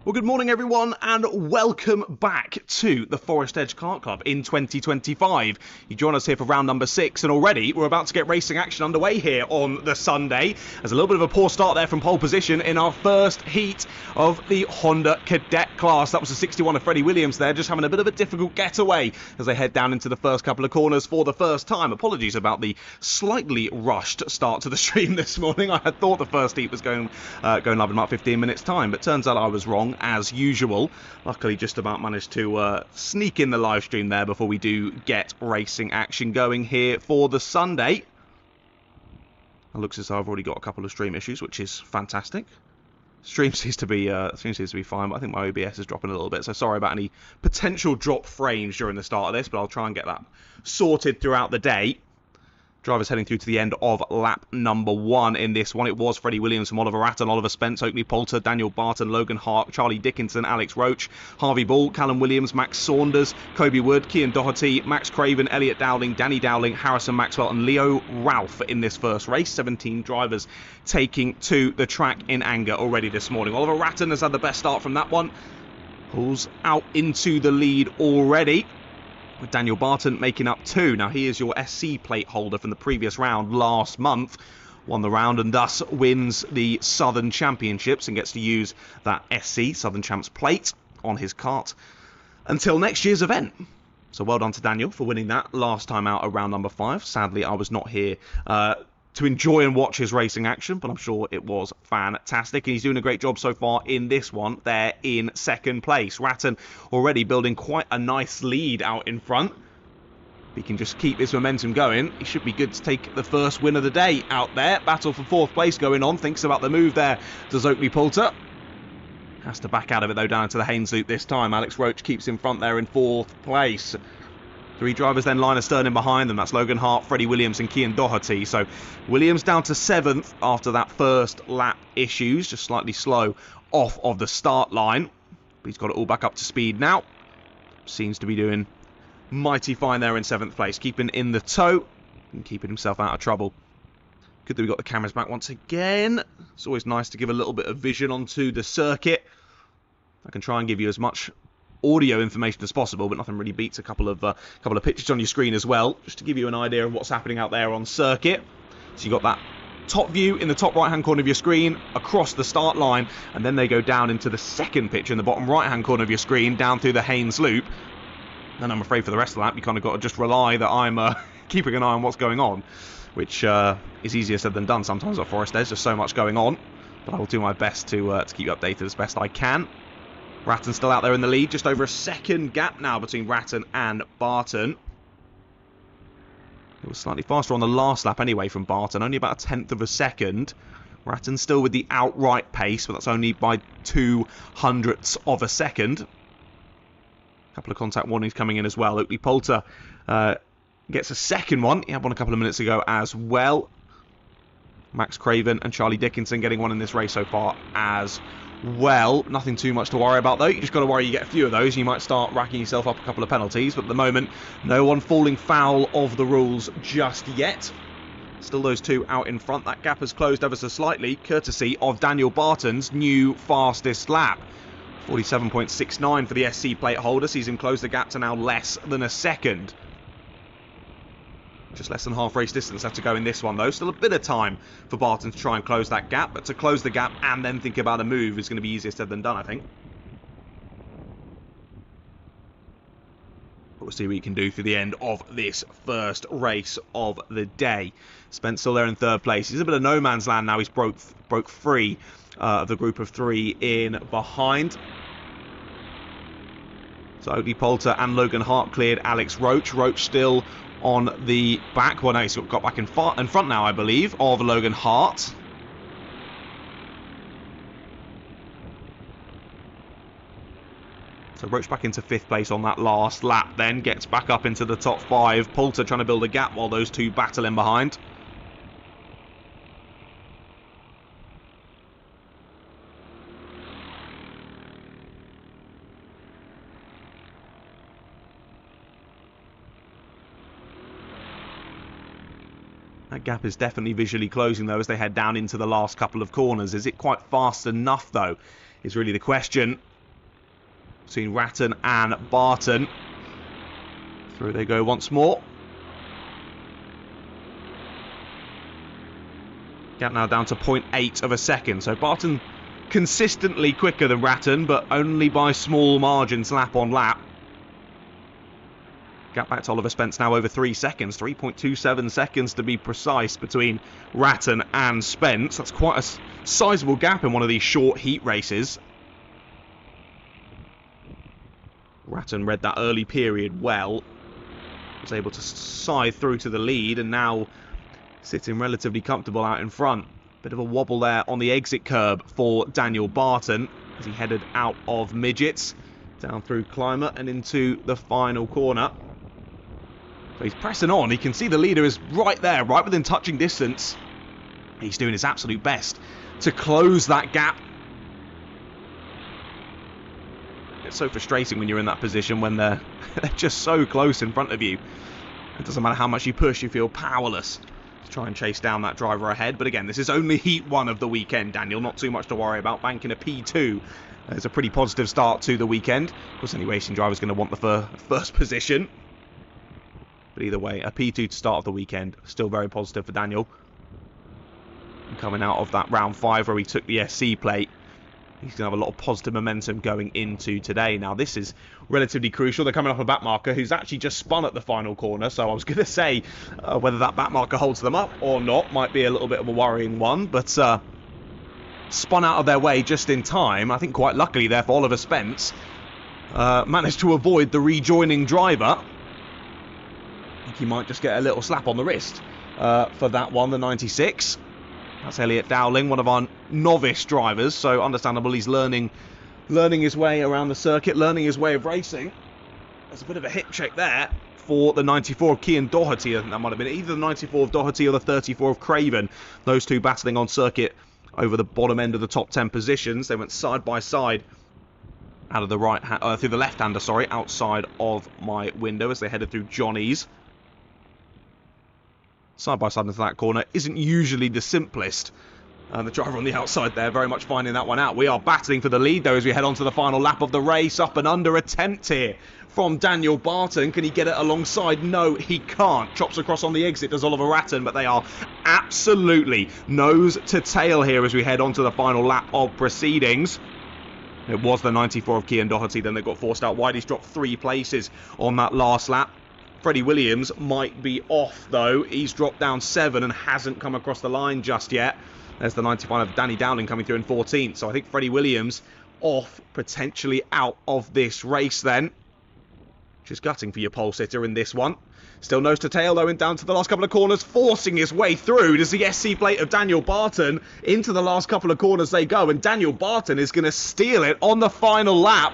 Well, good morning, everyone, and welcome back to the Forest Edge Kart Club in 2025. You join us here for round number 6, and already we're about to get racing action underway here on the Sunday. There's a little bit of a poor start there from pole position in our first heat of the Honda Cadet class. That was a 61 of Freddie Williams there, just having a bit of a difficult getaway as they head down into the first couple of corners for the first time. Apologies about the slightly rushed start to the stream this morning. I had thought the first heat was going live in about 15 minutes time, but turns out I was wrong as usual. Luckily just about managed to sneak in the live stream there before we do get racing action going here for the Sunday. It looks as though I've already got a couple of stream issues, which is fantastic. Stream seems to be fine, but I think my OBS is dropping a little bit, so sorry about any potential drop frames during the start of this, but I'll try and get that sorted throughout the day. Drivers heading through to the end of lap number 1 in this one. It was Freddie Williams from Oliver Ratton, Oliver Spence, Oakley Poulter, Daniel Barton, Logan Hart, Charlie Dickinson, Alex Roach, Harvey Ball, Callum Williams, Max Saunders, Kobe Wood, Cian Doherty, Max Craven, Elliot Dowling, Danny Dowling, Harrison Maxwell and Leo Ralph in this first race. 17 drivers taking to the track in anger already this morning. Oliver Ratton has had the best start from that one. Pulls out into the lead already, with Daniel Barton making up 2. Now, he is your SC plate holder from the previous round last month. Won the round and thus wins the Southern Championships and gets to use that SC, Southern Champs plate, on his kart until next year's event. So well done to Daniel for winning that last time out at round number 5. Sadly, I was not here to enjoy and watch his racing action, but I'm sure it was fantastic, and he's doing a great job so far in this one. They're in second place. Ratton already building quite a nice lead out in front. If he can just keep this momentum going, he should be good to take the first win of the day out there. Battle for 4th place going on. Thinks about the move there, does Oakley Poulter. Has to back out of it though, down into the Haynes loop this time. Alex Roach keeps in front there in 4th place. 3 drivers then line astern in behind them. That's Logan Hart, Freddie Williams and Cian Doherty. So Williams down to 7th after that first lap issues. Just slightly slow off of the start line. But he's got it all back up to speed now. Seems to be doing mighty fine there in 7th place. Keeping in the tow and keeping himself out of trouble. Good that we got the cameras back once again. It's always nice to give a little bit of vision onto the circuit. I can try and give you as much audio information as possible, but nothing really beats a couple of pictures on your screen as well, just to give you an idea of what's happening out there on circuit. So you got that top view in the top right hand corner of your screen across the start line, and then they go down into the second picture in the bottom right hand corner of your screen down through the Haynes loop. And I'm afraid for the rest of the lap you kind of got to just rely that I'm keeping an eye on what's going on, which is easier said than done sometimes at Forest Edge. There's so much going on, but I will do my best to keep you updated as best I can. Ratton still out there in the lead, just over a second gap now between Ratton and Barton. It was slightly faster on the last lap anyway from Barton, only about a 1/10 of a second. Ratton still with the outright pace, but that's only by 0.02 of a second. A couple of contact warnings coming in as well. Oakley Poulter gets a second one. He had one a couple of minutes ago as well. Max Craven and Charlie Dickinson getting one in this race so far as well. Nothing too much to worry about though. You just got to worry you get a few of those and you might start racking yourself up a couple of penalties, but at the moment no one falling foul of the rules just yet. Still those 2 out in front. That gap has closed ever so slightly courtesy of Daniel Barton's new fastest lap. 47.69 for the SC plate holder, sees him close the gap to now less than a second. Just less than half race distance left to go in this one though. Still a bit of time for Barton to try and close that gap, but to close the gap and then think about a move is going to be easier said than done, I think. But we'll see what he can do through the end of this first race of the day. Spence still there in 3rd place. He's a bit of no man's land now. He's broke free of the group of 3 in behind. So Oakley Poulter and Logan Hart cleared Alex Roach. Roach still on the back. Well, no, he's got back in front now, I believe, of Logan Hart. So Roach back into 5th place on that last lap, then gets back up into the top 5. Poulter trying to build a gap while those 2 battle in behind. That gap is definitely visually closing though as they head down into the last couple of corners. Is it quite fast enough though, is really the question. between Ratton and Barton. Through they go once more. Gap now down to 0.8 of a second. So Barton consistently quicker than Ratton, but only by small margins lap on lap. Gap back to Oliver Spence now over 3 seconds. 3.27 seconds to be precise between Ratton and Spence. That's quite a sizable gap in one of these short heat races. Ratton read that early period well. Was able to scythe through to the lead and now sitting relatively comfortable out in front. Bit of a wobble there on the exit curb for Daniel Barton as he headed out of midgets, down through Climber and into the final corner. So he's pressing on. He can see the leader is right there, right within touching distance. He's doing his absolute best to close that gap. It's so frustrating when you're in that position when they're just so close in front of you. It doesn't matter how much you push, you feel powerless to try and chase down that driver ahead. But again, this is only Heat 1 of the weekend, Daniel. Not too much to worry about. Banking a P2 is a pretty positive start to the weekend. Of course, any racing driver is going to want the first position. But either way, a P2 to start of the weekend. Still very positive for Daniel. And coming out of that round 5 where he took the SC plate, he's going to have a lot of positive momentum going into today. Now, this is relatively crucial. They're coming off a back marker who's actually just spun at the final corner. So I was going to say whether that back marker holds them up or not might be a little bit of a worrying one. But spun out of their way just in time. I think quite luckily there for Oliver Spence. Managed to avoid the rejoining driver. I think he might just get a little slap on the wrist for that one, the 96. That's Elliot Dowling, one of our novice drivers, so understandable he's learning his way around the circuit, learning his way of racing. There's a bit of a hip check there for the 94 of Cian Doherty. I think that might have been either the 94 of Doherty or the 34 of Craven. Those two battling on circuit over the bottom end of the top 10 positions. They went side by side out of the right through the left-hander, sorry, outside of my window as they headed through Johnny's. Side by side into that corner isn't usually the simplest. And the driver on the outside there very much finding that one out. We are battling for the lead though as we head on to the final lap of the race. Up and under attempt here from Daniel Barton. Can he get it alongside? No, he can't. Chops across on the exit does Oliver Ratton, but they are absolutely nose to tail here as we head on to the final lap of proceedings. It was the 94 of Cian Doherty, then they got forced out wide. He's dropped 3 places on that last lap. Freddie Williams might be off though. He's dropped down 7 and hasn't come across the line just yet. There's the 95 of Danny Dowling coming through in 14th. So I think Freddie Williams off, potentially out of this race then. Just gutting for your pole sitter in this one. Still nose to tail though, and down to the last couple of corners, forcing his way through. Does the SC plate of Daniel Barton into the last couple of corners they go, and Daniel Barton is going to steal it on the final lap.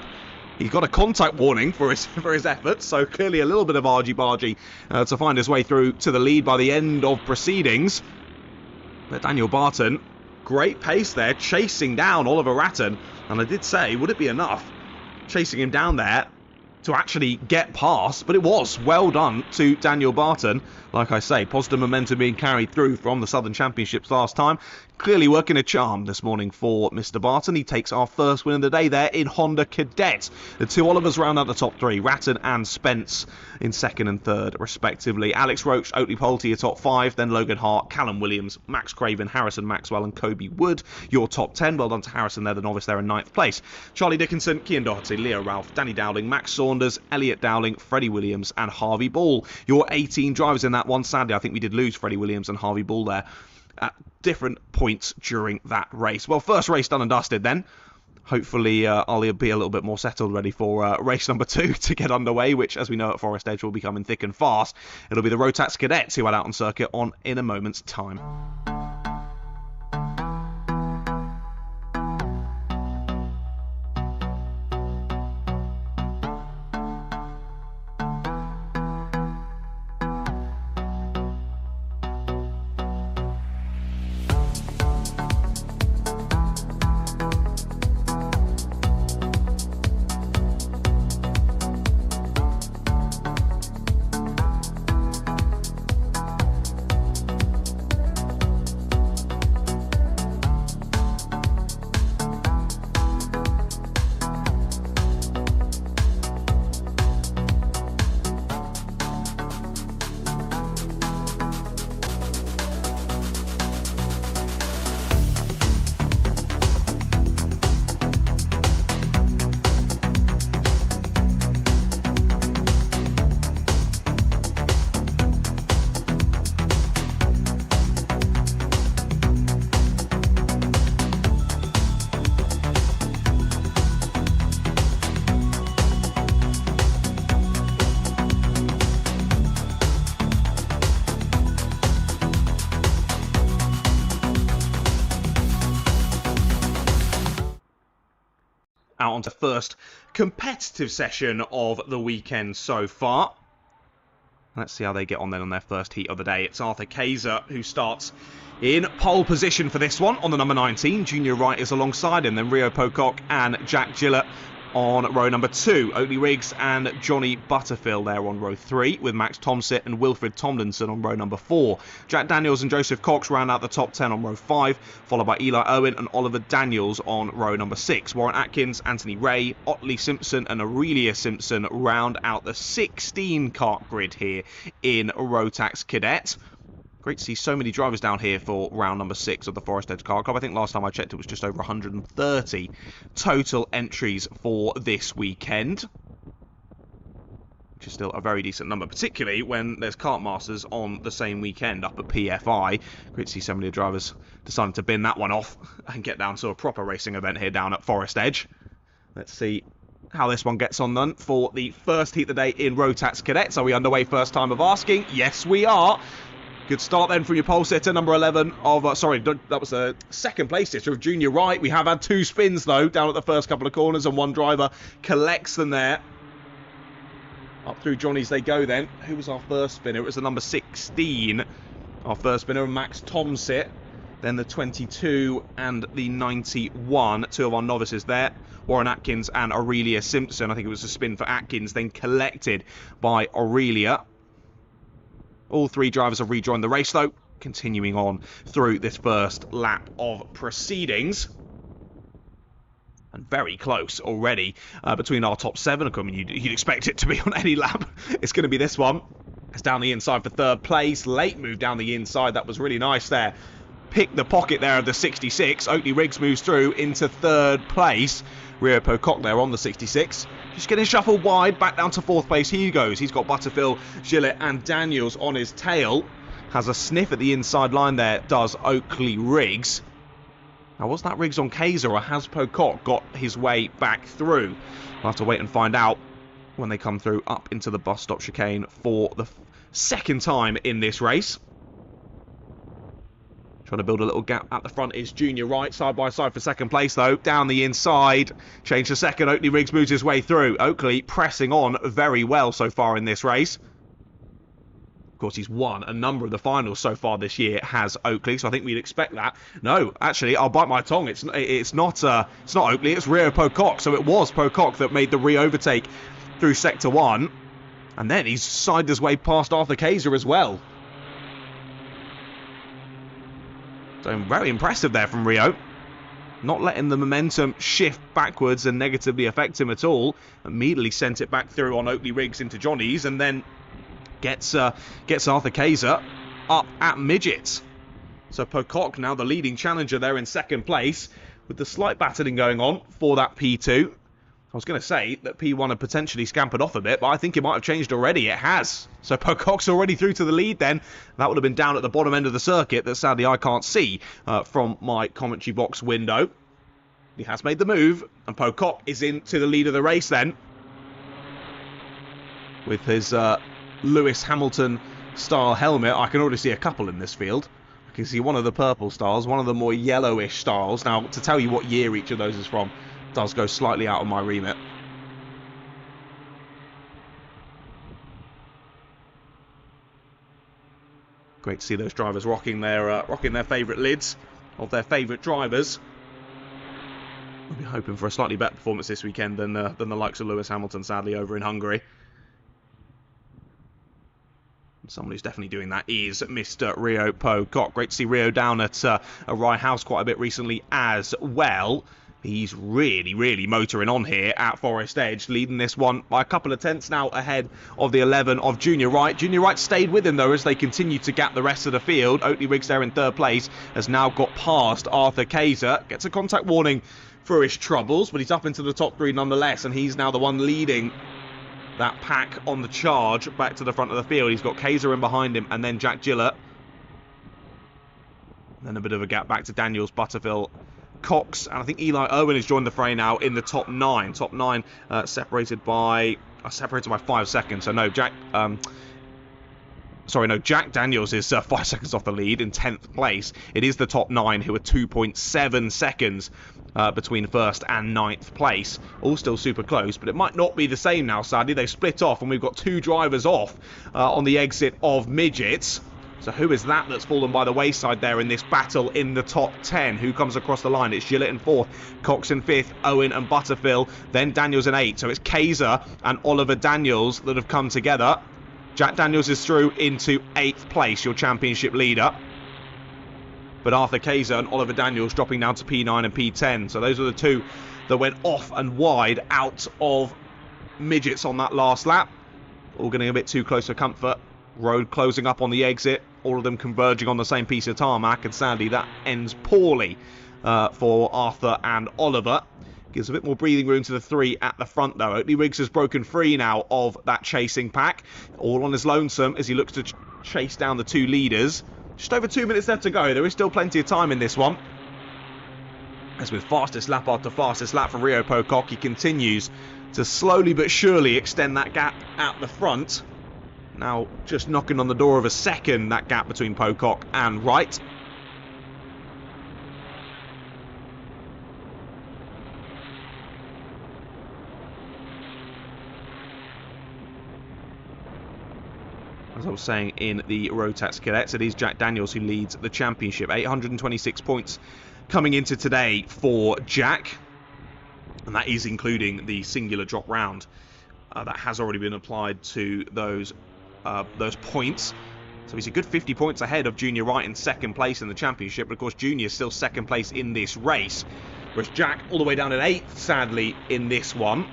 He's got a contact warning for his efforts, so clearly a little bit of argy-bargy to find his way through to the lead by the end of proceedings. But Daniel Barton, great pace there, chasing down Oliver Ratton. And I did say, would it be enough chasing him down there to actually get past? But it was. Well done to Daniel Barton. Like I say, positive momentum being carried through from the Southern Championships last time. Clearly working a charm this morning for Mr. Barton. He takes our first win of the day there in Honda Cadet. The two Olivers round out the top 3. Ratton and Spence in 2nd and 3rd, respectively. Alex Roach, Oakley Poulty are top 5. Then Logan Hart, Callum Williams, Max Craven, Harrison Maxwell and Kobe Wood. Your top 10. Well done to Harrison there, the novice there in 9th place. Charlie Dickinson, Cian Doherty, Leo Ralph, Danny Dowling, Max Saunders, Elliot Dowling, Freddie Williams and Harvey Ball. Your 18 drivers in that one. Sadly, I think we did lose Freddie Williams and Harvey Ball there at different points during that race. Well, first race done and dusted then. Hopefully I'll be a little bit more settled ready for race number 2 to get underway, which as we know at Forest Edge will be coming thick and fast. It'll be the Rotax Cadets who are out on circuit in a moment's time. out onto the first competitive session of the weekend so far. Let's see how they get on then on their first heat of the day. It's Arthur Kaiser who starts in pole position for this one on the number 19. Junior Wright is alongside him. Then Rio Pocock and Jack Gillett on row number 2. Oakley Riggs and Johnny Butterfield there on row 3, with Max Tomsit and Wilfred Tomlinson on row number 4. Jack Daniels and Joseph Cox round out the top 10 on row 5, followed by Eli Owen and Oliver Daniels on row number 6. Warren Atkins, Anthony Ray, Otley Simpson and Aurelia Simpson round out the 16 kart grid here in Rotax Cadet. Great to see so many drivers down here for round number 6 of the Forest Edge Kart Club. I think last time I checked it was just over 130 total entries for this weekend, which is still a very decent number, particularly when there's Kart Masters on the same weekend up at PFI. Great to see so many drivers deciding to bin that one off and get down to a proper racing event here down at Forest Edge. Let's see how this one gets on then for the first heat of the day in Rotax Cadets. Are we underway? First time of asking. Yes, we are. Good start then from your pole sitter, number 11 of... that was the second place sitter of Junior Wright. We have had 2 spins, though, down at the first couple of corners, and one driver collects them there. Up through Johnny's they go then. Who was our first spinner? It was the number 16. Our first spinner, Max Tomsit. Then the 22 and the 91. 2 of our novices there. Warren Atkins and Aurelia Simpson. I think it was a spin for Atkins, then collected by Aurelia. All 3 drivers have rejoined the race, though, continuing on through this first lap of proceedings. And very close already between our top 7. I mean, you'd expect it to be on any lap. It's going to be this one. It's down the inside for 3rd place. Late move down the inside. That was really nice there. Pick the pocket there of the 66. Oakley Riggs moves through into 3rd place. Rio Pocock there on the 66. Just getting shuffled wide, back down to 4th place he goes. He's got Butterfield, Gillett and Daniels on his tail. Has a sniff at the inside line there, does Oakley Riggs. Now, was that Riggs on Kaiser, or has Pocock got his way back through? We'll have to wait and find out when they come through up into the bus stop chicane for the second time in this race. Trying to build a little gap at the front is Junior Wright, side by side for 2nd place though. Down the inside, change to 2nd. Oakley Riggs moves his way through. Oakley pressing on very well so far in this race. Of course, he's won a number of the finals so far this year, has Oakley, so I think we'd expect that. No, actually, I'll bite my tongue. It's not Oakley, it's Rio Pocock. So it was Pocock that made the re-overtake through Sector 1. And then he's sided his way past Arthur Kaiser as well. So very impressive there from Rio. Not letting the momentum shift backwards and negatively affect him at all. Immediately sent it back through on Oakley Riggs into Johnny's, and then gets Arthur Kaiser up at midgets. So Pocock now the leading challenger there in 2nd place, with the slight battling going on for that P2. I was going to say that P1 had potentially scampered off a bit, but I think it might have changed already. It has. So Pocock's already through to the lead then. That would have been down at the bottom end of the circuit that sadly I can't see from my commentary box window. He has made the move, and Pocock is into the lead of the race then, with his Lewis Hamilton style helmet. I can already see a couple in this field. I can see one of the purple styles, one of the more yellowish styles. Now, to tell you what year each of those is from does go slightly out of my remit. Great to see those drivers rocking their favourite lids of their favourite drivers. We'll be hoping for a slightly better performance this weekend than the likes of Lewis Hamilton, sadly, over in Hungary. Someone who's definitely doing that is Mr. Rio Pocock. Great to see Rio down at a Rye House quite a bit recently as well. He's really motoring on here at Forest Edge, leading this one by a couple of tenths now ahead of the 11 of Junior Wright. Junior Wright stayed with him, though, as they continue to gap the rest of the field. Oakley Riggs there in 3rd place has now got past Arthur Kaiser. Gets a contact warning for his troubles, but he's up into the top 3 nonetheless, and he's now the one leading that pack on the charge back to the front of the field. He's got Kaiser in behind him, and then Jack Gillett. Then a bit of a gap back to Daniels, Butterfield, Cox, and I think Eli Owen has joined the fray now in the top 9. Top 9 separated by 5 seconds. So no, Jack Daniels is 5 seconds off the lead in 10th place. It is the top 9 who are 2.7 seconds between 1st and 9th place. All still super close, but it might not be the same now, sadly. They've split off, and we've got 2 drivers off on the exit of Midgets. So who is that that's fallen by the wayside there in this battle in the top 10? Who comes across the line? It's Gillett in 4th, Cox in 5th, Owen and Butterfield, then Daniels in 8th. So it's Kaiser and Oliver Daniels that have come together. Jack Daniels is through into 8th place, your championship leader. But Arthur Kaiser and Oliver Daniels dropping down to P9 and P10. So those are the 2 that went off and wide out of Midgets on that last lap. All getting a bit too close for comfort. Road closing up on the exit. All of them converging on the same piece of tarmac. And sadly, that ends poorly for Arthur and Oliver. Gives a bit more breathing room to the 3 at the front, though. Oakley Riggs has broken free now of that chasing pack. All on his lonesome as he looks to chase down the 2 leaders. Just over 2 minutes left to go. There is still plenty of time in this one. As with fastest lap after fastest lap for Rio Pocock, he continues to slowly but surely extend that gap at the front. Now just knocking on the door of a second, that gap between Pocock and Wright. As I was saying in the Rotax Cadets, it is Jack Daniels who leads the championship. 826 points coming into today for Jack. And that is including the singular drop round that has already been applied to those points. So he's a good 50 points ahead of Junior Wright in 2nd place in the championship. But of course, Junior is still 2nd place in this race. Whereas Jack all the way down at 8th, sadly, in this one.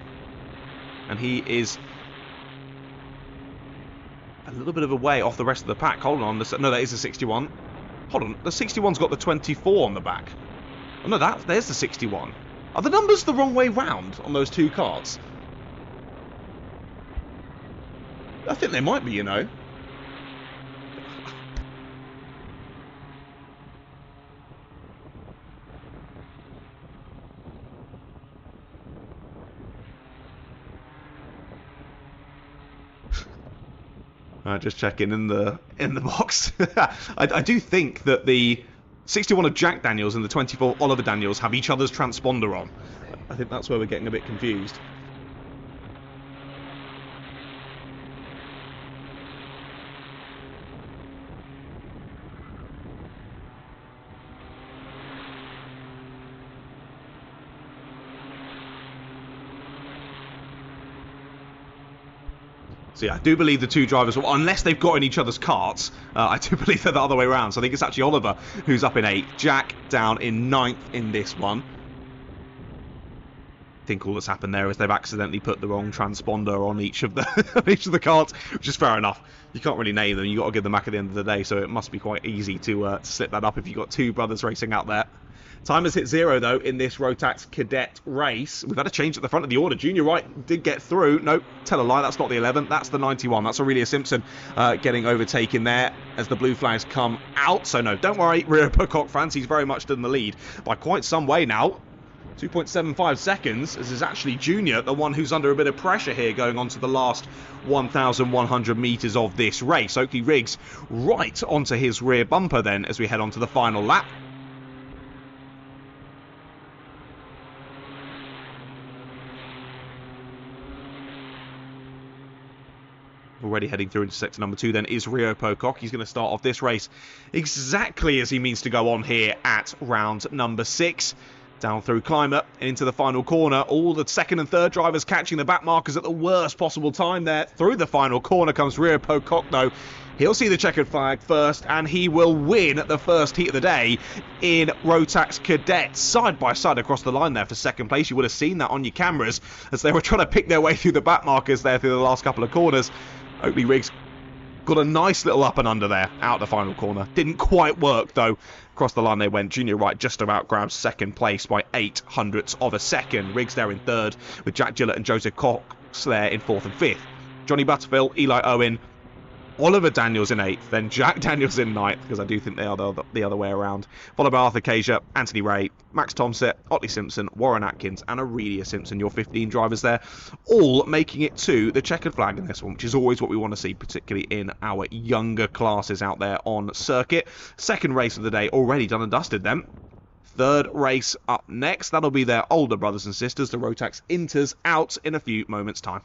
And he is a little bit of a way off the rest of the pack. Hold on. No, that is the 61. Hold on. The 61's got the 24 on the back. Oh, no, there's the 61. Are the numbers the wrong way round on those 2 carts? I think they might be, you know. Just checking in the box. I do think that the 61 of Jack Daniels and the 24 Oliver Daniels have each other's transponder on. I think that's where we're getting a bit confused. So yeah, I do believe the 2 drivers, unless they've got in each other's carts, I do believe they're the other way around. So I think it's actually Oliver who's up in 8th, Jack down in 9th in this one. I think all that's happened there is they've accidentally put the wrong transponder on each of the carts, which is fair enough. You can't really name them. You've got to give them back at the end of the day, so it must be quite easy to slip that up if you've got 2 brothers racing out there. Time has hit 0, though, in this Rotax Cadet race. We've had a change at the front of the order. Junior Wright did get through. Nope, tell a lie, that's not the 11. That's the 91. That's Aurelia Simpson getting overtaken there as the blue flags come out. So, no, don't worry, Rio Pocock fans. He's very much in the lead by quite some way now. 2.75 seconds, as is actually Junior, the one who's under a bit of pressure here going on to the last 1,100 metres of this race. Oakley Riggs right onto his rear bumper then as we head on to the final lap. Already heading through into sector number 2 then is Rio Pocock. He's going to start off this race exactly as he means to go on here at round number 6. Down through Climber and into the final corner. All the 2nd and 3rd drivers catching the back markers at the worst possible time there. Through the final corner comes Rio Pocock, though. He'll see the checkered flag first, and he will win the first heat of the day in Rotax Cadet. Side by side across the line there for 2nd place. You would have seen that on your cameras as they were trying to pick their way through the back markers there through the last couple of corners. Oakley Riggs got a nice little up and under there out the final corner. Didn't quite work, though. Across the line they went. Junior Wright just about grabs 2nd place by 0.08 of a second. Riggs there in 3rd with Jack Gillett and Joseph Cox there in 4th and 5th. Johnny Butterfield, Eli Owen, Oliver Daniels in 8th, then Jack Daniels in 9th, because I do think they are the other way around. Followed by Arthur Kaiser, Anthony Ray, Max Thompson, Otley Simpson, Warren Atkins, and Aurelia Simpson, your 15 drivers there, all making it to the checkered flag in this one, which is always what we want to see, particularly in our younger classes out there on circuit. 2nd race of the day already done and dusted then. Third race up next. That'll be their older brothers and sisters, the Rotax Inters, out in a few moments' time.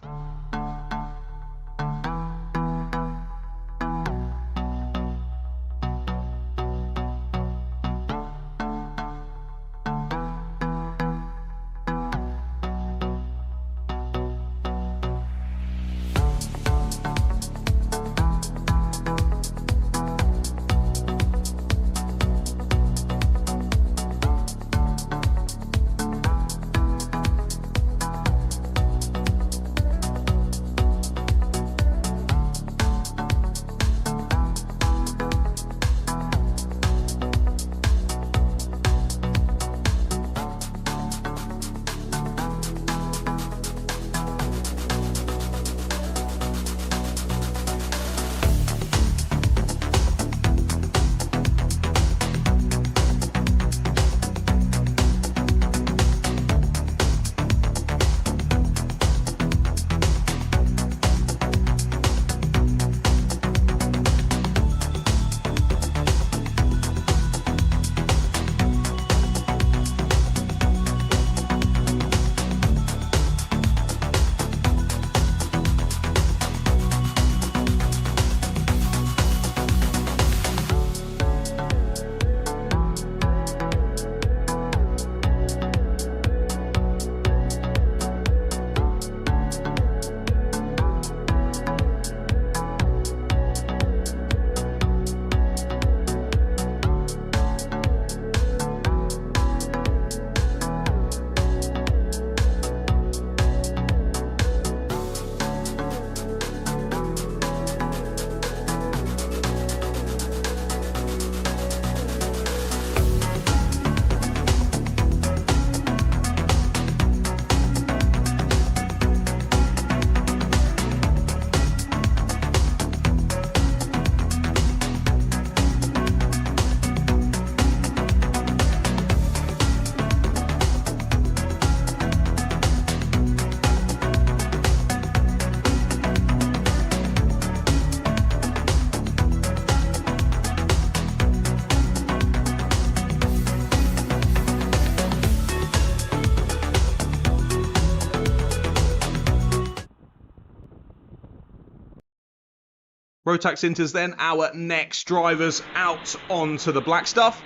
Rotax Inters then, our next drivers out onto the black stuff.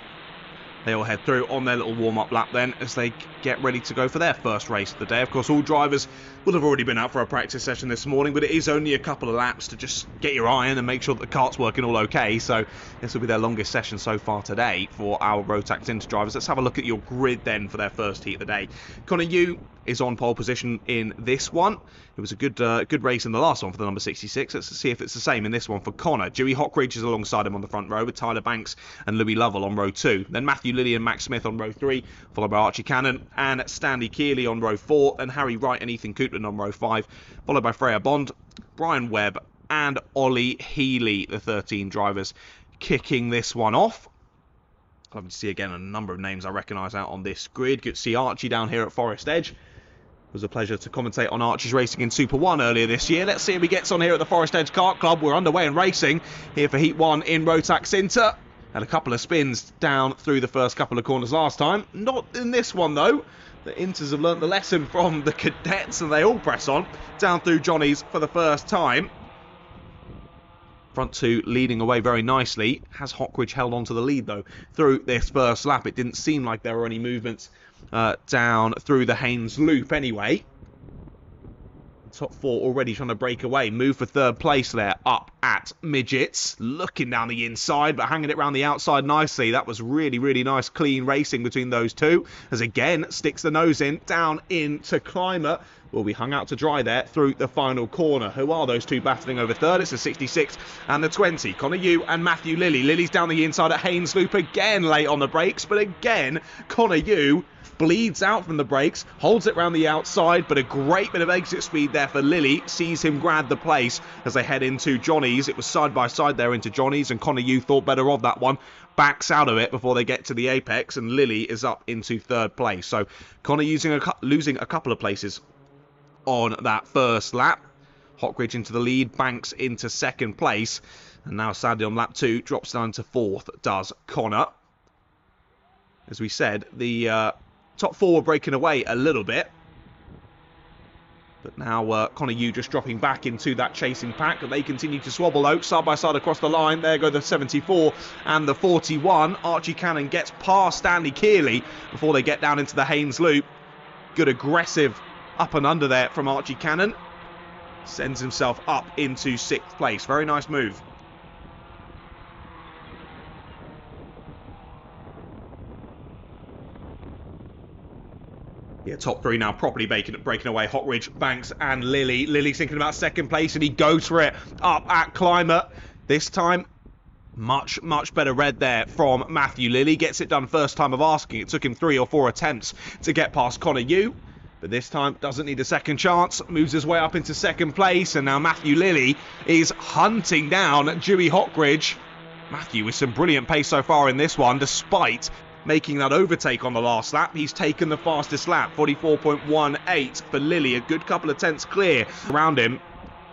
They all head through on their little warm-up lap then as they get ready to go for their first race of the day. Of course, all drivers will have already been out for a practice session this morning, but it is only a couple of laps to just get your eye in and make sure that the kart's working all okay. So this will be their longest session so far today for our Rotax Inter drivers. Let's have a look at your grid then for their first heat of the day. Connor Yu is on pole position in this one. It was a good race in the last one for the number 66. Let's see if it's the same in this one for Connor. Dewey Hockridge is alongside him on the front row with Tyler Banks and Louis Lovell on row 2. Then Matthew Lilly and Max Smith on row 3, followed by Archie Cannon and Stanley Keeley on row 4, and Harry Wright and Ethan Coutland on row 5, followed by Freya Bond, Brian Webb and Ollie Healy, the 13 drivers kicking this one off. Lovely to see again a number of names I recognise out on this grid. Good to see Archie down here at Forest Edge. It was a pleasure to commentate on Archie's racing in Super 1 earlier this year. Let's see if he gets on here at the Forest Edge Kart Club. We're underway and racing here for Heat 1 in Rotax Inter. Had a couple of spins down through the first couple of corners last time. Not in this one though. The Inters have learnt the lesson from the Cadets and they all press on down through Johnny's for the first time. Front two leading away very nicely. Has Hockridge held on to the lead though through this first lap? It didn't seem like there were any movements down through the Haynes Loop anyway. Top four already trying to break away. Move for third place there up at Midgets. Looking down the inside but hanging it around the outside nicely. That was really, really nice clean racing between those two. As again sticks the nose in down into Climber. Will be hung out to dry there through the final corner. Who are those two battling over third? It's the 66 and the 20. Connor Yu and Matthew Lilly. Lilly's down the inside at Haynes Loop again late on the brakes. But again, Connor Yu bleeds out from the brakes, holds it round the outside, but a great bit of exit speed there for Lilly. Sees him grab the place as they head into Johnny's. It was side by side there into Johnny's, and Connor Yu thought better of that one. Backs out of it before they get to the apex, and Lilly is up into third place. So Connor losing a couple of places on that first lap. Hockridge into the lead, Banks into second place, and now sadly on lap 2 drops down to fourth does Connor. As we said, the top four were breaking away a little bit. But now Connor Yu just dropping back into that chasing pack. They continue to swabble out side by side across the line. There go the 74 and the 41. Archie Cannon gets past Stanley Keeley before they get down into the Haynes loop. Good aggressive up and under there from Archie Cannon. Sends himself up into 6th place. Very nice move. Yeah, top three now properly breaking away. Hockridge, Banks and Lilly. Lilly's thinking about 2nd place and he goes for it up at Climber. This time, much better red there from Matthew Lilly. Gets it done first time of asking. It took him 3 or 4 attempts to get past Connor Yu. But this time, doesn't need a second chance. Moves his way up into 2nd place. And now Matthew Lilly is hunting down Dewey Hockridge. Matthew with some brilliant pace so far in this one, despite making that overtake on the last lap. He's taken the fastest lap, 44.18 for Lilly. A good couple of tenths clear around him.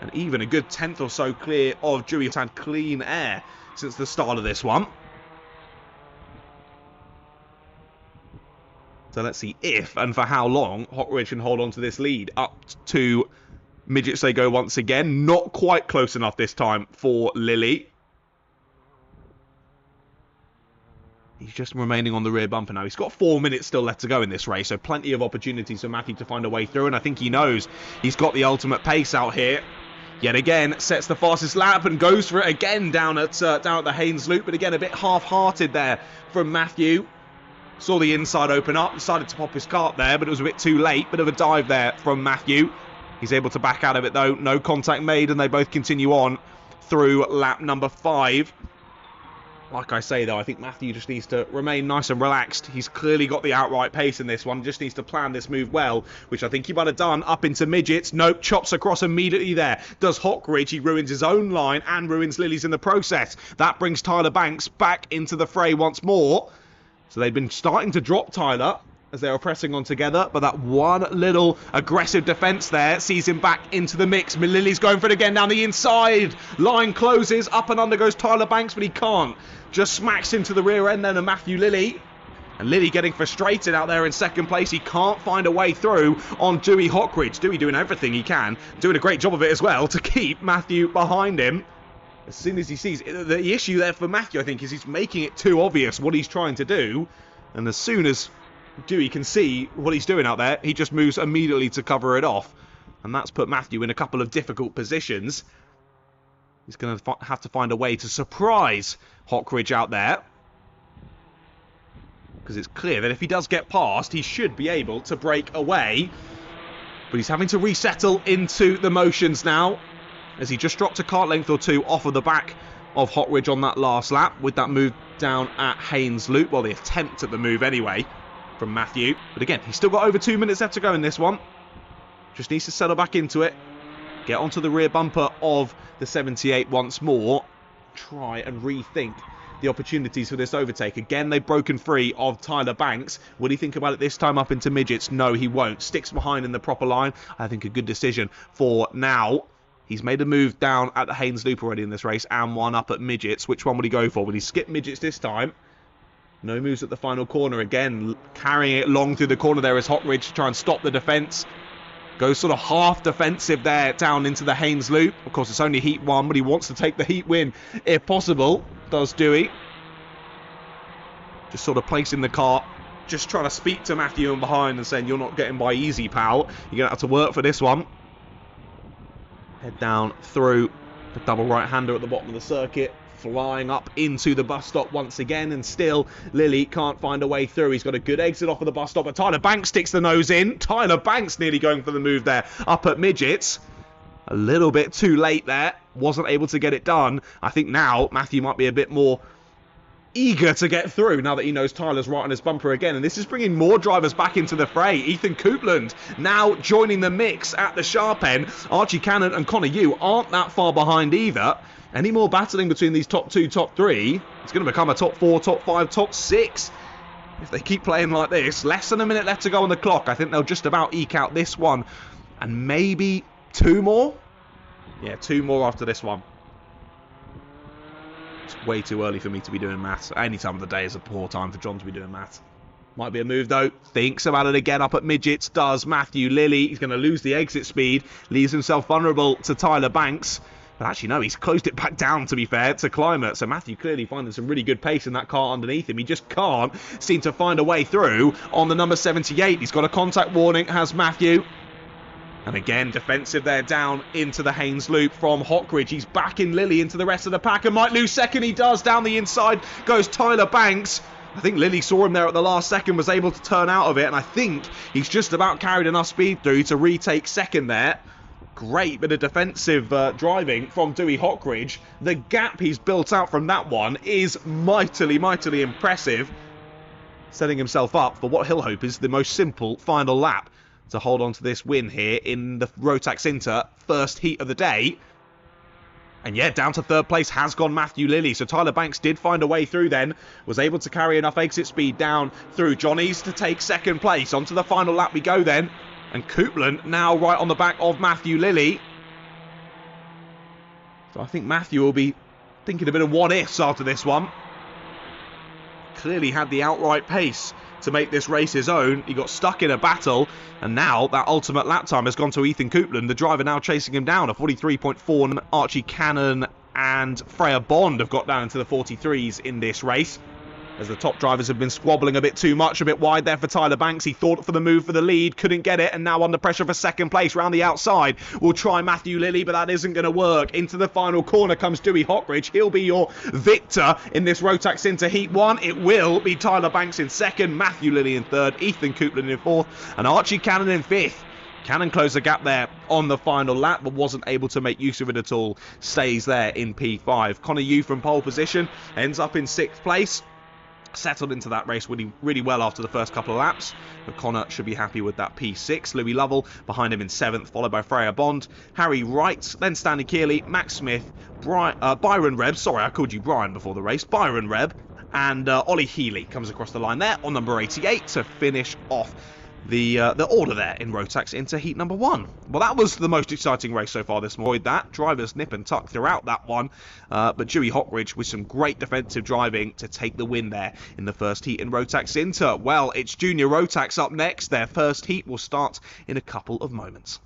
And even a good 10th or so clear of Dewey. He's had clean air since the start of this one. So let's see if and for how long Hockridge can hold on to this lead. Up to midgets they go once again. Not quite close enough this time for Lilly. He's just remaining on the rear bumper now. He's got 4 minutes still left to go in this race, so plenty of opportunities for Matthew to find a way through, and I think he knows he's got the ultimate pace out here. Yet again, sets the fastest lap and goes for it again down at the Haynes loop, but again a bit half-hearted there from Matthew. Saw the inside open up, decided to pop his kart there, but it was a bit too late. Bit of a dive there from Matthew. He's able to back out of it though, no contact made, and they both continue on through lap number 5. Like I say, though, I think Matthew just needs to remain nice and relaxed. He's clearly got the outright pace in this one. Just needs to plan this move well, which I think he might have done up into midgets. Nope, chops across immediately there. Does Hockridge. He ruins his own line and ruins Lilly's in the process. That brings Tyler Banks back into the fray once more. So they've been starting to drop Tyler as they were pressing on together, but that one little aggressive defence there sees him back into the mix. Lilly's going for it again down the inside. Line closes, up and under goes Tyler Banks, but he can't. Just smacks into the rear end then of Matthew Lilly. And Lilly getting frustrated out there in 2nd place. He can't find a way through on Dewey Hockridge. Dewey doing everything he can, doing a great job of it as well to keep Matthew behind him. As soon as he sees it, the issue there for Matthew, I think, is he's making it too obvious what he's trying to do. And as soon as Dewey can see what he's doing out there, he just moves immediately to cover it off. And that's put Matthew in a couple of difficult positions. He's going to have to find a way to surprise Hockridge out there. Because it's clear that if he does get past, he should be able to break away. But he's having to resettle into the motions now, as he just dropped a kart length or 2 off of the back of Hockridge on that last lap with that move down at Haynes Loop. Well, the attempt at the move anyway from Matthew. But again, he's still got over 2 minutes left to go in this one. Just needs to settle back into it. Get onto the rear bumper of the 78 once more. Try and rethink the opportunities for this overtake. Again, they've broken free of Tyler Banks. Will he think about it this time up into midgets? No, he won't. Sticks behind in the proper line. I think a good decision for now. He's made a move down at the Haynes Loop already in this race and one up at midgets. Which one would he go for? Will he skip midgets this time? No moves at the final corner. Again, carrying it long through the corner there is Hockridge to try and stop the defence. Goes sort of half defensive there down into the Haynes Loop. Of course, it's only Heat 1, but he wants to take the Heat win if possible. Does Dewey. Just sort of placing the kart. Just trying to speak to Matthew in behind and saying, you're not getting by easy, pal. You're going to have to work for this one. Head down through the double right-hander at the bottom of the circuit. Flying up into the bus stop once again, and still Lilly can't find a way through. He's got a good exit off of the bus stop, but Tyler Banks sticks the nose in. Tyler Banks nearly going for the move there up at midgets. A little bit too late there. Wasn't able to get it done. I think now Matthew might be a bit more eager to get through now that he knows Tyler's right on his bumper again, and this is bringing more drivers back into the fray. Ethan Coupland now joining the mix at the sharp end. Archie Cannon and Connor Yu aren't that far behind either. Any more battling between these top 2, top 3, it's going to become a top 4, top 5, top 6. If they keep playing like this, less than a minute left to go on the clock. I think they'll just about eke out this one, and maybe 2 more. Yeah, 2 more after this one. It's way too early for me to be doing maths. Any time of the day is a poor time for John to be doing maths. Might be a move, though. Thinks about it again up at midgets. Does Matthew Lilly. He's going to lose the exit speed. Leaves himself vulnerable to Tyler Banks. But actually, no, he's closed it back down, to be fair, to Climate. So Matthew clearly finding some really good pace in that car underneath him. He just can't seem to find a way through on the number 78. He's got a contact warning, has Matthew. And again, defensive there down into the Haynes loop from Hockridge. He's backing Lilly into the rest of the pack and might lose second. He does. Down the inside goes Tyler Banks. I think Lilly saw him there at the last second, was able to turn out of it. And I think he's just about carried enough speed through to retake second there. Great bit of defensive driving from Dewey Hockridge. The gap he's built out from that one is mightily, mightily impressive. Setting himself up for what he'll hope is the most simple final lap to hold on to this win here in the Rotax Inter first heat of the day. And yeah, down to third place has gone Matthew Lilly. So Tyler Banks did find a way through then. Was able to carry enough exit speed down through Johnny's to take second place. Onto the final lap we go then. And Coupland now right on the back of Matthew Lilly. So I think Matthew will be thinking a bit of what-ifs after this one. Clearly had the outright pace to make this race his own. He got stuck in a battle, and now that ultimate lap time has gone to Ethan Coupland, the driver now chasing him down. A 43.4. Archie Cannon and Freya Bond have got down into the 43s in this race, as the top drivers have been squabbling a bit too much, a bit wide there for Tyler Banks. He thought for the move for the lead, couldn't get it, and now under pressure for second place round the outside. We'll try Matthew Lilly, but that isn't going to work. Into the final corner comes Dewey Hockridge. He'll be your victor in this Rotax Inter Heat 1. It will be Tyler Banks in second, Matthew Lilly in third, Ethan Coupland in fourth, and Archie Cannon in fifth. Cannon closed the gap there on the final lap, but wasn't able to make use of it at all. Stays there in P5. Connor Yu from pole position ends up in sixth place. Settled into that race really well after the first couple of laps, but Connor should be happy with that P6. Louis Lovell behind him in 7th, followed by Freya Bond, Harry Wright, then Stanley Kearley, Max Smith, Byron Reb, sorry I called you Brian before the race, Byron Reb, and Ollie Healy comes across the line there on number 88 to finish off the order there in Rotax Inter Heat number 1. Well, that was the most exciting race so far this morning. That drivers nip and tuck throughout that one, but Dewey Hockridge with some great defensive driving to take the win there in the first heat in Rotax Inter. Well, it's Junior Rotax up next. Their first heat will start in a couple of moments.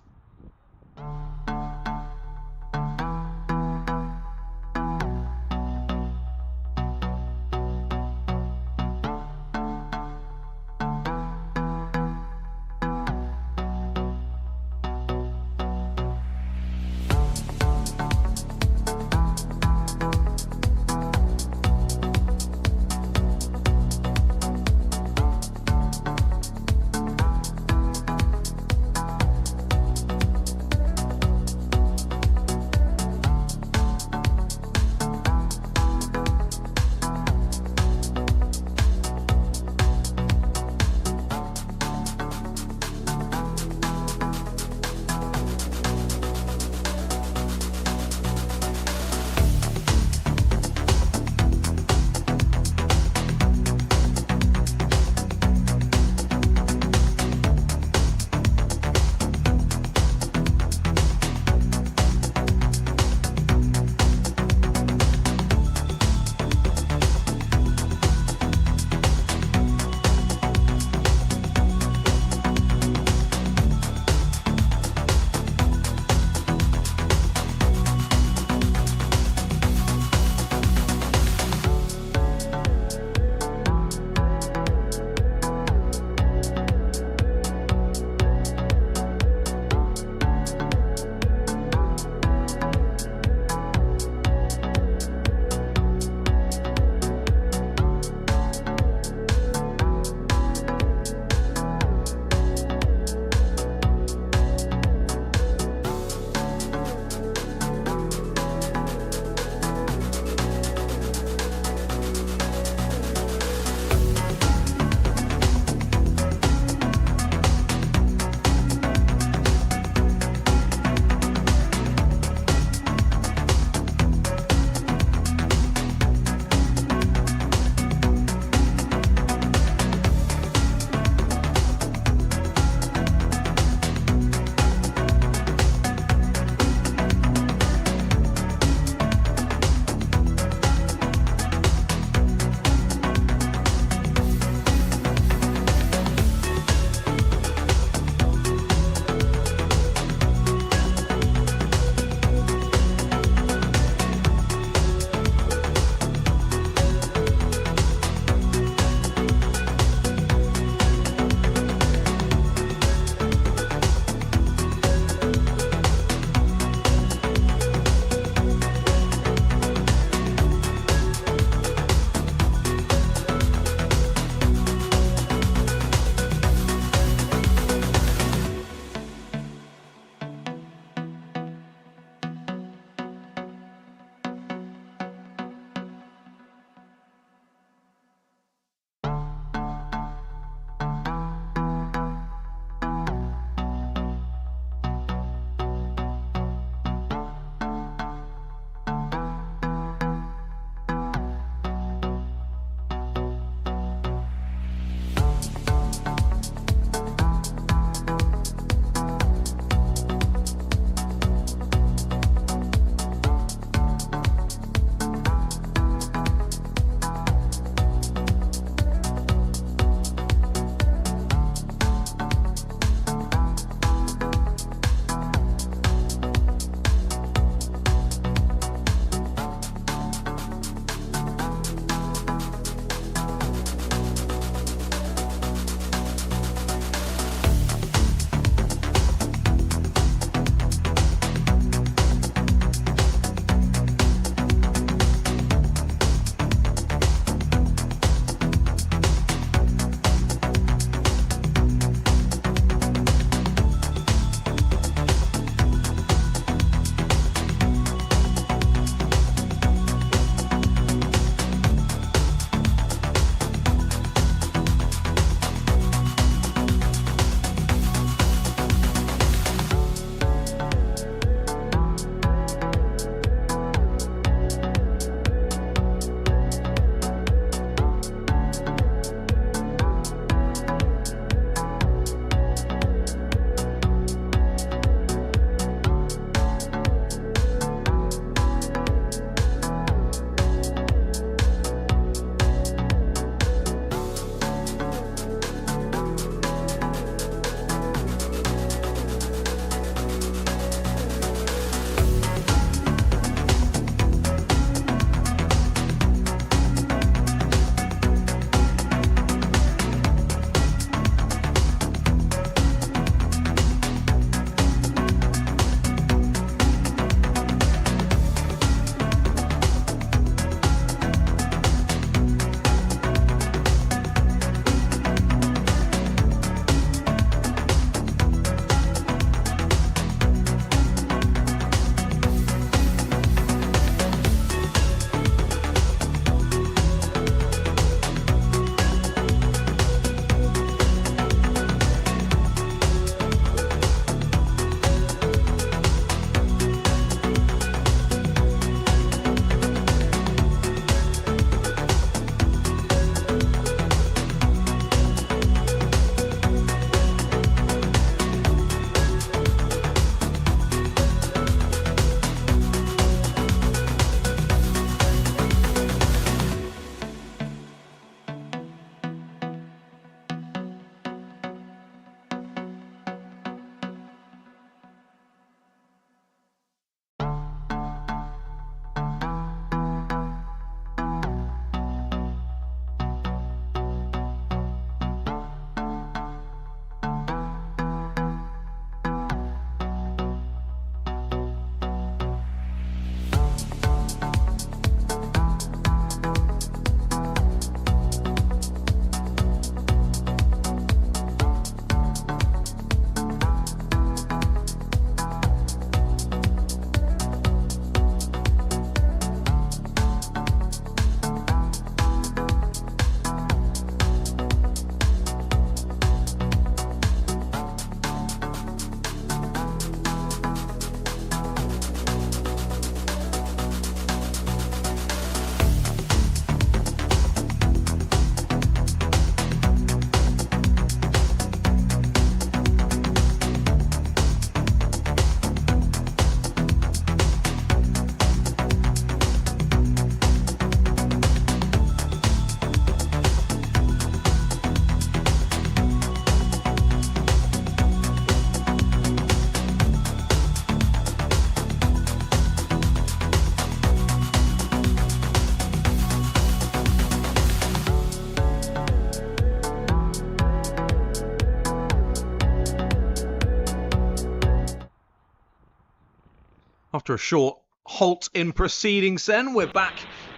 After a short halt in proceedings then, we're back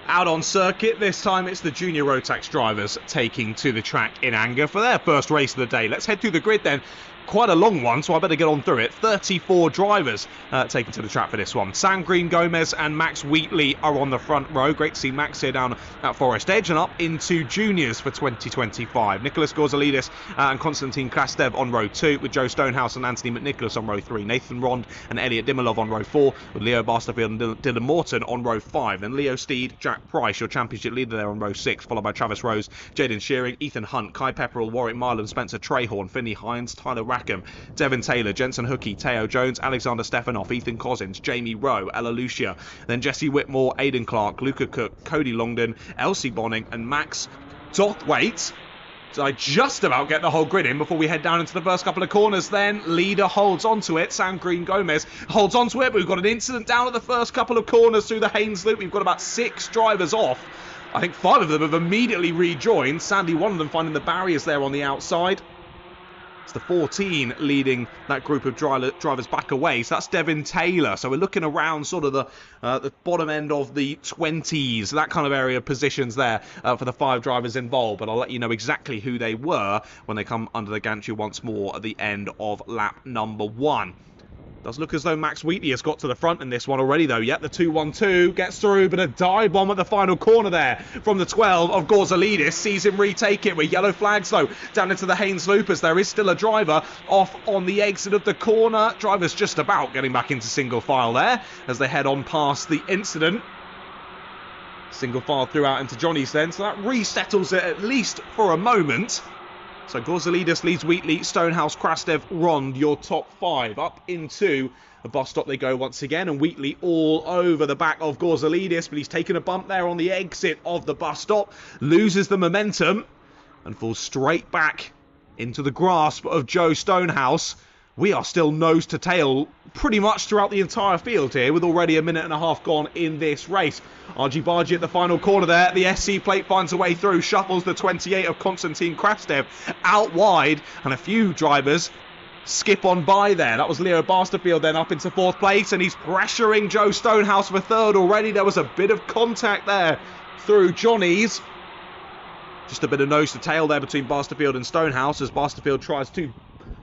out on circuit. This time it's the junior Rotax drivers taking to the track in anger for their first race of the day. Let's head through the grid then. Quite a long one, so I better get on through it. 34 drivers taken to the track for this one. Sam Green-Gomez and Max Wheatley are on the front row. Great to see Max here down at Forest Edge, and up into juniors for 2025. Nicholas Gorzalidis and Konstantin Krastev on row 2, with Joe Stonehouse and Anthony McNicholas on row 3. Nathan Rond and Elliot Dimilov on row 4, with Leo Barsterfield and Dylan Morton on row 5. Then Leo Steed, Jack Price, your championship leader there on row 6, followed by Travis Rose, Jaden Shearing, Ethan Hunt, Kai Pepperell, Warwick Marlin, Spencer Trahorn, Finney Hines, Tyler Rackham, Devin Taylor, Jensen Hookey, Teo Jones, Alexander Stefanoff, Ethan Cousins, Jamie Rowe, Ella Lucia, then Jesse Whitmore, Aidan Clark, Luca Cook, Cody Longdon, Elsie Bonning, and Max Dothwaite. So I just about get the whole grid in before we head down into the first couple of corners. Then leader holds onto it. Sam Green-Gomez holds onto it, but we've got an incident down at the first couple of corners through the Haynes Loop. We've got about 6 drivers off. I think 5 of them have immediately rejoined. Sadly, one of them finding the barriers there on the outside. It's the 14 leading that group of drivers back away. So that's Devin Taylor. So we're looking around sort of the bottom end of the 20s, that kind of area of positions there for the 5 drivers involved. But I'll let you know exactly who they were when they come under the gantry once more at the end of lap number 1. Does look as though Max Wheatley has got to the front in this one already, though. Yet the 2-1-2 gets through, but a dive bomb at the final corner there from the 12 of Gorzalidis. Sees him retake it with yellow flags, though, down into the Haynes Loopers. There is still a driver off on the exit of the corner. Driver's just about getting back into single file there as they head on past the incident. Single file throughout into Johnny's then, so that resettles it at least for a moment. So Gorzalidis leads Wheatley, Stonehouse, Krastev, Rond, your top 5. Up into the bus stop they go once again, and Wheatley all over the back of Gorzalidis, but he's taken a bump there on the exit of the bus stop, loses the momentum, and falls straight back into the grasp of Joe Stonehouse. We are still nose to tail pretty much throughout the entire field here, with already a minute and a half gone in this race. Argy Bargy at the final corner there. The SC plate finds a way through, shuffles the 28 of Konstantin Krastev out wide, and a few drivers skip on by there. That was Leo Barsterfield then up into 4th place, and he's pressuring Joe Stonehouse for 3rd already. There was a bit of contact there through Johnny's. Just a bit of nose to tail there between Barsterfield and Stonehouse as Barsterfield tries to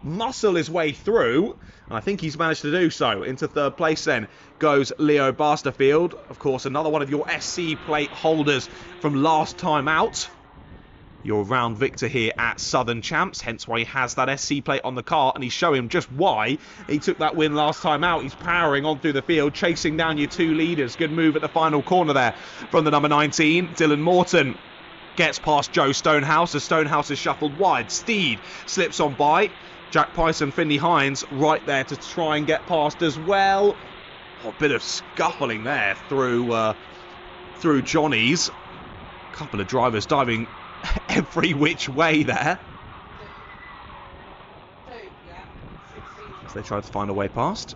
muscle his way through, and I think he's managed to do so. Into 3rd place then goes Leo Barsterfield, of course another one of your SC plate holders from last time out, your round victor here at Southern Champs, hence why he has that SC plate on the car, and he's showing just why he took that win last time out. He's powering on through the field, chasing down your 2 leaders. Good move at the final corner there from the number 19, Dylan Morton. Gets past Joe Stonehouse as Stonehouse is shuffled wide. Steed slips on by. Jack Price and Finney Hines right there to try and get past as well. Oh, a bit of scuffling there through Johnny's. A couple of drivers diving every which way there as they try to find a way past.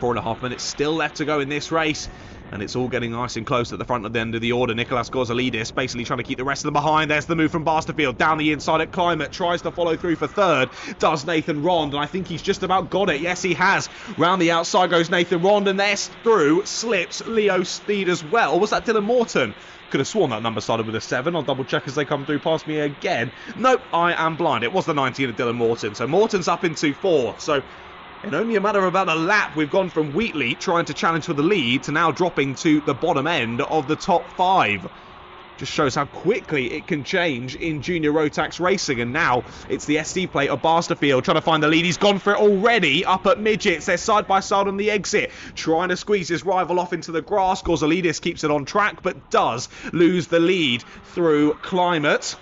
4.5 minutes still left to go in this race, and it's all getting nice and close at the front of the end of the order. Nicholas Gorzalidis basically trying to keep the rest of them behind. There's the move from Barsterfield down the inside at Climate. Tries to follow through for 3rd. Does Nathan Rond, and I think he's just about got it. Yes, he has. Round the outside goes Nathan Rond, and there's through. Slips Leo Steed as well. Was that Dylan Morton? Could have sworn that number started with a 7. I'll double check as they come through past me again. Nope, I am blind. It was the 19 of Dylan Morton. So Morton's up into 4th. So in only a matter of about a lap, we've gone from Wheatley trying to challenge for the lead to now dropping to the bottom end of the top 5. Just shows how quickly it can change in junior Rotax racing. And now it's the SC plate of Barsterfield trying to find the lead. He's gone for it already up at midgets. They're side by side on the exit, trying to squeeze his rival off into the grass. Gorzalidis keeps it on track, but does lose the lead through Climate.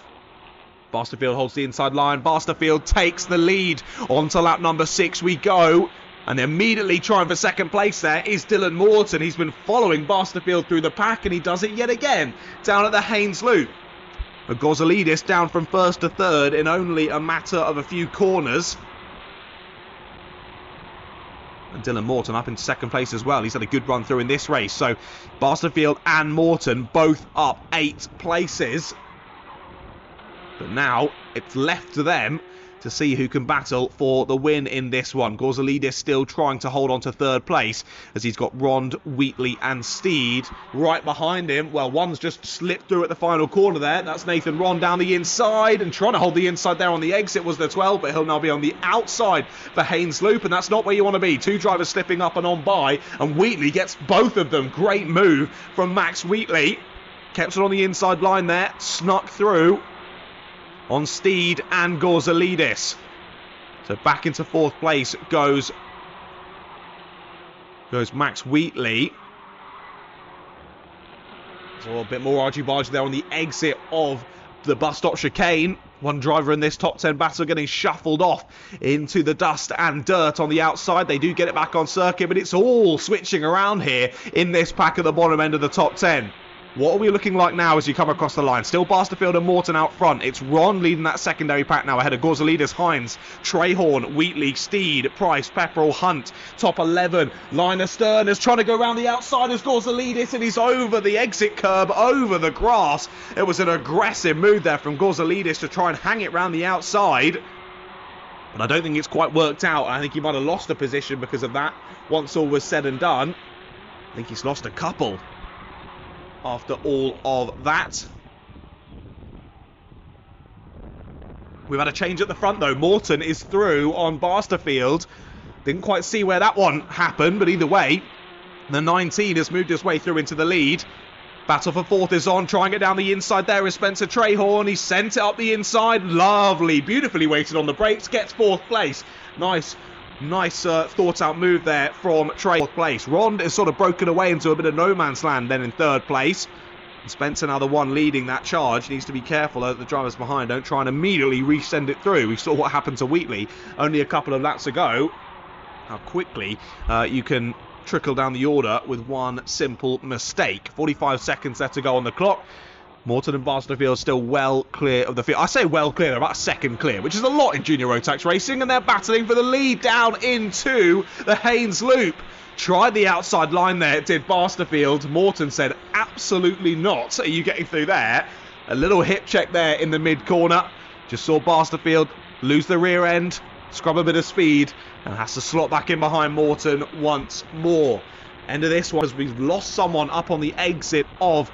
Barsterfield holds the inside line. Barsterfield takes the lead. On to lap number 6 we go. And immediately trying for 2nd place there is Dylan Morton. He's been following Barsterfield through the pack, and he does it yet again down at the Haynes Loop. But Gorzalidis down from 1st to 3rd in only a matter of a few corners. And Dylan Morton up in 2nd place as well. He's had a good run through in this race. So Barsterfield and Morton both up 8 places. But now it's left to them to see who can battle for the win in this one. Gorzalidis still trying to hold on to third place as he's got Rond, Wheatley and Steed right behind him. Well, one's just slipped through at the final corner there. That's Nathan Rond down the inside and trying to hold the inside there on the exit was the 12, but he'll now be on the outside for Haynes Loop, and that's not where you want to be. Two drivers slipping up and on by, and Wheatley gets both of them. Great move from Max Wheatley. Kept it on the inside line there, snuck through on Steed and Gorzalidis. So back into fourth place goes Max Wheatley. So a bit more argy-bargy there on the exit of the bus stop chicane. One driver in this top 10 battle getting shuffled off into the dust and dirt on the outside. They do get it back on circuit, but it's all switching around here in this pack at the bottom end of the top 10. What are we looking like now as you come across the line? Still Basterfield and Morton out front. It's Ron leading that secondary pack now ahead of Gorzalidis, Hines, Trehorn, Wheatley, Steed, Price, Pepperell, Hunt. Top 11. Liner Stern is trying to go around the outside as Gorzalidis, and he's over the exit curb, over the grass. It was an aggressive move there from Gorzalidis to try and hang it round the outside. But I don't think it's quite worked out. I think he might have lost a position because of that once all was said and done. I think he's lost a couple after all of that. We've had a change at the front though. Morton is through on Basterfield. Didn't quite see where that one happened, but either way, the 19 has moved his way through into the lead. Battle for fourth is on. Trying it down the inside there is Spencer Trehorn. He sent it up the inside. Lovely. Beautifully weighted on the brakes. Gets fourth place. Nice thought out move there from Trey. Fourth place. Rond is sort of broken away into a bit of no man's land then in third place. And Spencer now the one leading that charge. Needs to be careful that the drivers behind don't try and immediately resend it through. We saw what happened to Wheatley only a couple of laps ago. How quickly you can trickle down the order with one simple mistake. 45 seconds left to go on the clock. Morton and Basterfield still well clear of the field. I say well clear, they're about a second clear, which is a lot in junior Rotax racing, and they're battling for the lead down into the Haynes Loop. Tried the outside line there, it did Basterfield. Morton said, absolutely not. Are you getting through there? A little hip check there in the mid-corner. Just saw Basterfield lose the rear end, scrub a bit of speed, and has to slot back in behind Morton once more. End of this one, as we've lost someone up on the exit of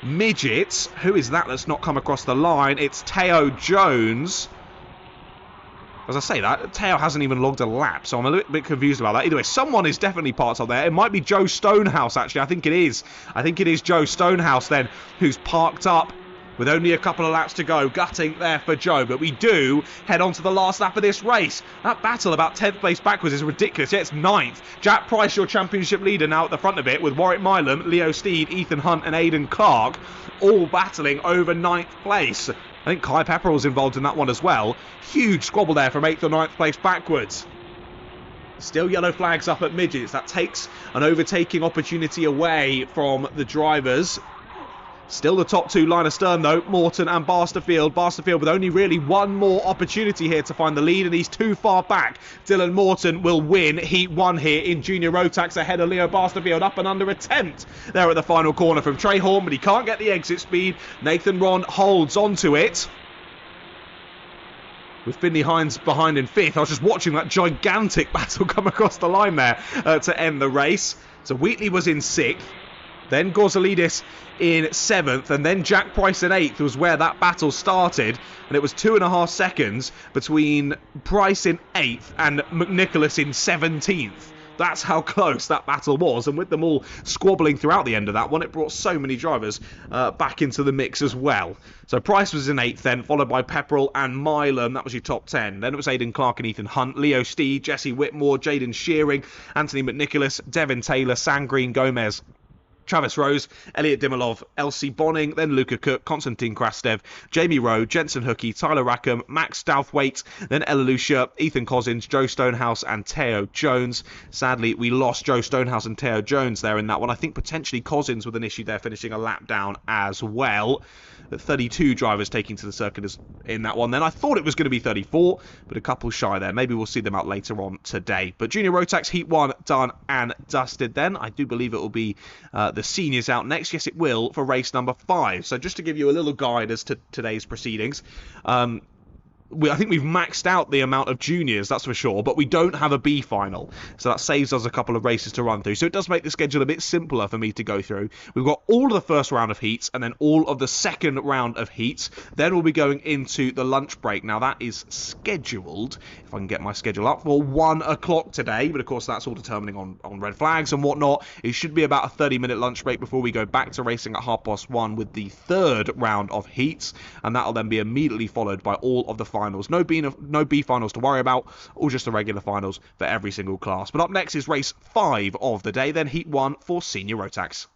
Midgets. Who is that that's not come across the line? It's Teo Jones. As I say that, Teo hasn't even logged a lap, so I'm a little bit confused about that. Either way, someone is definitely parked up there. It might be Joe Stonehouse, actually. I think it is. I think it is Joe Stonehouse, then, who's parked up with only a couple of laps to go. Gutting there for Joe, but we do head on to the last lap of this race. That battle about 10th place backwards is ridiculous. Yeah, it's 9th. Jack Price, your championship leader, now at the front of it, with Warwick Milam, Leo Steed, Ethan Hunt and Aidan Clark all battling over 9th place. I think Kai Pepperell was involved in that one as well. Huge squabble there from 8th or 9th place backwards. Still yellow flags up at Midgets. That takes an overtaking opportunity away from the drivers. Still the top two line astern though, Morton and Basterfield. Basterfield with only really one more opportunity here to find the lead, and he's too far back. Dylan Morton will win Heat 1 here in Junior Rotax ahead of Leo Basterfield. Up and under attempt there at the final corner from Trehorn, but he can't get the exit speed. Nathan Ron holds onto it, with Finley Hines behind in 5th. I was just watching that gigantic battle come across the line there to end the race. So Wheatley was in 6th. Then Gorzalidis in 7th, and then Jack Price in 8th was where that battle started, and it was 2.5 seconds between Price in 8th and McNicholas in 17th. That's how close that battle was, and with them all squabbling throughout the end of that one, it brought so many drivers back into the mix as well. So Price was in 8th then, followed by Pepperell and Milam. That was your top 10. Then it was Aidan Clark and Ethan Hunt, Leo Steed, Jesse Whitmore, Jaden Shearing, Anthony McNicholas, Devin Taylor, Sam Green Gomez, Travis Rose, Elliot Dimilov, Elsie Bonning, then Luca Cook, Konstantin Krastev, Jamie Rowe, Jensen Hookey, Tyler Rackham, Max Douthwaite, then Ella Lucia, Ethan Cousins, Joe Stonehouse and Teo Jones. Sadly, we lost Joe Stonehouse and Teo Jones there in that one. I think potentially Cousins with an issue there, finishing a lap down as well. 32 drivers taking to the circuit in that one. Then I thought it was going to be 34, but a couple shy there. Maybe we'll see them out later on today. But Junior Rotax Heat 1 done and dusted then. I do believe it will be the seniors out next. Yes, it will, for race number 5. So just to give you a little guide as to today's proceedings. I think we've maxed out the amount of juniors, that's for sure, but we don't have a B final. So that saves us a couple of races to run through. So it does make the schedule a bit simpler for me to go through. We've got all of the first round of heats and then all of the second round of heats. Then we'll be going into the lunch break. Now that is scheduled, if I can get my schedule up, for 1 o'clock today. But of course that's all determining on red flags and whatnot. It should be about a 30-minute lunch break before we go back to racing at 1:30 with the third round of heats. And that'll then be immediately followed by all of the finals. No B finals to worry about, or just the regular finals for every single class. But up next is race 5 of the day, then heat 1 for senior Rotax.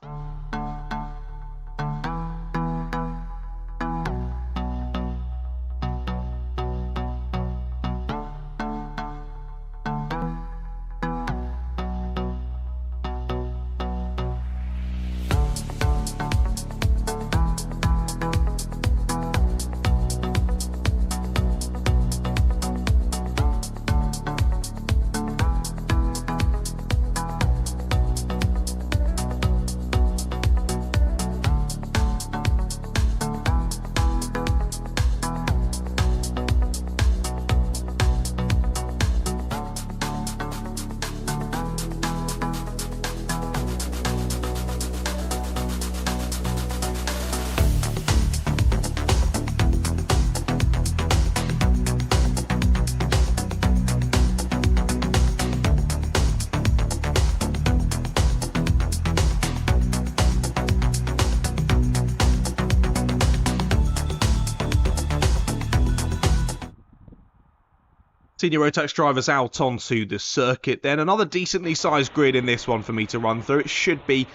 Senior Rotax drivers out onto the circuit then. Another decently sized grid in this one for me to run through. It should be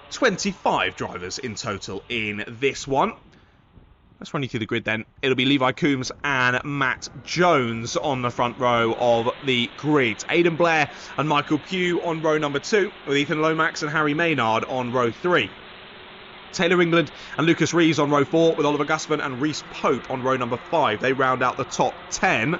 25 drivers in total in this one. Let's run you through the grid then. It'll be Levi Coombs and Matt Jones on the front row of the grid. Aidan Blair and Michael Pugh on row number 2, with Ethan Lomax and Harry Maynard on row 3. Taylor England and Lucas Reeves on row 4, with Oliver Gusman and Reese Pope on row number 5. They round out the top 10.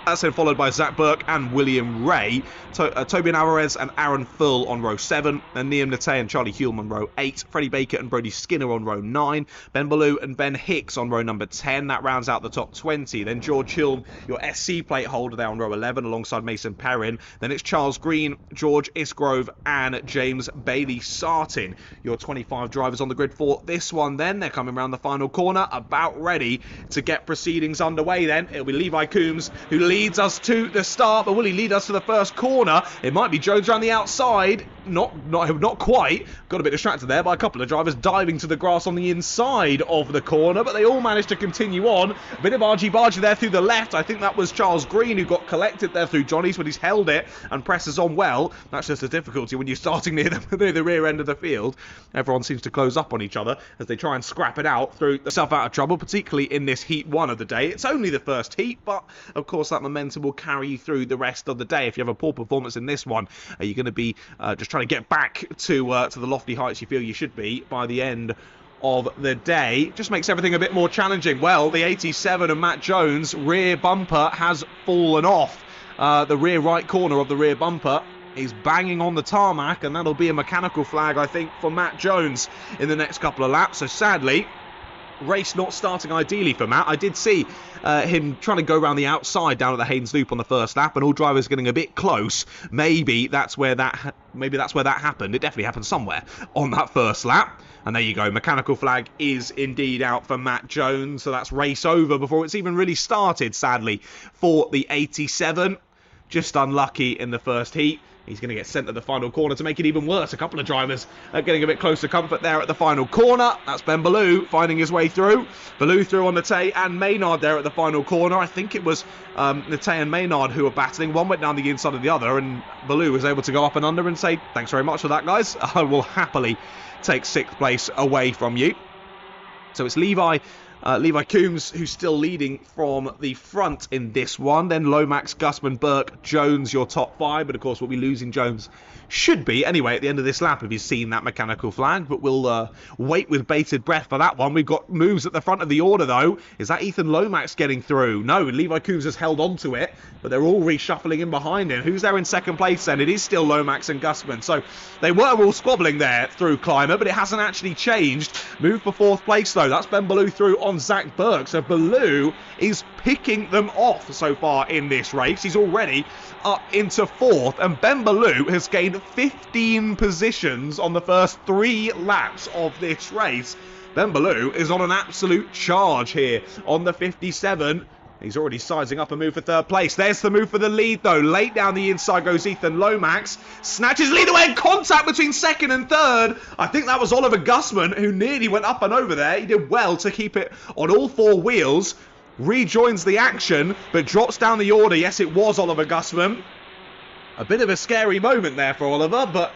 That's then followed by Zach Burke and William Ray, Tobian Alvarez and Aaron Full on row 7, and Liam Nate and Charlie Hulme on row 8, Freddie Baker and Brody Skinner on row 9, Ben Ballou and Ben Hicks on row number 10. That rounds out the top 20. Then George Hulme, your SC plate holder, there on row 11 alongside Mason Perrin. Then it's Charles Green, George Isgrove and James Bailey Sartin, your 25 drivers on the grid for this one. Then they're coming around the final corner, about ready to get proceedings underway. Then it'll be Levi Coombs who leads us to the start, but will he lead us to the first corner? It might be Jones around the outside. Not quite. Got a bit distracted there by a couple of drivers diving to the grass on the inside of the corner, but they all managed to continue on. A bit of argy-bargy there through the left. I think that was Charles Green who got collected there through Johnny's, but he's held it and presses on well. That's just a difficulty when you're starting near the rear end of the field. Everyone seems to close up on each other as they try and scrap it out, through themselves out of trouble, particularly in this heat 1 of the day. It's only the first heat, but of course that momentum will carry you through the rest of the day. If you have a poor performance in this one, you're going to be just trying to get back to the lofty heights you feel you should be by the end of the day. Just makes everything a bit more challenging. Well, the 87 and Matt Jones rear bumper has fallen off. The rear right corner of the rear bumper is banging on the tarmac, and that'll be a mechanical flag, I think, for Matt Jones in the next couple of laps. So sadly, race not starting ideally for Matt. I did see him trying to go around the outside down at the Haynes Loop on the first lap, and all drivers getting a bit close. Maybe that's where that happened. It definitely happened somewhere on that first lap. And there you go, mechanical flag is indeed out for Matt Jones. So that's race over before it's even really started, sadly, for the 87. Just unlucky in the first heat. He's going to get sent to the final corner to make it even worse. A couple of drivers are getting a bit close to comfort there at the final corner. That's Ben Ballou finding his way through. Ballou through on Nate and Maynard there at the final corner. I think it was Nate and Maynard who were battling. One went down the inside of the other, and Ballou was able to go up and under and say, thanks very much for that, guys. I will happily take 6th place away from you. So it's Levi Coombs who's still leading from the front in this one. Then Lomax, Gusman, Burke, Jones, your top 5. But of course we'll be losing Jones, should be anyway, at the end of this lap if you've seen that mechanical flag. But we'll wait with bated breath for that one. We've got moves at the front of the order though. Is that Ethan Lomax getting through? No, Levi Coombs has held on to it, but they're all reshuffling in behind him. Who's there in second place then? It is still Lomax and Gusman. So they were all squabbling there through Climber, but it hasn't actually changed. Move for 4th place though. That's Ben Ballou through on Zach Burke. So Baloo is picking them off so far in this race. He's already up into 4th, and Ben Baloo has gained 15 positions on the first 3 laps of this race. Ben Baloo is on an absolute charge here on the 57. He's already sizing up a move for 3rd place. There's the move for the lead, though. Late down the inside goes Ethan Lomax. Snatches lead away in contact between 2nd and 3rd. I think that was Oliver Gussman, who nearly went up and over there. He did well to keep it on all 4 wheels. Rejoins the action, but drops down the order. Yes, it was Oliver Gussman. A bit of a scary moment there for Oliver, but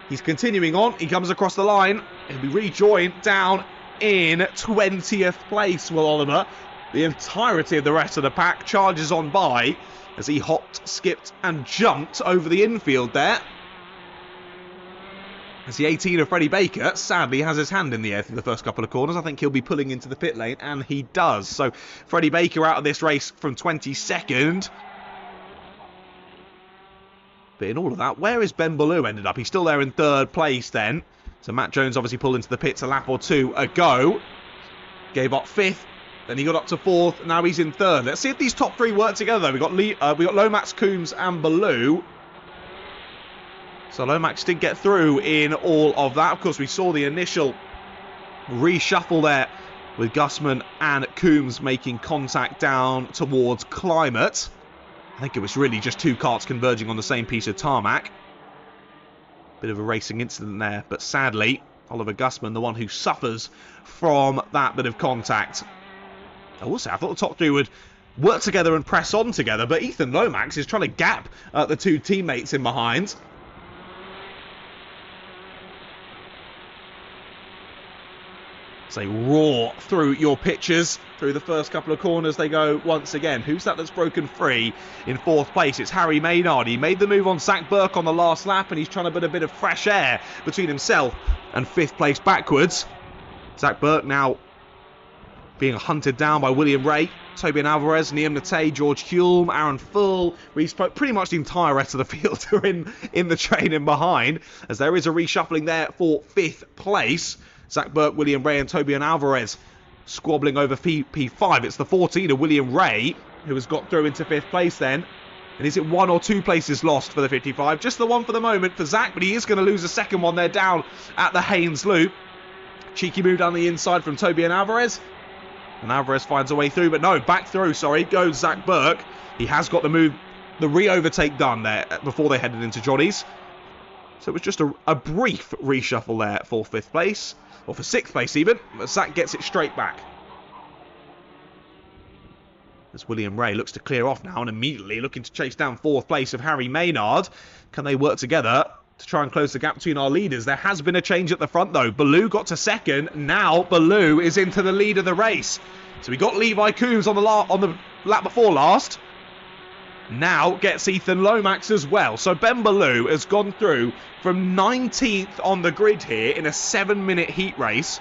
he's continuing on. He comes across the line. He'll be rejoined down in 20th place, will Oliver. The entirety of the rest of the pack charges on by as he hopped, skipped and jumped over the infield there. As the 18 of Freddie Baker sadly has his hand in the air through the first couple of corners. I think he'll be pulling into the pit lane, and he does. So Freddie Baker out of this race from 22nd. But in all of that, where is Ben Baloo ended up? He's still there in 3rd place then. So Matt Jones obviously pulled into the pits a lap or 2 ago. Gave up 5th. Then he got up to 4th. Now he's in 3rd. Let's see if these top 3 work together, though. We got Lomax, Coombs, and Baloo. So Lomax did get through in all of that. Of course, we saw the initial reshuffle there with Gussman and Coombs making contact down towards Climate. I think it was really just 2 karts converging on the same piece of tarmac. Bit of a racing incident there, but sadly, Oliver Gussman, the one who suffers from that bit of contact. I will say, I thought the top 3 would work together and press on together, but Ethan Lomax is trying to gap the 2 teammates in behind. So roar through your pictures. Through the first couple of corners they go once again. Who's that that's broken free in 4th place? It's Harry Maynard. He made the move on Zach Burke on the last lap, and he's trying to put a bit of fresh air between himself and 5th place backwards. Zach Burke now being hunted down by William Ray, Tobian Alvarez, Liam Nate, George Hulme, Aaron Full. Pretty much the entire rest of the field are in the train in behind, as there is a reshuffling there for 5th place. Zach Burke, William Ray and Tobian Alvarez squabbling over P5. It's the 14 of William Ray who has got through into 5th place then. And is it 1 or 2 places lost for the 55? Just the one for the moment for Zach, but he is going to lose a second one there down at the Haynes Loop. Cheeky move down the inside from Tobian Alvarez. And Alvarez finds a way through, but no, back through, sorry, goes Zach Burke. He has got the move, the re-overtake done there before they headed into Johnny's. So it was just a brief reshuffle there for 5th place, or for 6th place even, but Zach gets it straight back. As William Ray looks to clear off now and immediately looking to chase down 4th place of Harry Maynard. Can they work together to try and close the gap between our leaders? There has been a change at the front though. Baloo got to 2nd. Now Baloo is into the lead of the race. So we got Levi Coombs on the lap before last. Now gets Ethan Lomax as well. So Ben Baloo has gone through from 19th on the grid here in a 7-minute heat race.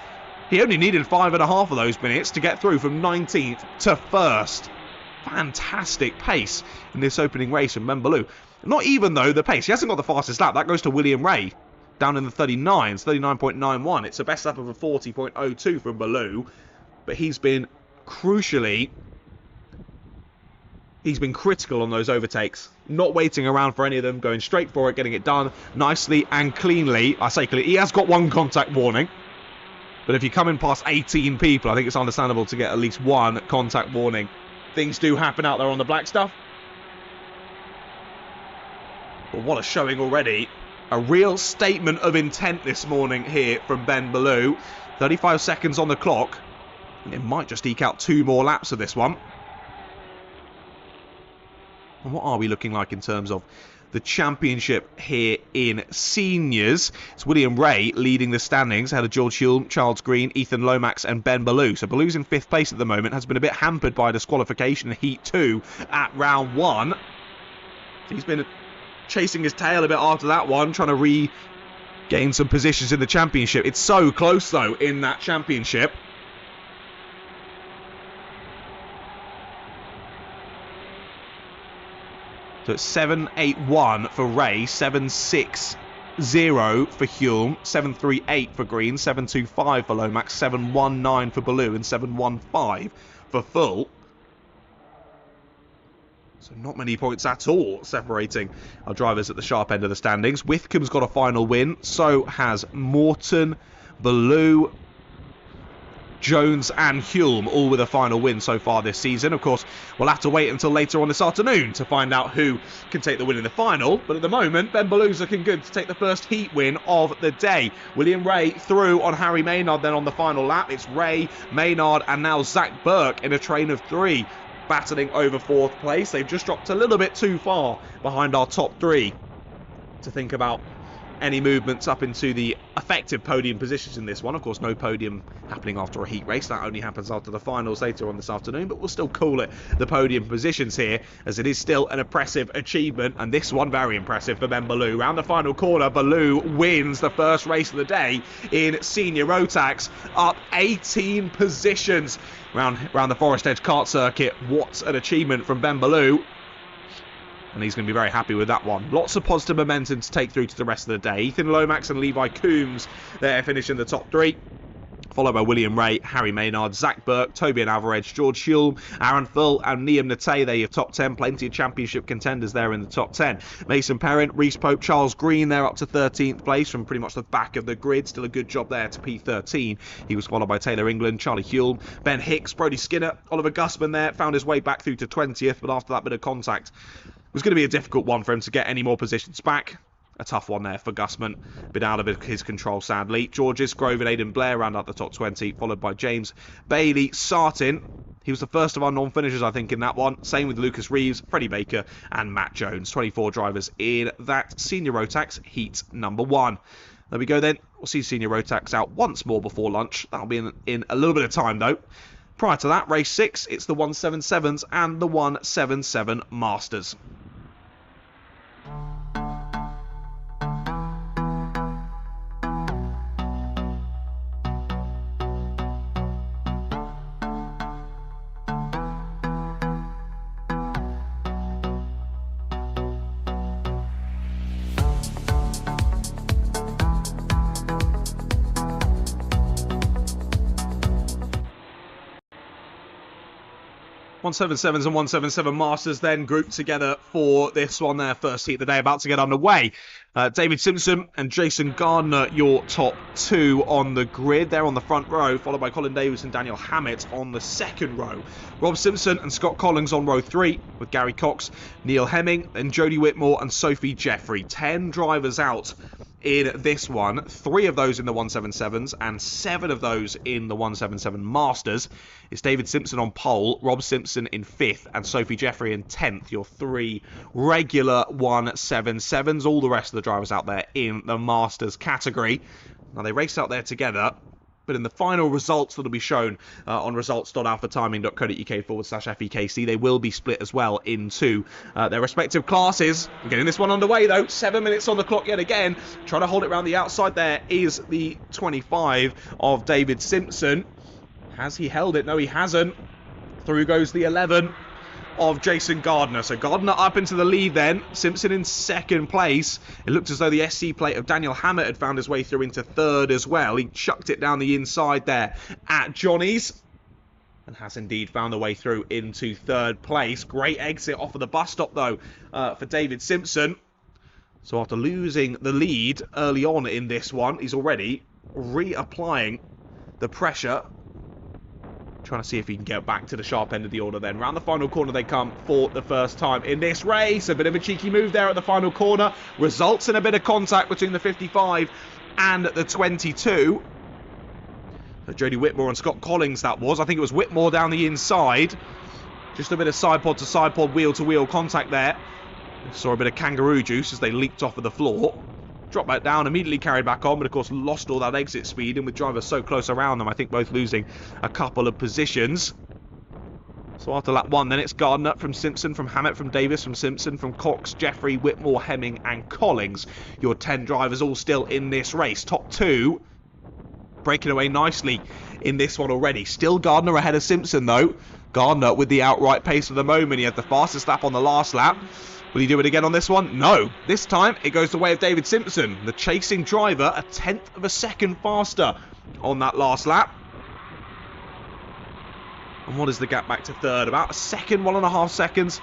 He only needed 5.5 of those minutes to get through from 19th to 1st. Fantastic pace in this opening race from Ben Baloo. Not even though the pace. He hasn't got the fastest lap. That goes to William Ray. Down in the 39s. 39.91. It's a best lap of a 40.02 from Baloo. But he's been crucially... He's been critical on those overtakes. Not waiting around for any of them. Going straight for it. Getting it done nicely and cleanly. I say cleanly. He has got 1 contact warning. But if you come in past 18 people, I think it's understandable to get at least 1 contact warning. Things do happen out there on the black stuff. But what a showing already. A real statement of intent this morning here from Ben Baloo. 35 seconds on the clock. And it might just eke out 2 more laps of this one. And what are we looking like in terms of the championship here in seniors? It's William Ray leading the standings ahead of George Hulme, Charles Green, Ethan Lomax and Ben Baloo. So Baloo's in 5th place at the moment. Has been a bit hampered by disqualification in Heat 2 at round 1. He's been chasing his tail a bit after that one, trying to regain some positions in the championship. It's so close though in that championship. So it's 7-8-1 for Ray, 7-6 7-0 for Hulme, 7-3-8 for Green, 7-2-5 for Lomax, 7-1-9 for Baloo, and 7-1-5 for Full. So not many points at all separating our drivers at the sharp end of the standings. Withcombe's got a final win. So has Morton, Baloo, Jones and Hulme, all with a final win so far this season. Of course, we'll have to wait until later on this afternoon to find out who can take the win in the final. But at the moment, Ben Baloo's looking good to take the first heat win of the day. William Ray through on Harry Maynard then on the final lap. It's Ray, Maynard and now Zach Burke in a train of three, battling over fourth place. They've just dropped a little bit too far behind our top three to think about any movements up into the effective podium positions in this one. Of course, no podium happening after a heat race. That only happens after the finals later on this afternoon, but we'll still call it the podium positions here, as it is still an impressive achievement, and this one very impressive for Ben Baloo. Round the final corner, Baloo wins the first race of the day in Senior Rotax, up 18 positions round the Forest Edge kart circuit. What an achievement from Ben Baloo. And he's going to be very happy with that one. Lots of positive momentum to take through to the rest of the day. Ethan Lomax and Levi Coombs there finishing the top three, followed by William Ray, Harry Maynard, Zach Burke, Toby and Alvarez, George Hulme, Aaron Full and Liam Nate. They're your top 10. Plenty of championship contenders there in the top 10. Mason Perrin, Reese Pope, Charles Green there up to 13th place from pretty much the back of the grid. Still a good job there to P13. He was followed by Taylor England, Charlie Hulme, Ben Hicks, Brody Skinner, Oliver Gusman there. Found his way back through to 20th, but after that bit of contact, it was going to be a difficult one for him to get any more positions back. A tough one there for Gusman. Been out of his control, sadly. Georges, Grove and Aidan Blair round out the top 20, followed by James Bailey Sartin. He was the first of our non-finishers, I think, in that one. Same with Lucas Reeves, Freddie Baker and Matt Jones. 24 drivers in that Senior Rotax Heat number 1. There we go then. We'll see Senior Rotax out once more before lunch. That'll be in a little bit of time, though. Prior to that, race 6, it's the 177s and the 177 Masters. .177s and 177 Masters then grouped together for this one, their first heat of the day, about to get underway. David Simpson and Jason Gardner, your top two on the grid. They're on the front row, followed by Colin Davis and Daniel Hammett on the second row. Rob Simpson and Scott Collins on row 3, with Gary Cox, Neil Hemming, and Jodie Whitmore and Sophie Jeffrey. 10 drivers out in this one, 3 of those in the 177s and 7 of those in the 177 Masters. It's David Simpson on pole, Rob Simpson in 5th and Sophie Jeffrey in 10th, your 3 regular 177s. All the rest of the drivers out there in the Masters category. Now they race out there together, but in the final results that'll be shown on results.alphatiming.co.uk/FEKC, they will be split as well into their respective classes. We're getting this one underway though, 7 minutes on the clock yet again. Trying to hold it around the outside there is the 25 of David Simpson. Has he held it? No, he hasn't. Through goes the 11 of Jason Gardner. So Gardner up into the lead then. Simpson in second place. It looked as though the SC plate of Daniel Hammett had found his way through into third as well. He chucked it down the inside there at Johnny's, and has indeed found the way through into third place. Great exit off of the bus stop though for David Simpson. So after losing the lead early on in this one, he's already reapplying the pressure, trying to see if he can get back to the sharp end of the order then. Round the final corner they come for the first time in this race. A bit of a cheeky move there at the final corner. Results in a bit of contact between the 55 and the 22. So Jodie Whitmore and Scott Collins that was. I think it was Whitmore down the inside. Just a bit of side pod to side pod, wheel to wheel contact there. Saw a bit of kangaroo juice as they leaped off of the floor. Dropped back down, immediately carried back on, but of course lost all that exit speed, and with drivers so close around them, I think both losing a couple of positions. So after lap 1 then it's Gardner from Simpson, from Hammett, from Davis, from Simpson, from Cox, Jeffrey, Whitmore, Hemming and Collins. Your 10 drivers all still in this race. Top 2 breaking away nicely in this one already. Still Gardner ahead of Simpson, though. Gardner with the outright pace for the moment. He had the fastest lap on the last lap. Will he do it again on this one? No. This time, it goes the way of David Simpson. The chasing driver, a tenth of a second faster on that last lap. And what is the gap back to third? About a second, 1.5 seconds.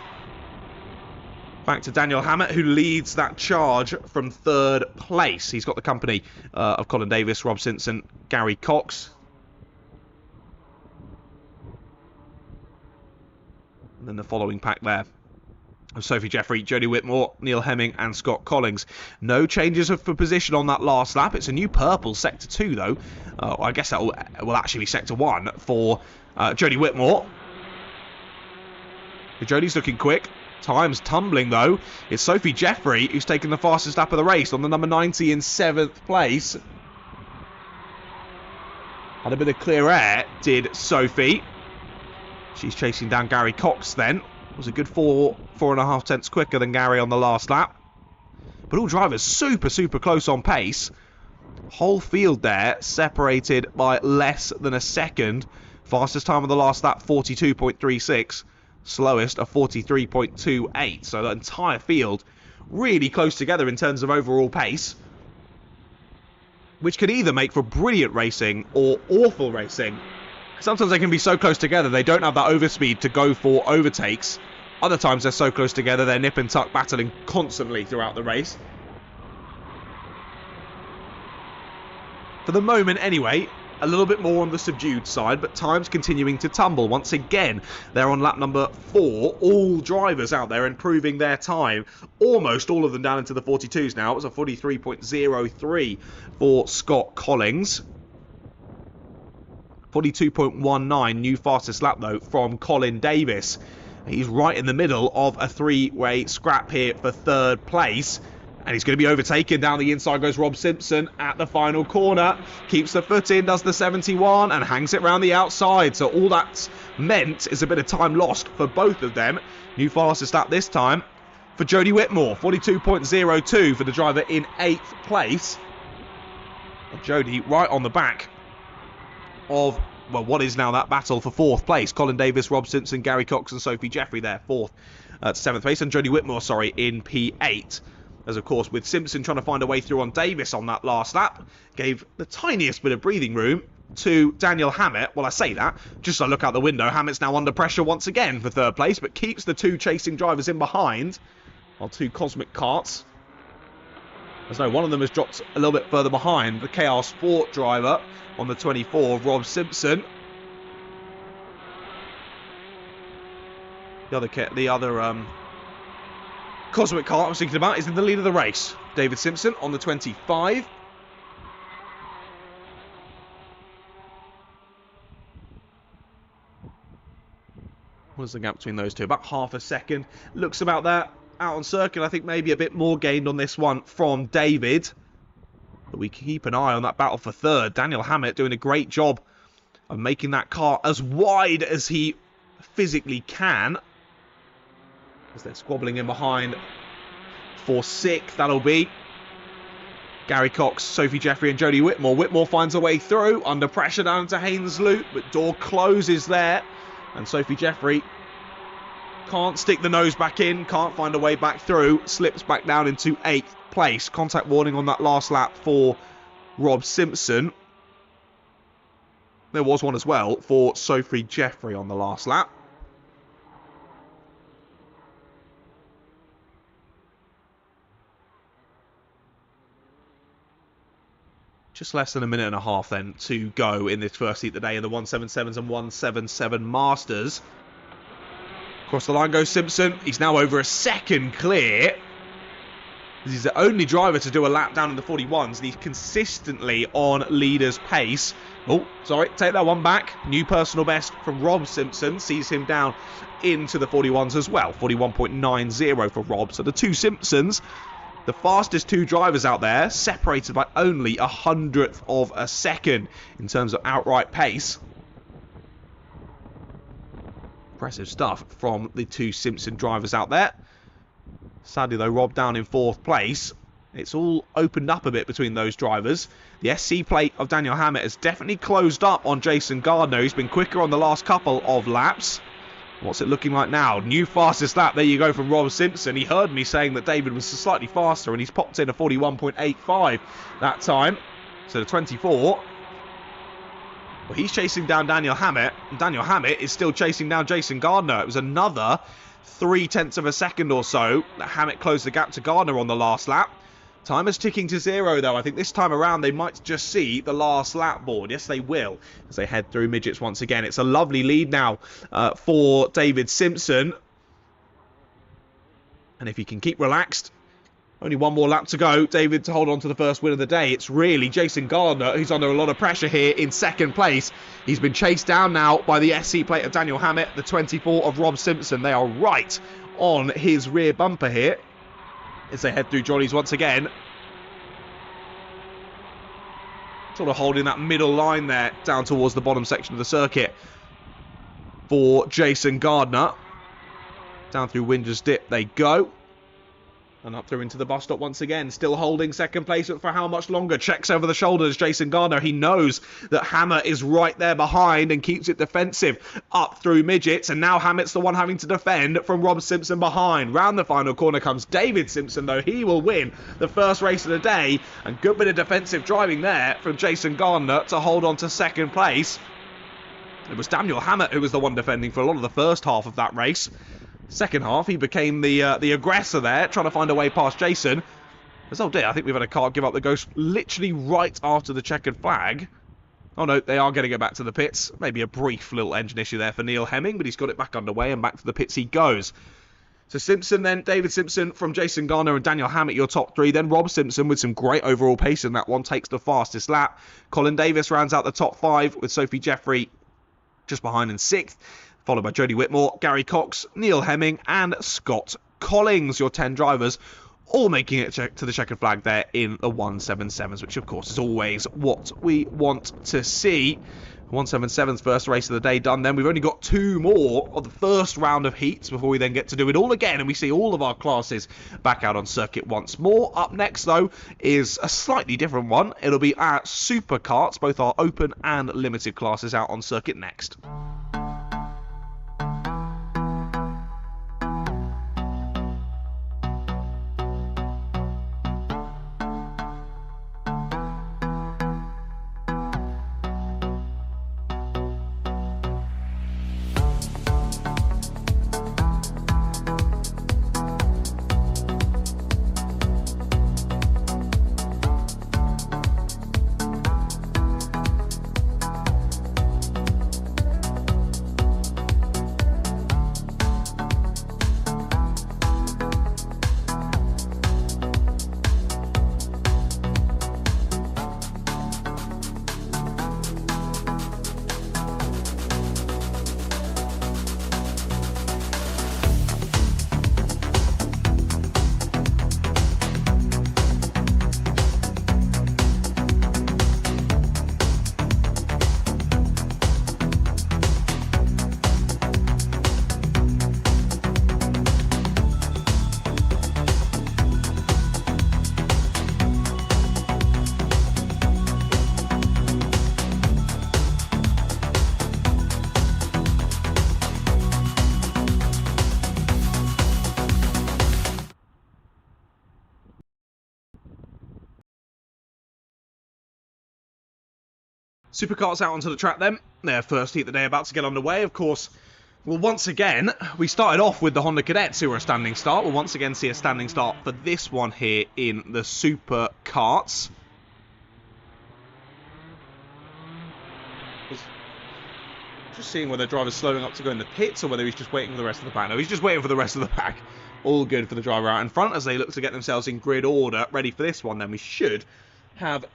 Back to Daniel Hammett, who leads that charge from third place. He's got the company of Colin Davis, Rob Simpson, Gary Cox. And then the following pack there of Sophie Jeffrey, Jodie Whitmore, Neil Hemming and Scott Collings. No changes for position on that last lap. It's a new purple Sector 2 though. I guess that will actually be Sector 1 for Jodie Whitmore. Jodie's looking quick. Time's tumbling though. It's Sophie Jeffrey who's taken the fastest lap of the race on the number 90 in 7th place. Had a bit of clear air, did Sophie. She's chasing down Gary Cox then. Was a good 4.5 tenths quicker than Gary on the last lap. But all drivers super close on pace. Whole field there separated by less than a second. Fastest time on the last lap, 42.36. Slowest, a 43.28. So the entire field really close together in terms of overall pace, which could either make for brilliant racing or awful racing. Sometimes they can be so close together they don't have that overspeed to go for overtakes. Other times they're so close together they're nip and tuck battling constantly throughout the race. For the moment anyway, a little bit more on the subdued side, but time's continuing to tumble. Once again, they're on lap number 4. All drivers out there improving their time. Almost all of them down into the 42s now. It was a 43.03 for Scott Collings. 42.19, new fastest lap though from Colin Davis. He's right in the middle of a three-way scrap here for third place. And he's going to be overtaken. Down the inside goes Rob Simpson at the final corner. Keeps the foot in, does the 71 and hangs it round the outside. So all that's meant is a bit of time lost for both of them. New fastest lap this time for Jodie Whitmore. 42.02 for the driver in 8th place. And Jodie right on the back of, well, what is now that battle for 4th place. Colin Davis, Rob Simpson, Gary Cox and Sophie Jeffrey there, 4th to 7th place. And Jodie Whitmore, sorry, in P8. As, of course, with Simpson trying to find a way through on Davis on that last lap, gave the tiniest bit of breathing room to Daniel Hammett. Well, I say that, just as I look out the window, Hammett's now under pressure once again for third place, but keeps the two chasing drivers in behind on two Cosmic Karts. As though one of them has dropped a little bit further behind, the KR Sport driver on the 24, Rob Simpson. The other Cosmic Kart I was thinking about is in the lead of the race. David Simpson on the 25. What is the gap between those two? About half a second. Looks about that. Out on circuit, I think maybe a bit more gained on this one from David. But we keep an eye on that battle for third. Daniel Hammett doing a great job of making that car as wide as he physically can. As they're squabbling in behind for 6th, that'll be Gary Cox, Sophie Jeffrey and Jodie Whitmore. Whitmore finds a way through, under pressure down into Haynes Loop, but door closes there. And Sophie Jeffrey can't stick the nose back in, can't find a way back through, slips back down into 8th place. Contact warning on that last lap for Rob Simpson. There was one as well for Sophie Jeffrey on the last lap. Just less than a minute and a half then to go in this first heat today in the 177s and 177 Masters. Across the line goes Simpson. He's now over a second clear. He's the only driver to do a lap down in the 41s, and he's consistently on leader's pace. Oh, sorry, take that one back. New personal best from Rob Simpson sees him down into the 41s as well. 41.90 for Rob. So the two Simpsons, the fastest two drivers out there, separated by only 100th of a second in terms of outright pace. Impressive stuff from the two Simpson drivers out there. Sadly, though, Rob down in 4th place. It's all opened up a bit between those drivers. The SC plate of Daniel Hammett has definitely closed up on Jason Gardner. He's been quicker on the last couple of laps. What's it looking like now? New fastest lap. There you go from Rob Simpson. He heard me saying that David was slightly faster, and he's popped in a 41.85 that time. So the 24. Well, he's chasing down Daniel Hammett, and Daniel Hammett is still chasing down Jason Gardner. It was another 0.3 of a second or so that Hammett closed the gap to Gardner on the last lap. Time is ticking to 0, though. I think this time around they might just see the last lap board. Yes, they will, as they head through midgets once again. It's a lovely lead now for David Simpson. And if he can keep relaxed, only one more lap to go, David, to hold on to the first win of the day. It's really Jason Gardner who's under a lot of pressure here in second place. He's been chased down now by the SC plate of Daniel Hammett, the 24 of Rob Simpson. They are right on his rear bumper here as they head through Johnny's once again. Sort of holding that middle line there down towards the bottom section of the circuit for Jason Gardner. Down through Windsors Dip they go. And up through into the bus stop once again. Still holding second place, but for how much longer? Checks over the shoulders, Jason Gardner. He knows that Hammer is right there behind and keeps it defensive up through midgets. And now Hammett's the one having to defend from Rob Simpson behind. Round the final corner comes David Simpson, though. He will win the first race of the day. And good bit of defensive driving there from Jason Gardner to hold on to second place. It was Daniel Hammett who was the one defending for a lot of the first half of that race. Second half, he became the aggressor there, trying to find a way past Jason. As oh dear, I think we've had a car give up the ghost literally right after the checkered flag. Oh no, they are getting it back to the pits. Maybe a brief little engine issue there for Neil Hemming, but he's got it back underway and back to the pits he goes. So Simpson then, David Simpson from Jason Gardner and Daniel Hammett, your top three. Then Rob Simpson with some great overall pace in that one, takes the fastest lap. Colin Davis rounds out the top five with Sophie Jeffrey just behind in sixth. Followed by Jodie Whitmore, Gary Cox, Neil Hemming and Scott Collings. Your 10 drivers all making it to the checkered flag there in the 177s, which of course is always what we want to see. 177's first race of the day done then. We've only got 2 more of the first round of heats before we then get to do it all again, and we see all of our classes back out on circuit once more. Up next, though, is a slightly different one. It'll be our Superkarts, both our open and limited classes out on circuit next. Superkarts out onto the track then. Their first heat of the day about to get underway. Of course, well, once again, we started off with the Honda Cadets who were a standing start. We'll once again see a standing start for this one here in the Superkarts. Just seeing whether the driver's slowing up to go in the pits or whether he's just waiting for the rest of the pack. No, he's just waiting for the rest of the pack. All good for the driver out in front as they look to get themselves in grid order. Ready for this one then. We should have...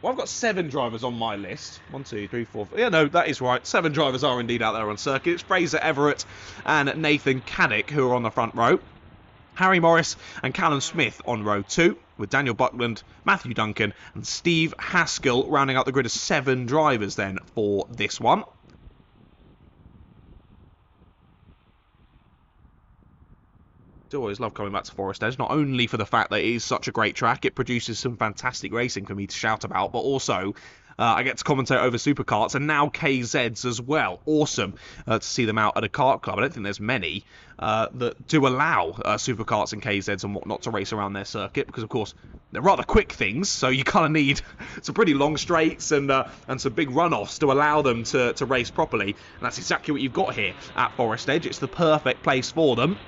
Well, I've got 7 drivers on my list. 1, 2, 3, 4... Yeah, no, that is right. 7 drivers are indeed out there on circuit. It's Fraser Everett and Nathan Cadet who are on the front row. Harry Morris and Callum Smith on row 2, with Daniel Buckland, Matthew Duncan and Steve Haskell rounding out the grid of 7 drivers then for this one. do always love coming back to Forest Edge, not only for the fact that it is such a great track, it produces some fantastic racing for me to shout about, but also I get to commentate over Superkarts and now KZs as well. Awesome to see them out at a kart club. I don't think there's many that do allow Superkarts and KZs and whatnot to race around their circuit, because of course they're rather quick things, so you kind of need some pretty long straights and some big runoffs to allow them to race properly, and that's exactly what you've got here at Forest Edge. It's the perfect place for them.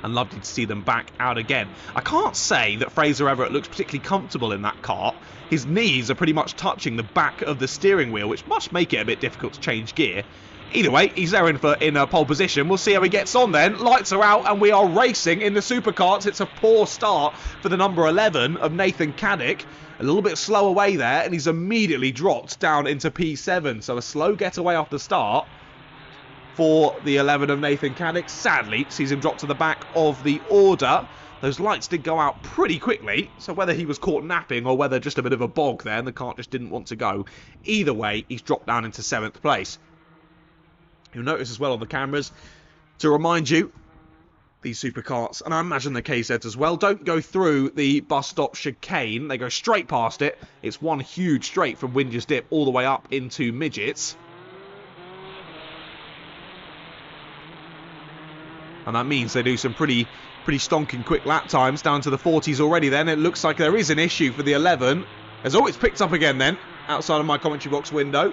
And lovely to see them back out again. I can't say that Fraser Everett looks particularly comfortable in that kart. His knees are pretty much touching the back of the steering wheel, which must make it a bit difficult to change gear. Either way, he's there in pole position. We'll see how he gets on then. Lights are out and we are racing in the Superkarts. It's a poor start for the number 11 of Nathan Cadet. A little bit slow away there, and he's immediately dropped down into P7. So a slow getaway off the start for the 11 of Nathan Cadet. Sadly, sees him drop to the back of the order. Those lights did go out pretty quickly, so whether he was caught napping or whether just a bit of a bog there and the kart just didn't want to go, either way, he's dropped down into 7th place. You'll notice as well on the cameras, to remind you, these Superkarts, and I imagine the KZs as well, don't go through the bus stop chicane. They go straight past it. It's one huge straight from Winger's Dip all the way up into Midgets. And that means they do some pretty stonking quick lap times down to the 40s already then. It looks like there is an issue for the 11. As always picked up again then, outside of my commentary box window.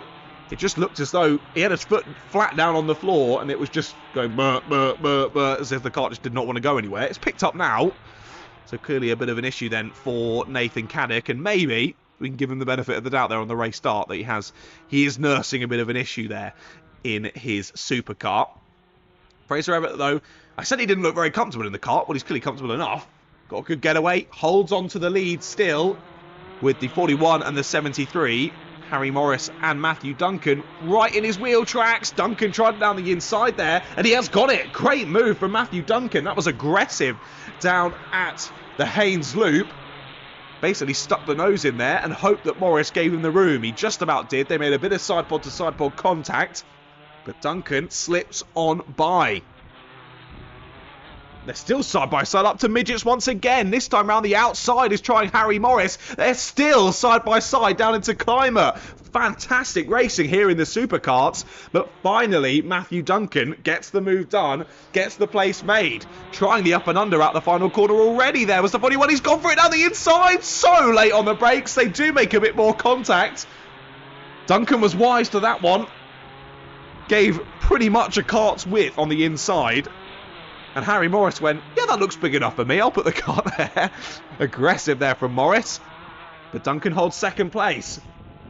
It just looked as though he had his foot flat down on the floor and it was just going burr, burr, burr, burr, as if the kart just did not want to go anywhere. It's picked up now. So clearly a bit of an issue then for Nathan Cadet, and maybe we can give him the benefit of the doubt there on the race start that he is nursing a bit of an issue there in his supercar. Fraser Everett, though, I said he didn't look very comfortable in the kart. Well, he's clearly comfortable enough. Got a good getaway. Holds on to the lead still with the 41 and the 73. Harry Morris and Matthew Duncan right in his wheel tracks. Duncan tried down the inside there, and he has got it. Great move from Matthew Duncan. That was aggressive down at the Haynes Loop. Basically stuck the nose in there and hoped that Morris gave him the room. He just about did. They made a bit of side-pod to side-pod contact, but Duncan slips on by. They're still side-by-side up to Midgets once again. This time round the outside is trying Harry Morris. They're still side-by-side down into Climber. Fantastic racing here in the Superkarts. But finally, Matthew Duncan gets the move done, gets the place made. Trying the up and under out the final corner already. There was the 41. He's gone for it down the inside. So late on the brakes. They do make a bit more contact. Duncan was wise to that one. Gave pretty much a kart's width on the inside. And Harry Morris went, yeah, that looks big enough for me. I'll put the kart there. Aggressive there from Morris. But Duncan holds 2nd place.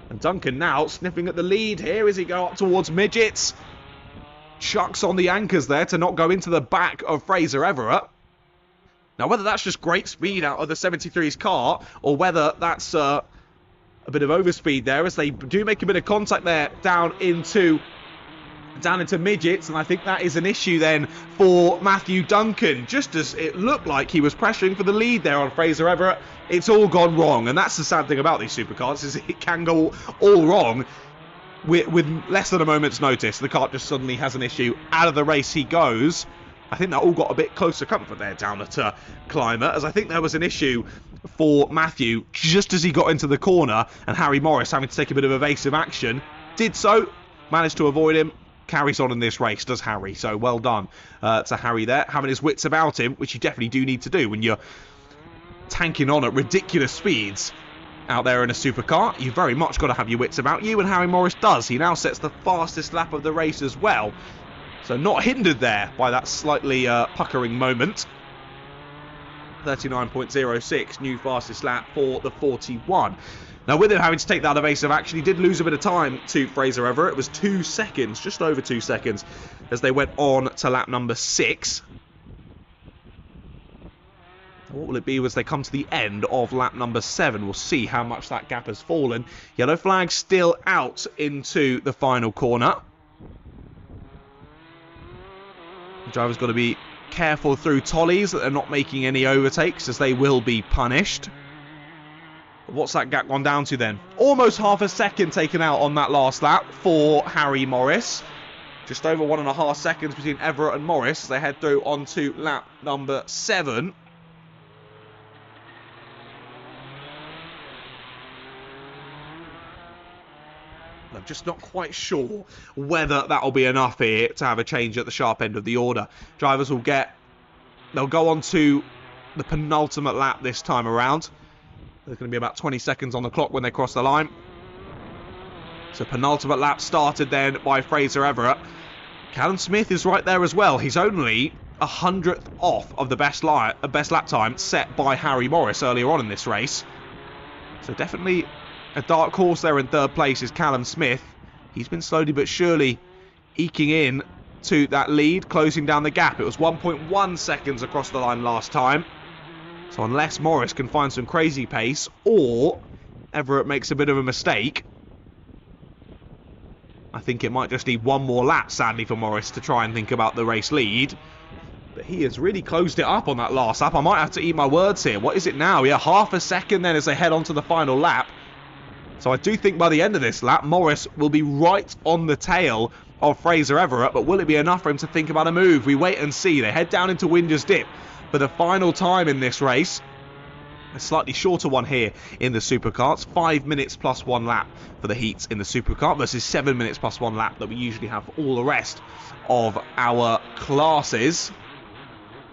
And Duncan now sniffing at the lead here as he goes up towards Midgets. Chucks on the anchors there to not go into the back of Fraser Everett. Now, whether that's just great speed out of the 73's car, or whether that's a bit of overspeed there, as they do make a bit of contact there down into Midgets, and I think that is an issue then for Matthew Duncan. Just as it looked like he was pressuring for the lead there on Fraser Everett, it's all gone wrong, and that's the sad thing about these Superkarts, is it can go all wrong with less than a moment's notice. The kart just suddenly has an issue. Out of the race he goes. I think that all got a bit closer comfort there down at Climber, as I think there was an issue for Matthew just as he got into the corner, and Harry Morris having to take a bit of evasive action. Did so, managed to avoid him. Carries on in this race, does Harry. So well done to Harry there, having his wits about him, which you definitely do need to do when you're tanking on at ridiculous speeds out there in a supercar. You've very much got to have your wits about you, and Harry Morris does. He now sets the fastest lap of the race as well. So not hindered there by that slightly puckering moment. 39.06, new fastest lap for the 41. Now, with him having to take that evasive action, he did lose a bit of time to Fraser Everett. It was 2 seconds, just over 2 seconds, as they went on to lap number 6. What will it be as they come to the end of lap number 7? We'll see how much that gap has fallen. Yellow flag still out into the final corner. The driver's got to be careful through Tollies that they're not making any overtakes, as they will be punished. What's that gap gone down to then? Almost half a second taken out on that last lap for Harry Morris. Just over 1.5 seconds between Everett and Morris as they head through onto lap number 7. I'm just not quite sure whether that'll be enough here to have a change at the sharp end of the order. Drivers they'll go on to the penultimate lap this time around. There's going to be about 20 seconds on the clock when they cross the line. So penultimate lap started then by Fraser Everett. Callum Smith is right there as well. He's only 100th off of the best lap time set by Harry Morris earlier on in this race. So definitely a dark horse there in third place is Callum Smith. He's been slowly but surely eking in to that lead, closing down the gap. It was 1.1 seconds across the line last time. So unless Morris can find some crazy pace or Everett makes a bit of a mistake, I think it might just need one more lap, sadly, for Morris to try and think about the race lead. But he has really closed it up on that last lap. I might have to eat my words here. What is it now? Yeah, half a second then as they head on to the final lap. So I do think by the end of this lap, Morris will be right on the tail of Fraser Everett. But will it be enough for him to think about a move? We wait and see. They head down into Winder's Dip for the final time in this race. A slightly shorter one here in the Superkarts. 5 minutes plus 1 lap for the heats in the Superkart versus 7 minutes plus 1 lap that we usually have for all the rest of our classes.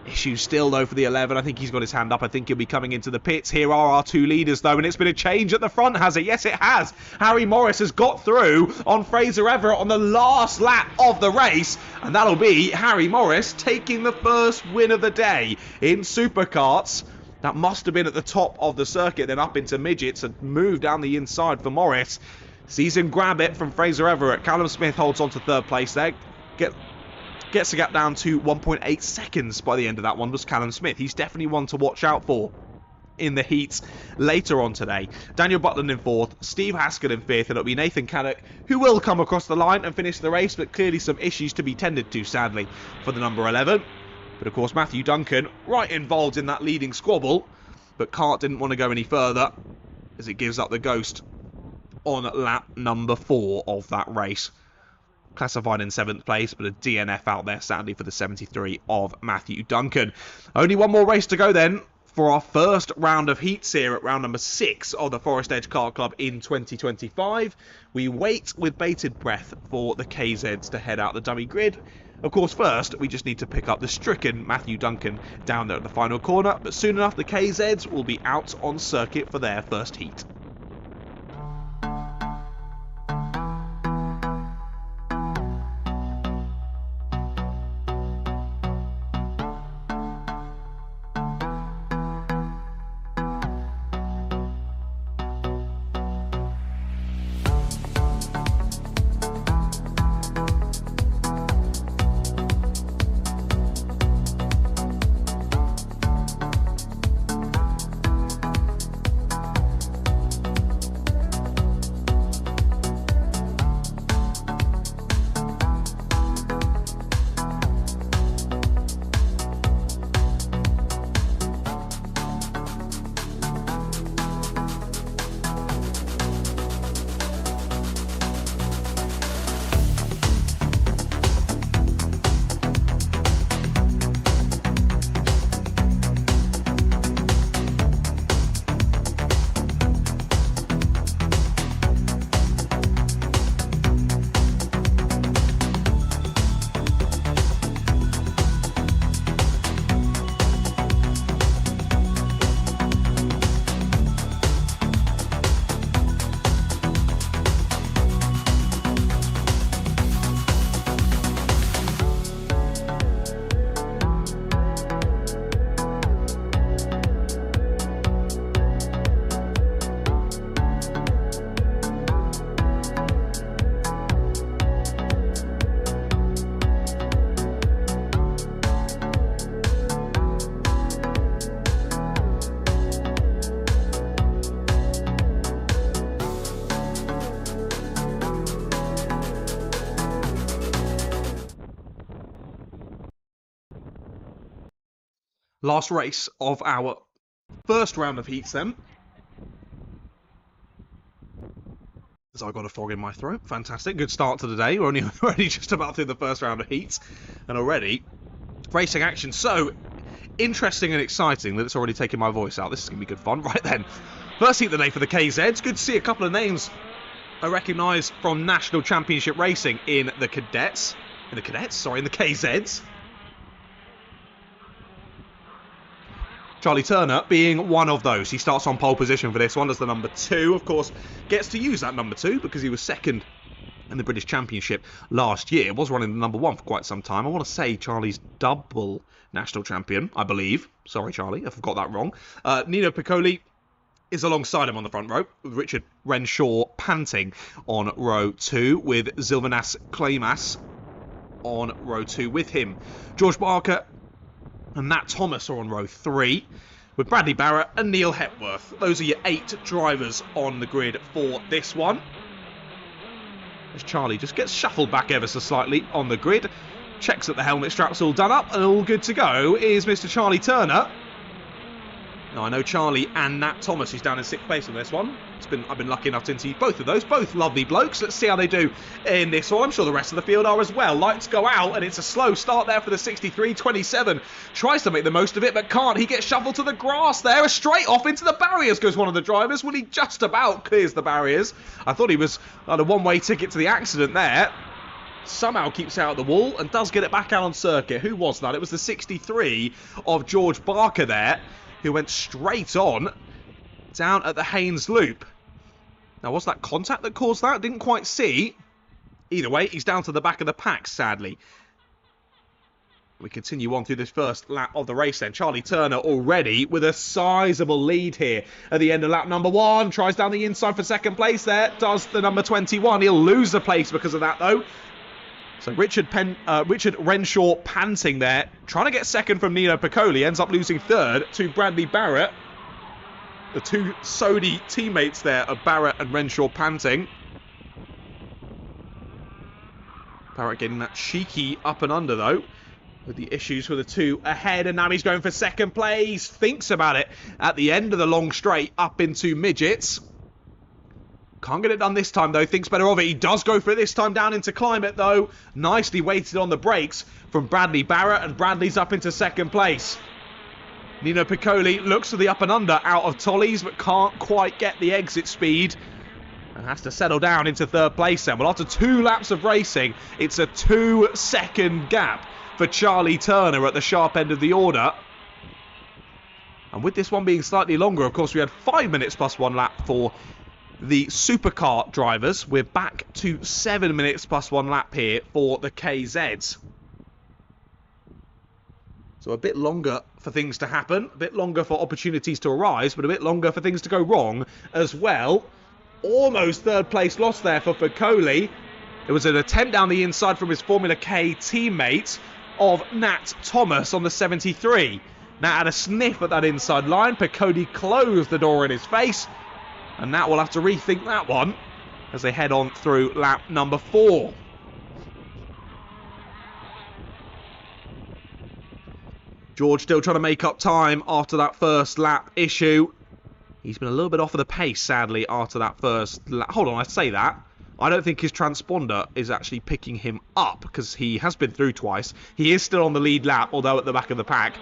Issues still, though, for the 11. I think he's got his hand up. I think he'll be coming into the pits. Here are our two leaders, though, and it's been a change at the front, has it? Yes, it has. Harry Morris has got through on Fraser Everett on the last lap of the race, and that'll be Harry Morris taking the first win of the day in Superkarts. That must have been at the top of the circuit, then up into midgets and moved down the inside for Morris. Sees him grab it from Fraser Everett. Callum Smith holds on to third place there. Gets the gap down to 1.8 seconds by the end of that one was Callum Smith. He's definitely one to watch out for in the heats later on today. Daniel Butland in 4th, Steve Haskell in 5th, and it'll be Nathan Caddick who will come across the line and finish the race, but clearly some issues to be tended to, sadly, for the number 11. But of course, Matthew Duncan right involved in that leading squabble, but Kart didn't want to go any further as it gives up the ghost on lap number 4 of that race. Classified in 7th place, but a DNF out there, sadly, for the 73 of Matthew Duncan. Only one more race to go then for our first round of heats here at round number 6 of the Forest Edge Kart Club in 2025. We wait with bated breath for the KZs to head out the dummy grid. Of course, first, we just need to pick up the stricken Matthew Duncan down there at the final corner, but soon enough the KZs will be out on circuit for their first heat. Last race of our first round of heats then. The So I got a frog in my throat. Fantastic. Good start to the day. We're only already just about through the first round of heats. And already, racing action. So interesting and exciting that it's already taken my voice out. This is going to be good fun. Right then. First heat of the day for the KZs. Good to see a couple of names I recognise from National Championship Racing in the Cadets. In the KZs. Charlie Turner being one of those. He starts on pole position for this one as the number 2. Of course, gets to use that number 2 because he was second in the British Championship last year. Was running the number 1 for quite some time. I want to say Charlie's double national champion, I believe. Sorry, Charlie, if I've got that wrong. Nino Piccoli is alongside him on the front row, with Richard Renshaw panting on row 2, with Zilvanas Kleimas on row 2 with him. George Barker and Nat Thomas are on row 3, with Bradley Barrett and Neil Hepworth. Those are your 8 drivers on the grid for this one. As Charlie just gets shuffled back ever so slightly on the grid, checks that the helmet strap's all done up and all good to go, is Mr. Charlie Turner. Now, I know Charlie and Nat Thomas, who's down in 6th place on this one. I've been lucky enough to interview both of those. Both lovely blokes. Let's see how they do in this one. I'm sure the rest of the field are as well. Lights go out, and it's a slow start there for the 63. 27 tries to make the most of it, but can't. He gets shuffled to the grass there. Straight off into the barriers goes one of the drivers. Well, he just about clears the barriers. I thought he was on a one-way ticket to the accident there. Somehow keeps out the wall and does get it back out on circuit. Who was that? It was the 63 of George Barker there, who went straight on down at the Haynes Loop. Now, was that contact that caused that? Didn't quite see. Either way, he's down to the back of the pack, sadly. We continue on through this first lap of the race then. Charlie Turner already with a sizable lead here at the end of lap number 1. Tries down the inside for second place there. Does the number 21. He'll lose the place because of that, though. So Richard Renshaw panting there, trying to get second from Nino Piccoli, ends up losing third to Bradley Barrett. The 2 Sodi teammates there of Barrett and Renshaw panting. Barrett getting that cheeky up and under though, with the issues with the 2 ahead, and now he's going for second place. Thinks about it at the end of the long straight up into midgets. Can't get it done this time, though. Thinks better of it. He does go for it this time down into Climate, though. Nicely weighted on the brakes from Bradley Barrett, and Bradley's up into second place. Nino Piccoli looks for the up and under out of Tollies, but can't quite get the exit speed and has to settle down into third place then. Well, after 2 laps of racing, it's a 2-second gap for Charlie Turner at the sharp end of the order. And with this one being slightly longer, of course, we had 5 minutes plus 1 lap for the Superkart drivers. We're back to 7 minutes plus 1 lap here for the KZs. So a bit longer for things to happen, a bit longer for opportunities to arise, but a bit longer for things to go wrong as well. Almost third place loss there for Piccoli. It was an attempt down the inside from his Formula K teammate of Nat Thomas on the 73. Nat had a sniff at that inside line. Piccoli closed the door in his face. And Nat will have to rethink that one as they head on through lap number 4. George still trying to make up time after that first lap issue. He's been a little bit off of the pace, sadly, after that first lap. Hold on, I say that. I don't think his transponder is actually picking him up because he has been through twice. He is still on the lead lap, although at the back of the pack.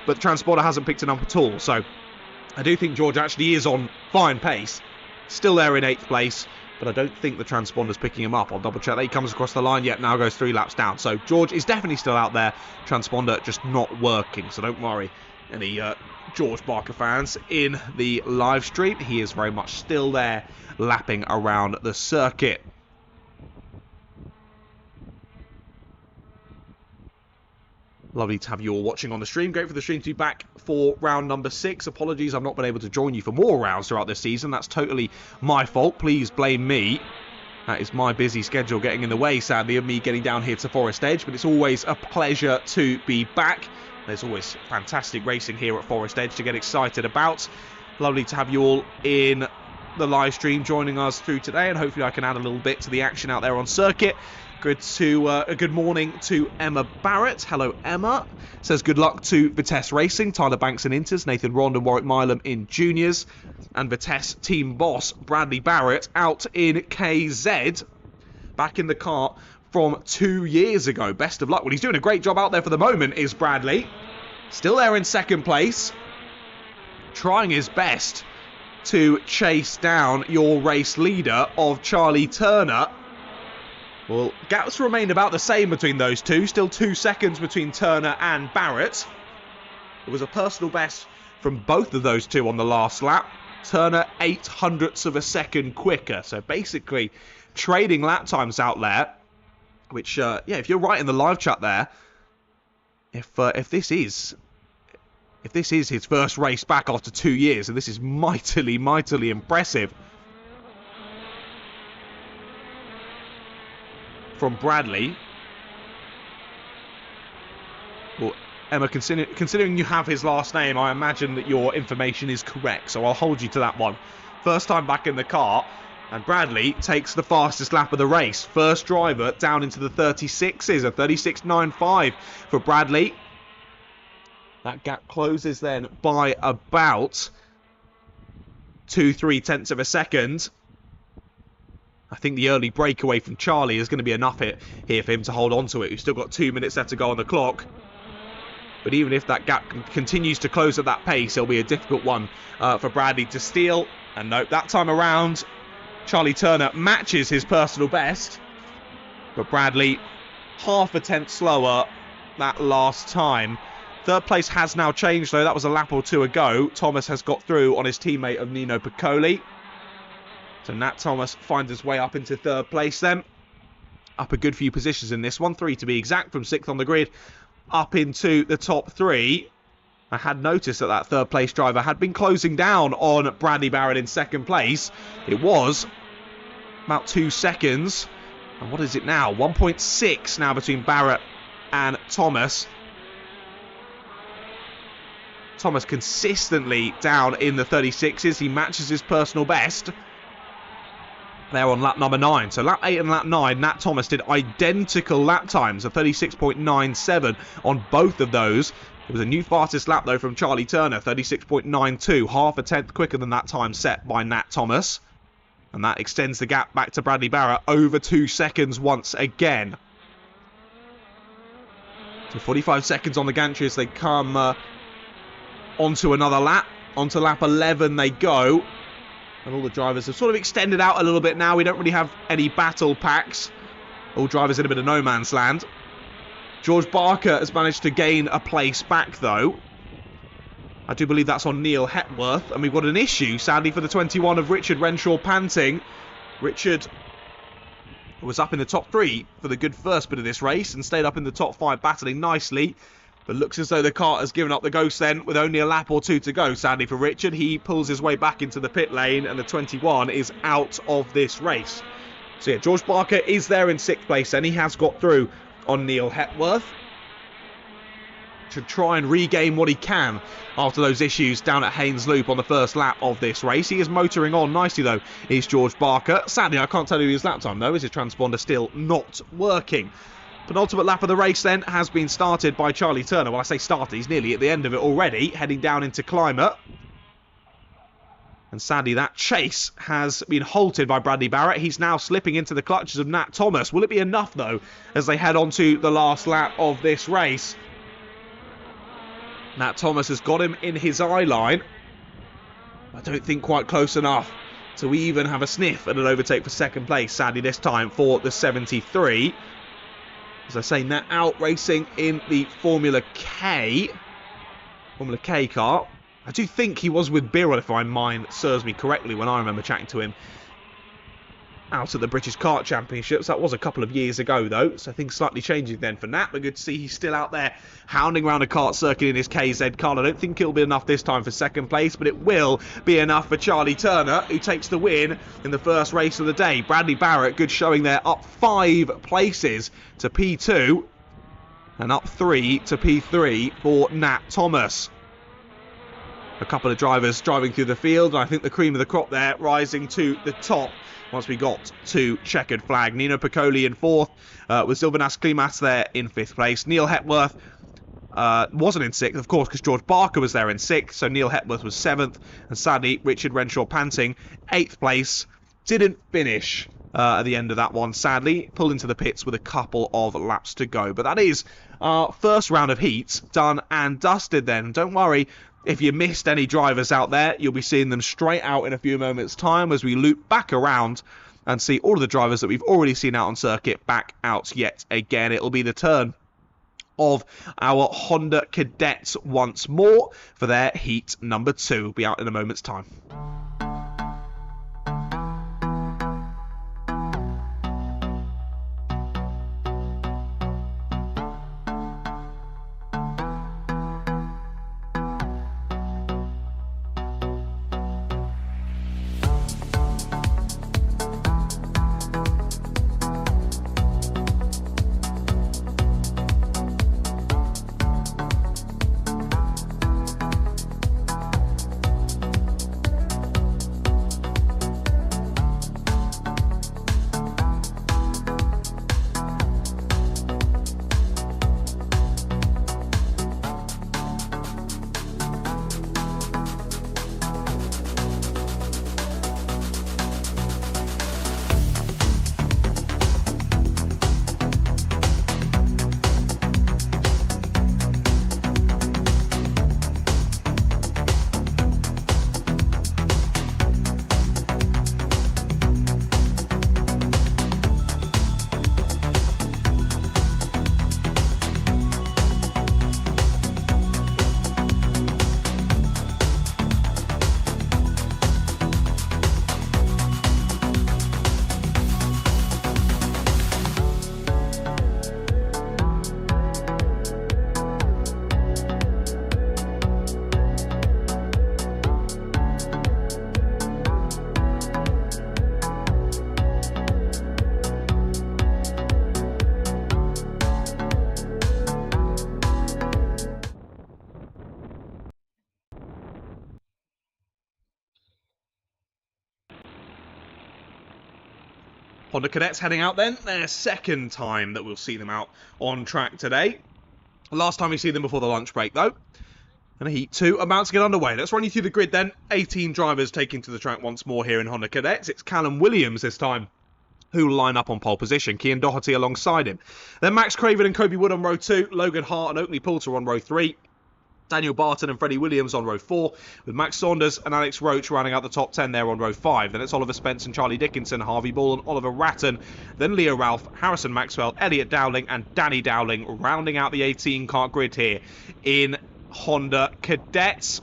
But the transponder hasn't picked him up at all. So I do think George actually is on fine pace. Still there in 8th place, but I don't think the transponder's picking him up. I'll double check that. He comes across the line yet, now goes 3 laps down. So George is definitely still out there. Transponder just not working, so don't worry. Any George Barker fans in the live stream, he is very much still there, lapping around the circuit. Lovely to have you all watching on the stream. Great for the stream to be back for round number 6. Apologies, I've not been able to join you for more rounds throughout this season. That's totally my fault. Please blame me. That is my busy schedule getting in the way, sadly, of me getting down here to Forest Edge. But it's always a pleasure to be back. There's always fantastic racing here at Forest Edge to get excited about. Lovely to have you all in the live stream joining us through today. And hopefully I can add a little bit to the action out there on circuit. A good morning to Emma Barrett. Hello, Emma. Says good luck to Vitesse Racing, Tyler Banks in Inters, Nathan Rond and Warwick Milam in Juniors, and Vitesse team boss Bradley Barrett out in KZ, back in the kart from 2 years ago. Best of luck. Well, he's doing a great job out there for the moment, is Bradley. Still there in second place, trying his best to chase down your race leader of Charlie Turner. Well, gaps remain about the same between those two. Still 2 seconds between Turner and Barrett. It was a personal best from both of those two on the last lap. Turner 0.08 of a second quicker. So basically trading lap times out there. Which, yeah, if you're right in the live chat there, if this is his first race back after 2 years, and this is mightily, mightily impressive from Bradley. Well, Emma, considering you have his last name, I imagine that your information is correct, so I'll hold you to that one. First time back in the car, and Bradley takes the fastest lap of the race. First driver down into the 36s, a 36.95 for Bradley. That gap closes then by about 2-3 tenths of a second. I think the early breakaway from Charlie is going to be enough here for him to hold on to it. We've still got 2 minutes left to go on the clock. But even if that gap continues to close at that pace, it'll be a difficult one for Bradley to steal. And nope, that time around, Charlie Turner matches his personal best. But Bradley, half a tenth slower that last time. Third place has now changed, though. That was a lap or two ago. Thomas has got through on his teammate of Nino Piccoli. So Nat Thomas finds his way up into third place then. Up a good few positions in this one. 3 to be exact, from 6th on the grid up into the top 3. I had noticed that that third place driver had been closing down on Bradley Barrett in second place. It was about 2 seconds. And what is it now? 1.6 now between Barrett and Thomas. Thomas consistently down in the 36s. He matches his personal best there on lap number 9. So lap 8 and lap 9, Nat Thomas did identical lap times, a 36.97 on both of those. It was a new fastest lap, though, from Charlie Turner, 36.92, half a tenth quicker than that time set by Nat Thomas. And that extends the gap back to Bradley Barrett over 2 seconds once again. So 45 seconds on the gantry as they come onto another lap. Onto lap 11 they go. And all the drivers have sort of extended out a little bit now. We don't really have any battle packs. All drivers in a bit of no man's land. George Barker has managed to gain a place back, though. I do believe that's on Neil Hepworth. And we've got an issue, sadly, for the 21 of Richard Renshaw panting. Richard was up in the top 3 for the good first bit of this race and stayed up in the top 5, battling nicely. But looks as though the kart has given up the ghost then, with only a lap or 2 to go, sadly, for Richard. He pulls his way back into the pit lane, and the 21 is out of this race. So yeah, George Barker is there in 6th place, and he has got through on Neil Hepworth to try and regain what he can after those issues down at Haynes Loop on the first lap of this race. He is motoring on nicely, though, is George Barker. Sadly, I can't tell you his lap time, though, as his transponder still not working. Penultimate lap of the race, then, has been started by Charlie Turner. Well, I say started, he's nearly at the end of it already, heading down into Climber. And sadly, that chase has been halted by Bradley Barrett. He's now slipping into the clutches of Nat Thomas. Will it be enough, though, as they head on to the last lap of this race? Nat Thomas has got him in his eye line. I don't think quite close enough to even have a sniff at an overtake for second place, sadly, this time for the 73. As I say, Nat out racing in the Formula K car. I do think he was with Birrell, if my mind serves me correctly, when I remember chatting to him out at the British Kart Championships. That was a couple of years ago, though, so things slightly changing then for Nat. But good to see he's still out there hounding around a kart circuit in his KZ car. I don't think it'll be enough this time for second place, but it will be enough for Charlie Turner, who takes the win in the first race of the day. Bradley Barrett, good showing there, up 5 places to P2 and up 3 to P3 for Nat Thomas. A couple of drivers driving through the field, and I think the cream of the crop there rising to the top once we got to checkered flag. Nino Piccoli in 4th, with Sylvanas Klimas there in 5th place. Neil Hepworth wasn't in 6th, of course, because George Barker was there in 6th, so Neil Hepworth was 7th, and sadly, Richard Renshaw Panting, 8th place, didn't finish at the end of that one, sadly, pulled into the pits with a couple of laps to go. But that is our first round of heats done and dusted then. Don't worry, if you missed any drivers out there, you'll be seeing them straight out in a few moments' time as we loop back around and see all of the drivers that we've already seen out on circuit back out yet again. It'll be the turn of our Honda Cadets once more for their heat number 2. We'll be out in a moment's time. Honda Cadets heading out then, their second time that we'll see them out on track today. Last time we see them before the lunch break though. And Heat 2 about to get underway. Let's run you through the grid then. 18 drivers taking to the track once more here in Honda Cadets. It's Callum Williams this time who will line up on pole position. Cian Doherty alongside him. Then Max Craven and Kobe Wood on row 2. Logan Hart and Oakley Poulter on row 3. Daniel Barton and Freddie Williams on row 4, with Max Saunders and Alex Roach rounding out the top 10 there on row 5. Then it's Oliver Spence and Charlie Dickinson, Harvey Ball and Oliver Ratton. Then Leo Ralph, Harrison Maxwell, Elliot Dowling and Danny Dowling rounding out the 18 kart grid here in Honda Cadets.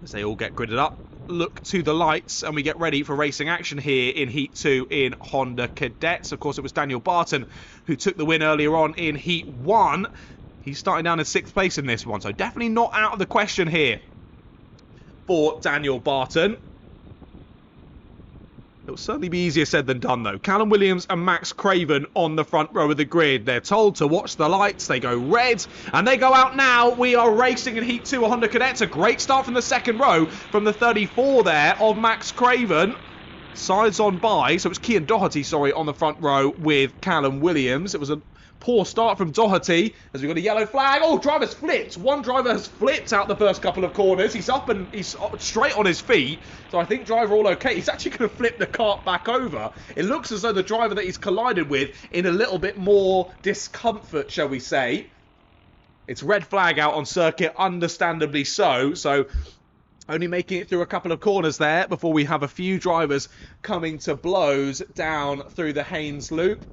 As they all get gridded up, look to the lights and we get ready for racing action here in Heat 2 in Honda Cadets. Of course, it was Daniel Barton who took the win earlier on in Heat 1. He's starting down in 6th place in this one, so definitely not out of the question here for Daniel Barton. It'll certainly be easier said than done, though. Callum Williams and Max Craven on the front row of the grid. They're told to watch the lights. They go red, and they go out now. We are racing in Heat 2 Honda Cadets. A great start from the second row from the 34 there of Max Craven. Sides on by, so it's Cian Doherty, sorry, on the front row with Callum Williams. It was a poor start from Doherty as we've got a yellow flag. Oh, driver's flipped. One driver has flipped out the first couple of corners. He's up and he's straight on his feet. So I think driver all okay. He's actually going to flip the kart back over. It looks as though the driver that he's collided with in a little bit more discomfort, shall we say. It's red flag out on circuit, understandably so. So only making it through a couple of corners there before we have a few drivers coming to blows down through the Haynes loop.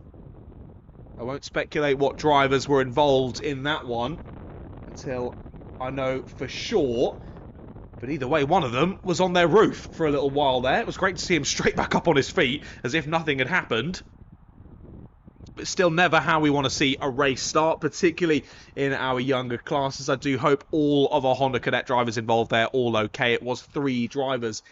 I won't speculate what drivers were involved in that one until I know for sure. But either way, one of them was on their roof for a little while there. It was great to see him straight back up on his feet as if nothing had happened. but still never how we want to see a race start, particularly in our younger classes. I do hope all of our Honda Cadet drivers involved there all okay. It was 3 drivers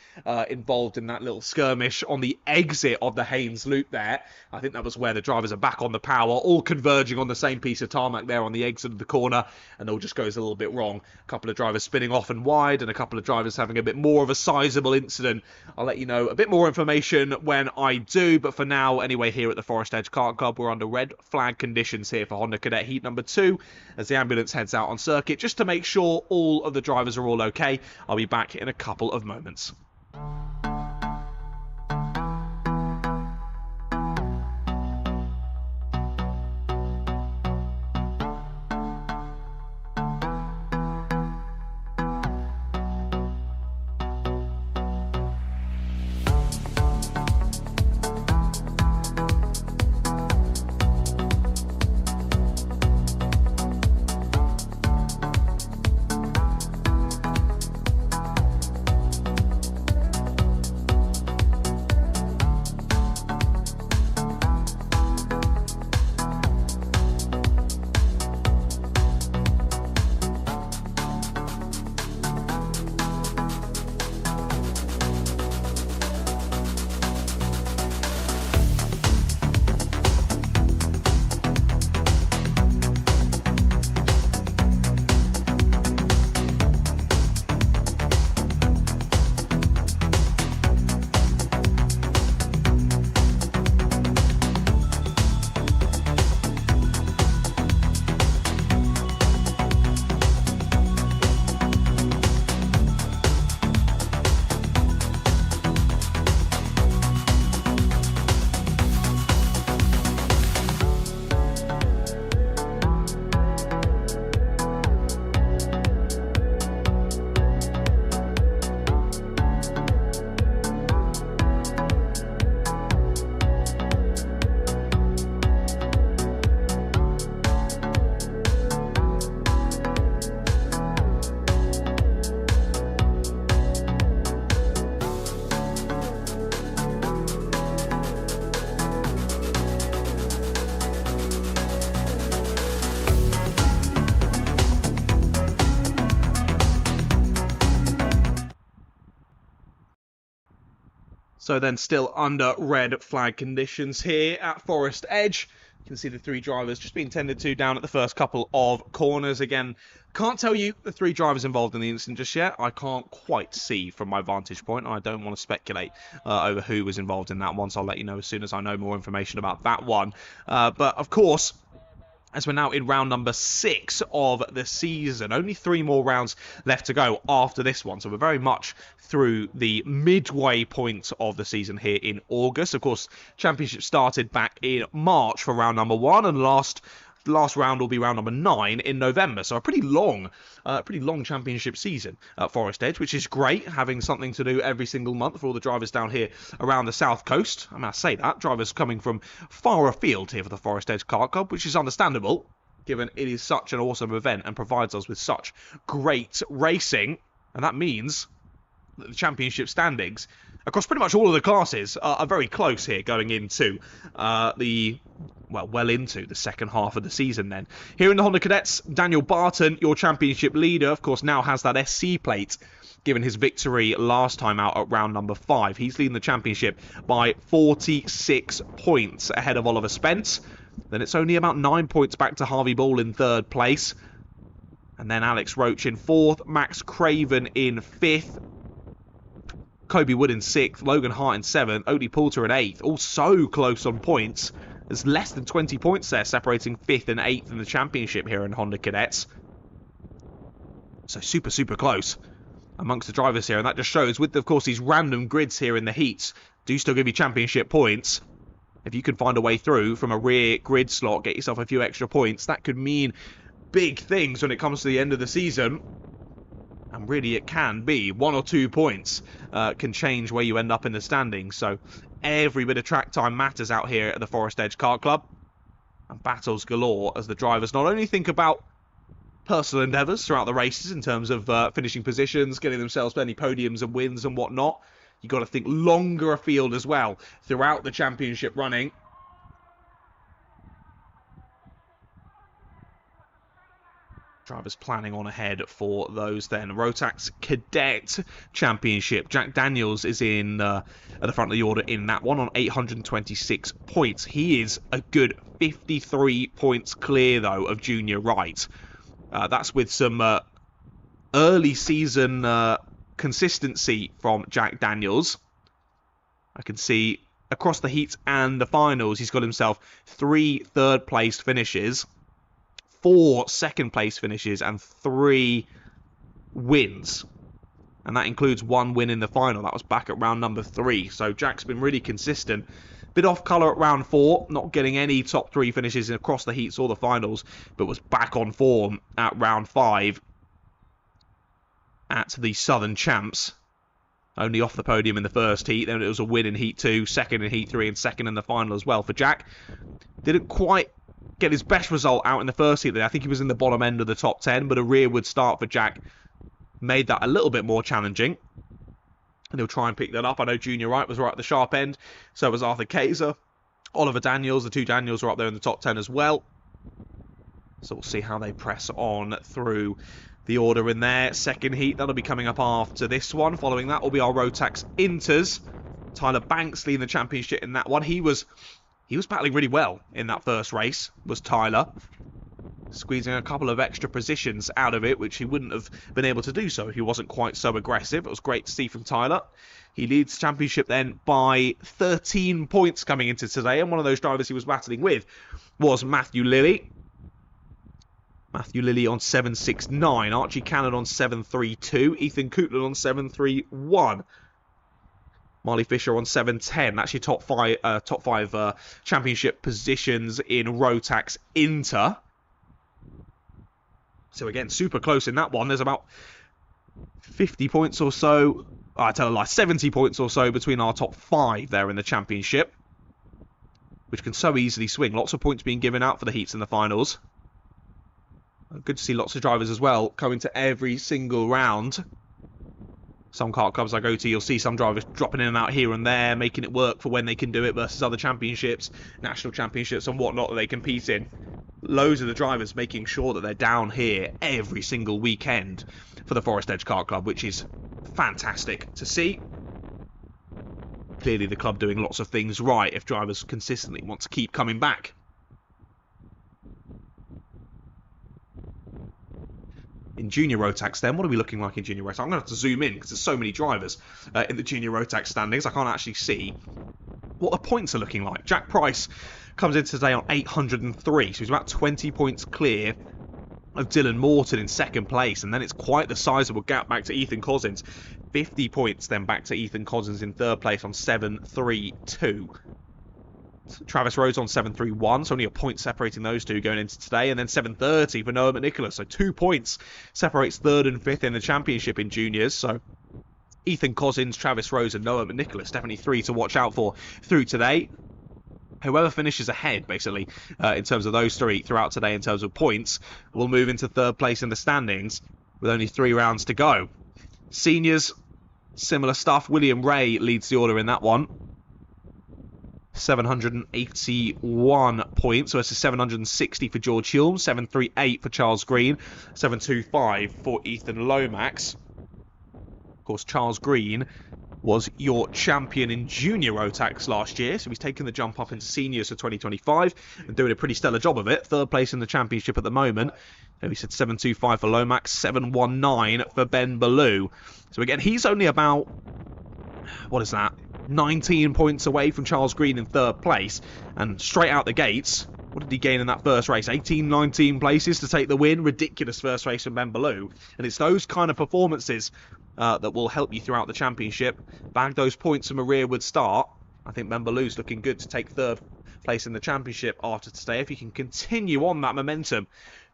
involved in that little skirmish on the exit of the Haynes loop there. I think that was where the drivers are back on the power, all converging on the same piece of tarmac there on the exit of the corner, and it all just goes a little bit wrong. A couple of drivers spinning off and wide, and a couple of drivers having a bit more of a sizable incident. I'll let you know a bit more information when I do, but for now, anyway, here at the Forest Edge Kart Club, we're under red flag conditions here for Honda Cadet Heat number 2 as the ambulance heads out on circuit just to make sure all of the drivers are all okay. I'll be back in a couple of moments. So then still under red flag conditions here at Forest Edge. You can see the 3 drivers just being tended to down at the first couple of corners. Again, can't tell you the 3 drivers involved in the incident just yet. I can't quite see from my vantage point. I don't want to speculate over who was involved in that one, so I'll let you know as soon as I know more information about that one. But of course, as we're now in round number 6 of the season. Only 3 more rounds left to go after this one. So we're very much through the midway point of the season here in August. Of course, championship started back in March for round number 1, and last round will be round number 9 in November. So a pretty long championship season at Forest Edge, which is great, having something to do every single month for all the drivers down here around the south coast. I mean, I say that, drivers coming from far afield here for the Forest Edge Kart Club, which is understandable, given it is such an awesome event and provides us with such great racing. And that means that the championship standings across pretty much all of the classes are very close here going into well into the second half of the season then. Here in the Honda Cadets, Daniel Barton, your championship leader, of course, now has that SC plate, given his victory last time out at round number 5. He's leading the championship by 46 points ahead of Oliver Spence. Then it's only about 9 points back to Harvey Ball in 3rd place. And then Alex Roach in 4th, Max Craven in 5th, Kobe Wood in 6th, Logan Hart in 7th, Odie Poulter in 8th. All so close on points. There's less than 20 points there separating 5th and 8th in the championship here in Honda Cadets. So super, super close amongst the drivers here. And that just shows, with, of course, these random grids here in the heats, do still give you championship points. If you can find a way through from a rear grid slot, get yourself a few extra points, that could mean big things when it comes to the end of the season. And really, it can be 1 or 2 points can change where you end up in the standings. So every bit of track time matters out here at the Forest Edge Kart Club. And battles galore as the drivers not only think about personal endeavours throughout the races in terms of finishing positions, getting themselves plenty podiums and wins and whatnot. You've got to think longer afield as well throughout the championship running. Drivers planning on ahead for those then. Rotax Cadet Championship. Jack Daniels is in at the front of the order in that one on 826 points. He is a good 53 points clear, though, of Junior Wright. That's with some early season consistency from Jack Daniels. I can see across the heats and the finals, he's got himself 3 third-place finishes, 4 second-place finishes, and 3 wins. And that includes 1 win in the final. That was back at round number 3. So Jack's been really consistent. Bit off colour at round 4, not getting any top 3 finishes across the heats or the finals, but was back on form at round 5 at the Southern Champs. Only off the podium in the first heat. Then it was a win in Heat 2, second in Heat 3, and second in the final as well for Jack. Didn't quite get his best result out in the first heat. I think he was in the bottom end of the top 10, but a rearward start for Jack made that a little bit more challenging. And he'll try and pick that up. I know Junior Wright was right at the sharp end. So was Arthur Kaiser. Oliver Daniels, the 2 Daniels were up there in the top 10 as well. So we'll see how they press on through the order in there. Second heat, that'll be coming up after this one. Following that will be our Rotax Inters. Tyler Banks leading the championship in that one. He was battling really well in that first race, was Tyler. Squeezing a couple of extra positions out of it, which he wouldn't have been able to do so if he wasn't quite so aggressive. It was great to see from Tyler. He leads the championship then by 13 points coming into today, and one of those drivers he was battling with was Matthew Lilly. Matthew Lilly on 7.69, Archie Cannon on 7.32, Ethan Coutland on 7.31, Marley Fisher on 7.10. That's your top five championship positions in Rotax Inter. So again, super close in that one. There's about 50 points or so. I tell a lie, 70 points or so between our top 5 there in the championship, which can so easily swing. Lots of points being given out for the heats and the finals. Good to see lots of drivers as well coming to every single round. Some kart clubs I go to, you'll see some drivers dropping in and out here and there, making it work for when they can do it versus other championships, national championships and whatnot that they compete in. Loads of the drivers making sure that they're down here every single weekend for the Forest Edge Kart Club, which is fantastic to see. Clearly the club doing lots of things right if drivers consistently want to keep coming back. In Junior Rotax then, what are we looking like in Junior Rotax? I'm going to have to zoom in because there's so many drivers in the Junior Rotax standings. I can't actually see what the points are looking like. Jack Price comes in today on 803, so he's about 20 points clear of Dylan Morton in second place, and then it's quite the sizable gap back to Ethan Cousins. 50 points then back to Ethan Cousins in third place on 732. Travis Rhodes on 731, so only a point separating those two going into today, and then 730 for Noah McNicholas, so 2 points separates third and fifth in the championship in juniors. So Ethan Cousins, Travis Rhodes and Noah McNicholas, definitely 3 to watch out for through today. Whoever finishes ahead, basically, in terms of those 3 throughout today in terms of points, will move into third place in the standings with only 3 rounds to go. Seniors, similar stuff. William Ray leads the order in that one. 781 points versus 760 for George Hulme, 738 for Charles Green, 725 for Ethan Lomax. Of course, Charles Green was your champion in Junior Rotax last year, so he's taken the jump up into seniors for 2025 and doing a pretty stellar job of it. Third place in the championship at the moment. We said 725 for Lomax, 719 for Ben Ballou. So again, he's only about, what is that, 19 points away from Charles Green in third place, and straight out the gates, what did he gain in that first race? 19 places to take the win. Ridiculous first race from Ben Ballou, and it's those kind of performances that will help you throughout the championship. Bag those points from a rearward start. I think Ben Ballou's looking good to take third place in the championship after today, if he can continue on that momentum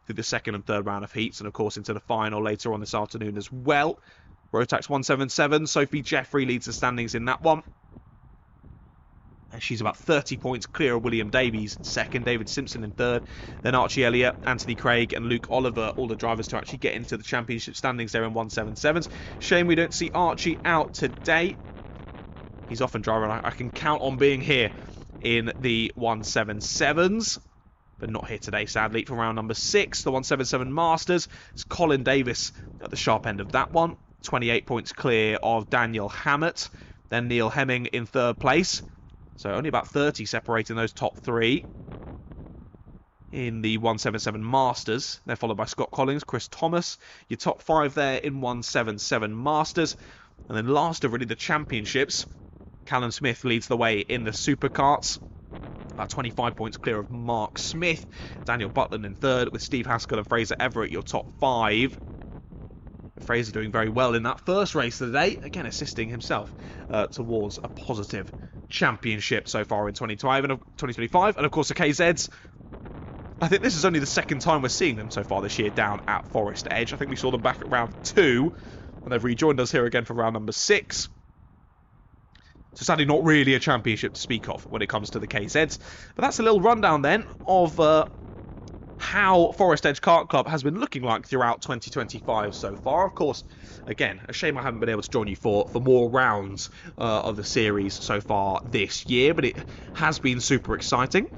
through the second and third round of heats, and of course into the final later on this afternoon as well. Rotax 177, Sophie Jeffrey leads the standings in that one. She's about 30 points clear of William Davies in second, David Simpson in third, then Archie Elliott, Anthony Craig and Luke Oliver, all the drivers to actually get into the championship standings there in 177s. Shame we don't see Archie out today. He's often driving. I can count on being here in the 177s. but not here today, sadly, for round number 6. The 177 Masters. It's Colin Davis at the sharp end of that one. 28 points clear of Daniel Hammett. Then Neil Hemming in 3rd place. So only about 30 separating those top 3 in the 177 Masters. They're followed by Scott Collins, Chris Thomas. Your top 5 there in 177 Masters. And then last of really the championships, Callum Smith leads the way in the Superkarts. About 25 points clear of Mark Smith. Daniel Butland in 3rd, with Steve Haskell and Fraser Everett your top 5. Fraser doing very well in that first race of the day, again assisting himself towards a positive championship so far in 2025. And of course the KZs, I think this is only the 2nd time we're seeing them so far this year down at Forest Edge. I think we saw them back at round 2, and they've rejoined us here again for round number 6. So sadly not really a championship to speak of when it comes to the KZs. But that's a little rundown then of how Forest Edge Kart Club has been looking like throughout 2025 so far. Of course, again, a shame I haven't been able to join you for more rounds of the series so far this year, but it has been super exciting.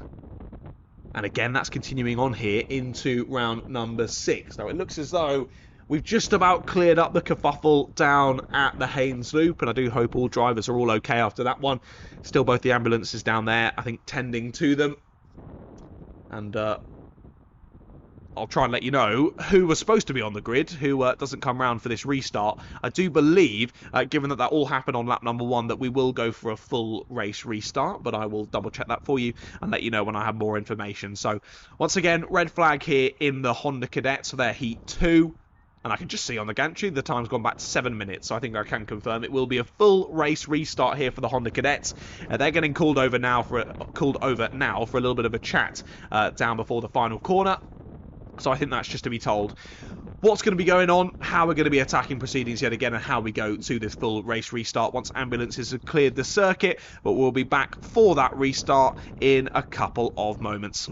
And again, that's continuing on here into round number 6. Now, it looks as though we've just about cleared up the kerfuffle down at the Haynes Loop, and I do hope all drivers are all okay after that one. Still both the ambulances down there, I think, tending to them. And I'll try and let you know who was supposed to be on the grid, who doesn't come round for this restart. I do believe, given that all happened on lap number 1, that we will go for a full race restart, but I will double check that for you and let you know when I have more information. So, once again, red flag here in the Honda Cadet, so they're Heat 2. And I can just see on the gantry the time's gone back to 7 minutes, so I think I can confirm it will be a full race restart here for the Honda Cadets. They're getting called over now for a little bit of a chat down before the final corner. So I think that's just to be told what's going to be going on, how we're going to be attacking proceedings yet again, and how we go to this full race restart once ambulances have cleared the circuit. But we'll be back for that restart in a couple of moments.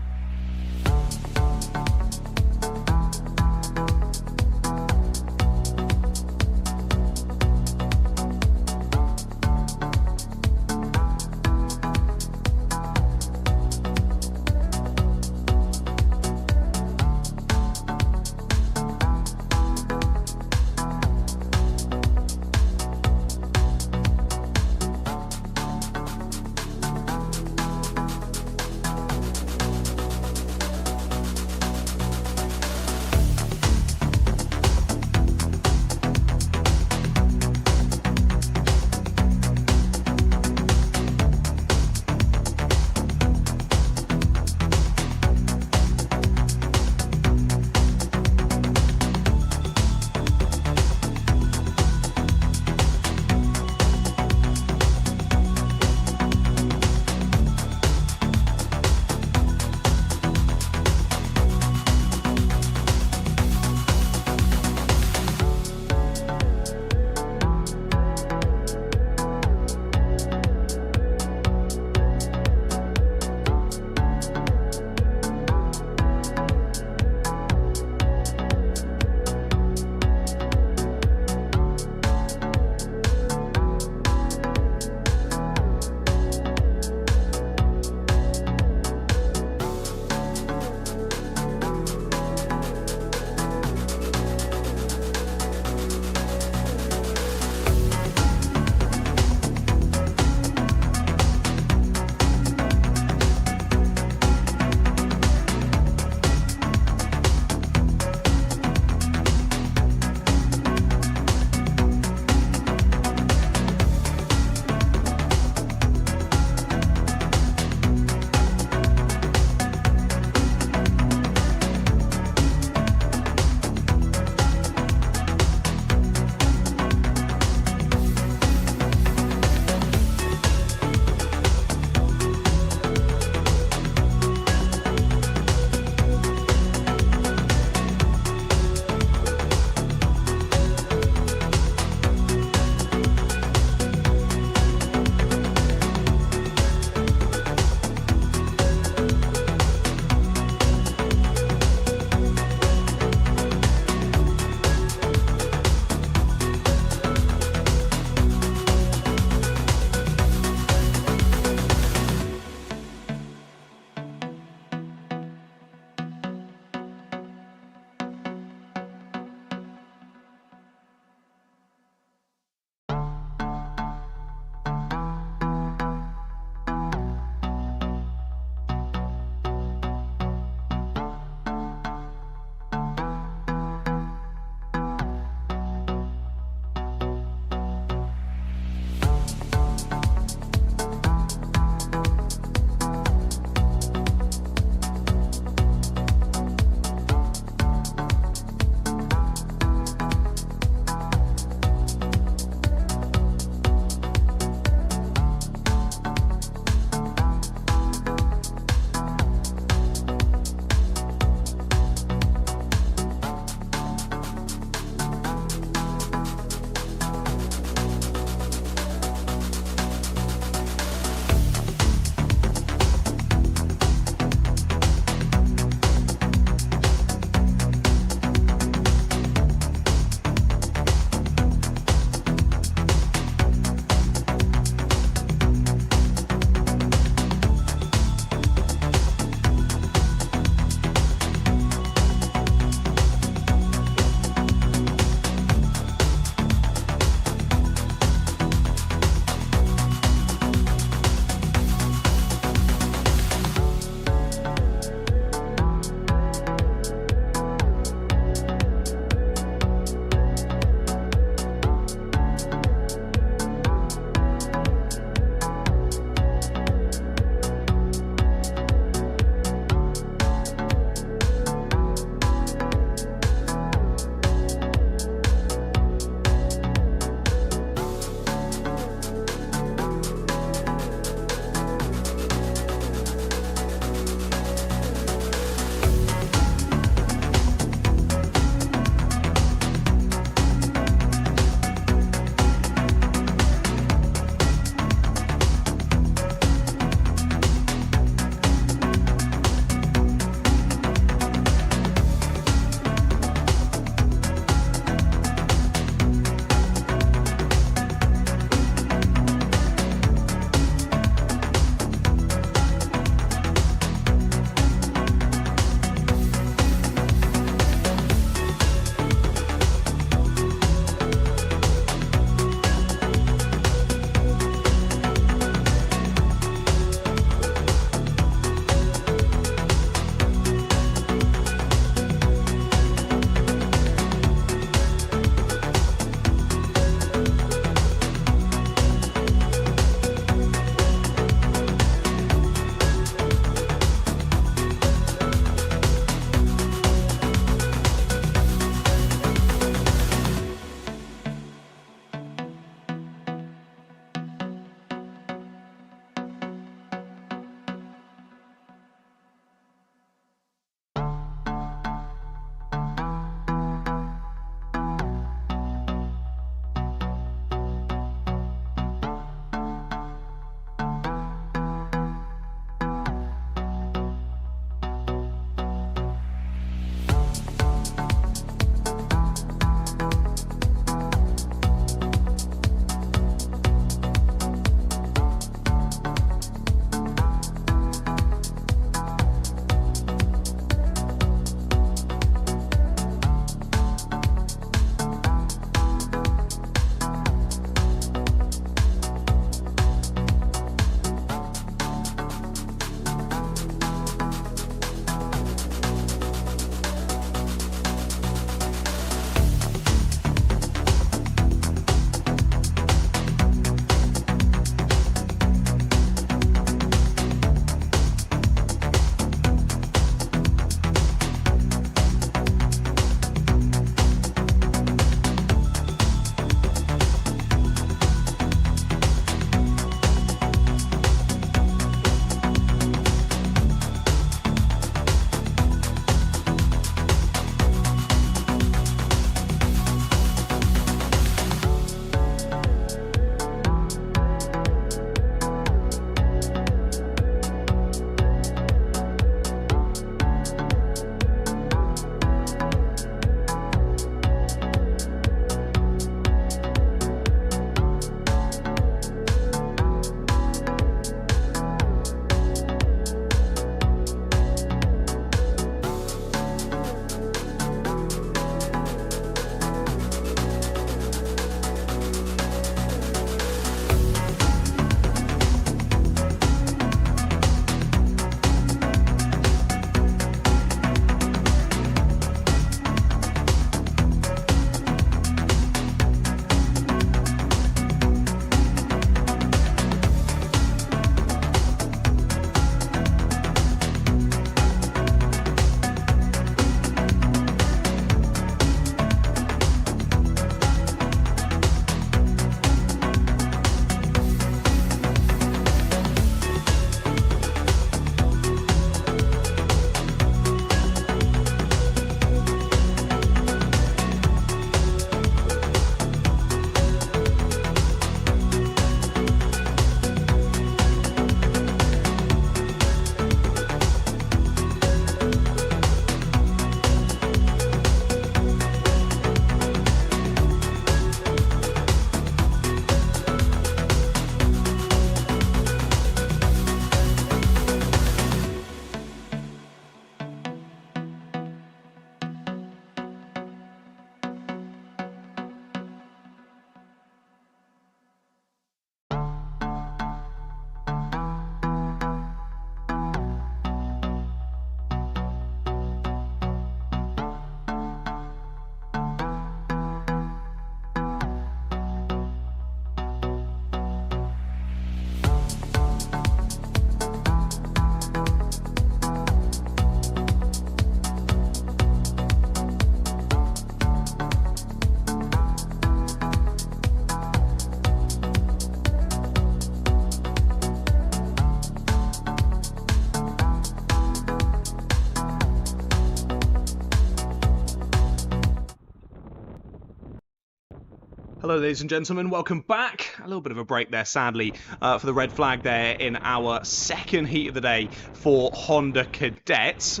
Hello ladies and gentlemen, welcome back. A little bit of a break there sadly for the red flag there in our second heat of the day for Honda Cadets.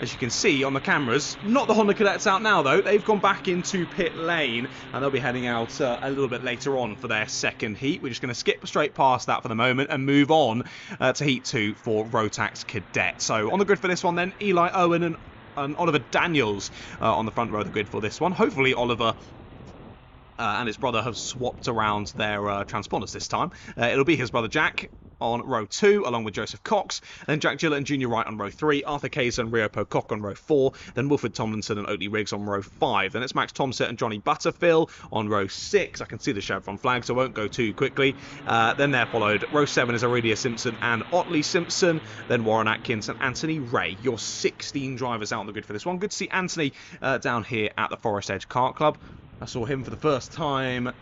As you can see on the cameras, not the Honda Cadets out now though, they've gone back into pit lane and they'll be heading out a little bit later on for their second heat. We're just going to skip straight past that for the moment and move on to heat 2 for Rotax Cadet. So on the grid for this one then, Eli Owen and Oliver Daniels on the front row of the grid for this one. Hopefully Oliver and his brother have swapped around their transponders this time. It'll be his brother Jack on row 2, along with Joseph Cox, then Jack Gillett and Junior Wright on row 3, Arthur Kayser and Rio Pocock on row 4, then Wilfred Tomlinson and Oatley Riggs on row 5. Then it's Max Thompson and Johnny Butterfill on row 6. I can see the chevron flag, so I won't go too quickly. Then there followed row 7 is Aurelia Simpson and Otley Simpson, then Warren Atkins and Anthony Ray. Your 16 drivers out on the grid for this one. Good to see Anthony down here at the Forest Edge Kart Club. I saw him for the first time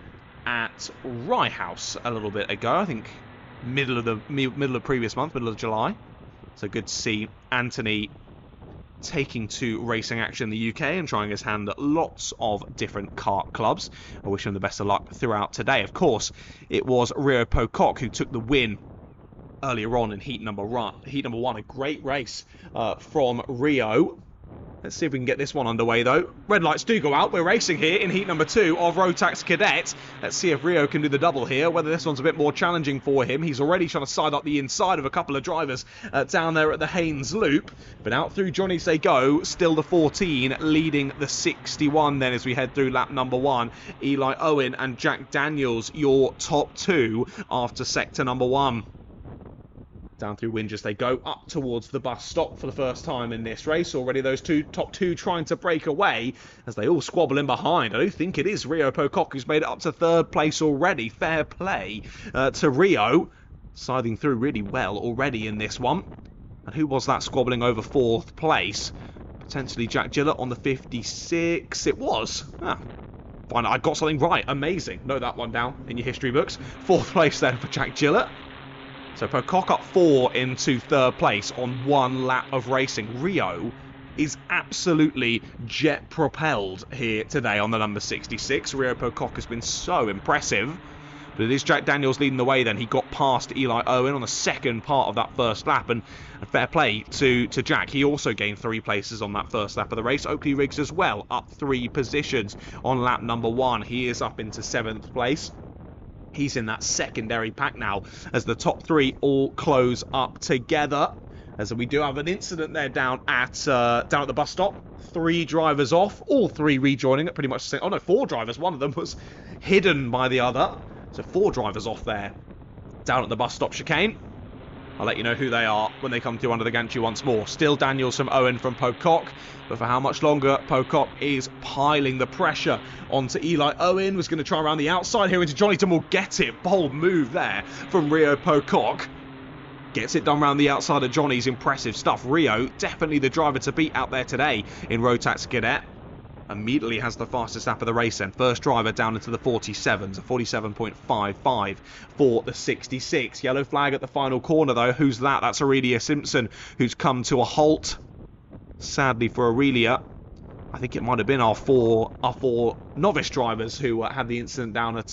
at Rye House a little bit ago. I think middle of previous month, middle of July. So good to see Anthony taking to racing action in the UK and trying his hand at lots of different kart clubs. I wish him the best of luck throughout today. Of course, it was Rio Pocock who took the win earlier on in heat number 1. A great race from Rio. Let's see if we can get this one underway, though. Red lights do go out. We're racing here in heat number 2 of Rotax Cadet. Let's see if Rio can do the double here, whether this one's a bit more challenging for him. He's already trying to side up the inside of a couple of drivers down there at the Haynes Loop. But out through Johnny's they go. Still the 14 leading the 61 then as we head through lap number 1. Eli Owen and Jack Daniels, your top 2 after sector number 1. Down through Winges they go, up towards the bus stop for the first time in this race. Already those top two trying to break away as they all squabble in behind. I do think it is Rio Pocock who's made it up to 3rd place already. Fair play to Rio. Siding through really well already in this one. And who was that squabbling over 4th place? Potentially Jack Gillett on the 56. It was. Fine, I got something right. Amazing. Note that one down in your history books. 4th place then for Jack Gillett. So Pocock up 4 into 3rd place on 1 lap of racing. Rio is absolutely jet-propelled here today on the number 66. Rio Pocock has been so impressive. But it is Jack Daniels leading the way then. He got past Eli Owen on the second part of that first lap. And fair play to Jack. He also gained 3 places on that first lap of the race. Oakley Riggs as well, up 3 positions on lap number 1. He is up into 7th place. He's in that secondary pack now as the top 3 all close up together. As we do have an incident there down at the bus stop. 3 drivers off, all 3 rejoining at pretty much the same. Oh no, 4 drivers. One of them was hidden by the other. So 4 drivers off there down at the bus stop chicane. I'll let you know who they are when they come through under the gantry once more. Still Daniels from Owen from Pocock. But for how much longer? Pocock is piling the pressure onto Eli Owen. Was going to try around the outside here into Johnny will get it. Bold move there from Rio Pocock. Gets it done round the outside of Johnny's. Impressive stuff. Rio, definitely the driver to beat out there today in Rotax Cadet. Immediately has the fastest lap of the race then. First driver down into the 47s, a 47.55 for the 66. Yellow flag at the final corner though. Who's that? That's Aurelia Simpson who's come to a halt. Sadly for Aurelia. I think it might have been our four novice drivers who had the incident down at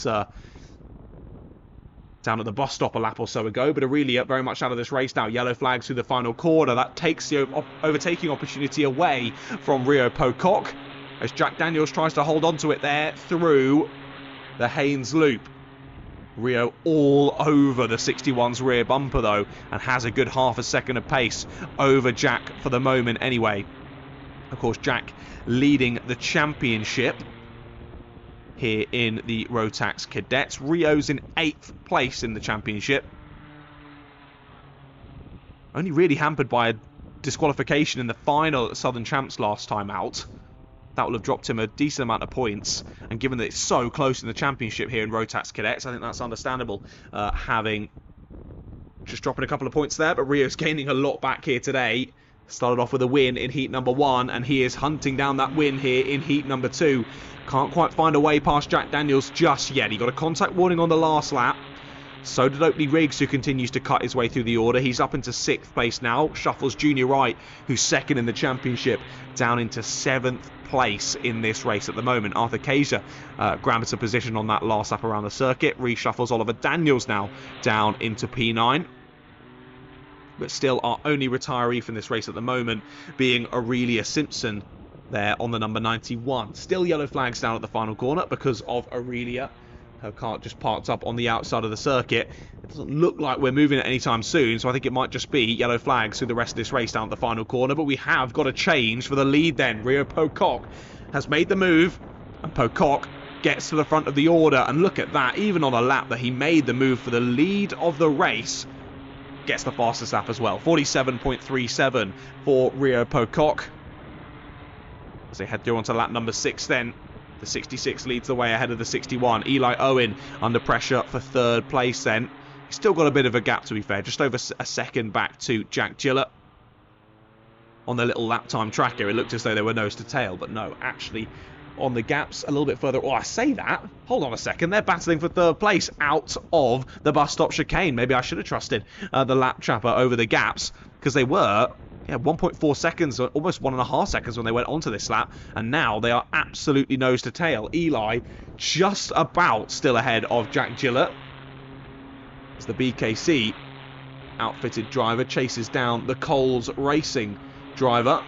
the bus stop a lap or so ago. But Aurelia very much out of this race now. Yellow flags through the final corner. That takes the overtaking opportunity away from Rio Pocock. As Jack Daniels tries to hold on to it there through the Haynes Loop. Rio all over the 61's rear bumper though, and has a good half a second of pace over Jack for the moment anyway. Of course, Jack leading the championship here in the Rotax Cadets. Rio's in 8th place in the championship. Only really hampered by a disqualification in the final at Southern Champs last time out. That will have dropped him a decent amount of points. And given that it's so close in the championship here in Rotax Cadets, I think that's understandable. Having just dropping a couple of points there. But Rio's gaining a lot back here today. Started off with a win in heat number 1. And he is hunting down that win here in heat number 2. Can't quite find a way past Jack Daniels just yet. He got a contact warning on the last lap. So did Oakley Riggs, who continues to cut his way through the order. He's up into 6th place now. Shuffles Junior Wright, who's 2nd in the championship, down into 7th place in this race at the moment. Arthur Kaiser grabs a position on that last lap around the circuit. Reshuffles Oliver Daniels now down into P9. But still our only retiree from this race at the moment being Aurelia Simpson there on the number 91. Still yellow flags down at the final corner because of Aurelia. Her kart just parked up on the outside of the circuit. It doesn't look like we're moving it anytime soon, so I think it might just be yellow flags through the rest of this race down at the final corner. But we have got a change for the lead then. Rio Pocock has made the move, and Pocock gets to the front of the order. And look at that, even on a lap that he made the move for the lead of the race, gets the fastest lap as well. 47.37 for Rio Pocock. As they head through onto lap number 6 then. The 66 leads the way ahead of the 61. Eli Owen under pressure for 3rd place then. He's still got a bit of a gap, to be fair. Just over a second back to Jack Gillett. On the little lap time tracker, it looked as though they were nose to tail. But no, actually on the gaps a little bit further. Oh, I say that. Hold on a second. They're battling for 3rd place out of the bus stop chicane. Maybe I should have trusted the lap trapper over the gaps, because they were... yeah, 1.4 seconds, almost 1.5 seconds when they went onto this lap, and now they are absolutely nose to tail. Eli just about still ahead of Jack Gillett as the BKC outfitted driver chases down the Coles Racing driver.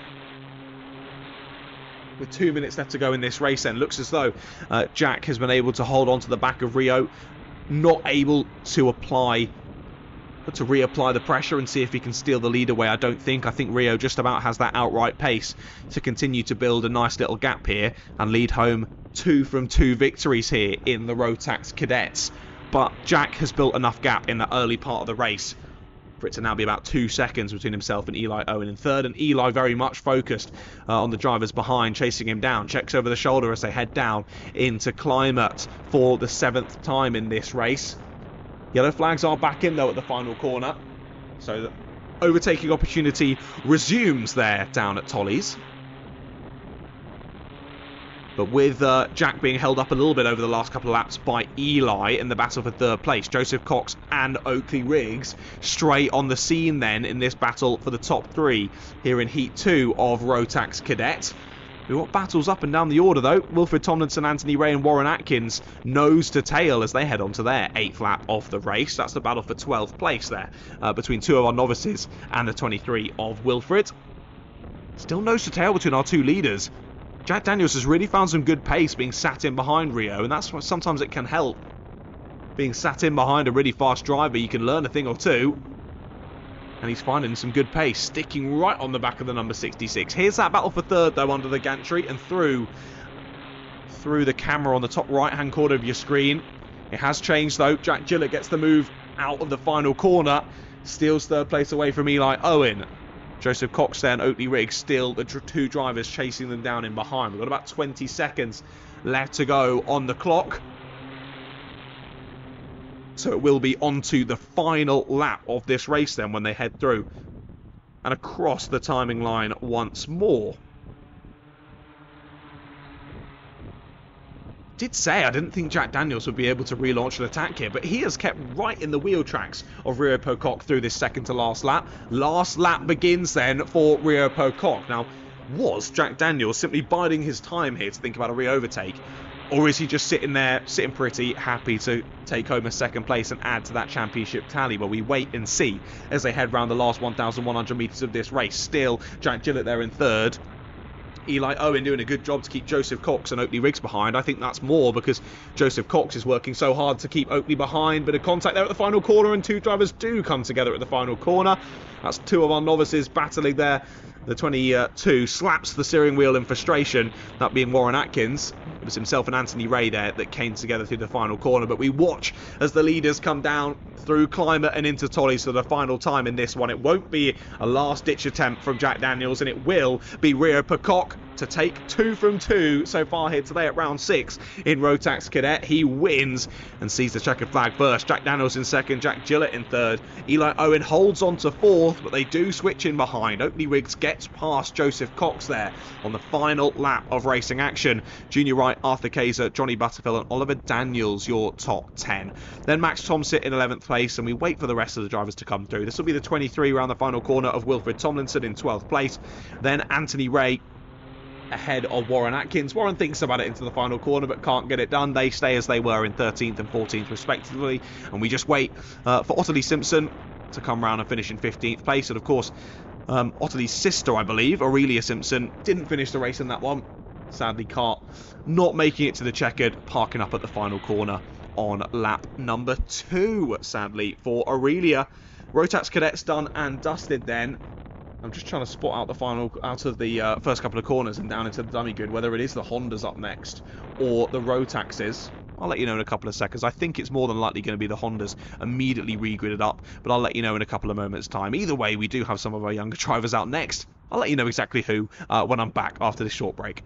With 2 minutes left to go in this race then, looks as though Jack has been able to hold on to the back of Rio, not able to reapply the pressure and see if he can steal the lead away. I think Rio just about has that outright pace to continue to build a nice little gap here and lead home 2 from 2 victories here in the Rotax Cadets. But Jack has built enough gap in the early part of the race for it to now be about 2 seconds between himself and Eli Owen in 3rd, and Eli very much focused on the drivers behind, chasing him down. Checks over the shoulder as they head down into Climate for the 7th time in this race. Yellow flags are back in though at the final corner, so the overtaking opportunity resumes there down at Tolly's. But with Jack being held up a little bit over the last couple of laps by Eli in the battle for 3rd place, Joseph Cox and Oakley Riggs straight on the scene then in this battle for the top 3 here in Heat 2 of Rotax Cadet. We've got battles up and down the order though. Wilfred Tomlinson, Anthony Ray and Warren Atkins nose to tail as they head on to their 8th lap of the race. That's the battle for 12th place there between 2 of our novices and the 23 of Wilfred. Still nose to tail between our 2 leaders. Jack Daniels has really found some good pace being sat in behind Rio, and that's what sometimes it can help. Being sat in behind a really fast driver, you can learn a thing or two. And he's finding some good pace, sticking right on the back of the number 66. Here's that battle for 3rd, though, under the gantry and through the camera on the top right-hand corner of your screen. It has changed, though. Jack Gillett gets the move out of the final corner, steals 3rd place away from Eli Owen. Joseph Cox there and Oakley Riggs still the 2 drivers chasing them down in behind. We've got about 20 seconds left to go on the clock. So it will be onto the final lap of this race then when they head through and across the timing line once more. Did say I didn't think Jack Daniels would be able to relaunch an attack here, but he has kept right in the wheel tracks of Rio Pocock through this second to last lap. Last lap begins then for Rio Pocock. Now, was Jack Daniels simply biding his time here to think about a re-overtake? Or is he just sitting there, sitting pretty, happy to take home a 2nd place and add to that championship tally? Well, we wait and see as they head round the last 1,100 metres of this race. Still, Jack Gillett there in 3rd. Eli Owen doing a good job to keep Joseph Cox and Oakley Riggs behind. I think that's more because Joseph Cox is working so hard to keep Oakley behind. Bit of contact there at the final corner, and 2 drivers do come together at the final corner. That's 2 of our novices battling there. The 22 slaps the steering wheel in frustration, that being Warren Atkins. It was himself and Anthony Ray there that came together through the final corner. But we watch as the leaders come down through Climate and into Tolly's for the final time in this one. It won't be a last-ditch attempt from Jack Daniels, and it will be Rio Pocock to take 2 from 2 so far here today at round 6 in Rotax Cadet. He wins and sees the checkered flag first. Jack Daniels in second, Jack Gillett in third. Eli Owen holds on to fourth, but they do switch in behind. Oakley Riggs gets past Joseph Cox there on the final lap of racing action. Junior Wright, Arthur Kaiser, Johnny Butterfield and Oliver Daniels, your top 10. Then Max Thompson in 11th place, and we wait for the rest of the drivers to come through. This will be the 23 round the final corner of Wilfred Tomlinson in 12th place. Then Anthony Ray ahead of Warren Atkins. Warren thinks about it into the final corner but can't get it done. They stay as they were in 13th and 14th respectively, and we just wait for Ottilie Simpson to come round and finish in 15th place. And of course Ottilie's sister, I believe, Aurelia Simpson, didn't finish the race in that one. Sadly, Kart not making it to the checkered, parking up at the final corner on lap number 2, sadly, for Aurelia. Rotax Cadet's done and dusted then. I'm just trying to spot out the final, out of the first couple of corners and down into the dummy grid, whether it is the Hondas up next or the Rotaxes. I'll let you know in a couple of seconds. I think it's more than likely going to be the Hondas immediately regridded up, but I'll let you know in a couple of moments' time. Either way, we do have some of our younger drivers out next. I'll let you know exactly who when I'm back after this short break.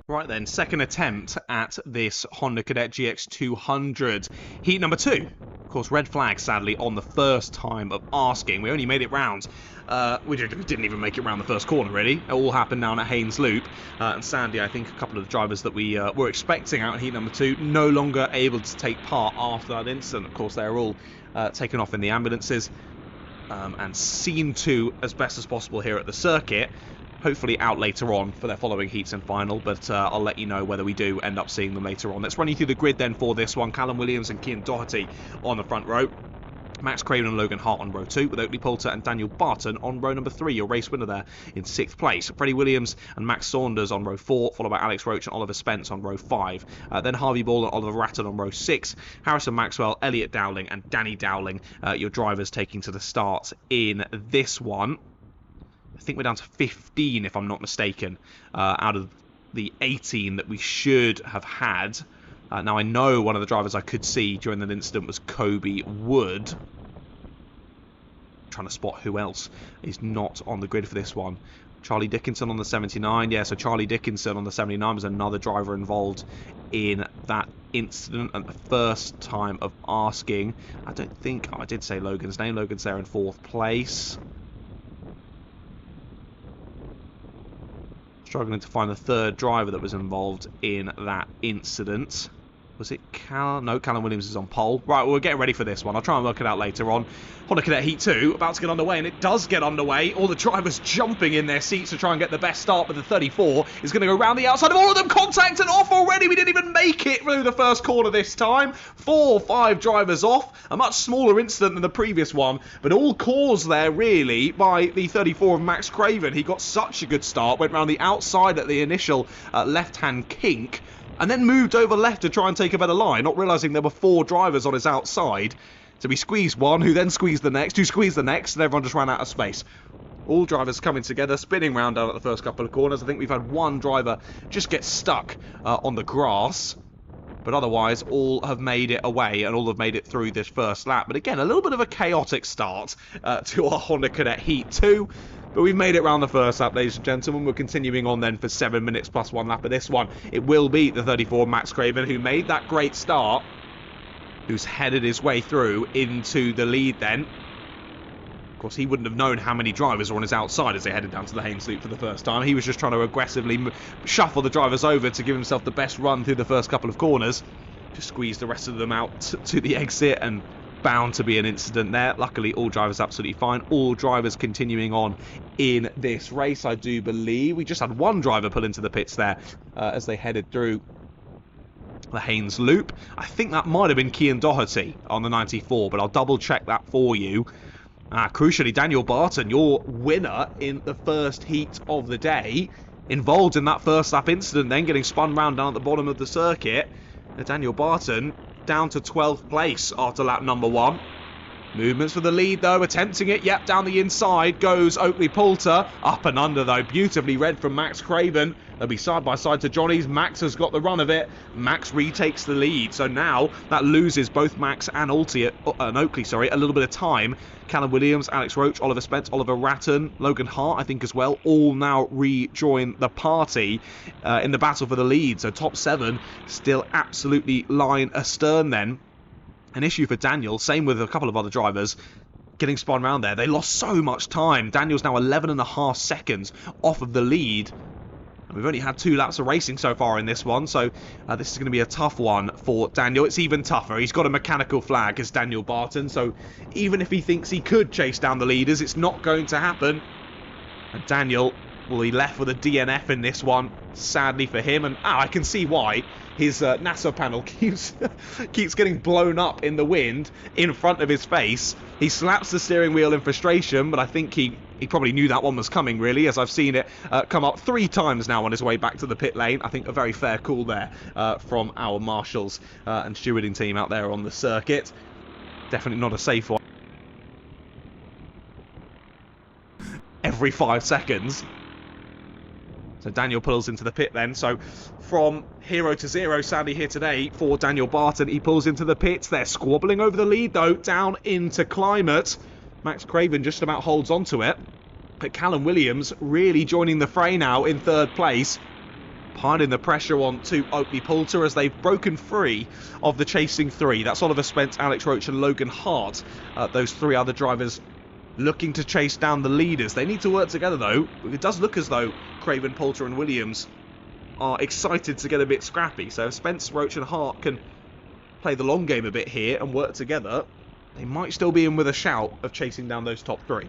Right then, second attempt at this Honda Cadet GX200. Heat number 2. Of course, red flag, sadly, on the first time of asking. We only made it round. We didn't even make it round the first corner, really. It all happened down at Haynes Loop. And sadly, I think a couple of the drivers that we were expecting out in heat number 2 no longer able to take part after that incident. Of course, they're all taken off in the ambulances and seen to as best as possible here at the circuit. Hopefully out later on for their following heats and final, but I'll let you know whether we do end up seeing them later on. Let's run you through the grid then for this one. Callum Williams and Cian Doherty on the front row. Max Craven and Logan Hart on row 2, with Oakley Poulter and Daniel Barton on row number 3, your race winner there in 6th place. Freddie Williams and Max Saunders on row 4, followed by Alex Roach and Oliver Spence on row 5. Then Harvey Ball and Oliver Ratton on row 6. Harrison Maxwell, Elliot Dowling and Danny Dowling, your drivers taking to the start in this one. I think we're down to 15, if I'm not mistaken, out of the 18 that we should have had. Now, I know one of the drivers I could see during that incident was Kobe Wood. Trying to spot who else is not on the grid for this one. Charlie Dickinson on the 79. Yeah, so Charlie Dickinson on the 79 was another driver involved in that incident at the first time of asking. I don't think... Oh, I did say Logan's name. Logan's there in 4th place. Struggling to find the third driver that was involved in that incident. Was it Callum? No, Callum Williams is on pole. Right, we're getting ready for this one. I'll try and work it out later on. Honda Cadet Heat 2, about to get underway, and it does get underway. All the drivers jumping in their seats to try and get the best start, but the 34 is going to go around the outside of all of them. Contact and off already. We didn't even make it through the first corner this time. 4 or 5 drivers off. A much smaller incident than the previous one, but all caused there, really, by the 34 of Max Craven. He got such a good start, went around the outside at the initial left-hand kink, and then moved over left to try and take a better line, not realising there were 4 drivers on his outside. So he squeezed one, who then squeezed the next, who squeezed the next, and everyone just ran out of space. All drivers coming together, spinning round down at the first couple of corners. I think we've had one driver just get stuck on the grass. But otherwise, all have made it away, and all have made it through this first lap. But again, a little bit of a chaotic start to our Honda Cadet Heat 2. But we've made it round the first lap, ladies and gentlemen. We're continuing on then for 7 minutes plus 1 lap of this one. It will be the 34 Max Craven, who made that great start, who's headed his way through into the lead then. Of course, he wouldn't have known how many drivers were on his outside as they headed down to the Haynes Loop for the first time. He was just trying to aggressively shuffle the drivers over to give himself the best run through the first couple of corners. Just squeeze the rest of them out to the exit, and bound to be an incident there. Luckily, all drivers absolutely fine. All drivers continuing on in this race, I do believe. We just had one driver pull into the pits there as they headed through the Haynes Loop. I think that might have been Cian Doherty on the 94, but I'll double check that for you. Crucially, Daniel Barton, your winner in the first heat of the day, involved in that first lap incident, then getting spun round down at the bottom of the circuit. Daniel Barton down to 12th place after lap number 1. Movements for the lead though, attempting it, yep, down the inside goes Oakley Poulter. Up and under though, beautifully read from Max Craven. They'll be side by side to Johnny's. Max has got the run of it. Max retakes the lead, so now that loses both Max and Oakley, a little bit of time. Callum Williams, Alex Roach, Oliver Spence, Oliver Ratton, Logan Hart, I think as well, all now rejoin the party in the battle for the lead. So top 7 still absolutely line astern then. An issue for Daniel, same with a couple of other drivers getting spun around there. They lost so much time. Daniel's now 11.5 seconds off of the lead. And we've only had 2 laps of racing so far in this one, so this is going to be a tough one for Daniel. It's even tougher. He's got a mechanical flag as Daniel Barton, so even if he thinks he could chase down the leaders, it's not going to happen. And Daniel will be left with a DNF in this one, sadly for him. And I can see why. His NASA panel keeps getting blown up in the wind in front of his face. He slaps the steering wheel in frustration, but I think he probably knew that one was coming, really, as I've seen it come up 3 times now on his way back to the pit lane. I think a very fair call there from our marshals and stewarding team out there on the circuit. Definitely not a safe one. Every 5 seconds. So Daniel pulls into the pit then. So from hero to zero, sadly here today for Daniel Barton. He pulls into the pits. They're squabbling over the lead though, down into Climate. Max Craven just about holds on to it. But Callum Williams really joining the fray now in 3rd place. Piling the pressure on to Oakley Poulter as they've broken free of the chasing 3. That's Oliver Spence, Alex Roach and Logan Hart. Those 3 other drivers looking to chase down the leaders. They need to work together though. It does look as though Craven, Poulter and Williams are excited to get a bit scrappy. So if Spence, Roach and Hart can play the long game a bit here and work together, they might still be in with a shout of chasing down those top 3.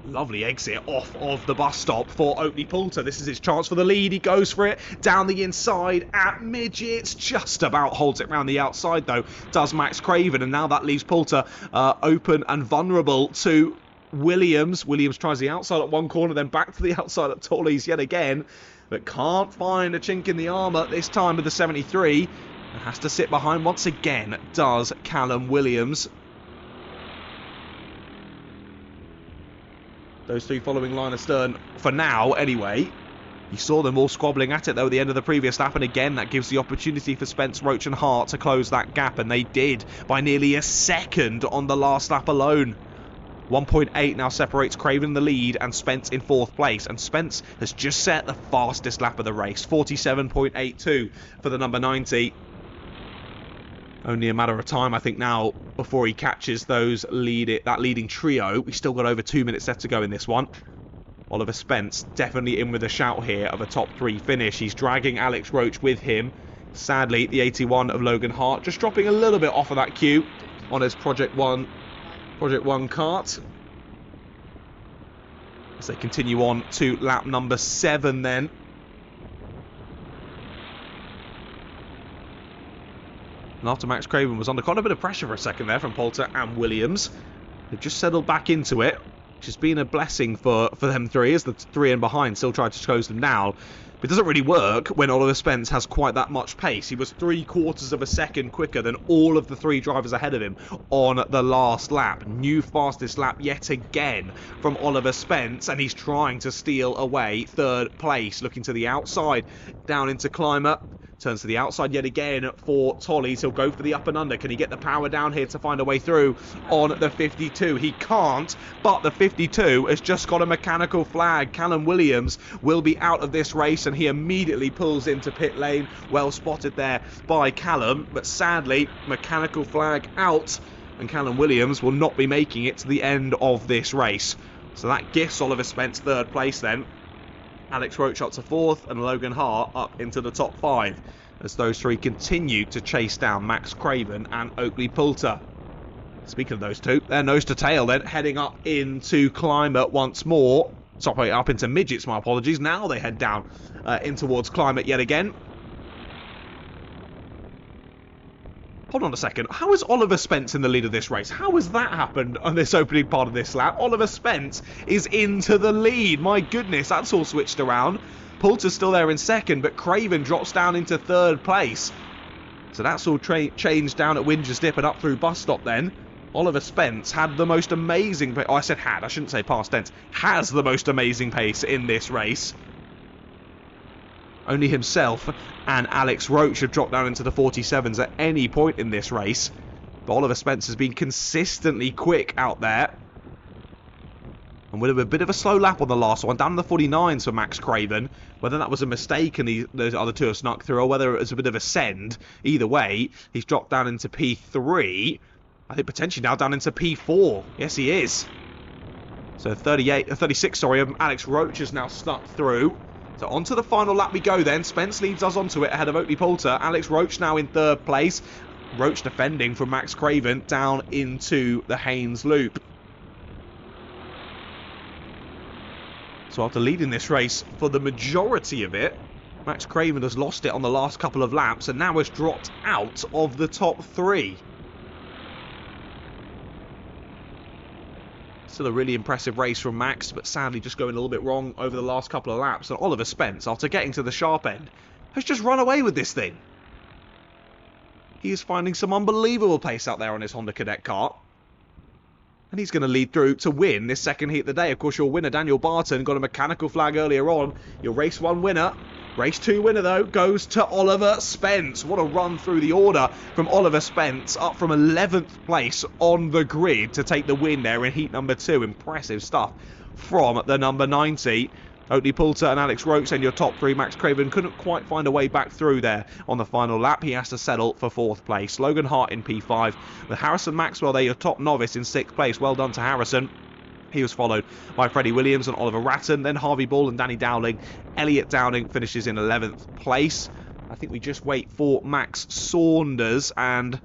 Lovely exit off of the bus stop for Oakley Poulter. This is his chance for the lead. He goes for it down the inside at midgets. Just about holds it round the outside though, does Max Craven. And now that leaves Poulter open and vulnerable to Williams. Williams tries the outside at one corner, then back to the outside at Tolley's yet again. But can't find a chink in the armour this time with the 73. And has to sit behind once again, does Callum Williams. Those 3 following line astern for now, anyway. You saw them all squabbling at it, though, at the end of the previous lap. And again, that gives the opportunity for Spence, Roach and Hart to close that gap. And they did by nearly a second on the last lap alone. 1.8 now separates Craven the lead and Spence in 4th place. And Spence has just set the fastest lap of the race. 47.82 for the number 90. Only a matter of time, I think, now before he catches that leading trio. We've still got over 2 minutes left to go in this one. Oliver Spence definitely in with a shout here of a top 3 finish. He's dragging Alex Roach with him. Sadly, the 81 of Logan Hart just dropping a little bit off of that queue on his Project 1 kart. As they continue on to lap number 7 then. And after Max Craven was under quite a bit of pressure for a second there from Poulter and Williams, they've just settled back into it, which has been a blessing for them three, as the 3 in behind still tried to close them down. But it doesn't really work when Oliver Spence has quite that much pace. He was 3/4 of a second quicker than all of the 3 drivers ahead of him on the last lap. New fastest lap yet again from Oliver Spence, and he's trying to steal away 3rd place. Looking to the outside, down into Climber. Turns to the outside yet again for Tollies. He'll go for the up and under. Can he get the power down here to find a way through on the 52? He can't, but the 52 has just got a mechanical flag. Callum Williams will be out of this race, and he immediately pulls into pit lane. Well spotted there by Callum, but sadly, mechanical flag out, and Callum Williams will not be making it to the end of this race. So that gifts Oliver Spence 3rd place then. Alex Roach up to 4th, and Logan Hart up into the top 5, as those 3 continue to chase down Max Craven and Oakley Poulter. Speaking of those 2, they're nose to tail then, heading up into Climber once more. Sorry, up into Midgets, my apologies. Now they head down in towards Climber yet again. Hold on a second. How is Oliver Spence in the lead of this race? How has that happened on this opening part of this lap? Oliver Spence is into the lead. My goodness, that's all switched around. Poulter's still there in 2nd, but Craven drops down into 3rd place. So that's all changed down at Winger's Dip and up through Bus Stop then. Oliver Spence had the most amazing pace. Oh, I said had. I shouldn't say past tense. Has the most amazing pace in this race. Only himself and Alex Roach have dropped down into the 47s at any point in this race. But Oliver Spence has been consistently quick out there. And with a bit of a slow lap on the last one, down in the 49s for Max Craven. Whether that was a mistake and those other 2 have snuck through, or whether it was a bit of a send, either way, he's dropped down into P3. I think potentially now down into P4. Yes, he is. So 36, sorry, Alex Roach has now snuck through. So onto the final lap we go then. Spence leads us onto it ahead of Oakley Poulter. Alex Roach now in 3rd place. Roach defending from Max Craven down into the Haynes Loop. So after leading this race for the majority of it, Max Craven has lost it on the last couple of laps and now has dropped out of the top 3. Still a really impressive race from Max, but sadly just going a little bit wrong over the last couple of laps. And Oliver Spence, after getting to the sharp end, has just run away with this thing. He is finding some unbelievable pace out there on his Honda Cadet kart. And he's going to lead through to win this 2nd heat of the day. Of course, your winner, Daniel Barton, got a mechanical flag earlier on. Your race 1 winner. Race 2 winner, though, goes to Oliver Spence. What a run through the order from Oliver Spence, up from 11th place on the grid to take the win there in heat number 2. Impressive stuff from the number 90. Oakley Poulter and Alex Roach in your top 3. Max Craven couldn't quite find a way back through there on the final lap. He has to settle for 4th place. Logan Hart in P5. With Harrison Maxwell there, your top novice, in 6th place. Well done to Harrison. He was followed by Freddie Williams and Oliver Ratton, then Harvey Ball and Danny Dowling. Elliot Dowling finishes in 11th place. I think we just wait for Max Saunders, and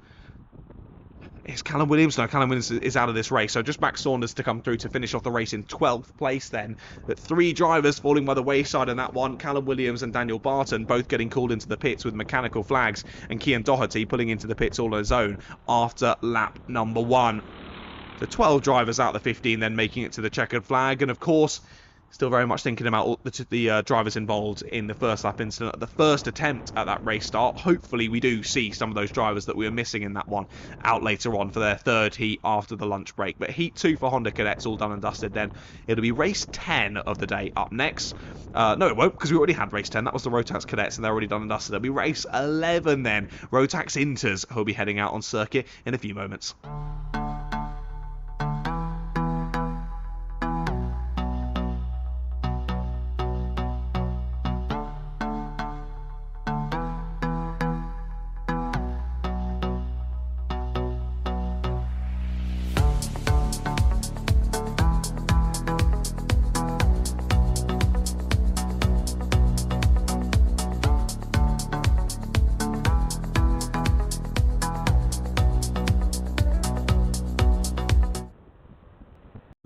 it's Callum Williams. No, Callum Williams is out of this race, so just Max Saunders to come through to finish off the race in 12th place then. But 3 drivers falling by the wayside in that one. Callum Williams and Daniel Barton both getting called into the pits with mechanical flags, and Cian Doherty pulling into the pits all on his own after lap number 1. So 12 drivers out of the 15 then making it to the checkered flag. And of course, still very much thinking about all the drivers involved in the first lap incident at the first attempt at that race start. Hopefully we do see some of those drivers that we were missing in that one out later on for their 3rd heat after the lunch break. But heat 2 for Honda Cadets all done and dusted then. It'll be race 10 of the day up next. No, it won't, because we already had race 10. That was the Rotax Cadets, and they're already done and dusted. It'll be race 11 then. Rotax Inters, who'll be heading out on circuit in a few moments.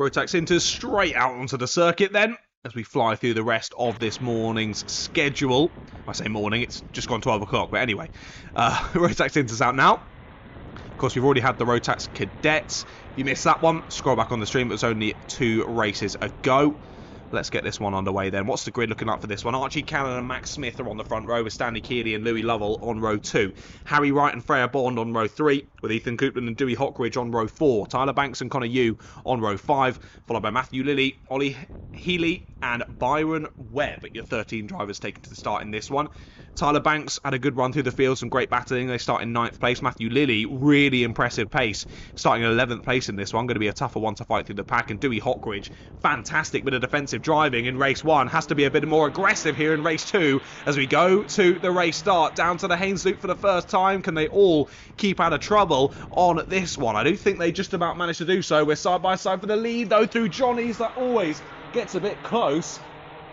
Rotax enters straight out onto the circuit then, as we fly through the rest of this morning's schedule. I say morning, it's just gone 12 o'clock, but anyway. Rotax enters out now. Of course, we've already had the Rotax Cadets. If you missed that one, scroll back on the stream. It was only 2 races ago. Let's get this one underway then. What's the grid looking like for this one? Archie Cannon and Max Smith are on the front row with Stanley Keeley and Louis Lovell on row 2. Harry Wright and Freya Bond on row 3 with Ethan Coupland and Dewey Hockridge on row 4. Tyler Banks and Connor Yu on row 5, followed by Matthew Lilly, Ollie Healy and Byron Webb. Your 13 drivers taken to the start in this one. Tyler Banks had a good run through the field, some great battling. They start in 9th place. Matthew Lilly, really impressive pace, starting in 11th place in this one. Going to be a tougher one to fight through the pack. And Dewey Hockridge, fantastic bit of defensive driving in race 1. Has to be a bit more aggressive here in race 2 as we go to the race start. Down to the Haynes Loop for the first time. Can they all keep out of trouble on this one? I do think they just about managed to do so. We're side by side for the lead, though, through Johnny's. That always gets a bit close.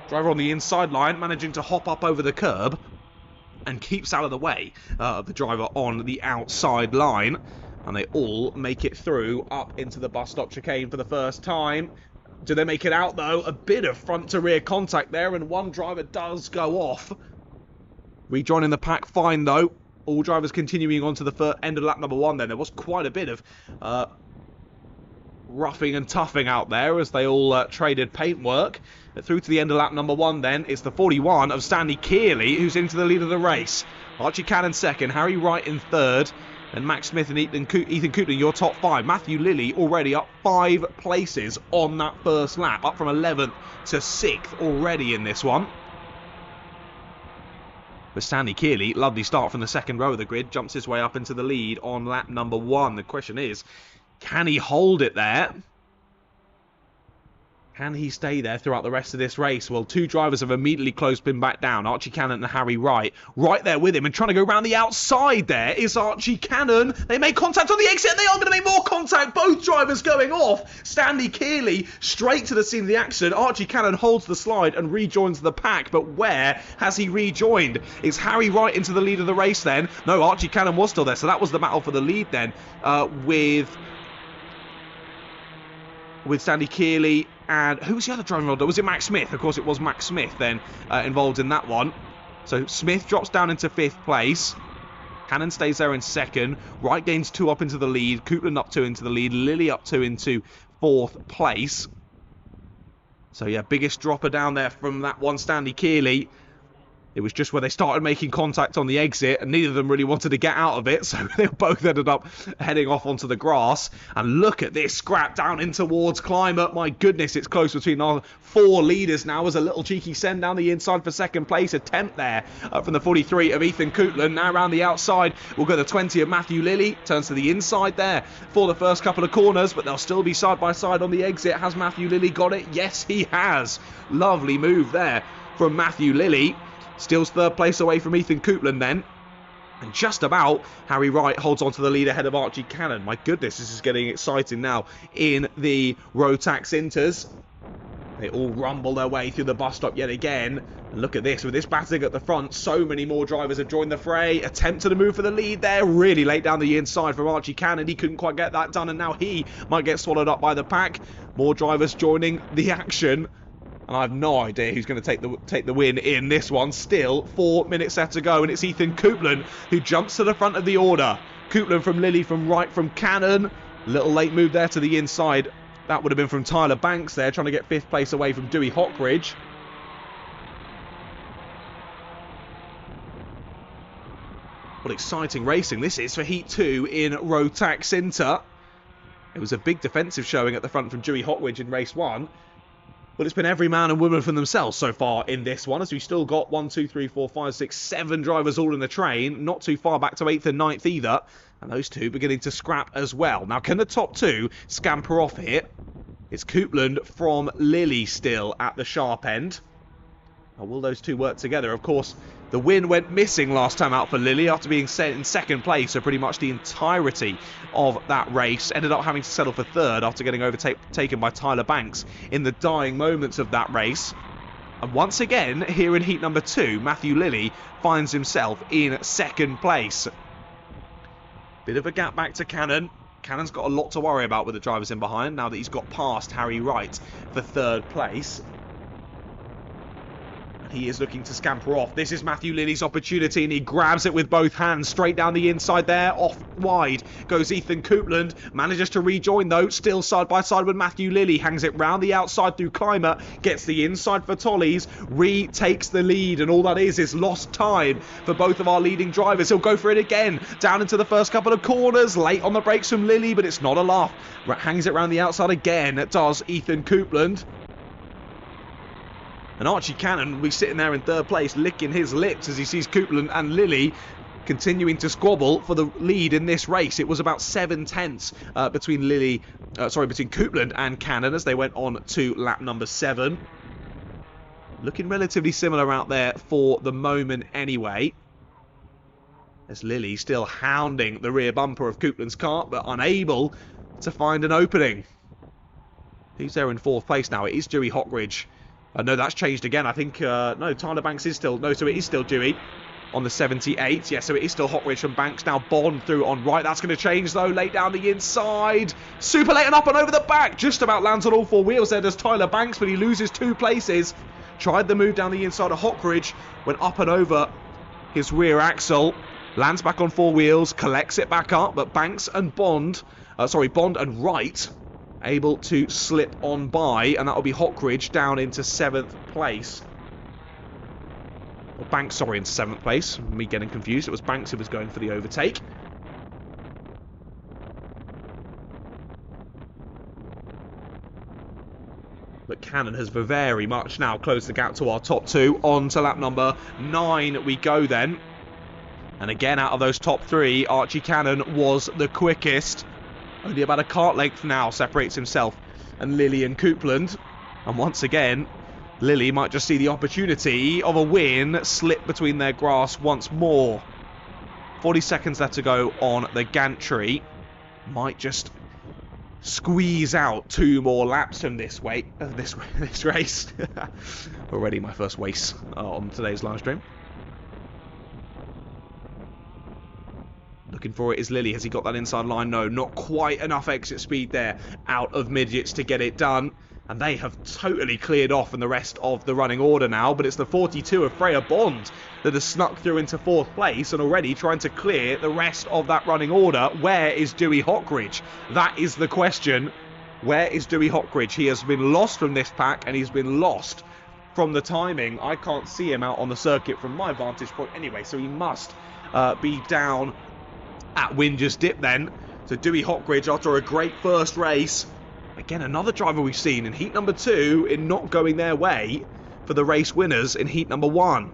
Driver on the inside line, managing to hop up over the curb and keeps out of the way of the driver on the outside line. And they all make it through up into the bus stop chicane for the first time. Do they make it out, though? A bit of front to rear contact there, and one driver does go off. Rejoining the pack fine, though. All drivers continuing on to the end of lap number 1 then. There was quite a bit of roughing and toughing out there as they all traded paintwork. Through to the end of lap number 1 then, it's the 41 of Stanley Keeley who's into the lead of the race. Archie Cannon second, Harry Wright in third, and Max Smith and Ethan Coupland your top 5. Matthew Lilly already up 5 places on that first lap, up from 11th to 6th already in this one. But Stanley Keeley, lovely start from the second row of the grid, jumps his way up into the lead on lap number 1. The question is, can he hold it there? Can he stay there throughout the rest of this race? Well, 2 drivers have immediately closed him back down. Archie Cannon and Harry Wright right there with him, and trying to go around the outside there is Archie Cannon. They make contact on the exit, and they are going to make more contact. Both drivers going off. Stanley Keeley straight to the scene of the accident. Archie Cannon holds the slide and rejoins the pack, but where has he rejoined? Is Harry Wright into the lead of the race then? No, Archie Cannon was still there, so that was the battle for the lead then with Stanley Keeley. And who was the other driver involved? Was it Max Smith? Of course, it was Max Smith then involved in that one. So Smith drops down into 5th place. Cannon stays there in 2nd. Wright gains 2 up into the lead. Coupland up 2 into the lead. Lilly up 2 into 4th place. So yeah, biggest dropper down there from that one, Stanley Keeley. It was just where they started making contact on the exit, and neither of them really wanted to get out of it, so they both ended up heading off onto the grass. And look at this scrap down in towards Climber. My goodness, it's close between our 4 leaders now. As a little cheeky send down the inside for 2nd place. Attempt there from the 43 of Ethan Coupland. Now around the outside, we'll go the 20 of Matthew Lilly. Turns to the inside there for the first couple of corners, but they'll still be side by side on the exit. Has Matthew Lilly got it? Yes, he has. Lovely move there from Matthew Lilly. Steals 3rd place away from Ethan Coupland then. And just about, Harry Wright holds on to the lead ahead of Archie Cannon. My goodness, this is getting exciting now in the Rotax Inters. They all rumble their way through the bus stop yet again. And look at this, with this battling at the front, so many more drivers have joined the fray. Attempted to move for the lead there, really late down the inside from Archie Cannon. He couldn't quite get that done, and now he might get swallowed up by the pack. More drivers joining the action. And I have no idea who's going to take the win in this one. Still 4 minutes left to go, and it's Ethan Coupland who jumps to the front of the order. Coupland from Lilly, from Wright, from Cannon. Little late move there to the inside. That would have been from Tyler Banks there, trying to get 5th place away from Dewey Hockridge. What exciting racing this is for Heat 2 in Rotax Inter. It was a big defensive showing at the front from Dewey Hockridge in race 1. Well, it's been every man and woman for themselves so far in this one, as we've still got 1, 2, 3, 4, 5, 6, 7 drivers all in the train. Not too far back to 8th and 9th either. And those 2 beginning to scrap as well. Now, can the top 2 scamper off here? It's Coupland from Lilly still at the sharp end. Now, will those 2 work together? Of course, the win went missing last time out for Lilly after being set in 2nd place, so pretty much the entirety of that race. Ended up having to settle for 3rd after getting overtaken by Tyler Banks in the dying moments of that race. And once again, here in heat number 2, Matthew Lilly finds himself in 2nd place. Bit of a gap back to Cannon. Cannon's got a lot to worry about with the drivers in behind now that he's got past Harry Wright for 3rd place. He is looking to scamper off. This is Matthew Lilley's opportunity, and he grabs it with both hands. Straight down the inside there. Off wide goes Ethan Coupland. Manages to rejoin, though. Still side by side with Matthew Lilley. Hangs it round the outside through Climber. Gets the inside for Tollies. Retakes the lead, and all that is lost time for both of our leading drivers. He'll go for it again. Down into the first couple of corners. Late on the brakes from Lilley, but it's not enough. Hangs it round the outside again. It does Ethan Coupland. And Archie Cannon will be sitting there in 3rd place, licking his lips as he sees Coupland and Lilley continuing to squabble for the lead in this race. It was about 7/10 between Coupland and Cannon as they went on to lap number 7. Looking relatively similar out there for the moment anyway. As Lilley still hounding the rear bumper of Coupland's kart, but unable to find an opening. Who's there in 4th place now? It is Dewey Hockridge. No, that's changed again. I think, no, Tyler Banks is still... No, so it is still Dewey on the 78. Yeah, so it is still Hockridge from Banks. Now Bond through on right. That's going to change, though. Late down the inside. Super late and up and over the back. Just about lands on all 4 wheels there does Tyler Banks, but he loses 2 places. Tried the move down the inside of Hockridge. Went up and over his rear axle. Lands back on 4 wheels. Collects it back up, but Banks and Bond and Wright... able to slip on by, and that'll be Hockridge down into 7th place. Or Banks, sorry, into 7th place. Me getting confused. It was Banks who was going for the overtake. But Cannon has very much now closed the gap to our top 2. On to lap number 9 we go then. And again, out of those top 3, Archie Cannon was the quickest. Only about a kart length now separates himself and Lilley and Coupland. And once again, Lilley might just see the opportunity of a win slip between their grasp once more. 40 seconds left to go on the gantry. Might just squeeze out 2 more laps from this race. Already my first race on today's live stream. Looking for it is Lilley. Has he got that inside line? No, not quite enough exit speed there out of midgets to get it done. And they have totally cleared off in the rest of the running order now. But it's the 42 of Freya Bond that has snuck through into 4th place and already trying to clear the rest of that running order. Where is Dewey Hockridge? That is the question. Where is Dewey Hockridge? He has been lost from this pack and he's been lost from the timing. I can't see him out on the circuit from my vantage point anyway. So he must be down at Winger's Dip then. So Dewey Hockridge, after a great first race, again another driver we've seen in heat number 2 in not going their way for the race winners in heat number 1.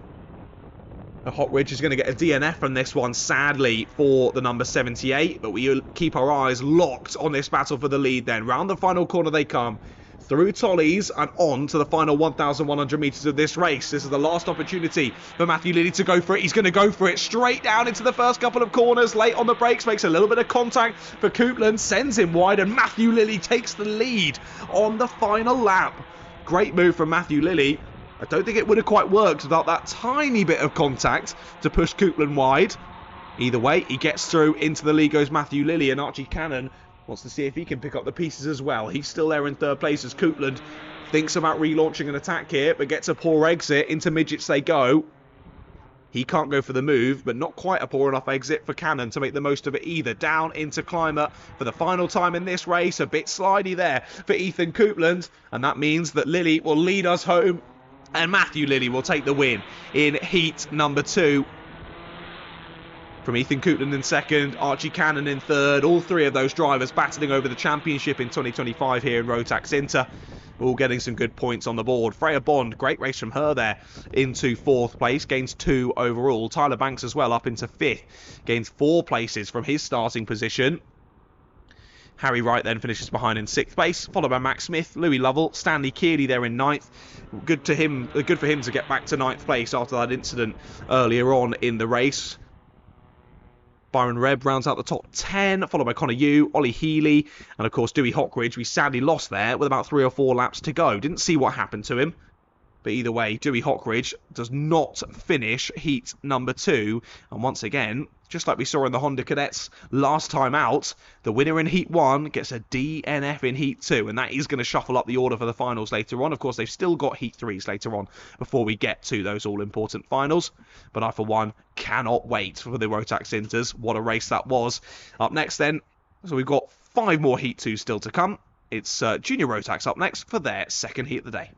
Hockridge is going to get a DNF from this one, sadly, for the number 78, but we keep our eyes locked on this battle for the lead then. Round the final corner they come, through Tollies and on to the final 1,100 metres of this race. This is the last opportunity for Matthew Lilley to go for it. He's going to go for it straight down into the first couple of corners. Late on the brakes, makes a little bit of contact for Coupland, sends him wide, and Matthew Lilley takes the lead on the final lap. Great move from Matthew Lilley. I don't think it would have quite worked without that tiny bit of contact to push Coupland wide. Either way, he gets through. Into the lead goes Matthew Lilley, and Archie Cannon wants to see if he can pick up the pieces as well. He's still there in 3rd place as Coupland thinks about relaunching an attack here, but gets a poor exit. Into midgets they go. He can't go for the move, but not quite a poor enough exit for Cannon to make the most of it either. Down into Climber for the final time in this race. A bit slidey there for Ethan Coupland, and that means that Lilley will lead us home, and Matthew Lilley will take the win in heat number 2. From Ethan Coupland in 2nd, Archie Cannon in 3rd. All 3 of those drivers battling over the championship in 2025 here in Rotax Inter. All getting some good points on the board. Freya Bond, great race from her there, into 4th place. Gains 2 overall. Tyler Banks as well up into 5th. Gains 4 places from his starting position. Harry Wright then finishes behind in 6th place, followed by Max Smith, Louis Lovell, Stanley Keeley there in 9th. Good for him to get back to 9th place after that incident earlier on in the race. Byron Rebb rounds out the top 10, followed by Connor Yu, Ollie Healy, and of course Dewey Hockridge. We sadly lost there with about 3 or 4 laps to go. Didn't see what happened to him. But either way, Dewey Hockridge does not finish heat number 2. And once again, just like we saw in the Honda Cadets last time out, the winner in Heat 1 gets a DNF in Heat 2, and that is going to shuffle up the order for the finals later on. Of course, they've still got Heat 3s later on before we get to those all-important finals. But I, for one, cannot wait for the Rotax Inters. What a race that was. Up next then, so we've got 5 more Heat 2s still to come. It's Junior Rotax up next for their second heat of the day.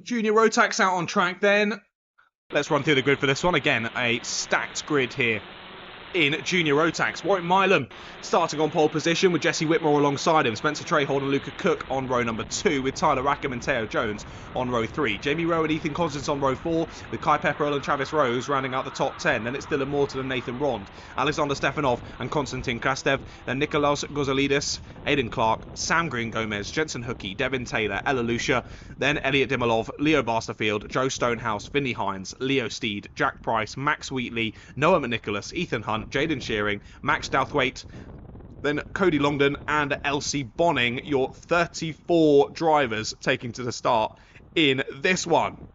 Junior Rotax out on track then. Let's run through the grid for this one. Again, a stacked grid here in Junior Rotax. Warwick Milam starting on pole position with Jesse Whitmore alongside him. Spencer Trehold and Luca Cook on row number 2 with Tyler Rackham and Teo Jones on row 3. Jamie Rowe and Ethan Constance on row 4 with Kai Pepperell and Travis Rose rounding out the top 10. Then it's Dylan Morton and Nathan Rond, Alexander Stefanov and Konstantin Krastev. Then Nikolaos Gozalidis, Aidan Clark, Sam Green Gomez, Jensen Hookey, Devin Taylor, Ella Lucia. Then Elliot Dimilov, Leo Barsterfield, Joe Stonehouse, Finley Hines, Leo Steed, Jack Price, Max Wheatley, Noah McNicholas, Ethan Hunt, Jaden Shearing, Max Douthwaite, then Cody Longdon and Elsie Bonning, your 34 drivers taking to the start in this one.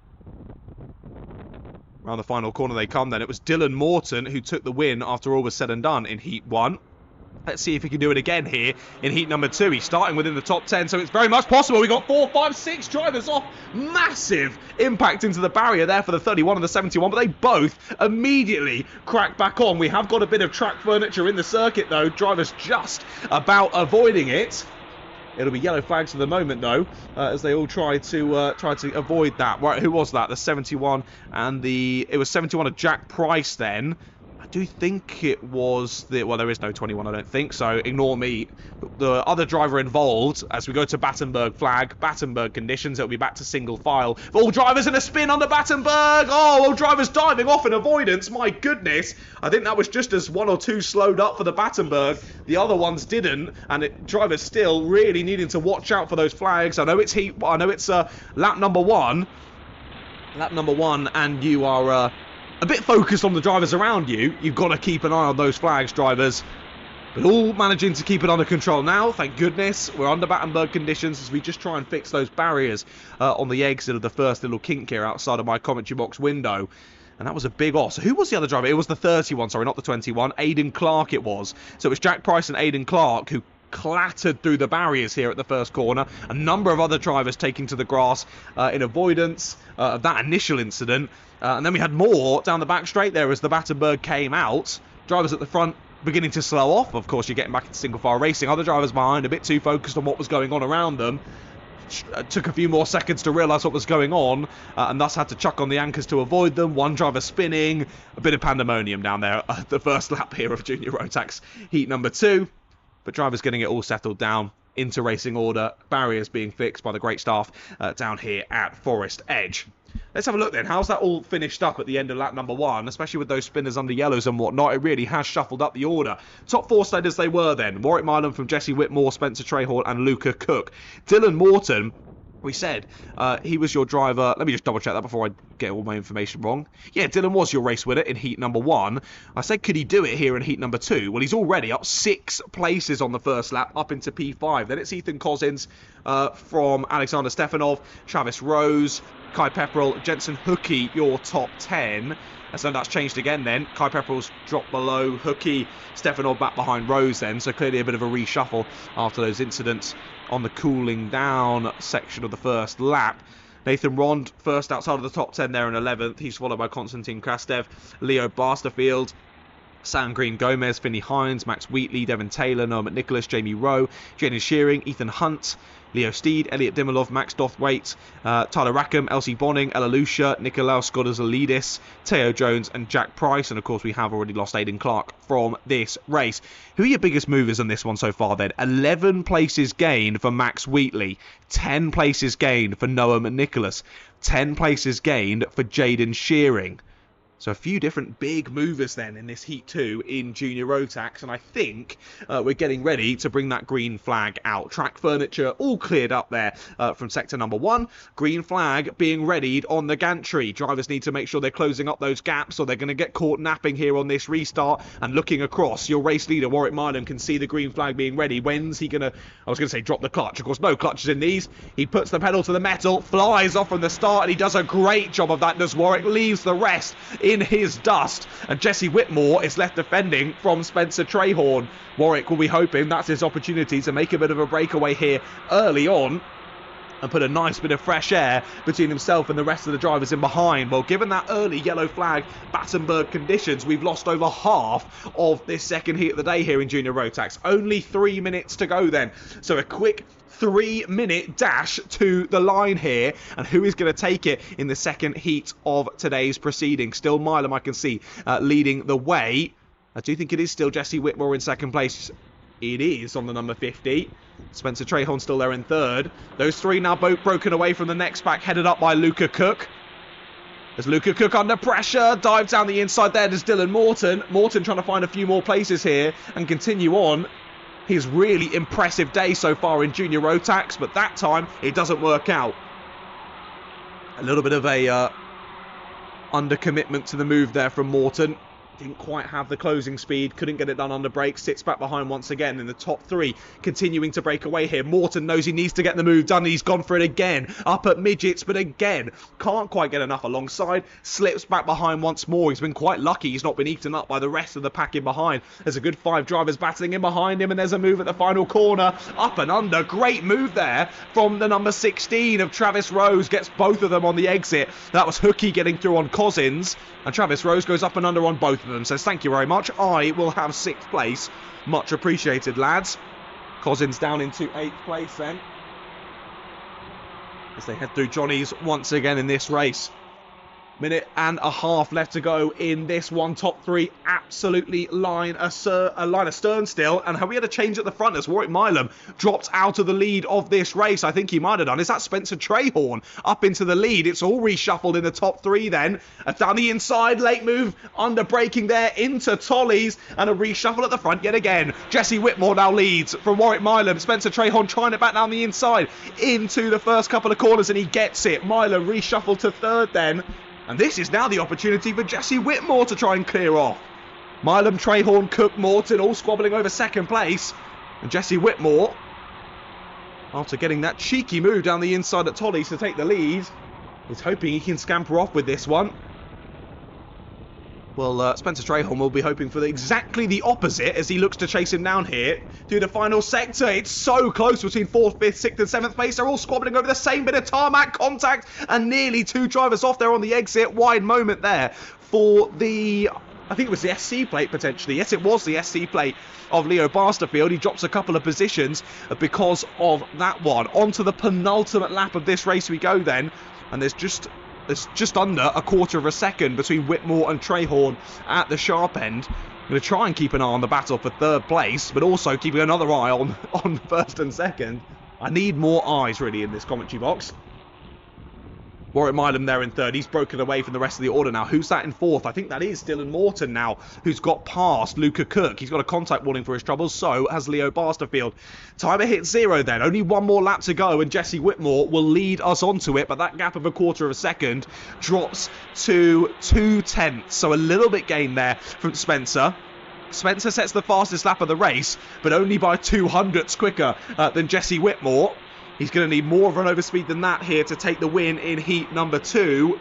Around the final corner they come then. It was Dylan Morton who took the win after all was said and done in Heat 1. Let's see if he can do it again here in Heat number 2. He's starting within the top 10, so it's very much possible. We got 4, 5, 6 drivers off. Massive impact into the barrier there for the 31 and the 71, but they both immediately crack back on. We have got a bit of track furniture in the circuit, though. Drivers just about avoiding it. It'll be yellow flags for the moment, though, as they all try to avoid that. Right, who was that? The 71 and it was 71 of Jack Price then. I do think it was well, there is no 21, I don't think, so ignore me. The other driver involved, as we go to Battenberg flag, Battenberg conditions, it'll be back to single file. All drivers in a spin on the Battenberg. Oh, all drivers diving off in avoidance. My goodness. I think that was just as 1 or 2 slowed up for the Battenberg. The other ones didn't, and drivers still really needing to watch out for those flags. I know it's lap number 1. Lap number 1, and you are a bit focused on the drivers around you. You've got to keep an eye on those flags, drivers. But all managing to keep it under control now, thank goodness. We're under Battenberg conditions as we just try and fix those barriers on the exit of the first little kink here outside of my commentary box window. And that was a big off. So who was the other driver? It was the 31, sorry, not the 21. Aidan Clark it was. So it was Jack Price and Aidan Clark who clattered through the barriers here at the first corner. A number of other drivers taking to the grass in avoidance of that initial incident. And then we had more down the back straight there as the Battenberg came out. Drivers at the front beginning to slow off. Of course, you're getting back into single file racing. Other drivers behind, a bit too focused on what was going on around them. Took a few more seconds to realise what was going on, and thus had to chuck on the anchors to avoid them. One driver spinning. A bit of pandemonium down there at the first lap here of Junior Rotax Heat number 2. But drivers getting it all settled down into racing order. Barriers being fixed by the great staff down here at Forest Edge. Let's have a look then. How's that all finished up at the end of lap number 1, especially with those spinners under yellows and whatnot? It really has shuffled up the order. Top 4 stayed as they were then. Warwick Milam from Jesse Whitmore, Spencer Trahorn and Luca Cook. Dylan Morton, we said he was your driver. Let me just double check that before I get all my information wrong. Yeah, Dylan was your race winner in heat number 1. I said, could he do it here in heat number 2? Well, he's already up 6 places on the first lap, up into P5. Then it's Ethan Cousins from Alexander Stefanov, Travis Rose, Kai Pepperell, Jensen Hookie, your top 10. So that's changed again then. Kai Pepperell's dropped below Hookie, Stefanov back behind Rose then. So clearly a bit of a reshuffle after those incidents on the cooling down section of the first lap. Nathan Rond, first outside of the top 10 there in 11th. He's followed by Konstantin Krastev, Leo Barsterfield, Sam Green Gomez, Finney Hines, Max Wheatley, Devon Taylor, Noah McNicholas, Jamie Rowe, Jaden Shearing, Ethan Hunt, Leo Steed, Elliot Dimilov, Max Dothwaite, Tyler Rackham, Elsie Bonning, Ella Lucia, Nicolaus Scotters-Alidis, Teo Jones and Jack Price. And of course we have already lost Aidan Clark from this race. Who are your biggest movers on this one so far then? 11 places gained for Max Wheatley, 10 places gained for Noah McNicholas, 10 places gained for Jaden Shearing. So a few different big movers then in this Heat 2 in Junior Rotax. And I think we're getting ready to bring that green flag out. Track furniture all cleared up there from sector number 1. Green flag being readied on the gantry. Drivers need to make sure they're closing up those gaps or they're going to get caught napping here on this restart. And looking across, your race leader, Warwick Milam, can see the green flag being ready. When's he going to, I was going to say drop the clutch. Of course, no clutches in these. He puts the pedal to the metal, flies off from the start, and he does a great job of that, does Warwick. Leaves the rest in his dust, and Jesse Whitmore is left defending from Spencer Trahorn. Warwick will be hoping that's his opportunity to make a bit of a breakaway here early on and put a nice bit of fresh air between himself and the rest of the drivers in behind. Well, given that early yellow flag Battenberg conditions, we've lost over half of this second heat of the day here in Junior Rotax. Only 3 minutes to go then. So a quick 3-minute dash to the line here, and who is going to take it in the second heat of today's proceedings? Still Milam, I can see, leading the way. I do think it is still Jesse Whitmore in second place. It is on the number 50. Spencer Trahorn still there in third. Those three now both broken away from the next pack, headed up by Luca Cook. As Luca Cook under pressure, dives down the inside there. There's Dylan Morton. Morton trying to find a few more places here and continue on his really impressive day so far in Junior Rotax, but that time it doesn't work out. A little bit of a under-commitment to the move there from Morton. Didn't quite have the closing speed, couldn't get it done under brakes, sits back behind once again in the top 3, continuing to break away here. Morton knows he needs to get the move done, and he's gone for it again, up at midgets, but again, can't quite get enough alongside, slips back behind once more. He's been quite lucky he's not been eaten up by the rest of the pack in behind. There's a good 5 drivers battling in behind him, and there's a move at the final corner, up and under. Great move there from the number 16 of Travis Rose, gets both of them on the exit. That was Hookie getting through on Cousins, and Travis Rose goes up and under on both of them. Says thank you very much, I will have 6th place. Much appreciated, lads. Cousins down into 8th place then, as they head through Johnny's once again in this race. Minute and a half left to go in this one. Top 3 absolutely line astern still. And we had a change at the front as Warwick Milam dropped out of the lead of this race. I think he might have done. Is that Spencer Trahorn up into the lead? It's all reshuffled in the top 3 then. Down the inside, late move, under braking there into Tollies, and a reshuffle at the front yet again. Jesse Whitmore now leads from Warwick Milam. Spencer Trahorn trying it back down the inside into the first couple of corners, and he gets it. Milam reshuffled to 3rd then. And this is now the opportunity for Jesse Whitmore to try and clear off. Milam, Trahorn, Cook, Morton all squabbling over 2nd place. And Jesse Whitmore, after getting that cheeky move down the inside at Tollies to take the lead, is hoping he can scamper off with this one. Well, Spencer Trahorn will be hoping for exactly the opposite as he looks to chase him down here through the final sector. It's so close between 4th, 5th, 6th and 7th place. They're all squabbling over the same bit of tarmac contact, and nearly 2 drivers off there on the exit. Wide moment there for the, I think it was the SC plate potentially. Yes, it was the SC plate of Leo Barsterfield. He drops a couple of positions because of that one. On to the penultimate lap of this race we go then, and there's just under a 1/4 of a second between Whitmore and Trahorn at the sharp end. I'm going to try and keep an eye on the battle for 3rd place, but also keeping another eye on 1st and 2nd. I need more eyes, really, in this commentary box. Warwick Milam there in third. He's broken away from the rest of the order now. Who's that in fourth? I think that is Dylan Morton now, who's got past Luca Cook. He's got a contact warning for his troubles. So has Leo Barsterfield. Timer hit 0 then. Only one more lap to go, and Jesse Whitmore will lead us onto it. But that gap of a quarter of a second drops to 2/10. So a little bit gained there from Spencer. Spencer sets the fastest lap of the race, but only by 200ths quicker than Jesse Whitmore. He's going to need more of an overspeed than that here to take the win in heat number 2.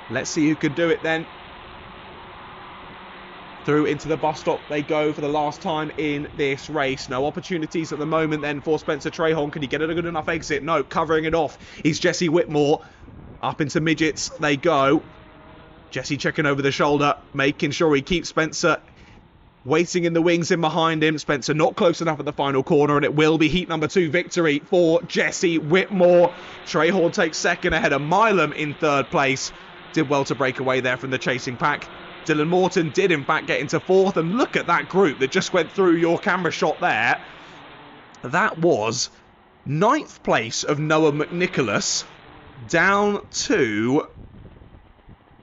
Let's see who can do it then. Through into the bus stop they go for the last time in this race. No opportunities at the moment then for Spencer Trahon. Can he get a good enough exit? No, covering it off is Jesse Whitmore. Up into midgets they go. Jesse checking over the shoulder, making sure he keeps Spencer waiting in the wings in behind him. Spencer not close enough at the final corner, and it will be heat number 2 victory for Jesse Whitmore. Trahorn takes second ahead of Milam in third place. Did well to break away there from the chasing pack. Dylan Morton did in fact get into fourth, and look at that group that just went through your camera shot there. That was 9th place of Noah McNicholas down to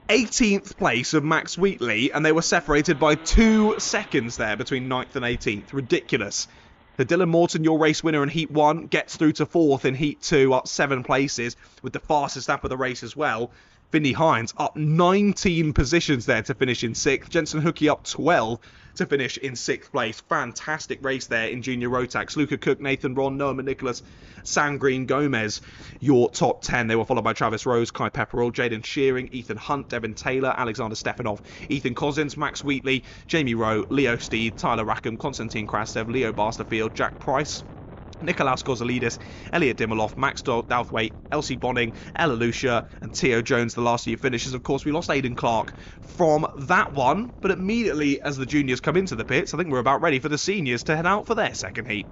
18th place of Max Wheatley, and they were separated by 2 seconds there between 9th and 18th. Ridiculous. The Dylan Morton, your race winner in Heat 1, gets through to 4th in Heat 2, up 7 places, with the fastest lap of the race as well. Vinny Hines up 19 positions there to finish in 6th. Jensen Hookie up 12 to finish in 6th place. Fantastic race there in Junior Rotax. Luca Cook, Nathan Ron, Noah Nicholas, Sam Green, Gomez, your top 10. They were followed by Travis Rose, Kai Pepperell, Jaden Shearing, Ethan Hunt, Devin Taylor, Alexander Stefanov, Ethan Cousins, Max Wheatley, Jamie Rowe, Leo Steed, Tyler Rackham, Konstantin Krastev, Leo Barsterfield, Jack Price, Nikolaus Kozalidis, Elliot Dimmeloff, Max Douthwaite, Elsie Bonning, Ella Lucia, and Theo Jones, the last of your finishers. Of course, we lost Aidan Clark from that one, but immediately as the juniors come into the pits, I think we're about ready for the seniors to head out for their second heat.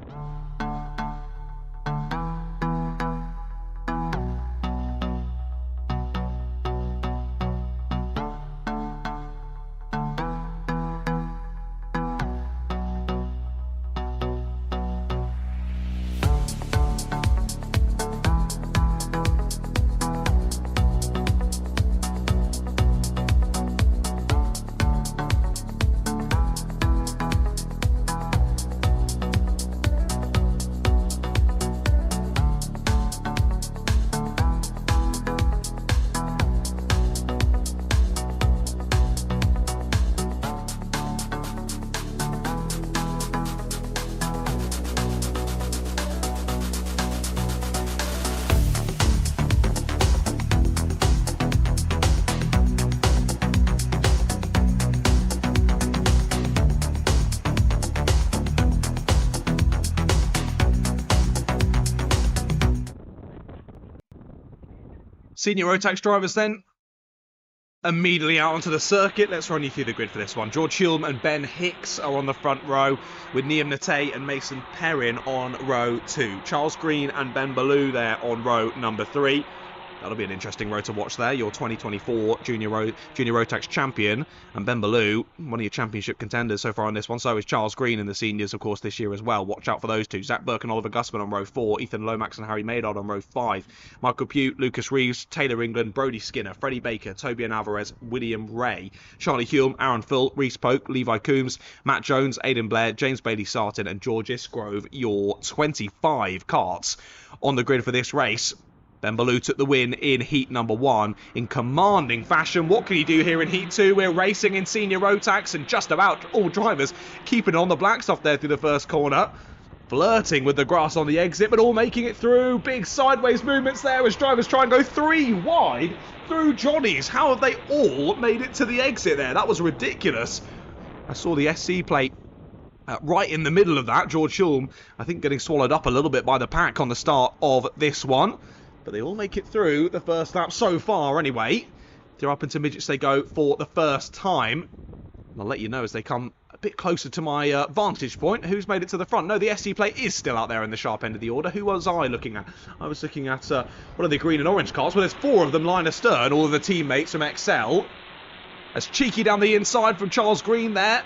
Senior Rotax drivers then, immediately out onto the circuit. Let's run you through the grid for this one. George Hulme and Ben Hicks are on the front row, with Niam Nate and Mason Perrin on row 2. Charles Green and Ben Ballou there on row number 3. That'll be an interesting row to watch there. Your 2024 Junior Rotax champion, and Ben Ballou, one of your championship contenders so far on this one. So is Charles Green in the seniors, of course, this year as well. Watch out for those two. Zach Burke and Oliver Gussman on row 4. Ethan Lomax and Harry Maynard on row 5. Michael Pugh, Lucas Reeves, Taylor England, Brody Skinner, Freddie Baker, Tobian Alvarez, William Ray, Charlie Hulme, Aaron Full, Reese Polk, Levi Coombs, Matt Jones, Aidan Blair, James Bailey Sartin, and George Isgrove, your 25 karts on the grid for this race. Ben Ballou took the win in heat number 1 in commanding fashion. What can he do here in heat 2? We're racing in Senior Rotax, and just about all drivers keeping on the black stuff there through the first corner. Flirting with the grass on the exit, but all making it through. Big sideways movements there as drivers try and go 3 wide through Johnny's. How have they all made it to the exit there? That was ridiculous. I saw the SC plate right in the middle of that. George Hulme, I think, getting swallowed up a little bit by the pack on the start of this one. But they all make it through the first lap so far anyway. They're up into midgets they go for the first time. And I'll let you know as they come a bit closer to my vantage point who's made it to the front. No, the SC plate is still out there in the sharp end of the order. Who was I looking at? I was looking at one of the green and orange cars. Well, there's 4 of them line astern, all of the teammates from XL. As cheeky down the inside from Charles Green there.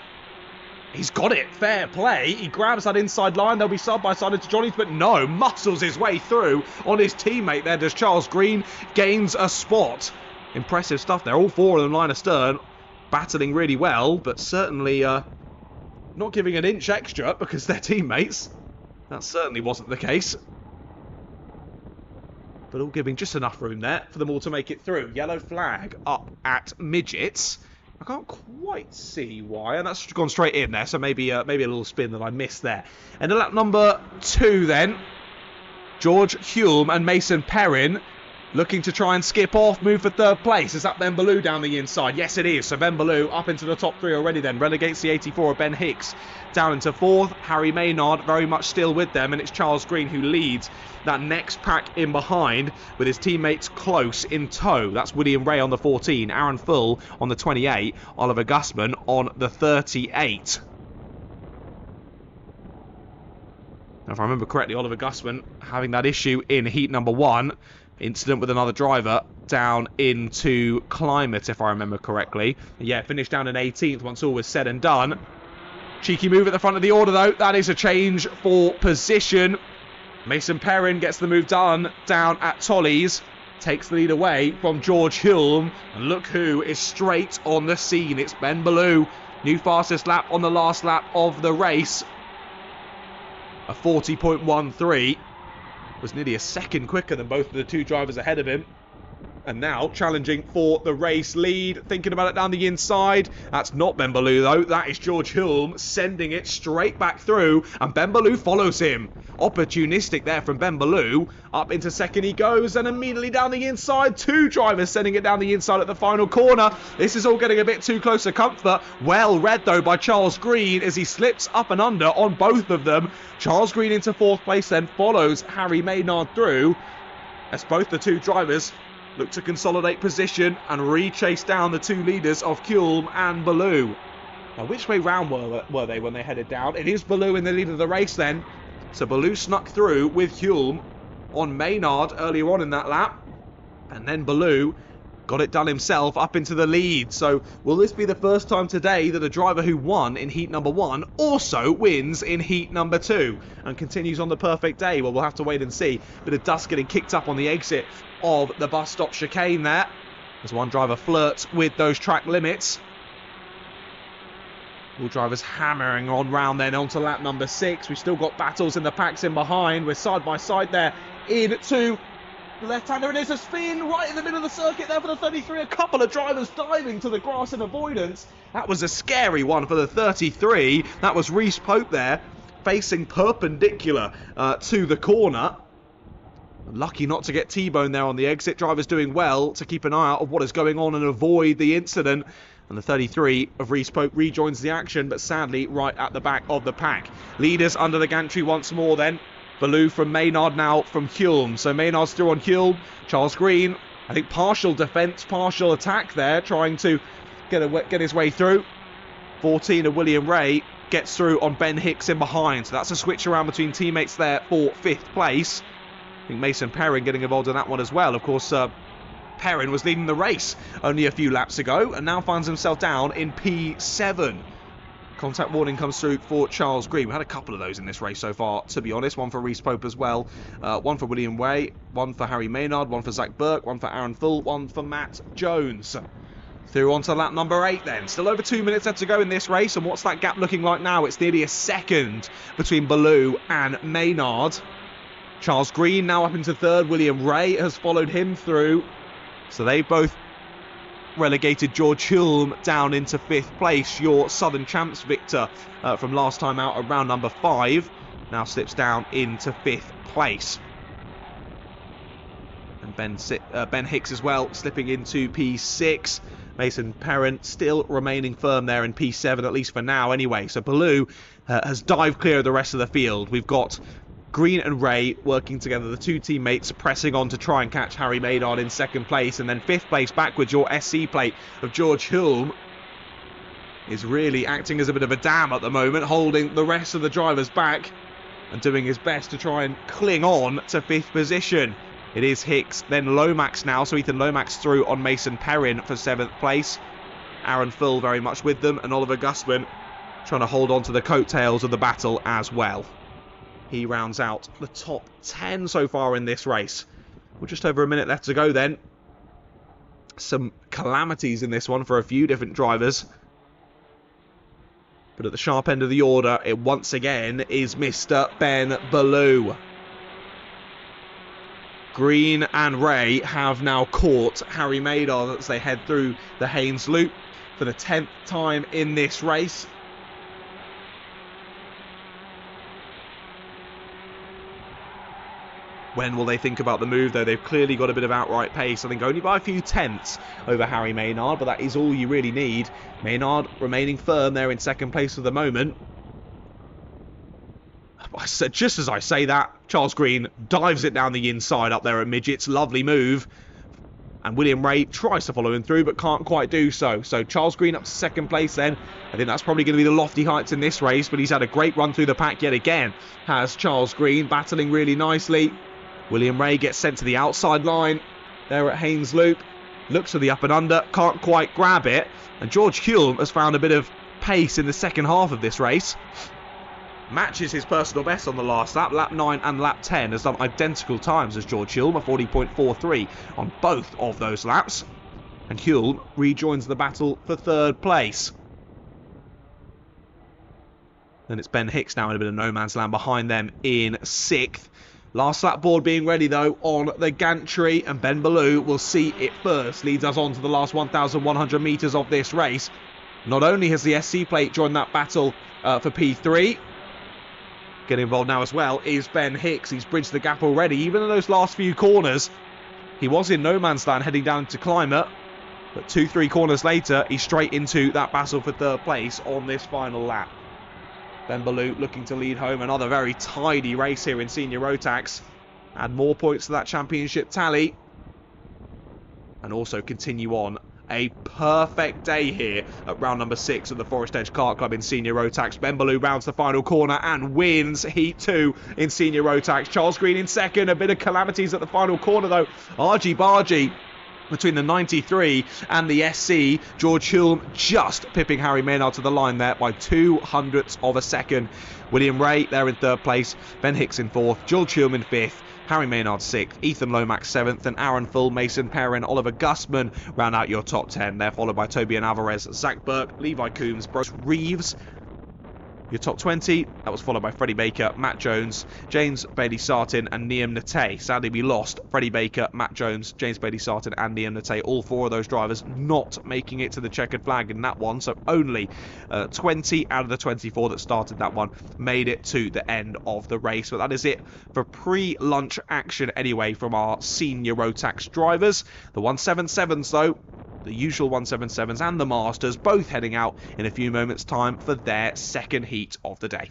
He's got it. Fair play. He grabs that inside line. They'll be side by side into Johnny's, but no. Muscles his way through on his teammate there. Does Charles Green gains a spot. Impressive stuff there. All four of them line astern. Battling really well, but certainly not giving an inch extra because they're teammates. That certainly wasn't the case. But all giving just enough room there for them all to make it through. Yellow flag up at midgets. I can't quite see why, and that's gone straight in there, so maybe a little spin that I missed there. And lap number 2 then, George Hulme and Mason Perrin looking to try and skip off, move for 3rd place. Is that Ben Ballou down the inside? Yes, it is. So Ben Ballou up into the top 3 already then. Relegates the 84 of Ben Hicks down into 4th. Harry Maynard very much still with them, and it's Charles Green who leads that next pack in behind with his teammates close in tow. That's William Ray on the 14, Aaron Full on the 28, Oliver Gussman on the 38. Now, if I remember correctly, Oliver Gussman having that issue in heat number 1. Incident with another driver down into Climate, if I remember correctly. Yeah, finished down in 18th once all was said and done. Cheeky move at the front of the order, though. That is a change for position. Mason Perrin gets the move done down at Tolly's. Takes the lead away from George Hulme. And look who is straight on the scene. It's Ben Ballou. New fastest lap on the last lap of the race. A 40.13. Was nearly a second quicker than both of the 2 drivers ahead of him. And now challenging for the race lead. Thinking about it down the inside. That's not Ben Ballou though. That is George Hulme sending it straight back through. And Ben Ballou follows him. Opportunistic there from Ben Ballou. Up into 2nd he goes. And immediately down the inside. 2 drivers sending it down the inside at the final corner. This is all getting a bit too close to comfort. Well read though by Charles Green as he slips up and under on both of them. Charles Green into 4th place then follows Harry Maynard through. As both the 2 drivers look to consolidate position and re-chase down the 2 leaders of Hulme and Ballou. Now, which way round were they when they headed down? It is Ballou in the lead of the race then. So Ballou snuck through with Hulme on Maynard earlier on in that lap. And then Ballou got it done himself up into the lead. So will this be the first time today that a driver who won in heat number 1 also wins in heat number 2 and continues on the perfect day? Well, we'll have to wait and see. Bit of dust getting kicked up on the exit of the bus stop chicane there as one driver flirts with those track limits. All drivers hammering on round then onto lap number 6. We've still got battles in the packs in behind. We're side by side there into the left-hander, and there's a spin right in the middle of the circuit there for the 33. A couple of drivers diving to the grass in avoidance. That was a scary one for the 33. That was Reese Pope there, facing perpendicular to the corner. Lucky not to get T-boned there on the exit. Drivers doing well to keep an eye out of what is going on and avoid the incident. And the 33 of Reese Pope rejoins the action, but sadly right at the back of the pack. Leaders under the gantry once more then. Ballou from Maynard now from Hulme. So Maynard's through on Hulme. Charles Green, I think partial defence, partial attack there, trying to get his way through. 14 of William Ray gets through on Ben Hicks in behind. So that's a switch around between teammates there for 5th place. I think Mason Perrin getting involved in that one as well. Of course, Perrin was leading the race only a few laps ago and now finds himself down in P7. Contact warning comes through for Charles Green. We had a couple of those in this race so far, to be honest. One for Reese Pope as well. One for William Way. One for Harry Maynard. One for Zach Burke. One for Aaron Full. One for Matt Jones. Through onto lap number 8 then. Still over 2 minutes left to go in this race. And what's that gap looking like now? It's nearly a second between Ballou and Maynard. Charles Green now up into 3rd. William Ray has followed him through. So they both relegated George Hulme down into 5th place. Your Southern Champs victor from last time out at round number 5 now slips down into 5th place. And Ben Hicks as well slipping into P6. Mason Perrin still remaining firm there in P7, at least for now anyway. So Ballou has dived clear of the rest of the field. We've got Green and Ray working together, the 2 teammates pressing on to try and catch Harry Maynard in 2nd place, and then 5th place backwards. Your SC plate of George Hulme is really acting as a bit of a dam at the moment, holding the rest of the drivers back and doing his best to try and cling on to 5th position. It is Hicks, then Lomax now, so Ethan Lomax through on Mason Perrin for 7th place. Aaron Full very much with them, and Oliver Gussman trying to hold on to the coattails of the battle as well. He rounds out the top 10 so far in this race. We're just over a minute left to go then. Some calamities in this one for a few different drivers. But at the sharp end of the order, it once again is Mr. Ben Ballou. Green and Ray have now caught Harry Maynard as they head through the Haynes Loop for the 10th time in this race. When will they think about the move, though? They've clearly got a bit of outright pace. I think only by a few tenths over Harry Maynard, but that is all you really need. Maynard remaining firm there in second place for the moment. Just as I say that, Charles Green dives it down the inside up there at midgets. Lovely move. And William Ray tries to follow him through, but can't quite do so. So Charles Green up to second place then. I think that's probably going to be the lofty heights in this race, but he's had a great run through the pack yet again. Has Charles Green battling really nicely. William Ray gets sent to the outside line there at Haynes Loop. Looks for the up and under, can't quite grab it. And George Hulme has found a bit of pace in the second half of this race. Matches his personal best on the last lap. Lap 9 and lap 10 has done identical times as George Hulme, a 40.43 on both of those laps. And Hulme rejoins the battle for third place. Then it's Ben Hicks now in a bit of no man's land behind them in sixth. Last lap board being ready though on the gantry, and Ben Ballou will see it first. Leads us on to the last 1,100 metres of this race. Not only has the SC plate joined that battle for P3, getting involved now as well is Ben Hicks. He's bridged the gap already, even in those last few corners. He was in no man's land heading down to Climate, but 2-3 corners later, he's straight into that battle for third place on this final lap. Ben Ballou looking to lead home another very tidy race here in Senior Rotax. Add more points to that championship tally. And also continue on a perfect day here at round number 6 of the Forest Edge Kart Club in Senior Rotax. Ben Ballou rounds the final corner and wins Heat 2 in Senior Rotax. Charles Green in second. A bit of calamities at the final corner though. Argy-bargy between the 93 and the SC. George Hulme just pipping Harry Maynard to the line there by 0.02 of a second. William Ray there in third place. Ben Hicks in fourth. George Hulme in fifth. Harry Maynard 6th, Ethan Lomax 7th, and Aaron Full, Mason Perrin, Oliver Gustman round out your top 10. They're followed by Toby and Alvarez, Zach Burke, Levi Coombs, Bruce Reeves. Your top 20, that was followed by Freddie Baker, Matt Jones, James Bailey-Sartin and Liam Nate. Sadly, we lost Freddie Baker, Matt Jones, James Bailey-Sartin and Liam Nate. All four of those drivers not making it to the checkered flag in that one. So only 20 out of the 24 that started that one made it to the end of the race. But that is it for pre-lunch action anyway from our Senior Rotax drivers. The 177s, though, the usual 177s and the Masters, both heading out in a few moments' time for their second heat of the day.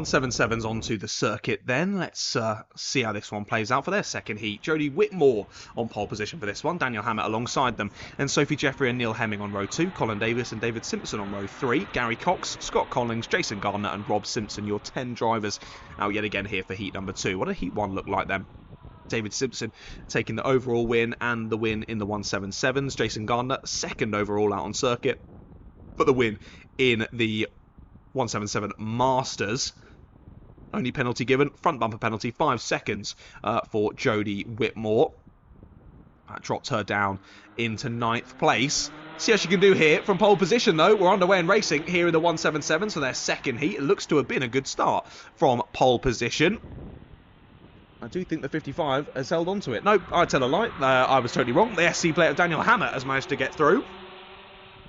177's onto the circuit then. Let's see how this one plays out for their second heat. Jodie Whitmore on pole position for this one. Daniel Hammett alongside them. And Sophie Jeffrey and Neil Hemming on row 2. Colin Davis and David Simpson on row 3. Gary Cox, Scott Collins, Jason Gardner and Rob Simpson, your 10 drivers out yet again here for heat number 2. What did heat 1 look like then? David Simpson taking the overall win and the win in the 177s. Jason Gardner, second overall out on circuit, but the win in the 177 Masters. Only penalty given, front bumper penalty, 5 seconds for Jodie Whitmore. That dropped her down into 9th place. See how she can do here from pole position though. We're underway in racing here in the 177, so their second heat. It looks to have been a good start from pole position. I do think the 55 has held on to it. No, I tell a lie. I was totally wrong. The SC player Daniel Hammett has managed to get through.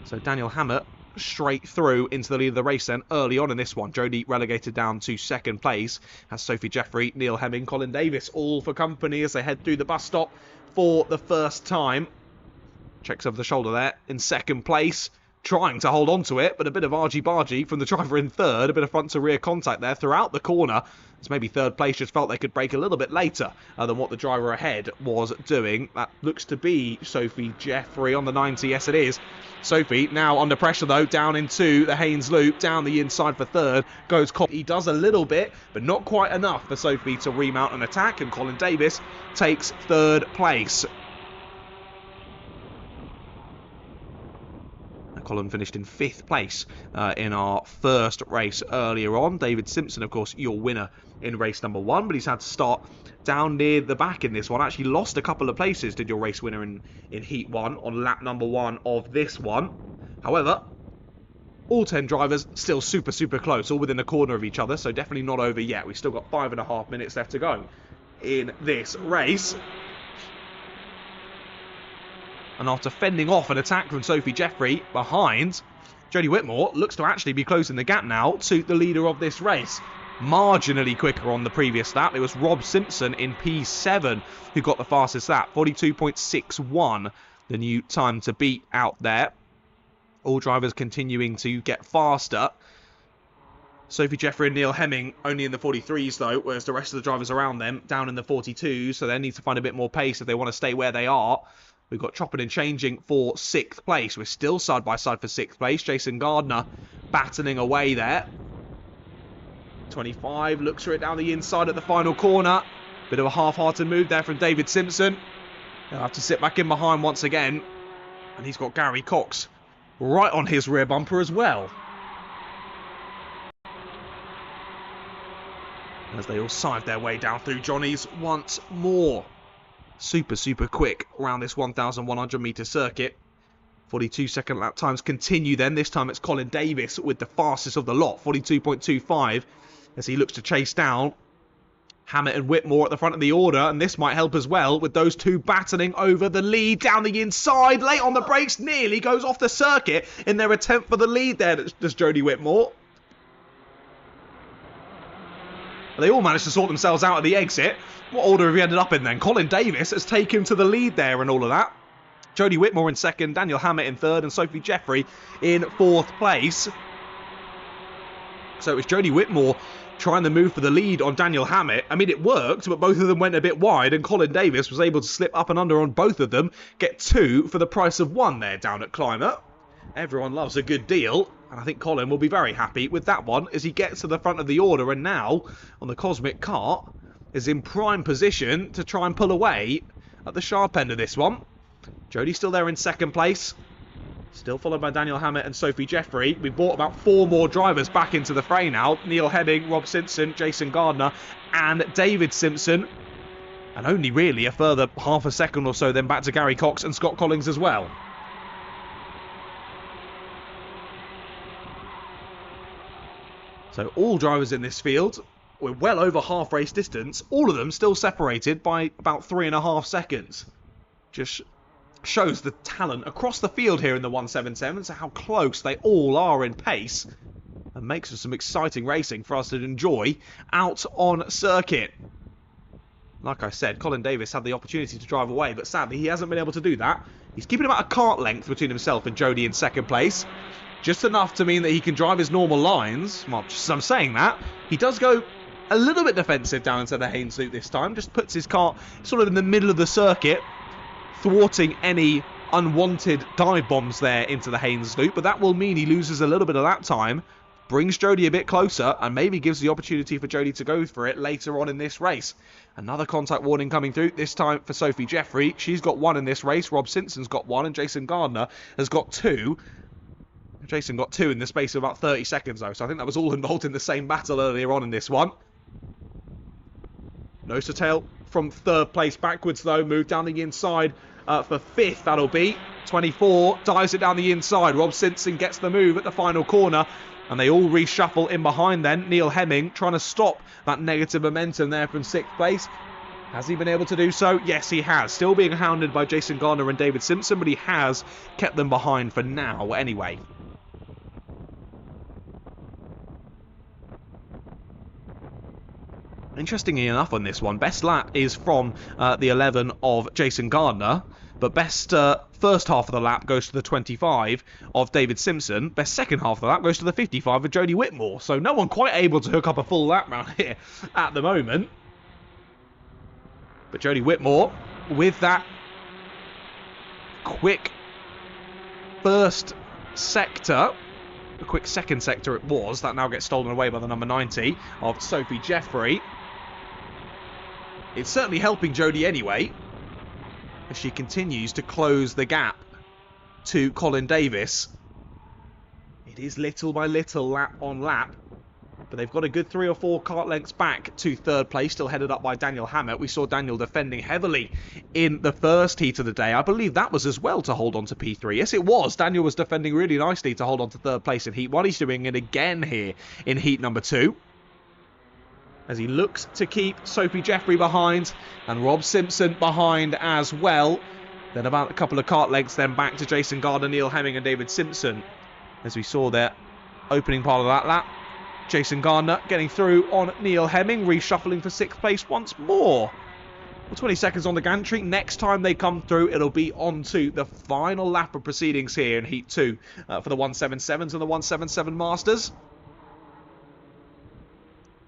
So Daniel Hammett straight through into the lead of the race then early on in this one. Jodie relegated down to 2nd place. Has Sophie Jeffrey, Neil Hemming, Colin Davis all for company as they head through the bus stop for the first time. Checks over the shoulder there in 2nd place. Trying to hold on to it, but a bit of argy-bargy from the driver in 3rd. A bit of front-to-rear contact there throughout the corner. As maybe 3rd place just felt they could brake a little bit later than what the driver ahead was doing. That looks to be Sophie Jeffrey on the 90. Yes, it is. Sophie now under pressure, though, down into the Haynes loop, down the inside for 3rd. Goes Colin. He does a little bit, but not quite enough for Sophie to remount an attack, and Colin Davis takes 3rd place. Colin finished in 5th place in our first race earlier on. David Simpson, of course, your winner in race number 1, but he's had to start down near the back in this one. Actually lost a couple of places, did your race winner in heat 1 on lap number 1 of this one. However, all 10 drivers still super close, all within a corner of each other, so definitely not over yet. We've still got 5.5 minutes left to go in this race. And after fending off an attack from Sophie Jeffrey behind, Jodie Whitmore looks to actually be closing the gap now to the leader of this race. Marginally quicker on the previous lap. It was Rob Simpson in P7 who got the fastest lap. 42.61, the new time to beat out there. All drivers continuing to get faster. Sophie Jeffrey and Neil Hemming only in the 43s though, whereas the rest of the drivers around them down in the 42s, so they need to find a bit more pace if they want to stay where they are. We've got chopping and changing for 6th place. We're still side by side for 6th place. Jason Gardner battling away there. 25 looks for it down the inside at the final corner. Bit of a half-hearted move there from David Simpson. He'll have to sit back in behind once again. And he's got Gary Cox right on his rear bumper as well. As they all side their way down through Johnny's once more. Super quick around this 1,100 metre circuit. 42-second lap times continue then. This time it's Colin Davis with the fastest of the lot, 42.25, as he looks to chase down Hammett and Whitmore at the front of the order, and this might help as well with those two battling over the lead down the inside. Late on the brakes, nearly goes off the circuit in their attempt for the lead there, does Jodie Whitmore. They all managed to sort themselves out at the exit. What order have we ended up in then? Colin Davis has taken to the lead there and all of that. Jodie Whitmore in 2nd, Daniel Hammett in 3rd, and Sophie Jeffrey in 4th place. So it was Jodie Whitmore trying to move for the lead on Daniel Hammett. I mean, it worked, but both of them went a bit wide, and Colin Davis was able to slip up and under on both of them, get 2 for the price of 1 there down at Climber. Everyone loves a good deal, and I think Colin will be very happy with that one as he gets to the front of the order, and now, on the Cosmic Kart, is in prime position to try and pull away at the sharp end of this one. Jodie still there in 2nd place. Still followed by Daniel Hammett and Sophie Jeffrey. We've brought about 4 more drivers back into the fray now. Neil Hemming, Rob Simpson, Jason Gardner and David Simpson. And only really a further half a second or so then back to Gary Cox and Scott Collins as well. So all drivers in this field, we're well over half race distance. All of them still separated by about 3.5 seconds. Just shows the talent across the field here in the 177, so how close they all are in pace, and makes for some exciting racing for us to enjoy out on circuit. Like I said, Colin Davis had the opportunity to drive away, but sadly he hasn't been able to do that. He's keeping about a kart length between himself and Jodie in 2nd place. Just enough to mean that he can drive his normal lines. Well, just as I'm saying that, he does go a little bit defensive down into the Haynes loop this time. Just puts his car sort of in the middle of the circuit, thwarting any unwanted dive bombs there into the Haynes loop. But that will mean he loses a little bit of lap time, brings Jody a bit closer, and maybe gives the opportunity for Jody to go for it later on in this race. Another contact warning coming through, this time for Sophie Jeffrey. She's got 1 in this race, Rob Simpson's got 1, and Jason Gardner has got 2. Jason got 2 in the space of about 30 seconds though, so I think that was all involved in the same battle earlier on in this one. Nose to tail from 3rd place backwards though, move down the inside for 5th, that'll be. 24, dives it down the inside. Rob Simpson gets the move at the final corner, and they all reshuffle in behind then. Neil Hemming trying to stop that negative momentum there from 6th place. Has he been able to do so? Yes, he has. Still being hounded by Jason Gardner and David Simpson, but he has kept them behind for now anyway. Interestingly enough on this one, best lap is from the 11 of Jason Gardner, but best first half of the lap goes to the 25 of David Simpson. Best second half of the lap goes to the 55 of Jody Whitmore. So no one quite able to hook up a full lap round here at the moment. But Jody Whitmore, with that quick first sector, a quick second sector it was, that now gets stolen away by the number 90 of Sophie Jeffrey. It's certainly helping Jody anyway, as she continues to close the gap to Colin Davis. It is little by little, lap on lap, but they've got a good 3 or 4 kart lengths back to 3rd place, still headed up by Daniel Hammett. We saw Daniel defending heavily in the first heat of the day. I believe that was as well to hold on to P3. Yes, it was. Daniel was defending really nicely to hold on to 3rd place in heat 1. He's doing it again here in heat number 2, as he looks to keep Sophie Jeffrey behind and Rob Simpson behind as well. Then about a couple of kart lengths then back to Jason Gardner, Neil Hemming and David Simpson, as we saw their opening part of that lap. Jason Gardner getting through on Neil Hemming, reshuffling for 6th place once more. Well, 20 seconds on the gantry. Next time they come through, it'll be on to the final lap of proceedings here in heat 2 for the 177s and the 177 Masters.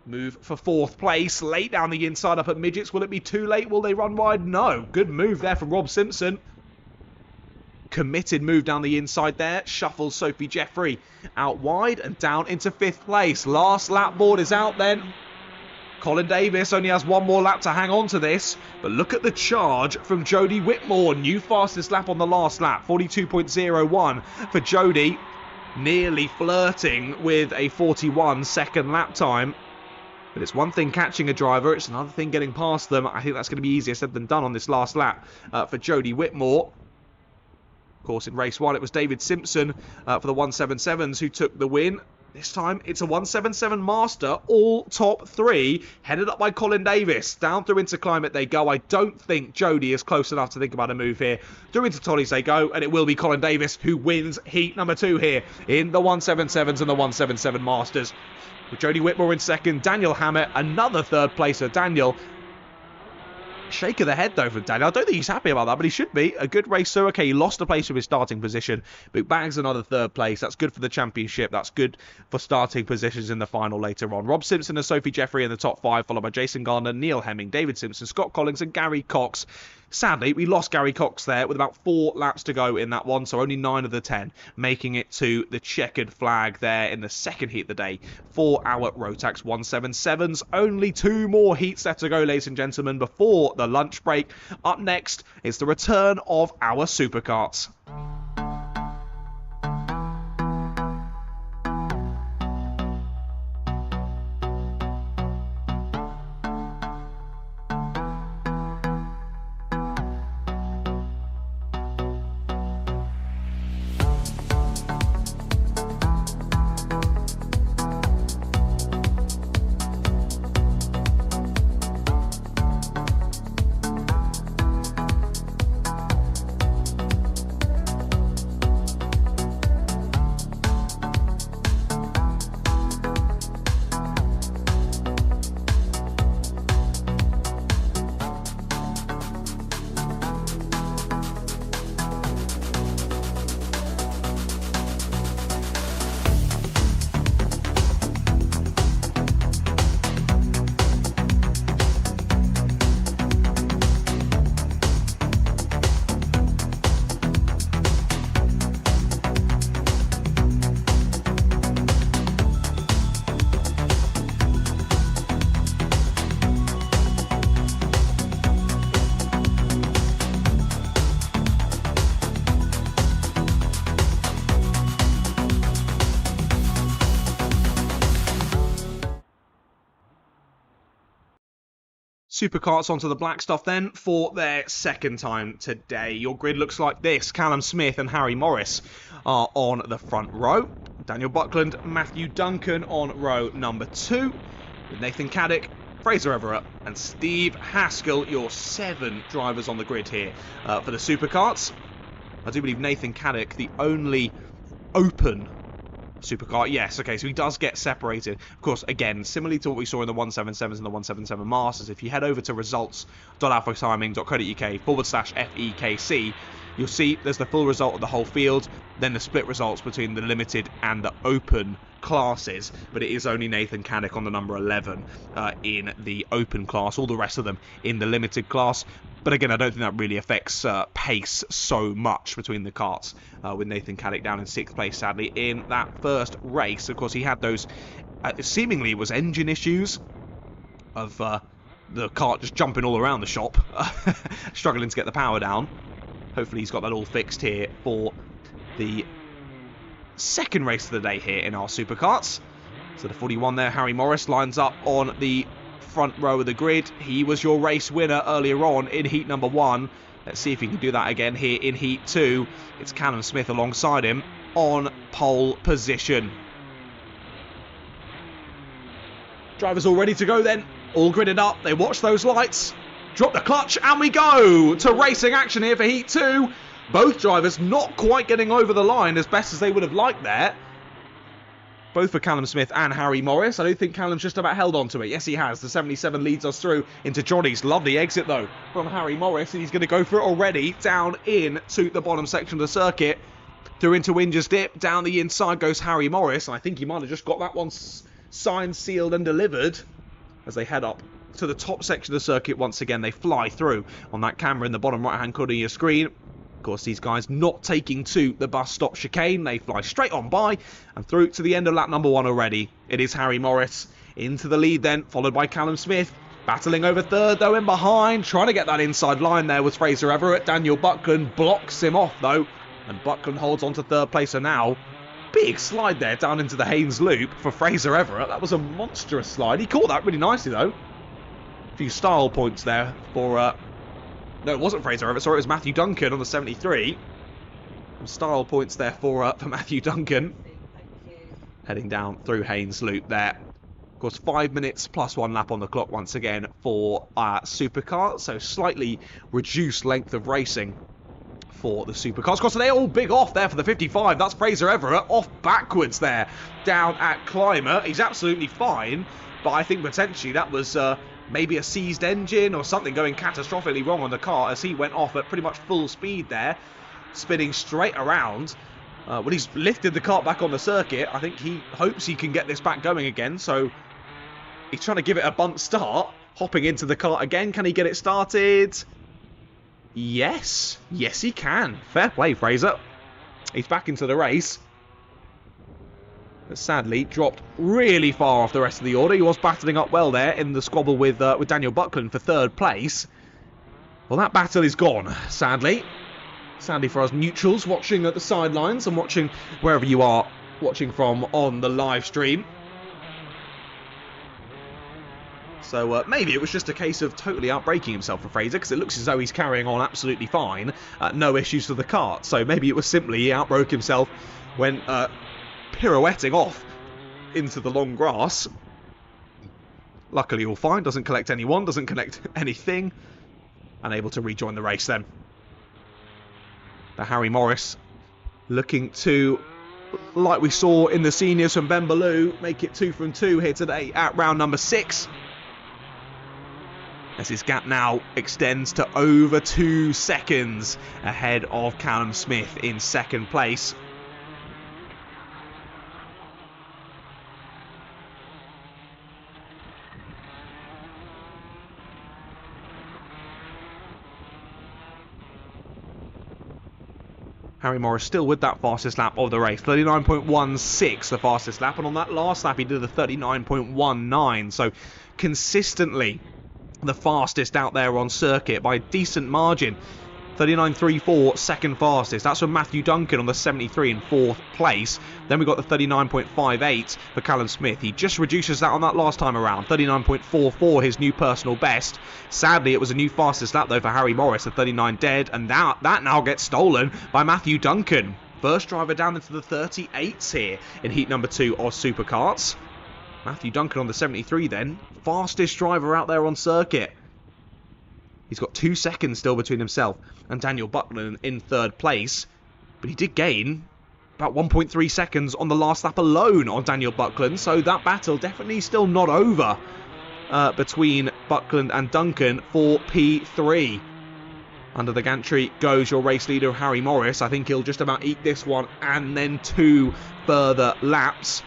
Move for 4th place, late down the inside up at midgets. Will it be too late? Will they run wide? No. Good move there from Rob Simpson. Committed move down the inside there. Shuffles Sophie Jeffrey out wide and down into 5th place. Last lap board is out then. Colin Davis only has 1 more lap to hang on to this. But look at the charge from Jody Whitmore. New fastest lap on the last lap. 42.01 for Jody. Nearly flirting with a 41 second lap time. But it's one thing catching a driver, it's another thing getting past them. I think that's going to be easier said than done on this last lap for Jody Whitmore. Of course, in race 1, it was David Simpson for the 177s who took the win. This time, it's a 177 Master, all top 3, headed up by Colin Davis. Down through into Climate they go. I don't think Jody is close enough to think about a move here. Through into Tollies they go, and it will be Colin Davis who wins heat number 2 here in the 177s and the 177 Masters. With Jody Whitmore in 2nd, Daniel Hammett, another 3rd placer. Daniel, shake of the head though from Daniel. I don't think he's happy about that, but he should be. A good racer. Okay, he lost a place from his starting position, but bags another 3rd place. That's good for the championship. That's good for starting positions in the final later on. Rob Simpson and Sophie Jeffrey in the top 5, followed by Jason Gardner, Neil Hemming, David Simpson, Scott Collins and Gary Cox. Sadly, we lost Gary Cox there with about 4 laps to go in that one, so only 9 of the 10 making it to the checkered flag there in the 2nd heat of the day for our Rotax 177s. Only 2 more heats left to go, ladies and gentlemen, before the lunch break. Up next is the return of our Superkarts. Superkarts onto the black stuff then for their second time today. Your grid looks like this. Callum Smith and Harry Morris are on the front row. Daniel Buckland, Matthew Duncan on row number 2. With Nathan Cadet, Fraser Everett and Steve Haskell, your 7 drivers on the grid here for the Superkarts. I do believe Nathan Cadet, the only open Superkart. Yes, okay, so he does get separated. Of course, again, similarly to what we saw in the 177s and the 177 Masters, if you head over to results.alphatiming.co.uk/FEKC, you'll see there's the full result of the whole field, then the split results between the limited and the open classes, but it is only Nathan Cadet on the number 11 in the open class, all the rest of them in the limited class. But again, I don't think that really affects pace so much between the karts, with Nathan Cadet down in 6th place, sadly, in that first race. Of course, he had those, seemingly it was engine issues of the kart just jumping all around the shop, struggling to get the power down. Hopefully he's got that all fixed here for the second race of the day here in our Superkarts. So the 41 there, Harry Morris, lines up on the front row of the grid. He was your race winner earlier on in heat number 1. Let's see if he can do that again here in heat 2. It's Callum Smith alongside him on pole position. Drivers all ready to go then, all gridded up. They watch those lights, drop the clutch, and we go to racing action here for heat 2. Both drivers not quite getting over the line as best as they would have liked there. Both for Callum Smith and Harry Morris. I don't think Callum's just about held on to it. Yes, he has. The 77 leads us through into Johnny's lovely exit, though, from Harry Morris. And he's going to go for it already down in to the bottom section of the circuit. Through into Winger's Dip. Down the inside goes Harry Morris. And I think he might have just got that one signed, sealed and delivered as they head up to the top section of the circuit. Once again, they fly through on that camera in the bottom right-hand corner of your screen. Of course, these guys not taking to the bus stop chicane. They fly straight on by and through to the end of lap number 1 already. It is Harry Morris into the lead then, followed by Callum Smith. Battling over third, though, in behind. Trying to get that inside line there was Fraser Everett. Daniel Buckland blocks him off, though. And Buckland holds on to third place. So now, big slide there down into the Haynes Loop for Fraser Everett. That was a monstrous slide. He caught that really nicely, though. A few style points there for... No, it wasn't Fraser Everett. Sorry, it was Matthew Duncan on the 73. Some style points there for Matthew Duncan. Heading down through Haynes Loop there. Of course, 5 minutes plus 1 lap on the clock once again for Superkarts. So slightly reduced length of racing for the Superkarts. Of course, they all big off there for the 55. That's Fraser Everett off backwards there down at Clymer. He's absolutely fine, but I think potentially that was... maybe a seized engine or something going catastrophically wrong on the car as he went off at pretty much full speed there, spinning straight around. When he's lifted the kart back on the circuit, I think he hopes he can get this back going again, so he's trying to give it a bunt start, hopping into the kart again. Can he get it started? Yes. Yes, he can. Fair play, Fraser. He's back into the race. But sadly, dropped really far off the rest of the order. He was battling up well there in the squabble with Daniel Buckland for third place. Well, that battle is gone, sadly. Sadly for us neutrals watching at the sidelines and watching wherever you are watching from on the live stream. So maybe it was just a case of totally outbraking himself for Fraser, because it looks as though he's carrying on absolutely fine. No issues for the kart. So maybe it was simply he outbroke himself when... pirouetting off into the long grass. Luckily all fine, doesn't collect anyone, doesn't collect anything, and able to rejoin the race then. The Harry Morris looking to, like we saw in the seniors from Ben Ballou, make it 2 from 2 here today at round number 6. As his gap now extends to over 2 seconds ahead of Callum Smith in second place. Harry Morris still with that fastest lap of the race. 39.16, the fastest lap. And on that last lap, he did a 39.19. So consistently the fastest out there on circuit by a decent margin. 39.34, second fastest. That's from Matthew Duncan on the 73 in 4th place. Then we got the 39.58 for Callum Smith. He just reduces that on that last time around. 39.44, his new personal best. Sadly, it was a new fastest lap though for Harry Morris, the 39 dead, and that now gets stolen by Matthew Duncan. First driver down into the 38s here in heat number 2 of Superkarts. Matthew Duncan on the 73 then, fastest driver out there on circuit. He's got 2 seconds still between himself and Daniel Buckland in 3rd place. But he did gain about 1.3 seconds on the last lap alone on Daniel Buckland. So that battle definitely still not over between Buckland and Duncan for P3. Under the gantry goes your race leader, Harry Morris. I think he'll just about eat this one and then 2 further laps.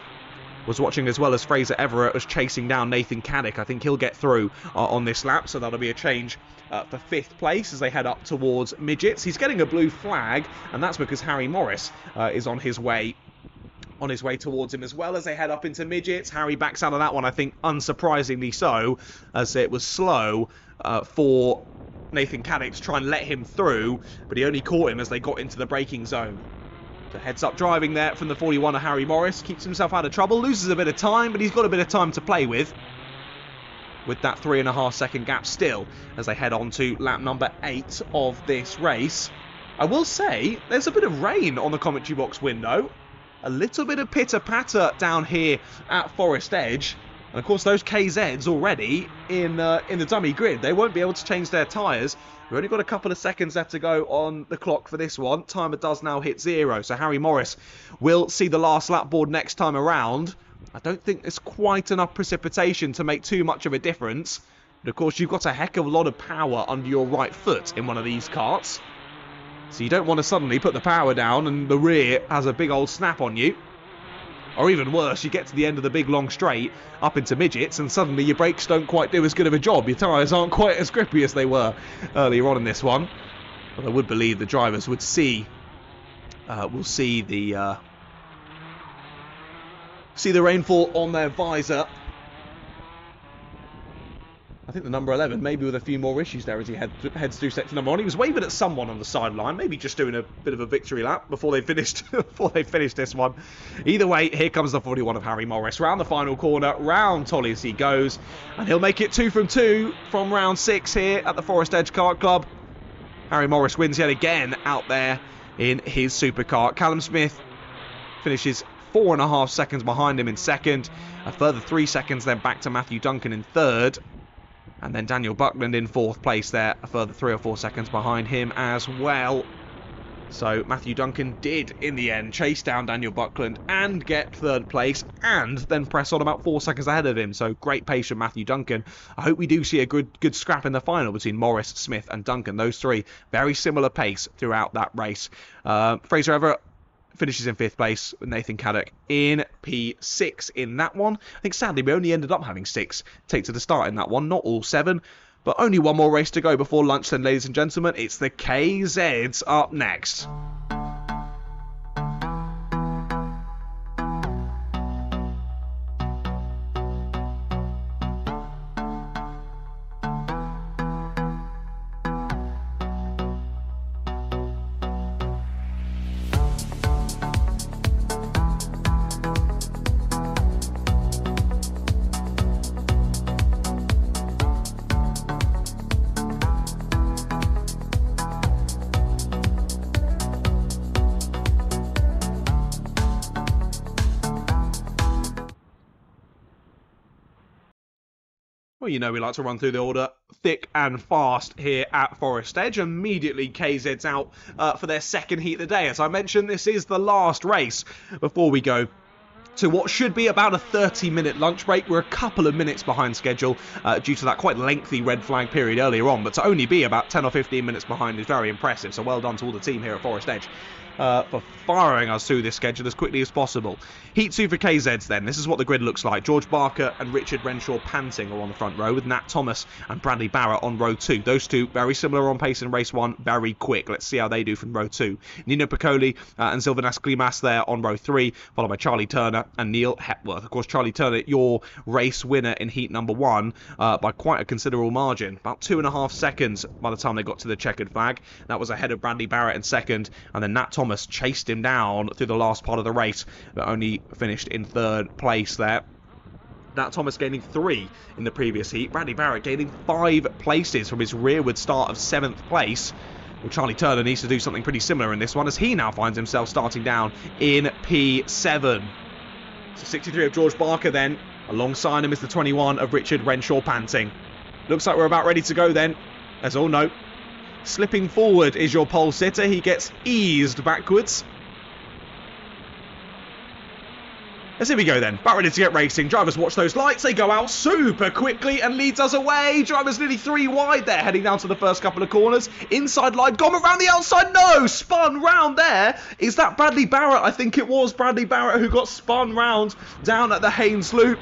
Was watching as well as Fraser Everett was chasing down Nathan Cadet. I think he'll get through on this lap, so that'll be a change for 5th place as they head up towards midgets. He's getting a blue flag, and that's because Harry Morris is on his way towards him as well as they head up into midgets. Harry backs out of that one, I think, unsurprisingly so, as it was slow for Nathan Cadet to try and let him through, but he only caught him as they got into the braking zone. So heads up driving there from the 41 of Harry Morris. Keeps himself out of trouble. Loses a bit of time, but he's got a bit of time to play with that 3.5 second gap still as they head on to lap number 8 of this race. I will say there's a bit of rain on the commentary box window. A little bit of pitter-patter down here at Forest Edge. And of course those KZs already in the dummy grid. They won't be able to change their tyres. We've only got a couple of seconds left to go on the clock for this one. Timer does now hit 0. So Harry Morris will see the last lap board next time around. I don't think there's quite enough precipitation to make too much of a difference. But of course you've got a heck of a lot of power under your right foot in one of these karts. So you don't want to suddenly put the power down and the rear has a big old snap on you. Or even worse, you get to the end of the big long straight up into midgets and suddenly your brakes don't quite do as good of a job. Your tyres aren't quite as grippy as they were earlier on in this one. But I would believe the drivers would see the rainfall on their visor. I think the number 11, maybe with a few more issues there as he heads through sector number 1. He was waving at someone on the sideline, maybe just doing a bit of a victory lap before they finished this one. Either way, here comes the 41 of Harry Morris. Round the final corner, round Tolly as he goes. And he'll make it 2 from 2 from round 6 here at the Forest Edge Kart Club. Harry Morris wins yet again out there in his supercar. Callum Smith finishes 4.5 seconds behind him in 2nd. A further 3 seconds then back to Matthew Duncan in 3rd. And then Daniel Buckland in 4th place there, a further 3 or 4 seconds behind him as well. So Matthew Duncan did, in the end, chase down Daniel Buckland and get 3rd place and then press on about 4 seconds ahead of him. So great pace from Matthew Duncan. I hope we do see a good scrap in the final between Morris, Smith and Duncan. Those 3, very similar pace throughout that race. Fraser Everett finishes in 5th place with Nathan Cadet in P6 in that one. I think sadly we only ended up having 6 take to the start in that one, not all 7. But only one more race to go before lunch then, ladies and gentlemen. It's the KZs up next. Well, you know we like to run through the order thick and fast here at Forest Edge. Immediately KZ's out for their 2nd heat of the day. As I mentioned, this is the last race before we go to what should be about a 30-minute lunch break. We're a couple of minutes behind schedule due to that quite lengthy red flag period earlier on, but to only be about 10 or 15 minutes behind is very impressive, so well done to all the team here at Forest Edge. for firing us through this schedule as quickly as possible. Heat 2 for KZs then. This is what the grid looks like. George Barker and Richard Renshaw Panting are on the front row, with Nat Thomas and Bradley Barrett on row 2. Those two very similar on pace in race 1, very quick. Let's see how they do from row 2. Nino Piccoli and Sylvanas Klimas there on row 3, followed by Charlie Turner and Neil Hepworth. Of course, Charlie Turner, your race winner in heat number 1 by quite a considerable margin. About 2.5 seconds by the time they got to the checkered flag. That was ahead of Bradley Barrett in second, and then Nat Thomas chased him down through the last part of the race, but only finished in 3rd place there. Nat Thomas gaining 3 in the previous heat. Bradley Barrett gaining 5 places from his rearward start of 7th place. Well, Charlie Turner needs to do something pretty similar in this one, as he now finds himself starting down in P7. So 63 of George Barker then. Alongside him is the 21 of Richard Renshaw Panting. Looks like we're about ready to go then. As all know, slipping forward is your pole sitter. He gets eased backwards. As here we go then, about ready to get racing. Drivers watch those lights, they go out super quickly and leads us away. Drivers nearly 3 wide there, heading down to the first couple of corners. Inside line, gone around the outside, no! Spun round there. Is that Bradley Barrett? I think it was Bradley Barrett who got spun round down at the Haynes Loop.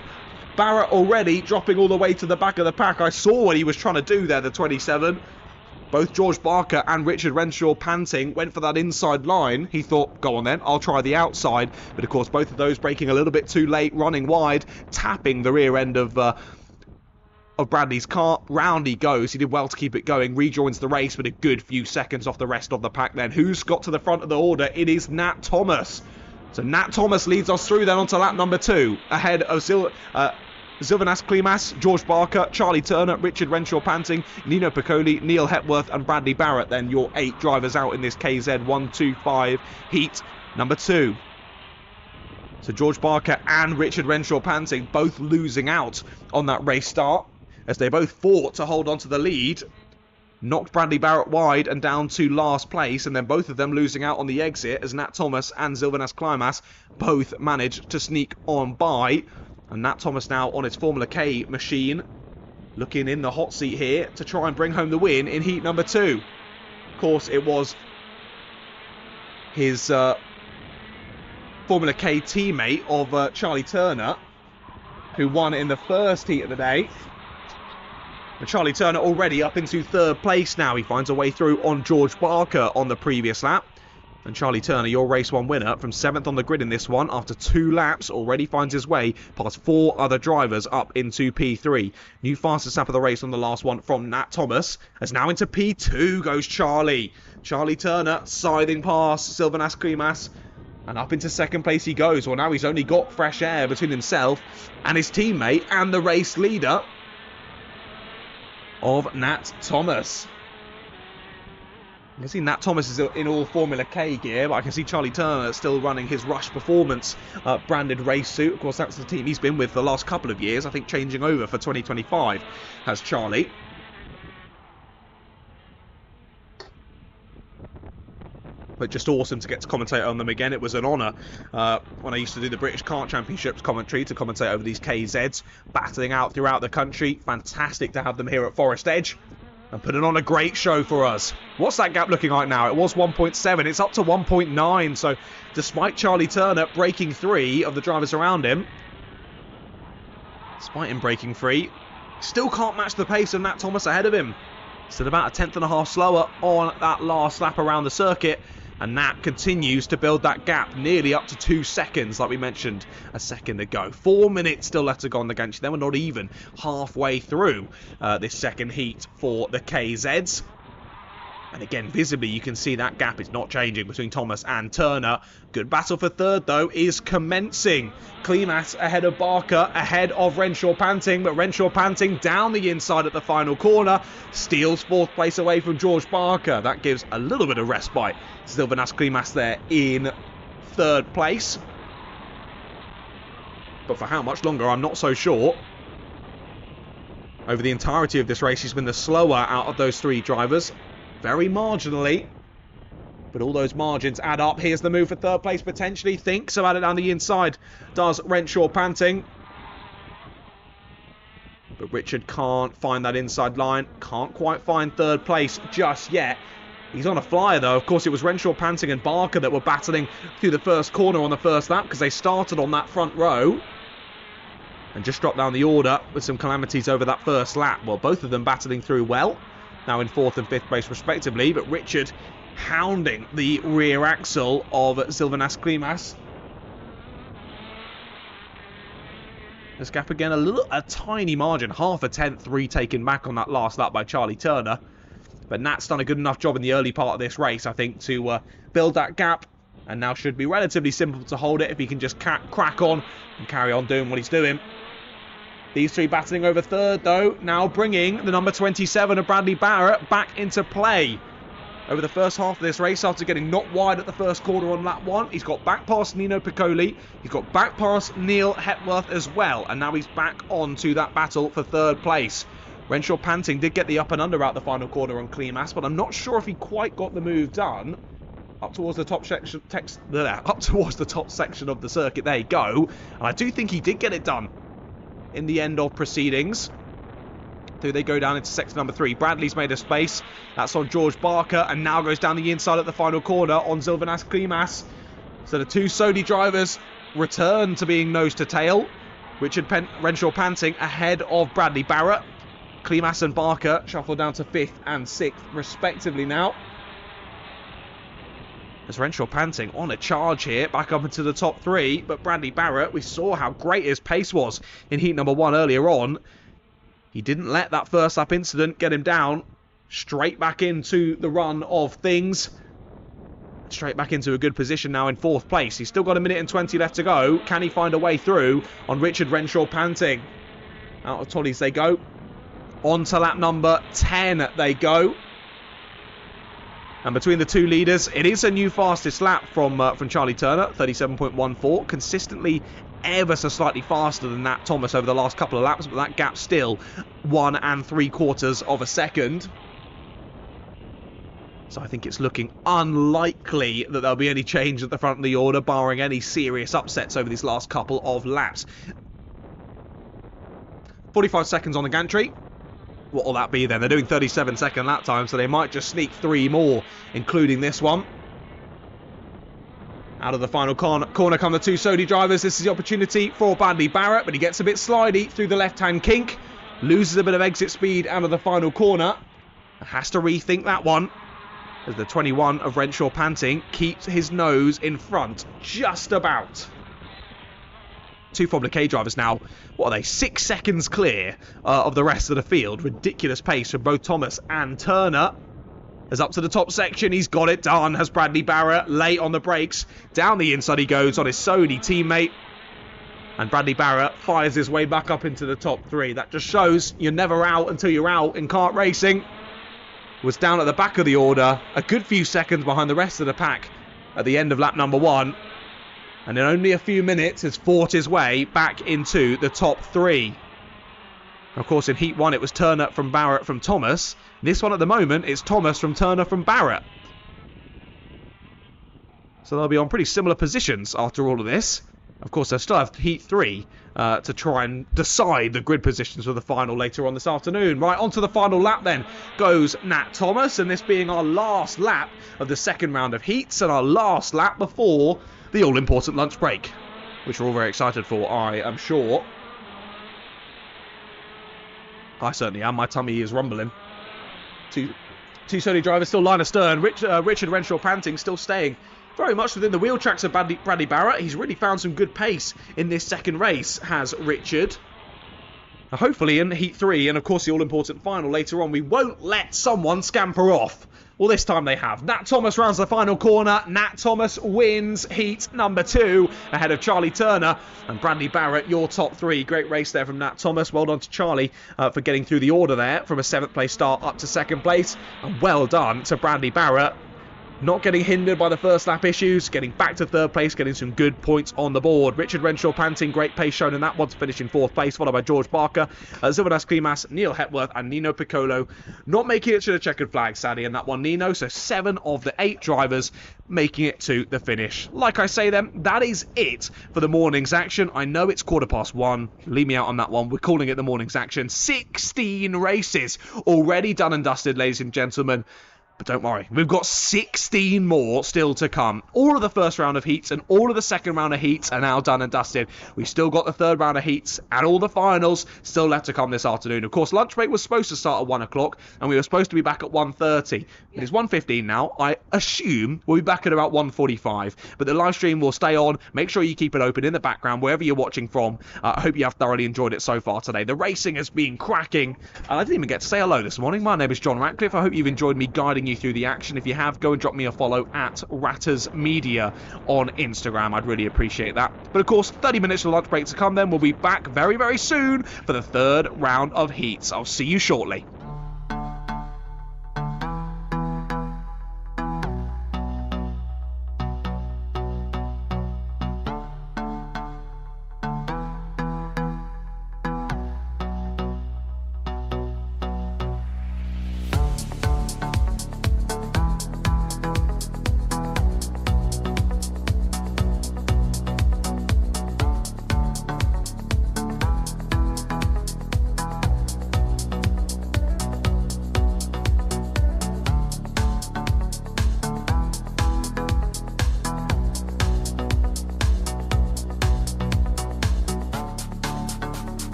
Barrett already dropping all the way to the back of the pack. I saw what he was trying to do there, the 27. Both George Barker and Richard Renshaw Panting went for that inside line. He thought, go on then, I'll try the outside. But of course, both of those braking a little bit too late, running wide, tapping the rear end of Bradley's car. Round he goes. He did well to keep it going. Rejoins the race, but a good few seconds off the rest of the pack then. Who's got to the front of the order? It is Nat Thomas. So Nat Thomas leads us through then onto lap number 2, ahead of Sylvanas Klimas, George Barker, Charlie Turner, Richard Renshaw Panting, Nino Piccoli, Neil Hepworth and Bradley Barrett. Then your 8 drivers out in this KZ 125 heat number 2. So George Barker and Richard Renshaw Panting both losing out on that race start, as they both fought to hold on to the lead. Knocked Bradley Barrett wide and down to last place, and then both of them losing out on the exit as Nat Thomas and Sylvanas Klimas both managed to sneak on by. And Nat Thomas now on his Formula K machine, looking in the hot seat here to try and bring home the win in heat number 2. Of course, it was his Formula K teammate of Charlie Turner who won in the first heat of the day. And Charlie Turner already up into 3rd place now. He finds a way through on George Barker on the previous lap. And Charlie Turner, your race 1 winner, from 7th on the grid in this one, after 2 laps, already finds his way past 4 other drivers up into P3. New fastest lap of the race on the last one from Nat Thomas, as now into P2 goes Charlie. Charlie Turner scything past Sylvanas Klimas, and up into 2nd place he goes. Well, now he's only got fresh air between himself and his teammate and the race leader of Nat Thomas. I can see Nat Thomas is in all Formula K gear, but I can see Charlie Turner still running his Rush Performance branded race suit. Of course, that's the team he's been with the last couple of years. I think changing over for 2025 has Charlie. But just awesome to get to commentate on them again. It was an honour when I used to do the British Kart Championships commentary to commentate over these KZs, battling out throughout the country. Fantastic to have them here at Forest Edge and putting on a great show for us. What's that gap looking like now? It was 1.7, it's up to 1.9. So despite Charlie Turner breaking 3 of the drivers around him, despite him breaking 3, still can't match the pace of Nat Thomas ahead of him. Still about a 1/10.5 slower on that last lap around the circuit. And Nat continues to build that gap nearly up to 2 seconds, like we mentioned a second ago. 4 minutes still left to go on the Ganchi. Then we're not even halfway through this second heat for the KZs. And again, visibly, you can see that gap is not changing between Thomas and Turner. Good battle for 3rd, though, is commencing. Klimas ahead of Barker, ahead of Renshaw Panting, but Renshaw Panting down the inside at the final corner. Steals 4th place away from George Barker. That gives a little bit of respite. Sylvanas Klimas there in 3rd place. But for how much longer, I'm not so sure. Over the entirety of this race, he's been the slower out of those 3 drivers. Very marginally, but all those margins add up. Here's the move for 3rd place, potentially. Thinks about it down the inside. Does Renshaw Panting. But Richard can't find that inside line. Can't quite find 3rd place just yet. He's on a flyer, though. Of course, it was Renshaw, Panting and Barker that were battling through the first corner on the first lap because they started on that front row and just dropped down the order with some calamities over that first lap. Well, both of them battling through well, now in 4th and 5th place respectively, but Richard hounding the rear axle of Silvanas Klimas. This gap again, a tiny margin, half a tenth retaken back on that last lap by Charlie Turner. But Nat's done a good enough job in the early part of this race, I think, to build that gap. And now should be relatively simple to hold it if he can just crack on and carry on doing what he's doing. These three battling over third, though, now bringing the number 27 of Bradley Barrett back into play. Over the first half of this race, after getting knocked wide at the first corner on lap 1, he's got back past Nino Piccoli, he's got back past Neil Hepworth as well, and now he's back on to that battle for third place. Renshaw Panting did get the up and under out the final corner on Klimas, but I'm not sure if he quite got the move done. Up towards the top section, up towards the top section of the circuit, there you go. And I do think he did get it done in the end of proceedings. So they go down into sector number 3. Bradley's made a space. That's on George Barker, and now goes down the inside at the final corner on Silvanas Klimas. So the two Sodi drivers return to being nose to tail. Richard Renshaw Panting ahead of Bradley Barrett. Klimas and Barker shuffle down to 5th and 6th respectively now. As Renshaw Panting on a charge here, back up into the top 3. But Bradley Barrett, we saw how great his pace was in heat number 1 earlier on. He didn't let that first lap incident get him down. Straight back into the run of things. Straight back into a good position now in 4th place. He's still got 1 minute and 20 left to go. Can he find a way through on Richard Renshaw Panting? Out of Tollies they go. On to lap number 10 they go. And between the two leaders, it is a new fastest lap from Charlie Turner, 37.14. Consistently ever so slightly faster than Nat Thomas over the last couple of laps, but that gap still 1 3/4 of a second. So I think it's looking unlikely that there'll be any change at the front of the order, barring any serious upsets over these last couple of laps. 45 seconds on the gantry. What will that be then? They're doing 37-second lap time, so they might just sneak 3 more, including this one. Out of the final corner come the two Sodi drivers. This is the opportunity for Bradley Barrett, but he gets a bit slidey through the left-hand kink. Loses a bit of exit speed out of the final corner. Has to rethink that one, as the 21 of Renshaw Panting keeps his nose in front, just about. Two Formula K drivers now, what are they, 6 seconds clear of the rest of the field. Ridiculous pace from both Thomas and Turner. As up to the top section, he's got it done, has Bradley Barrett, late on the brakes. Down the inside he goes on his Sodi teammate. And Bradley Barrett fires his way back up into the top 3. That just shows you're never out until you're out in kart racing. Was down at the back of the order, a good few seconds behind the rest of the pack at the end of lap number 1. And in only a few minutes has fought his way back into the top 3. Of course, in Heat 1 it was Turner from Barrett from Thomas. This one at the moment it's Thomas from Turner from Barrett. So they'll be on pretty similar positions after all of this. Of course, they'll still have Heat 3 to try and decide the grid positions for the final later on this afternoon. Right, on to the final lap then goes Nat Thomas, and this being our last lap of the second round of heats and our last lap before the all-important lunch break, which we're all very excited for, I am sure. I certainly am. My tummy is rumbling. Two Sodi drivers still line astern. Richard Renshaw Panting still staying very much within the wheel tracks of Bradley Barrett. He's really found some good pace in this second race, has Richard. Hopefully in Heat 3 and of course the all-important final later on, we won't let someone scamper off. Well, this time they have. Nat Thomas rounds the final corner. Nat Thomas wins Heat number 2 ahead of Charlie Turner and Bradley Barrett, your top 3. Great race there from Nat Thomas. Well done to Charlie for getting through the order there from a 7th place start up to 2nd place. And well done to Bradley Barrett. Not getting hindered by the first lap issues, getting back to 3rd place, getting some good points on the board. Richard Renshaw Panting, great pace shown in that one to finish in 4th place, followed by George Barker, Silvanas Klimas, Neil Hepworth and Nino Piccolo. Not making it to the checkered flag, sadly, in that one, Nino. So 7 of the 8 drivers making it to the finish. Like I say then, that is it for the morning's action. I know it's 1:15. Leave me out on that one. We're calling it the morning's action. 16 races already done and dusted, ladies and gentlemen. But don't worry, we've got 16 more still to come. All of the first round of heats and all of the second round of heats are now done and dusted. We've still got the third round of heats and all the finals still left to come this afternoon. Of course, lunch break was supposed to start at 1 o'clock and we were supposed to be back at 1:30. It is 1:15 now. I assume we'll be back at about 1:45. But the live stream will stay on. Make sure you keep it open in the background wherever you're watching from. I hope you have thoroughly enjoyed it so far today. The racing has been cracking. And I didn't even get to say hello this morning. My name is John Ratcliff. I hope you've enjoyed me guiding you through the action. If you have, go and drop me a follow at Ratters Media on Instagram. I'd really appreciate that. But of course, 30 minutes of lunch break to come then. We'll be back very, very soon for the third round of heats. I'll see you shortly.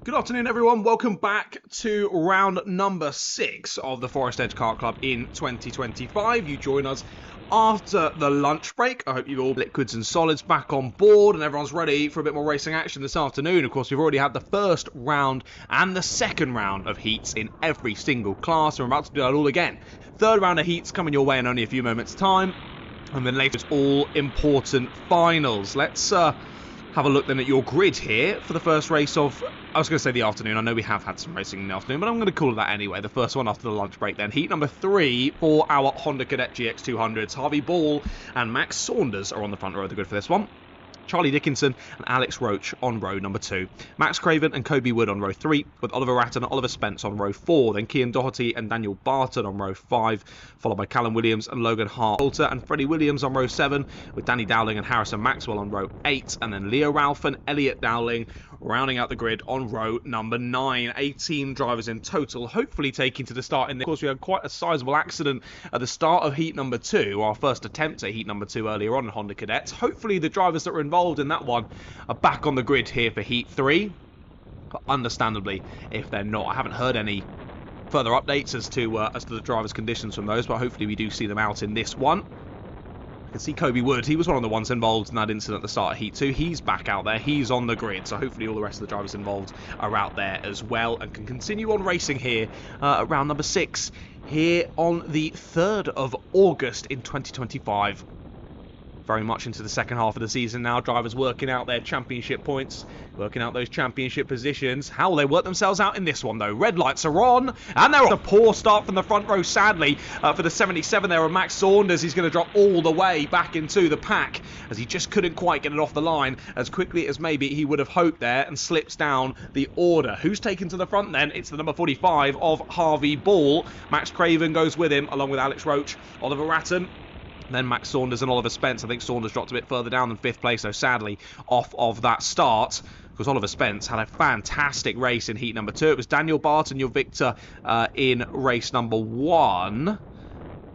Good afternoon, everyone. Welcome back to round number 6 of the Forest Edge Kart Club in 2025. You join us after the lunch break. I hope you've all liquids and solids back on board and everyone's ready for a bit more racing action this afternoon. Of course, we've already had the first round and the second round of heats in every single class, and we're about to do that all again. Third round of heats coming your way in only a few moments' time, and then later it's all important finals. Let's have a look then at your grid here for the first race of, I was going to say the afternoon. I know we have had some racing in the afternoon, but I'm going to call it that anyway. The first one after the lunch break then. Heat number 3 for our Honda Cadet GX200s. Harvey Ball and Max Saunders are on the front row of the grid for this one. Charlie Dickinson and Alex Roach on row number 2. Max Craven and Kobe Wood on row 3, with Oliver Ratton and Oliver Spence on row 4. Then Cian Doherty and Daniel Barton on row 5, followed by Callum Williams and Logan Hart. Poulter and Freddie Williams on row 7, with Danny Dowling and Harrison Maxwell on row 8. And then Leo Ralph and Elliot Dowling rounding out the grid on row number 9. 18 drivers in total, hopefully taking to the start in this. Of course, we had quite a sizable accident at the start of heat number 2, our first attempt at heat number 2 earlier on in Honda Cadets. Hopefully the drivers that were involved in that one are back on the grid here for heat 3, but understandably if they're not. I haven't heard any further updates as to the drivers' conditions from those, but hopefully we do see them out in this one. I can see Kobe Wood, he was one of the ones involved in that incident at the start of Heat 2. He's back out there, he's on the grid, so hopefully all the rest of the drivers involved are out there as well and can continue on racing here at round number 6 here on the 3rd of August in 2025. Very much into the second half of the season now. Drivers working out their championship points, working out those championship positions. How will they work themselves out in this one, though? Red lights are on, and they're on. A poor start from the front row, sadly, for the 77 there of Max Saunders. He's going to drop all the way back into the pack, as he just couldn't quite get it off the line as quickly as maybe he would have hoped there, and slips down the order. Who's taken to the front then? It's the number 45 of Harvey Ball. Max Craven goes with him, along with Alex Roach, Oliver Ratton, then Max Saunders and Oliver Spence. I think Saunders dropped a bit further down than 5th place, so sadly off of that start, because Oliver Spence had a fantastic race in heat number 2. It was Daniel Barton, your victor, in race number 1.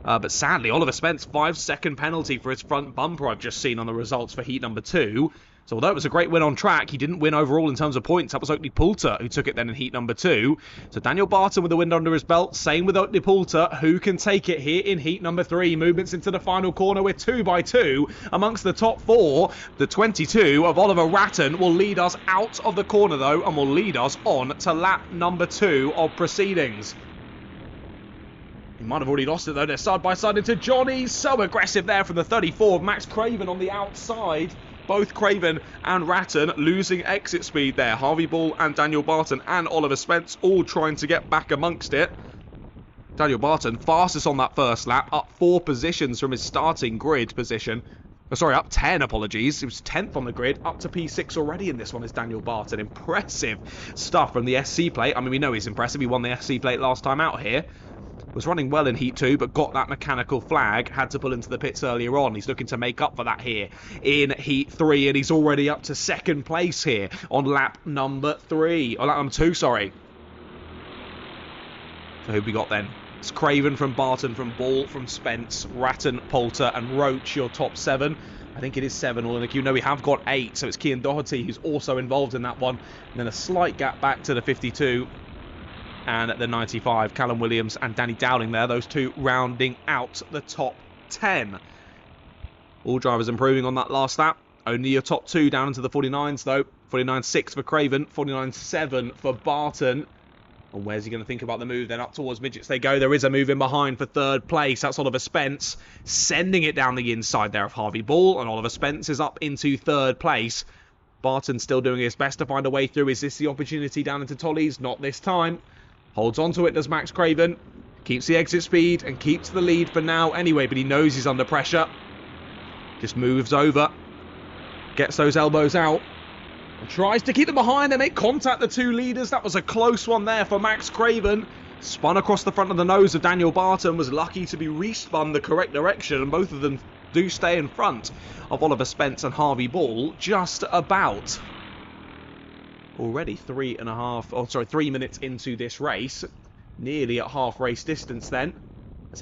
But sadly, Oliver Spence, 5-second penalty for his front bumper I've just seen on the results for heat number 2. So although it was a great win on track, he didn't win overall in terms of points. That was Oakley Poulter who took it then in heat number 2. So Daniel Barton with the win under his belt. Same with Oakley Poulter, who can take it here in heat number 3. Movements into the final corner with 2 by 2 amongst the top 4. The 22 of Oliver Ratton will lead us out of the corner, though, and will lead us on to lap number 2 of proceedings. He might have already lost it, though. They're side by side into Johnny. So aggressive there from the 34 of Max Craven on the outside. Both Craven and Ratton losing exit speed there. Harvey Ball and Daniel Barton and Oliver Spence all trying to get back amongst it. Daniel Barton fastest on that first lap, up 4 positions from his starting grid position. Oh, sorry, up 10, apologies. He was 10th on the grid, up to P6 already in this one is Daniel Barton. Impressive stuff from the SC plate. I mean, we know he's impressive. He won the SC plate last time out here. Was running well in Heat 2, but got that mechanical flag. Had to pull into the pits earlier on. He's looking to make up for that here in Heat 3, and he's already up to 2nd place here on lap number 3. Or lap number 2, sorry. So who we got then? It's Craven from Barton, from Ball, from Spence, Ratton, Poulter, and Roach, your top 7. I think it is 7 all in the queue. No, we have got 8, so it's Cian Doherty who's also involved in that one. And then a slight gap back to the 52. And the 95, Callum Williams and Danny Dowling there. Those two rounding out the top 10. All drivers improving on that last lap. Only your top 2 down into the 49s, though. 49.6 for Craven, 49.7 for Barton. And where's he going to think about the move then? Up towards midgets they go. There is a move in behind for 3rd place. That's Oliver Spence sending it down the inside there of Harvey Ball. And Oliver Spence is up into 3rd place. Barton still doing his best to find a way through. Is this the opportunity down into Tolly's? Not this time. Holds on to it, does Max Craven. Keeps the exit speed and keeps the lead for now anyway, but he knows he's under pressure. Just moves over. Gets those elbows out. And tries to keep them behind. They make contact, the 2 leaders. That was a close one there for Max Craven. Spun across the front of the nose of Daniel Barton. Was lucky to be respun the correct direction. And both of them do stay in front of Oliver Spence and Harvey Ball. Just about. Already 3 minutes into this race. Nearly at half race distance then.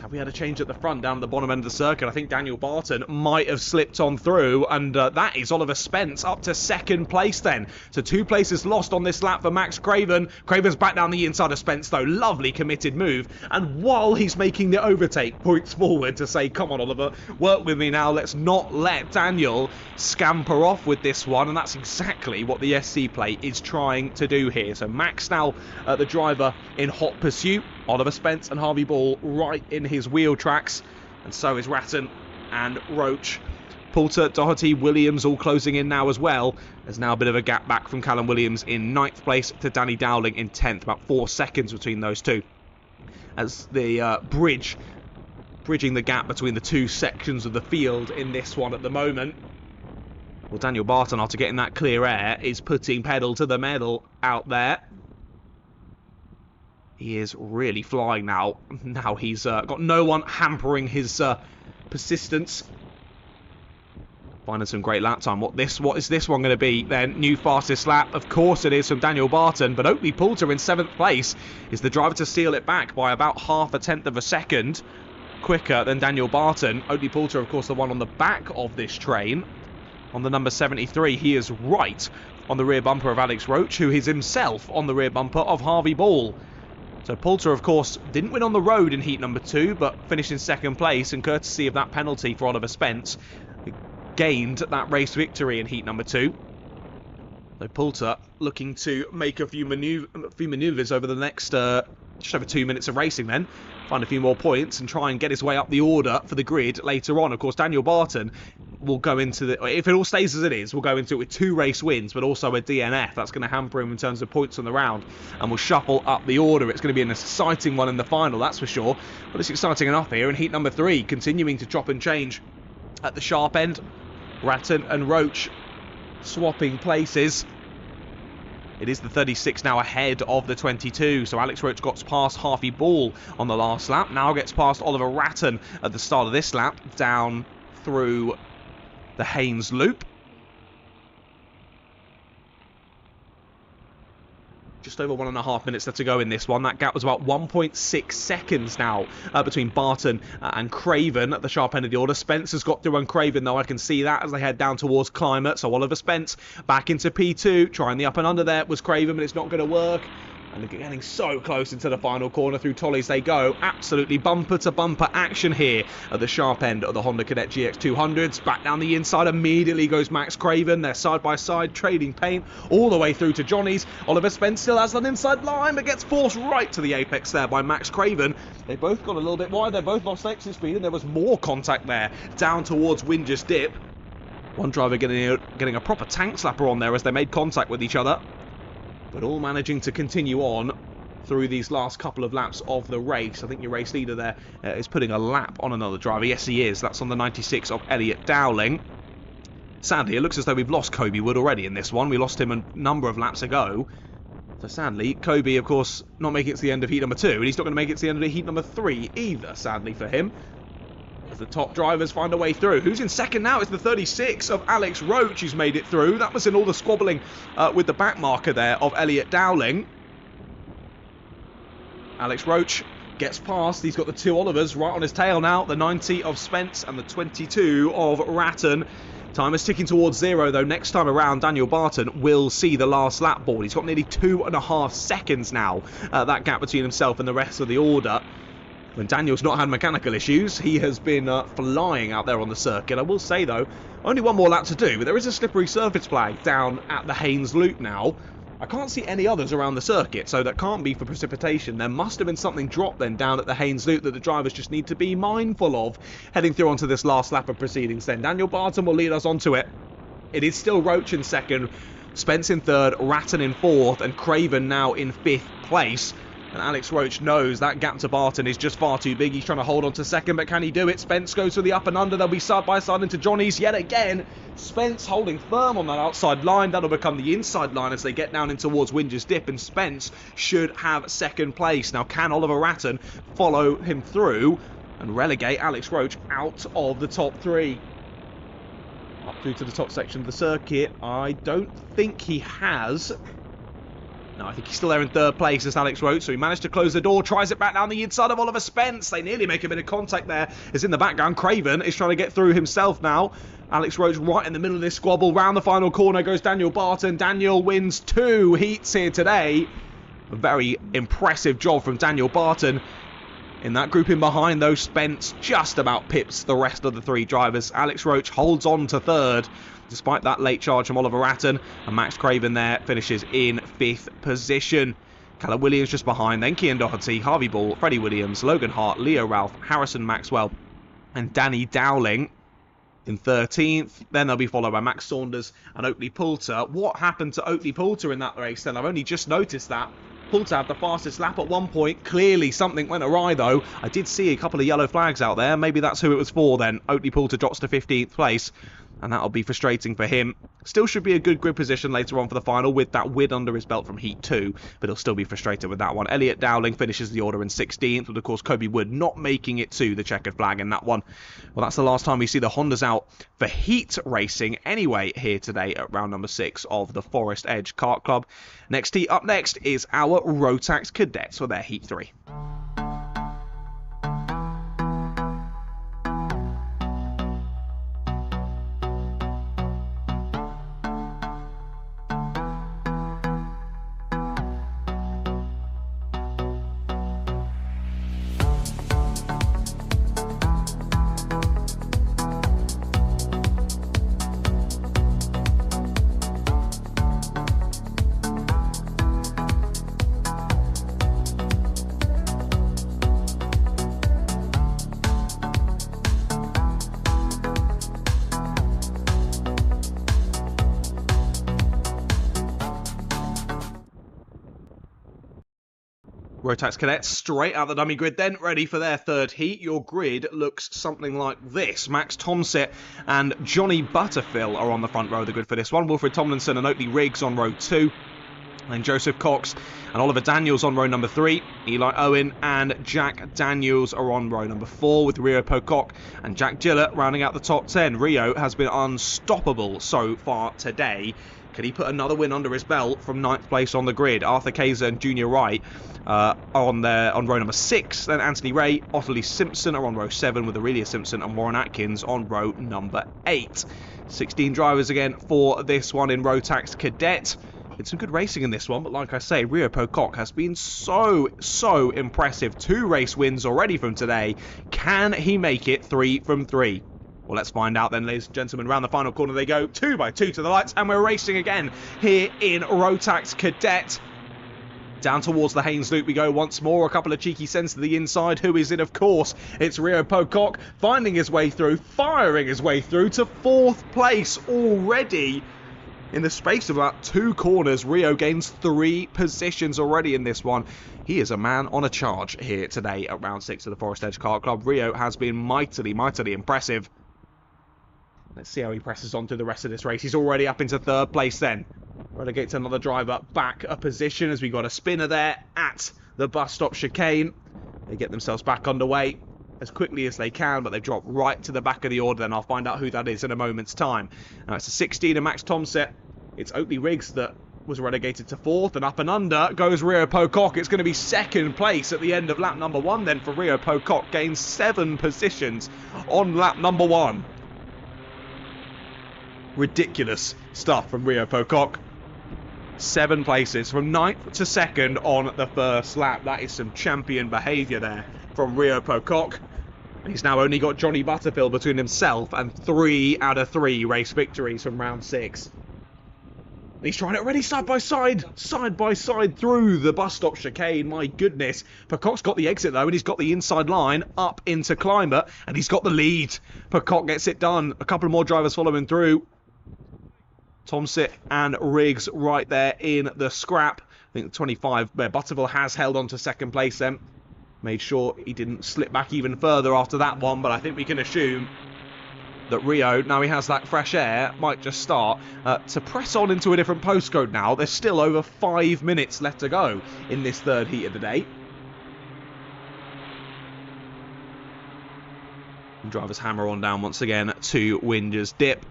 Have we had a change at the front down at the bottom end of the circuit? I think Daniel Barton might have slipped on through, and that is Oliver Spence up to second place then. So 2 places lost on this lap for Max Craven. Craven's back down the inside of Spence though. Lovely committed move. And while he's making the overtake, points forward to say, come on Oliver, work with me now. Let's not let Daniel scamper off with this one. And that's exactly what the SC plate is trying to do here. So Max now the driver in hot pursuit. Oliver Spence and Harvey Ball right in his wheel tracks, and so is Ratton and Roach. Poulter, Doherty, Williams all closing in now as well. There's now a bit of a gap back from Callum Williams in 9th place to Danny Dowling in 10th. About 4 seconds between those two. As the bridging the gap between the 2 sections of the field in this one at the moment. Well, Daniel Barton, after getting that clear air, is putting pedal to the metal out there. He is really flying now. Now he's got no one hampering his persistence. Finding some great lap time. What is this one going to be then? New fastest lap? Of course it is from Daniel Barton. But Oakley Poulter in 7th place is the driver to seal it back by about 0.5 of a second quicker than Daniel Barton. Oakley Poulter, of course, the one on the back of this train. On the number 73, he is right on the rear bumper of Alex Roach, who is himself on the rear bumper of Harvey Ball. So Poulter, of course, didn't win on the road in heat number 2, but finished in 2nd place, and courtesy of that penalty for Oliver Spence, gained that race victory in heat number 2. So Poulter looking to make a few manoeuvres over the next just over 2 minutes of racing then. Find a few more points and try and get his way up the order for the grid later on. Of course, Daniel Barton will go into the... If it all stays as it is, we'll go into it with 2 race wins, but also a DNF. That's going to hamper him in terms of points on the round. And we'll shuffle up the order. It's going to be an exciting one in the final, that's for sure. But it's exciting enough here in heat number 3, continuing to chop and change at the sharp end. Ratton and Roach swapping places. It is the 36 now ahead of the 22, so Alex Roach got past Harvey Ball on the last lap, now gets past Oliver Ratton at the start of this lap, down through the Haynes Loop. Just over 1.5 minutes left to go in this one. That gap was about 1.6 seconds now between Barton and Craven at the sharp end of the order. Spence has got through on Craven, though. I can see that as they head down towards Climate. So Oliver Spence back into P2. Trying the up and under there was Craven, but it's not going to work. And they're getting so close into the final corner. Through Tollies they go. Absolutely bumper-to-bumper action here at the sharp end of the Honda Cadet GX200s. Back down the inside immediately goes Max Craven. They're side-by-side, trading paint all the way through to Johnny's. Oliver Spence still has an inside line, but gets forced right to the apex there by Max Craven. They both got a little bit wide. They both lost exit speed, and there was more contact there down towards Winger's Dip. One driver getting a proper tank slapper on there as they made contact with each other. But all managing to continue on through these last couple of laps of the race. I think your race leader there is putting a lap on another driver. Yes, he is. That's on the 96 of Elliot Dowling. Sadly, it looks as though we've lost Kobe Wood already in this one. We lost him a number of laps ago. So sadly, Kobe, of course, not making it to the end of heat number 2. And he's not going to make it to the end of heat number 3 either, sadly for him. As the top drivers find a way through. Who's in second now? It's the 36 of Alex Roach who's made it through. That was in all the squabbling with the back marker there of Elliot Dowling. Alex Roach gets past. He's got the 2 Olivers right on his tail now. The 90 of Spence and the 22 of Ratton. Time is ticking towards 0, though. Next time around, Daniel Barton will see the last lap board. He's got nearly 2.5 seconds now. That gap between himself and the rest of the order. When Daniel's not had mechanical issues, he has been flying out there on the circuit. I will say, though, only one more lap to do, but there is a slippery surface flag down at the Haynes Loop now. I can't see any others around the circuit, so that can't be for precipitation. There must have been something dropped then down at the Haynes Loop that the drivers just need to be mindful of heading through onto this last lap of proceedings then. Daniel Barton will lead us onto it. It is still Roach in second, Spence in third, Ratton in fourth, and Craven now in 5th place. And Alex Roach knows that gap to Barton is just far too big. He's trying to hold on to second, but can he do it? Spence goes for the up and under. They'll be side by side into Johnny's yet again. Spence holding firm on that outside line. That'll become the inside line as they get down in towards Winger's Dip, and Spence should have second place. Now, can Oliver Ratton follow him through and relegate Alex Roach out of the top 3? Up through to the top section of the circuit. I don't think he has. No, I think he's still there in third place as Alex Roach, so he managed to close the door, tries it back down the inside of Oliver Spence. They nearly make a bit of contact there. It's in the background. Craven is trying to get through himself now. Alex Roach right in the middle of this squabble. Round the final corner goes Daniel Barton. Daniel wins 2 heats here today. A very impressive job from Daniel Barton. In that group in behind, though, Spence just about pips the rest of the 3 drivers. Alex Roach holds on to 3rd, despite that late charge from Oliver Ratton. And Max Craven there finishes in 5th position. Callum Williams just behind, then Cian Doherty, Harvey Ball, Freddie Williams, Logan Hart, Leo Ralph, Harrison Maxwell, and Danny Dowling in 13th. Then they'll be followed by Max Saunders and Oakley Poulter. What happened to Oakley Poulter in that race then? I've only just noticed that. Poulter had the fastest lap at one point. Clearly something went awry though. I did see a couple of yellow flags out there. Maybe that's who it was for then. Oakley Poulter drops to 15th place. And that'll be frustrating for him. Still should be a good grid position later on for the final with that win under his belt from Heat 2. But he'll still be frustrated with that one. Elliot Dowling finishes the order in 16th. With, of course, Kobe Wood not making it to the checkered flag in that one. Well, that's the last time we see the Hondas out for Heat racing anyway here today at round number 6 of the Forest Edge Kart Club. Next heat up next is our Rotax Cadets for their Heat 3. Rotax Cadets straight out the dummy grid then, ready for their 3rd heat. Your grid looks something like this. Max Tomsit and Johnny Butterfill are on the front row of the grid for this one. Wilfred Tomlinson and Oakley Riggs on row 2. And Joseph Cox and Oliver Daniels on row number 3. Eli Owen and Jack Daniels are on row number 4 with Rio Pocock and Jack Gillett rounding out the top 10. Rio has been unstoppable so far today. Can he put another win under his belt from 9th place on the grid? Arthur Kaiser and Junior Wright on row number 6. Then Anthony Ray, Otterly Simpson are on row 7 with Aurelia Simpson and Warren Atkins on row number 8. 16 drivers again for this one in Rotax Cadet. It's some good racing in this one, but like I say, Rio Pocock has been so impressive. 2 race wins already from today. Can he make it 3 from 3? Well, let's find out then, ladies and gentlemen. Round the final corner they go, 2 by 2 to the lights, and we're racing again here in Rotax Cadet. Down towards the Haynes Loop we go once more. A couple of cheeky sends to the inside. Who is it? Of course, it's Rio Pocock finding his way through, firing his way through to 4th place already. In the space of about 2 corners, Rio gains 3 positions already in this one. He is a man on a charge here today at round 6 of the Forest Edge Kart Club. Rio has been mightily impressive. Let's see how he presses on through the rest of this race. He's already up into 3rd place then. Relegates another driver back a position as we got a spinner there at the bus stop chicane. They get themselves back underway as quickly as they can, but they've dropped right to the back of the order. Then I'll find out who that is in a moment's time. Now it's a 16 of Max Tomsit. It's Oakley Riggs that was relegated to 4th, and up and under goes Rio Pocock. It's going to be 2nd place at the end of lap number 1 then for Rio Pocock. Gains 7 positions on lap number 1. Ridiculous stuff from Rio Pocock. 7 places from 9th to 2nd on the first lap. That is some champion behaviour there from Rio Pocock. He's now only got Johnny Butterfield between himself and 3 out of 3 race victories from round 6. He's trying it already side by side through the bus stop chicane. My goodness. Pocock's got the exit though, and he's got the inside line up into Climber, and he's got the lead. Pocock gets it done. A couple more drivers following through. Tomsit and Riggs right there in the scrap. I think 25, Butterfield has held on to 2nd place then. Made sure he didn't slip back even further after that one, but I think we can assume that Rio, now he has that fresh air, might just start to press on into a different postcode now. There's still over 5 minutes left to go in this 3rd heat of the day. And drivers hammer on down once again to Winger's Dip.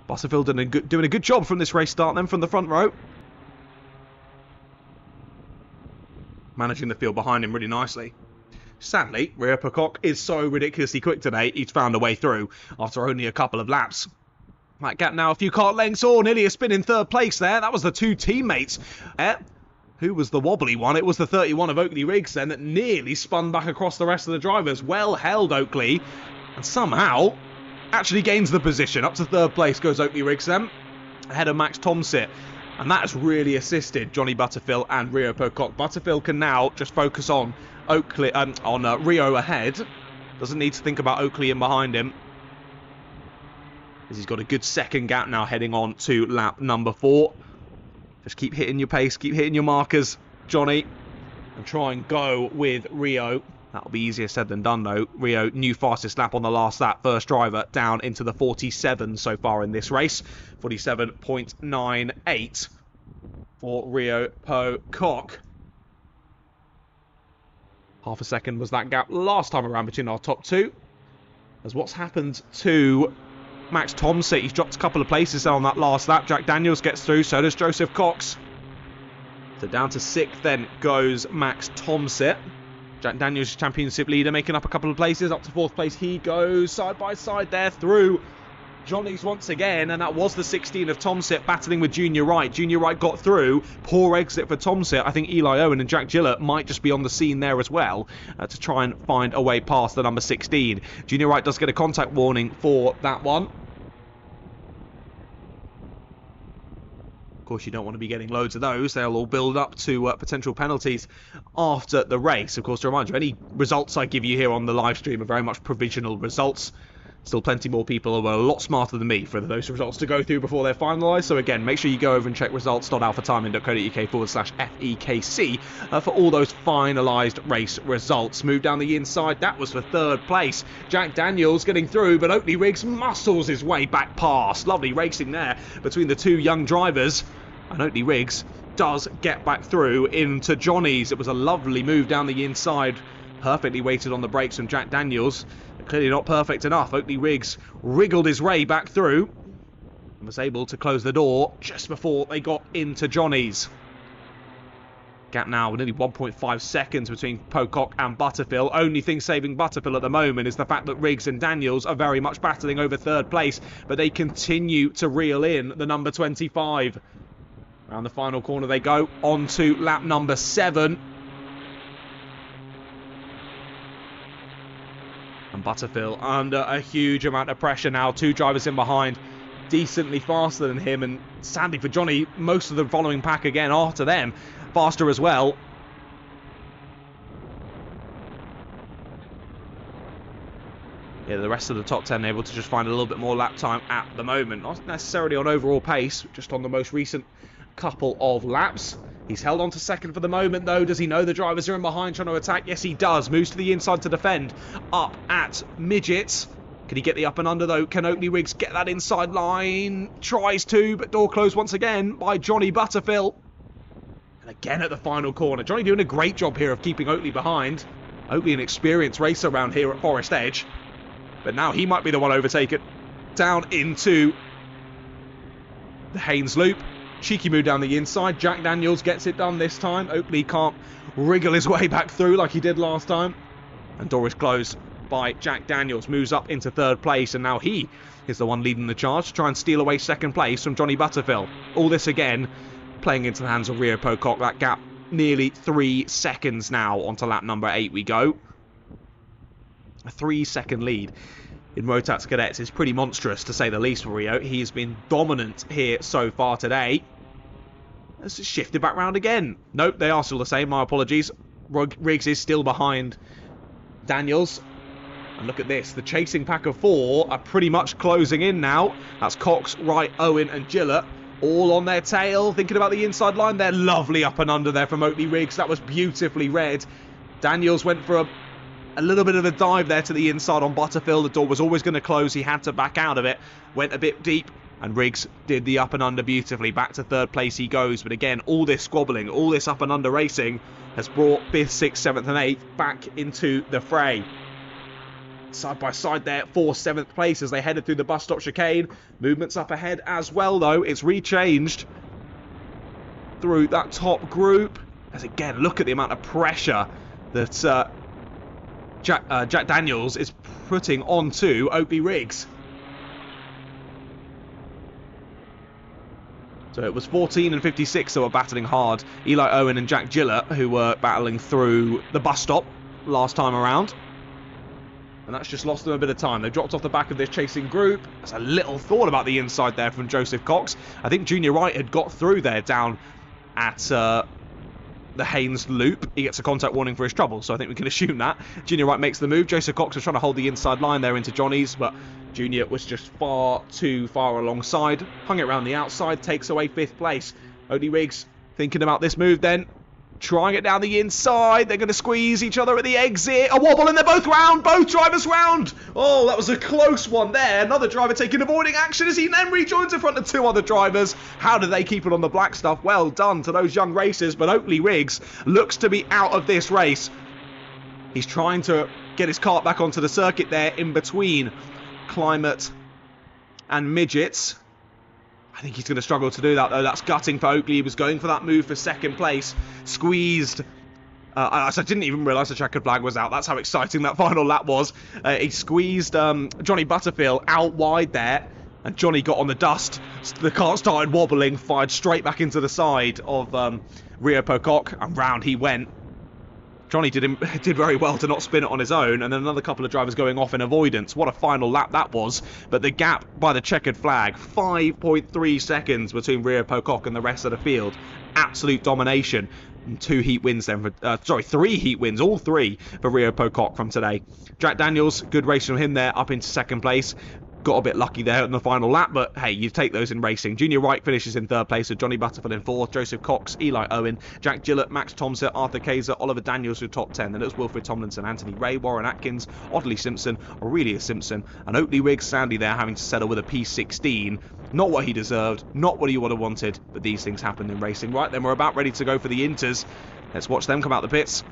Butterfield doing a good job from this race start then from the front row. managing the field behind him really nicely. Sadly, Rio Peacock is so ridiculously quick today, he's found a way through after only a couple of laps. That gap now a few kart lengths. Oh, nearly a spin in third place there. That was the two teammates. Who was the wobbly one? It was the 31 of Oakley Riggs then that nearly spun back across the rest of the drivers. Well held, Oakley. And somehow actually gains the position. Up to third place goes Oakley Riggs then, ahead of Max Tomsit. And that has really assisted Johnny Butterfield and Rio Peacock. Butterfield can now just focus on Oakley, Rio ahead. Doesn't need to think about Oakley in behind him, as he's got a good second gap now heading on to lap number 4. Just keep hitting your pace, keep hitting your markers, Johnny, and try and go with Rio. That'll be easier said than done, though. Rio, new fastest lap on the last lap. First driver down into the 47 so far in this race. 47.98 for Rio Peacock. Half a second was that gap last time around between our top two. As what's happened to Max Tomsit, he's dropped a couple of places on that last lap. Jack Daniels gets through, so does Joseph Cox. So down to 6th then goes Max Tomsit. Jack Daniels, championship leader, making up a couple of places. Up to 4th place he goes, side by side there through Johnny's once again, and that was the 16 of Tomsit battling with Junior Wright. Junior Wright got through. Poor exit for Tomsit. I think Eli Owen and Jack Gillett might just be on the scene there as well to try and find a way past the number 16. Junior Wright does get a contact warning for that one. Of course, you don't want to be getting loads of those. They'll all build up to potential penalties after the race. Of course, to remind you, any results I give you here on the live stream are very much provisional results. Still plenty more people who are a lot smarter than me for those results to go through before they're finalised. So again, make sure you go over and check results.alphatiming.co.uk/FEKC for all those finalised race results. Move down the inside. That was for 3rd place. Jack Daniels getting through, but Oakley Riggs muscles his way back past. Lovely racing there between the two young drivers. And Oakley Riggs does get back through into Johnny's. It was a lovely move down the inside. Perfectly weighted on the brakes from Jack Daniels. Clearly not perfect enough. Oakley Riggs wriggled his way back through and was able to close the door just before they got into Johnny's. Gap now with nearly 1.5 seconds between Peacock and Butterfield. Only thing saving Butterfield at the moment is the fact that Riggs and Daniels are very much battling over 3rd place, but they continue to reel in the number 25. Around the final corner they go, on to lap number 7. And Butterfield under a huge amount of pressure now. 2 drivers in behind, decently faster than him. And sadly for Johnny, most of the following pack again after them, faster as well. Yeah, the rest of the top 10 able to just find a little bit more lap time at the moment. Not necessarily on overall pace, just on the most recent couple of laps. He's held on to 2nd for the moment, though. Does he know the drivers are in behind trying to attack? Yes, he does. Moves to the inside to defend. Up at Midgets. Can he get the up and under, though? Can Oakley Riggs get that inside line? Tries to, but door closed once again by Johnny Butterfield. And again at the final corner. Johnny doing a great job here of keeping Oakley behind. Oakley an experienced racer around here at Forest Edge. But now he might be the one overtaken. Down into the Haynes Loop. Cheeky move down the inside. Jack Daniels gets it done this time. Oakley can't wriggle his way back through like he did last time. And door is closed by Jack Daniels. Moves up into 3rd place, and now he is the one leading the charge to try and steal away 2nd place from Johnny Butterfield. All this again playing into the hands of Rio Peacock. That gap nearly 3 seconds now. Onto lap number 8 we go. A 3-second lead in Rotax Cadets is pretty monstrous, to say the least, for Rio. He's been dominant here so far today. Let's shift it back round again. Nope, they are still the same. My apologies. Riggs is still behind Daniels. And look at this. The chasing pack of 4 are pretty much closing in now. That's Cox, Wright, Owen and Gillett all on their tail. Thinking about the inside line. They're lovely up and under there from Oakley Riggs. That was beautifully read. Daniels went for a little bit of a dive there to the inside on Butterfield. The door was always going to close. He had to back out of it. Went a bit deep. And Riggs did the up and under beautifully. Back to 3rd place he goes. But again, all this squabbling, all this up and under racing has brought 5th, 6th, 7th and 8th back into the fray. Side by side there for 7th place as they headed through the bus stop chicane. Movements up ahead as well, though. It's rechanged through that top group. As again, look at the amount of pressure that Jack Daniels is putting onto Oakley Riggs. So it was 14 and 56 that were battling hard. Eli Owen and Jack Gillett, who were battling through the bus stop last time around. And that's just lost them a bit of time. They've dropped off the back of this chasing group. There's a little thought about the inside there from Joseph Cox. I think Junior Wright had got through there down at the Haynes loop. He gets a contact warning for his trouble, so I think we can assume that. Junior Wright makes the move. Joseph Cox was trying to hold the inside line there into Johnny's, but Junior was just far too far alongside. Hung it around the outside, takes away 5th place. Oakley Riggs thinking about this move then. Trying it down the inside. They're going to squeeze each other at the exit. A wobble and they're both round. Both drivers round. Oh, that was a close one there. Another driver taking avoiding action as he then rejoins in front of 2 other drivers. How do they keep it on the black stuff? Well done to those young racers. But Oakley Riggs looks to be out of this race. He's trying to get his kart back onto the circuit there in between Climate and Midgets. I think he's going to struggle to do that, though. That's gutting for Oakley. He was going for that move for 2nd place. Squeezed. I didn't even realise the checkered flag was out. That's how exciting that final lap was. He squeezed Johnny Butterfield out wide there. And Johnny got on the dust. The kart started wobbling, fired straight back into the side of Rio Pocock. And round he went. Johnny did very well to not spin it on his own, and then another couple of drivers going off in avoidance. What a final lap that was. But the gap by the checkered flag, 5.3 seconds between Rio Pocock and the rest of the field. Absolute domination. And 2 heat wins then for, 3 heat wins, all 3 for Rio Pocock from today. Jack Daniels, good race from him there, up into 2nd place. Got a bit lucky there in the final lap, but hey, you take those in racing. Junior Wright finishes in 3rd place with Johnny Butterfield in 4th, Joseph Cox, Eli Owen, Jack Gillett, Max Thompson, Arthur Kaiser, Oliver Daniels with top 10. Then it was Wilfred Tomlinson, Anthony Ray, Warren Atkins, Audley Simpson, Aurelia Simpson, and Oakley Riggs Sandy there having to settle with a P16. Not what he deserved, not what he would have wanted, but these things happened in racing. Right, then we're about ready to go for the Inters. Let's watch them come out the pits.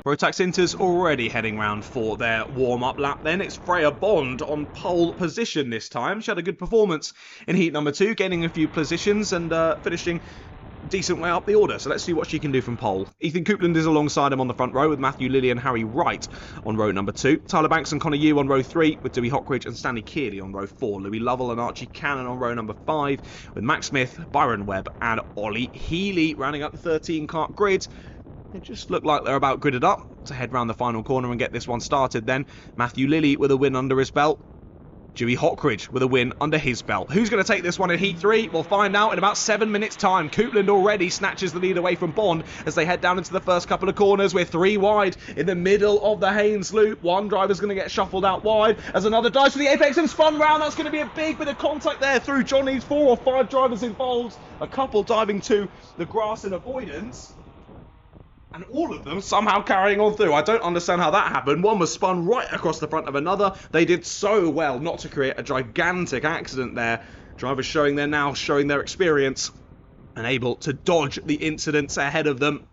Rotax Inters already heading round for their warm-up lap then. It's Freya Bond on pole position this time. She had a good performance in heat number 2, gaining a few positions and finishing a decent way up the order. So let's see what she can do from pole. Ethan Coupland is alongside him on the front row with Matthew Lilly and Harry Wright on row number 2. Tyler Banks and Connor Yu on row 3 with Dewey Hockridge and Stanley Kearley on row 4. Louis Lovell and Archie Cannon on row number 5 with Max Smith, Byron Webb and Ollie Healy rounding up the 13 kart grid. It just looked like they're about gridded up to head round the final corner and get this one started then. Matthew Lilly with a win under his belt. Dewey Hockridge with a win under his belt. Who's going to take this one in Heat 3? We'll find out in about 7 minutes' time. Coupland already snatches the lead away from Bond as they head down into the first couple of corners. We're 3 wide in the middle of the Haynes loop. One driver's going to get shuffled out wide as another dives for the apex and spun round. That's going to be a big bit of contact there through Johnny's. 4 or 5 drivers involved. A couple diving to the grass in avoidance. And all of them somehow carrying on through. I don't understand how that happened. One was spun right across the front of another. They did so well not to create a gigantic accident there. Drivers showing their experience and able to dodge the incidents ahead of them.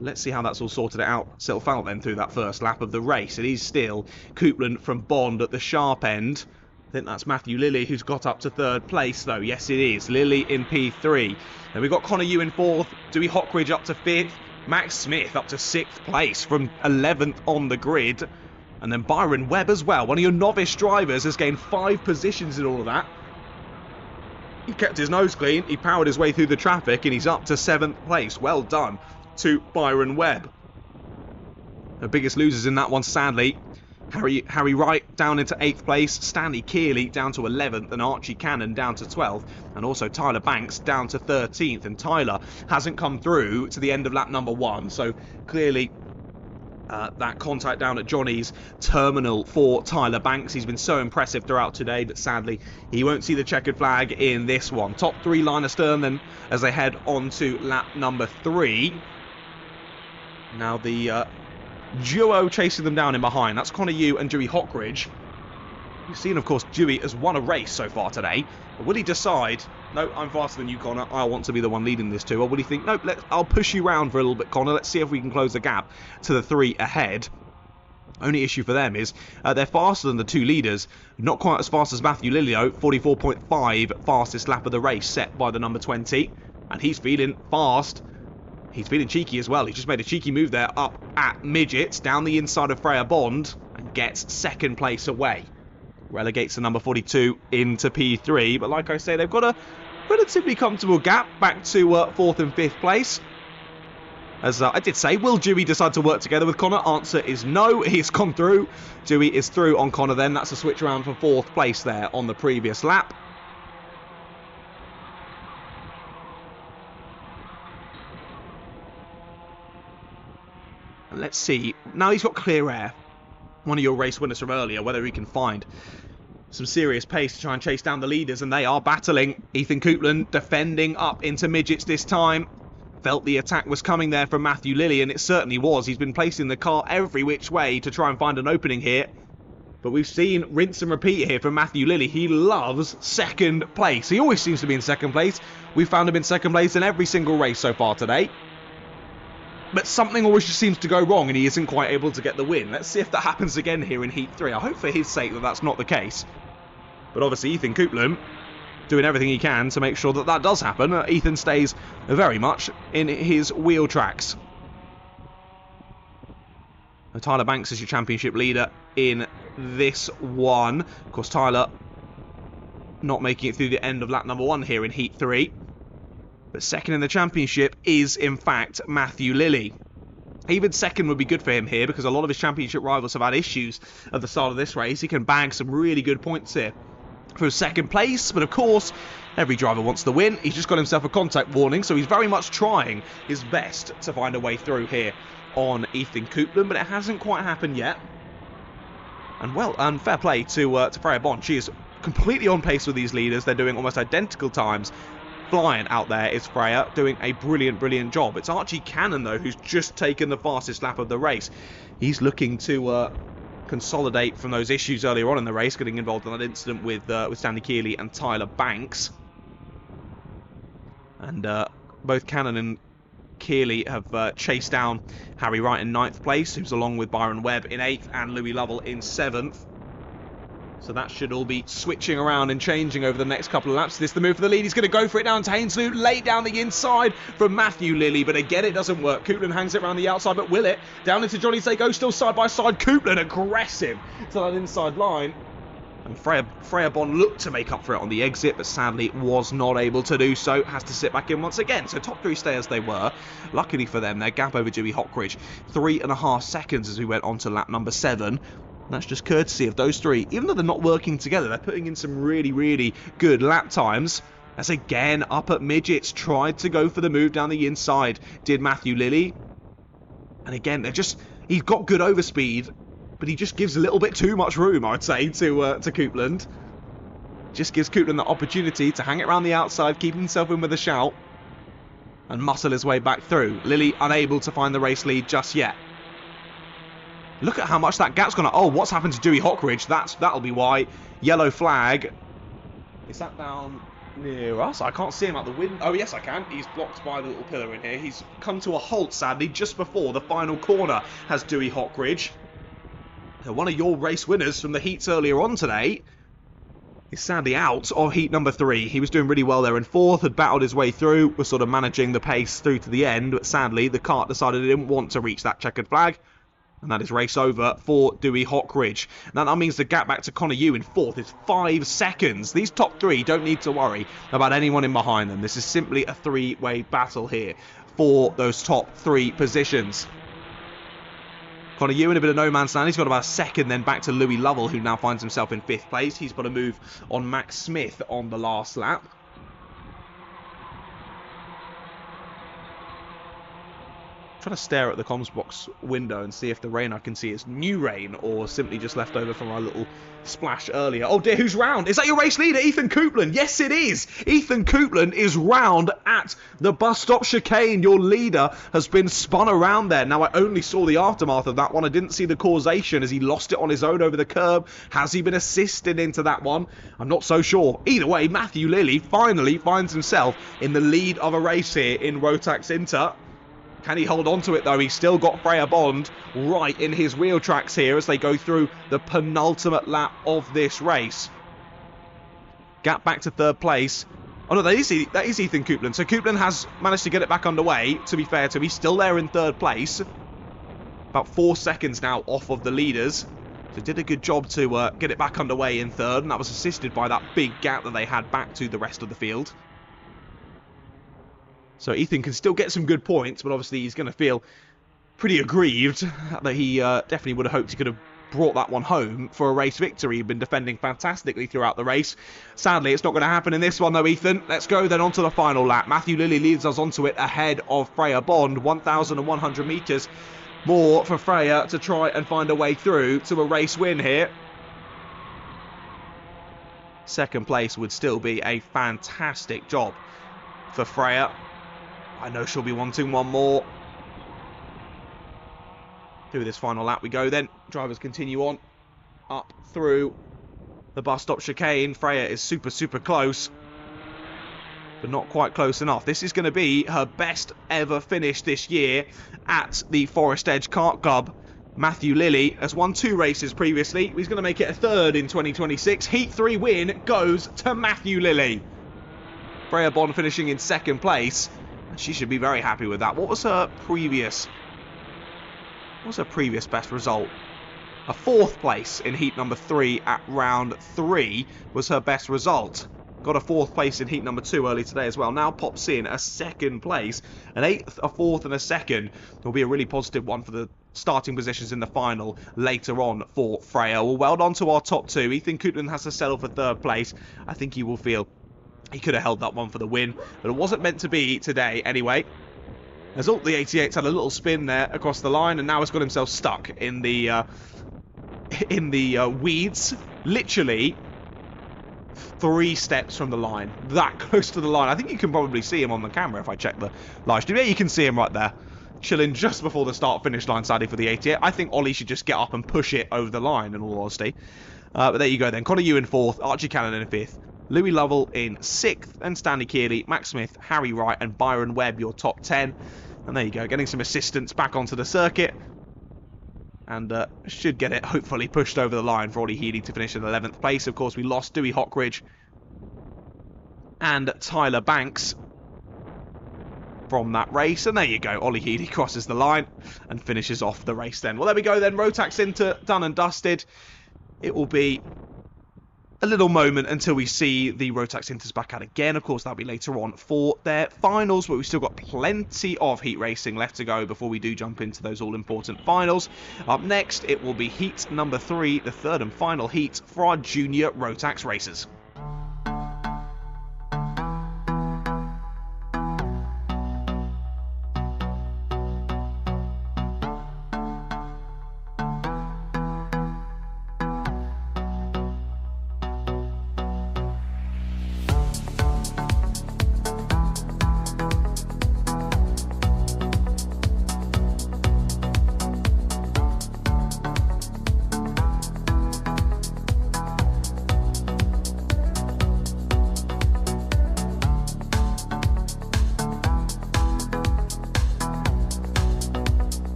Let's see how that's all sorted out. Itself out then through that first lap of the race. It is still Coupland from Bond at the sharp end. I think that's Matthew Lilly who's got up to 3rd place though. Yes it is. Lilly in P3. Then we've got Connor Yu in 4th. Dewey Hockridge up to 5th. Max Smith up to 6th place from 11th on the grid. And then Byron Webb as well. One of your novice drivers has gained 5 positions in all of that. He kept his nose clean. He powered his way through the traffic and he's up to 7th place. Well done to Byron Webb. The biggest losers in that one sadly. Harry Wright down into 8th place, Stanley Kearley down to 11th and Archie Cannon down to 12th and also Tyler Banks down to 13th and Tyler hasn't come through to the end of lap number 1 so clearly that contact down at Johnny's terminal for Tyler Banks. He's been so impressive throughout today but sadly he won't see the checkered flag in this one. Top 3 line astern then as they head on to lap number 3. Now the duo chasing them down in behind. That's Connor Yu and Dewey Hockridge. You've seen, of course, Dewey has won a race so far today. But will he decide, no, I'm faster than you, Connor, I want to be the one leading this too? Or will he think, nope, I'll push you round for a little bit, Connor. Let's see if we can close the gap to the 3 ahead. Only issue for them is they're faster than the 2 leaders. Not quite as fast as Matthew Lilio. 44.5 fastest lap of the race set by the number 20. And he's feeling fast. He's feeling cheeky as well. He's just made a cheeky move there up at midgets, down the inside of Freya Bond, and gets second place away. Relegates the number 42 into P3. But like I say, they've got a relatively comfortable gap back to 4th and 5th place. As I did say, will Dewey decide to work together with Connor? Answer is no. He's gone through. Dewey is through on Connor then. That's a switch around for 4th place there on the previous lap. And let's see. Now he's got clear air. One of your race winners from earlier, whether he can find some serious pace to try and chase down the leaders. And they are battling. Ethan Coupland defending up into midgets this time. Felt the attack was coming there from Matthew Lilly, and it certainly was. He's been placing the car every which way to try and find an opening here. But we've seen rinse and repeat here from Matthew Lilly. He loves second place. He always seems to be in second place. We've found him in second place in every single race so far today. But something always just seems to go wrong, and he isn't quite able to get the win. Let's see if that happens again here in Heat 3. I hope for his sake that that's not the case. But obviously Ethan Coupland doing everything he can to make sure that that does happen. Ethan stays very much in his wheel tracks. Tyler Banks is your championship leader in this one. Of course, Tyler not making it through the end of lap number 1 here in Heat 3. But second in the championship is, in fact, Matthew Lilly. Even second would be good for him here because a lot of his championship rivals have had issues at the start of this race. He can bag some really good points here for second place, but of course every driver wants to win. He's just got himself a contact warning, so he's very much trying his best to find a way through here on Ethan Coupland, but it hasn't quite happened yet. And fair play to Freya Bond. She is completely on pace with these leaders. They're doing almost identical times. Flying out there is Freya, doing a brilliant job. It's Archie Cannon though who's just taken the fastest lap of the race. He's looking to consolidate from those issues earlier on in the race, getting involved in that incident with Stanley Keeley and Tyler Banks. And both Cannon and Keeley have chased down Harry Wright in 9th place, who's along with Byron Webb in 8th and Louis Lovell in 7th. So that should all be switching around and changing over the next couple of laps. This is the move for the lead. He's going to go for it down to Hainslew. Late down the inside from Matthew Lilly. But again, it doesn't work. Coupland hangs it around the outside, but will it? Down into Johnny Zago, still side by side. Coupland aggressive to that inside line. And Freya Bond looked to make up for it on the exit, but sadly was not able to do so. Has to sit back in once again. So top 3 stay as they were. Luckily for them, their gap over Dewey Hockridge, 3.5 seconds as we went on to lap number 7. That's just courtesy of those 3. Even though they're not working together, they're putting in some really good lap times. As again, up at midgets, tried to go for the move down the inside, did Matthew Lilly. And again, he's got good overspeed, but he just gives a little bit too much room, I'd say, to Coupland. Just gives Coupland the opportunity to hang it around the outside, keep himself in with a shout, and muscle his way back through. Lilly unable to find the race lead just yet. Look at how much that gap's gone. Oh, what's happened to Dewey Hockridge? That'll be why. Yellow flag. Is that down near us? I can't see him out the window. Oh, yes, I can. He's blocked by the little pillar in here. He's come to a halt, sadly, just before the final corner has Dewey Hockridge. So one of your race winners from the heats earlier on today is sadly out of heat number 3. He was doing really well there in 4th, had battled his way through, was sort of managing the pace through to the end, but sadly the kart decided it didn't want to reach that checkered flag. And that is race over for Dewey Hockridge. Now that means the gap back to Connor Yu in 4th is 5 seconds. These top 3 don't need to worry about anyone in behind them. This is simply a 3-way battle here for those top 3 positions. Connor Yu in a bit of no man's land. He's got about a second then back to Louis Lovell, who now finds himself in 5th place. He's got a move on Max Smith on the last lap. trying to stare at the comms box window and see if the rain I can see is new rain or simply just left over from our little splash earlier. Oh dear, who's round? Is that your race leader, Ethan Coupland? Yes, it is. Ethan Coupland is round at the bus stop chicane. Your leader has been spun around there. Now, I only saw the aftermath of that one. I didn't see the causation as he lost it on his own over the curb. Has he been assisted into that one? I'm not so sure. Either way, Matthew Lilly finally finds himself in the lead of a race here in Rotax Inter. Can he hold on to it, though? He's still got Freya Bond right in his wheel tracks here as they go through the penultimate lap of this race. Gap back to third place. Oh, no, that is Ethan Coupland. So Coupland has managed to get it back underway, to be fair to him. He's still there in third place. About 4 seconds now off of the leaders. So did a good job to get it back underway in third, and that was assisted by that big gap that they had back to the rest of the field. So Ethan can still get some good points, but obviously he's going to feel pretty aggrieved that he definitely would have hoped he could have brought that one home for a race victory. He'd been defending fantastically throughout the race. Sadly, it's not going to happen in this one though, Ethan. Let's go then on to the final lap. Matthew Lilly leads us onto it ahead of Freya Bond. 1,100 metres more for Freya to try and find a way through to a race win here. Second place would still be a fantastic job for Freya. I know she'll be wanting one more. Through this final lap we go then. Drivers continue on up through the bus stop chicane. Freya is super close, but not quite close enough. This is going to be her best ever finish this year at the Forest Edge Kart Club. Matthew Lilly has won 2 races previously. He's going to make it a third in 2026. Heat 3 win goes to Matthew Lilly. Freya Bond finishing in second place. She should be very happy with that. What was her previous best result? A 4th place in heat number 3 at round 3 was her best result. Got a 4th place in heat number 2 early today as well. Now pops in a 2nd place. An 8th, a 4th and a 2nd will be a really positive one for the starting positions in the final later on for Freya. Well done to our top 2. Ethan Coupland has to settle for 3rd place. I think he will feel he could have held that one for the win, but it wasn't meant to be today anyway. As all the 88's had a little spin there across the line, and now has got himself stuck in the weeds. Literally 3 steps from the line. That close to the line. I think you can probably see him on the camera if I check the live stream. Yeah, you can see him right there. Chilling just before the start-finish line, sadly, for the 88. I think Ollie should just get up and push it over the line, in all honesty. But there you go then. Connor Yu in 4th, Archie Cannon in 5th. Louis Lovell in 6th, and Stanley Kearley, Max Smith, Harry Wright and Byron Webb, your top 10. And there you go, getting some assistance back onto the circuit. And should get it, hopefully, pushed over the line for Ollie Healy to finish in 11th place. Of course, we lost Dewey Hockridge and Tyler Banks from that race. And there you go, Ollie Healy crosses the line and finishes off the race then. Well, there we go then, Rotax Inter done and dusted. It will be a little moment until we see the Rotax Inters back out again. Of course, that'll be later on for their finals, but we've still got plenty of heat racing left to go before we do jump into those all-important finals. Up next, it will be heat number 3, the 3rd and final heat for our junior Rotax racers.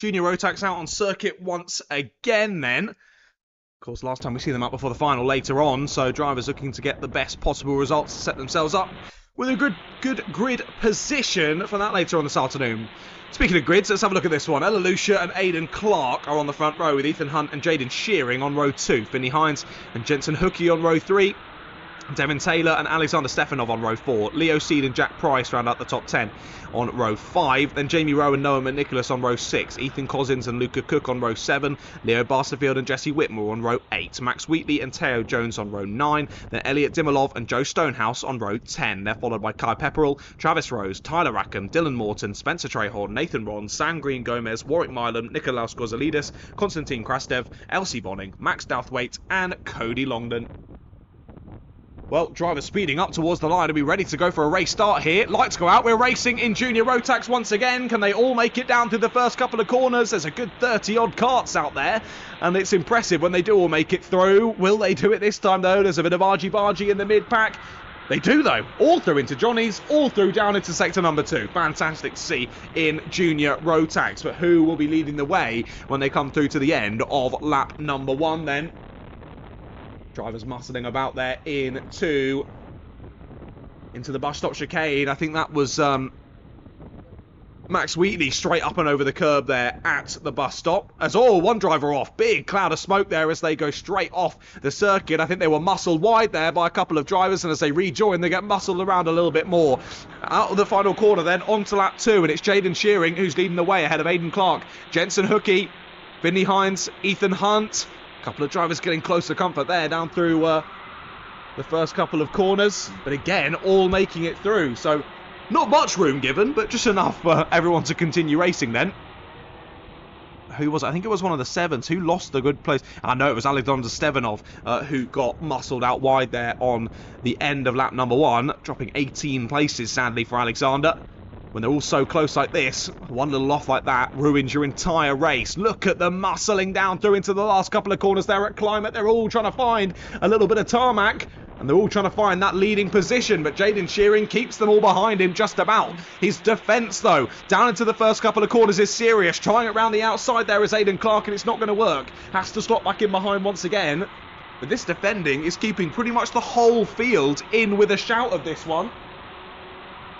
Junior Rotax out on circuit once again then. Of course, last time we see them up before the final later on, so drivers looking to get the best possible results to set themselves up with a good grid position for that later on this afternoon. Speaking of grids, let's have a look at this one. Ella Lucia and Aidan Clark are on the front row with Ethan Hunt and Jaden Shearing on row 2. Finney Hines and Jensen Hookey on row 3. Devin Taylor and Alexander Stefanov on row 4. Leo Seed and Jack Price round out the top 10 on row 5. Then Jamie Rowe and Noah McNicholas on row 6. Ethan Cousins and Luca Cook on row 7. Leo Barsterfield and Jesse Whitmore on row 8. Max Wheatley and Teo Jones on row 9. Then Elliot Dimilov and Joe Stonehouse on row 10. They're followed by Kai Pepperell, Travis Rose, Tyler Rackham, Dylan Morton, Spencer Trehorn, Nathan Ron, Sam Green Gomez, Warwick Milam, Nikolaus Gozalidis, Konstantin Krastev, Elsie Bonning, Max Douthwaite and Cody Longdon. Well, drivers speeding up towards the line to be ready to go for a race start here. Lights go out. We're racing in Junior Rotax once again. Can they all make it down through the first couple of corners? There's a good 30-odd karts out there, and it's impressive when they do all make it through. Will they do it this time, though? There's a bit of argy-bargy in the mid-pack. They do, though. All through into Johnny's, all through down into sector number 2. Fantastic to see in Junior Rotax. But who will be leading the way when they come through to the end of lap number 1, then? Drivers muscling about there into the bus stop chicane. I think that was Max Wheatley straight up and over the curb there at the bus stop. As one driver off. Big cloud of smoke there as they go straight off the circuit. I think they were muscled wide there by a couple of drivers, and as they rejoin, they get muscled around a little bit more. Out of the final corner then, onto lap 2, and it's Jaden Shearing who's leading the way ahead of Aidan Clark, Jensen Hookey, Finney Hines, Ethan Hunt. Couple of drivers getting close to comfort there down through the first couple of corners, but again all making it through, so not much room given, but just enough for everyone to continue racing. Then who was it? I think it was one of the sevens who lost a good place. I know it was Alexander Stefanov who got muscled out wide there on the end of lap number 1, dropping 18 places sadly for Alexander. When they're all so close like this, one little off like that ruins your entire race. Look at them muscling down through into the last couple of corners there at Climate. They're all trying to find a little bit of tarmac, and they're all trying to find that leading position, but Jaden Shearing keeps them all behind him just about. His defence, though, down into the first couple of corners is serious. Trying it around the outside there is Aidan Clark, and it's not going to work. Has to slot back in behind once again. But this defending is keeping pretty much the whole field in with a shout of this one.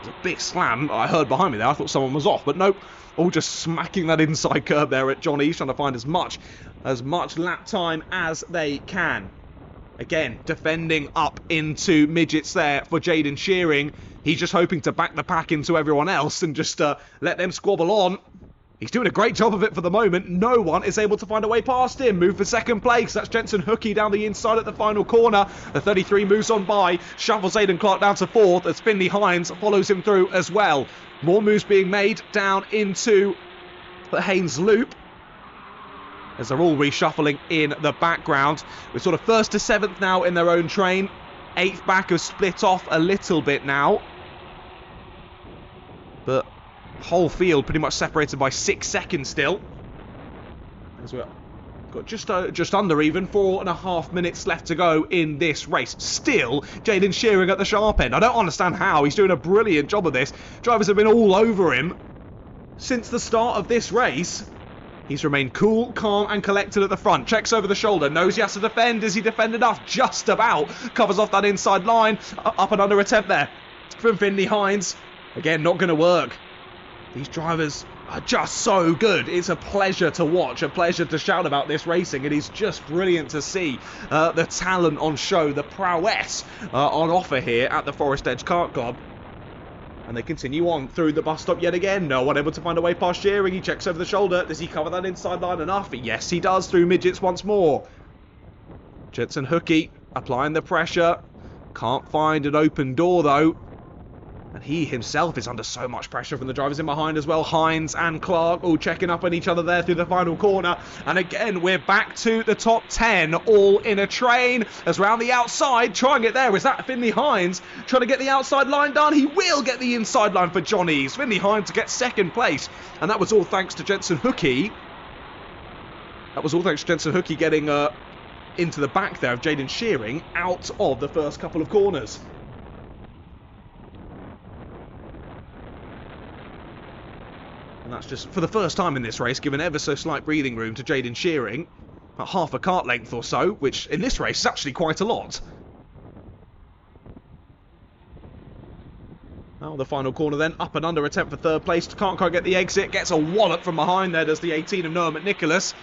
A big slam I heard behind me there. I thought someone was off, but nope. All just smacking that inside curb there at Johnny, trying to find as much lap time as they can. Again, defending up into midgets there for Jaden Shearing. He's just hoping to back the pack into everyone else and just let them squabble on. He's doing a great job of it for the moment. No one is able to find a way past him. Move for second place. That's Jensen Hookey down the inside at the final corner. The 33 moves on by. Shuffles Aidan Clark down to 4th as Finley Hines follows him through as well. More moves being made down into the Haynes Loop as they're all reshuffling in the background. We're sort of 1st to 7th now in their own train. 8th back have split off a little bit now. But whole field pretty much separated by 6 seconds still, as we've got just under even 4.5 minutes left to go in this race. Still Jaden Shearing at the sharp end. I don't understand how. He's doing a brilliant job of this. Drivers have been all over him since the start of this race. He's remained cool, calm and collected at the front. Checks over the shoulder, knows he has to defend. Is he defend enough? Just about. Covers off that inside line. Up and under attempt there from Finley Hines. Again, not going to work. These drivers are just so good. It's a pleasure to watch, a pleasure to shout about this racing. It is just brilliant to see the talent on show, the prowess on offer here at the Forest Edge Kart Club. And they continue on through the bus stop yet again. No one able to find a way past Shearing. He checks over the shoulder. Does he cover that inside line enough? Yes, he does through midgets once more. Jensen Hookey applying the pressure. Can't find an open door, though. And he himself is under so much pressure from the drivers in behind as well. Hines and Clark all checking up on each other there through the final corner. And again, we're back to the top 10, all in a train. As round the outside, trying it there. Is that Finley Hines trying to get the outside line done? He will get the inside line for Johnny's. Finley Hines gets second place. And that was all thanks to Jensen Hookey. That was all thanks to Jensen Hookey getting into the back there of Jaden Shearing out of the first couple of corners. And that's just, for the first time in this race, given ever so slight breathing room to Jaden Shearing. About half a kart length or so, which in this race is actually quite a lot. Now the final corner then, up and under attempt for third place. Can't quite get the exit, gets a wallop from behind there, does the 18 of Noah McNicholas.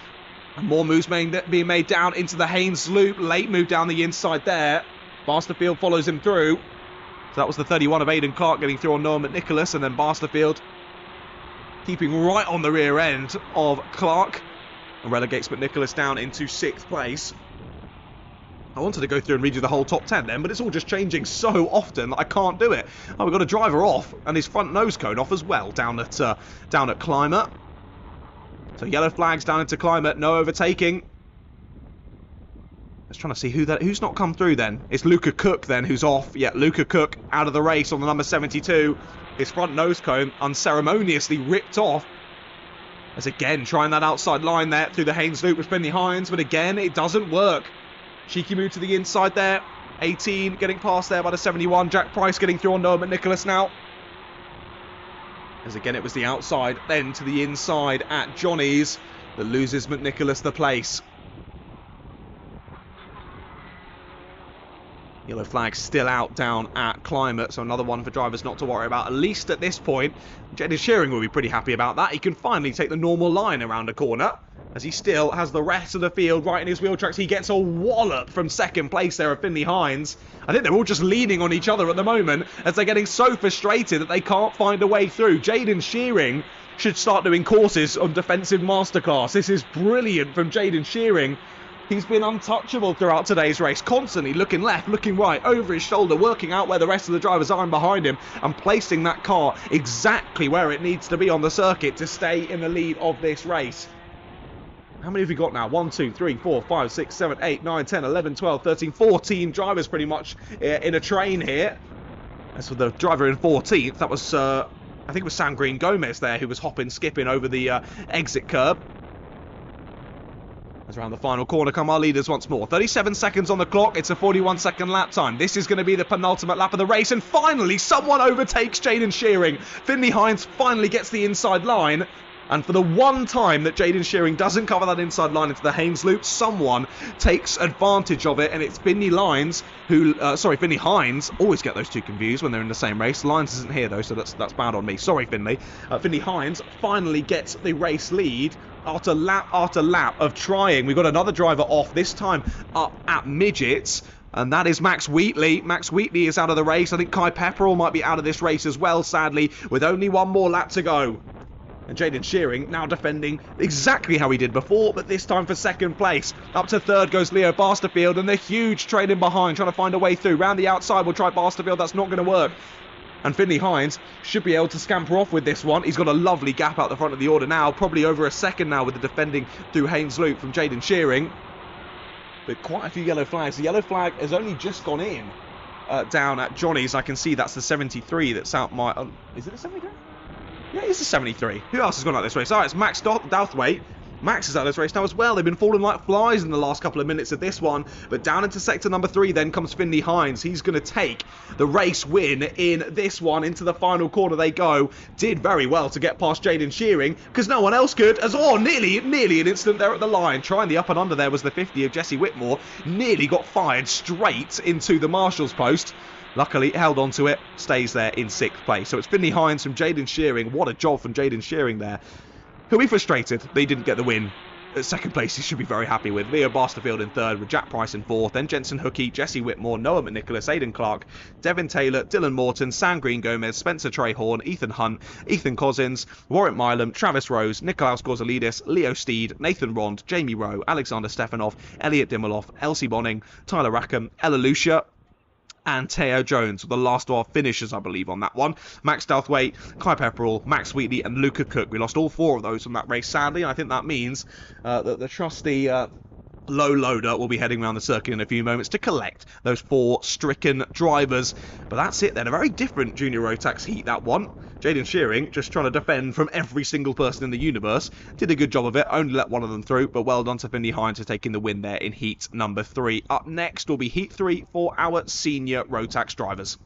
And more moves being made down into the Haynes loop. Late move down the inside there. Basterfield follows him through. So that was the 31 of Aidan Clark getting through on Noah McNicholas, and then Basterfield keeping right on the rear end of Clark and relegates McNicholas down into 6th place. I wanted to go through and read you the whole top 10 then, but it's all just changing so often that I can't do it. Oh, we've got a driver off and his front nose cone off as well down at Climber. So yellow flags down into Climber, no overtaking. Just trying to see who's not come through then. It's Luca Cook then who's off. Yeah, Luca Cook out of the race on the number 72. His front nose cone unceremoniously ripped off. As again, trying that outside line there through the Haynes loop with Finley Hines, but again, it doesn't work. Cheeky move to the inside there. 18 getting past there by the 71. Jack Price getting through on Noah McNicholas now. As again, it was the outside, then to the inside at Johnny's that loses McNicholas the place. Yellow flag still out down at Climate, so another one for drivers not to worry about, at least at this point. Jaden Shearing will be pretty happy about that. He can finally take the normal line around a corner, as he still has the rest of the field right in his wheel tracks. He gets a wallop from 2nd place there of Finley Hines. I think they're all just leaning on each other at the moment, as they're getting so frustrated that they can't find a way through. Jaden Shearing should start doing courses on defensive masterclass. This is brilliant from Jaden Shearing. He's been untouchable throughout today's race, constantly looking left, looking right, over his shoulder, working out where the rest of the drivers are and behind him, and placing that car exactly where it needs to be on the circuit to stay in the lead of this race. How many have we got now? 1, 2, 3, 4, 5, 6, 7, 8, 9, 10, 11, 12, 13, 14 drivers pretty much in a train here. As for the driver in 14th, that was, I think it was Sam Green Gomez there who was hopping, skipping over the exit curb. As around the final corner come our leaders once more. 37 seconds on the clock. It's a 41-second lap time. This is going to be the penultimate lap of the race. And finally, someone overtakes Jaden Shearing. Finley Hines finally gets the inside line. And for the one time that Jaden Shearing doesn't cover that inside line into the Haynes loop, someone takes advantage of it, and it's Finley Hines who, Finley Hines, always get those two confused when they're in the same race. Lines isn't here though, so that's bad on me. Sorry, Finley. Finley Hines finally gets the race lead after lap of trying. We've got another driver off, this time up at midgets. And that is Max Wheatley. Max Wheatley is out of the race. I think Kai Pepperell might be out of this race as well, sadly, with only one more lap to go. And Jaden Shearing now defending exactly how he did before, but this time for 2nd place. Up to 3rd goes Leo Basterfield, and the huge train in behind, trying to find a way through. Round the outside, we'll try Basterfield. That's not going to work. And Finley Hines should be able to scamper off with this one. He's got a lovely gap out the front of the order now, probably over a second now with the defending through Haynes Loop from Jaden Shearing. But quite a few yellow flags. The yellow flag has only just gone in down at Johnny's. I can see that's the 73 that's out my... is it a 73? Yeah, it's a 73. Who else has gone out this race? Oh, it's Max Douthwaite. Max is out of this race now as well. They've been falling like flies in the last couple of minutes of this one. But down into sector number 3 then comes Finley Hines. He's going to take the race win in this one. Into the final corner they go. Did very well to get past Jaden Shearing because no one else could. As nearly an instant there at the line. Trying the up and under there was the 50 of Jesse Whitmore. Nearly got fired straight into the marshal's post. Luckily, held on to it, stays there in 6th place. So it's Finley Hines from Jaden Shearing. What a job from Jaden Shearing there. He'll be frustrated that he didn't get the win. At 2nd place, he should be very happy with. Leo Basterfield in 3rd, with Jack Price in 4th. Then Jensen Hookey, Jesse Whitmore, Noah McNicholas, Aidan Clark, Devin Taylor, Dylan Morton, Sam Green Gomez, Spencer Trehorn, Ethan Hunt, Ethan Cousins, Warwick Milam, Travis Rose, Nikolaus Gorzalidis, Leo Steed, Nathan Rond, Jamie Rowe, Alexander Stefanov, Elliot Dimoloff, Elsie Bonning, Tyler Rackham, Ella Lucia, and Teo Jones were the last of our finishers, I believe, on that one. Max Douthwaite, Kai Pepperell, Max Wheatley, and Luca Cook. We lost all 4 of those from that race, sadly, and I think that means that the trusty low loader will be heading around the circuit in a few moments to collect those 4 stricken drivers. But that's it then. A very different Junior Rotax Heat, that one. Jaden Shearing just trying to defend from every single person in the universe. Did a good job of it, only let one of them through, but well done to Finley Hines for taking the win there in Heat number 3. Up next will be Heat 3 for our senior Rotax drivers.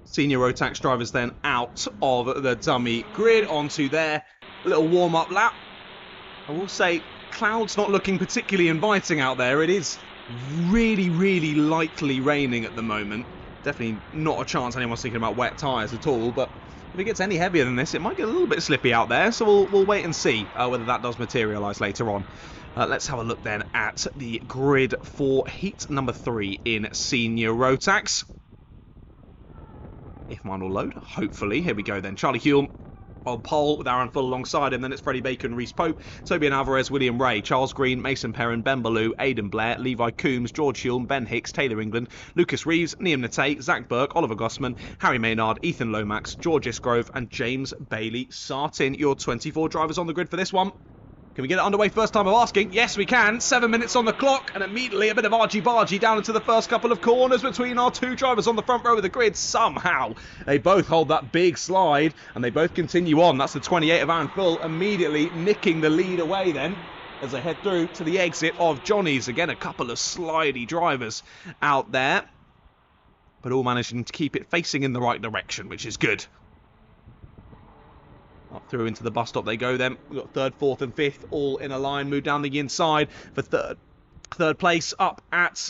Senior Rotax drivers then out of the dummy grid onto their little warm-up lap. I will say, clouds not looking particularly inviting out there. It is really, really lightly raining at the moment. Definitely not a chance anyone's thinking about wet tyres at all, but if it gets any heavier than this, it might get a little bit slippy out there, so we'll wait and see whether that does materialise later on. Let's have a look then at the grid for heat number 3 in Senior Rotax. If mine will load, hopefully. Here we go then. Charlie Hulme on pole with Aaron Full alongside him. Then it's Freddie Baker and Reese Pope, Toby Alvarez, William Ray, Charles Green, Mason Perrin, Ben Ballou, Aidan Blair, Levi Coombs, George Hulme, Ben Hicks, Taylor England, Lucas Reeves, Liam Nate, Zach Burke, Oliver Gossman, Harry Maynard, Ethan Lomax, George Isgrove and James Bailey Sartin. Your 24 drivers on the grid for this one. Can we get it underway first time of asking? Yes, we can. 7 minutes on the clock, and immediately a bit of argy-bargy down into the first couple of corners between our two drivers on the front row of the grid. Somehow, they both hold that big slide, and they both continue on. That's the 28 of Aaron Full, immediately nicking the lead away then, as they head through to the exit of Johnny's. Again, a couple of slidey drivers out there, but all managing to keep it facing in the right direction, which is good. Up through into the bus stop they go then. We've got third, fourth and fifth all in a line. Move down the inside for third place up at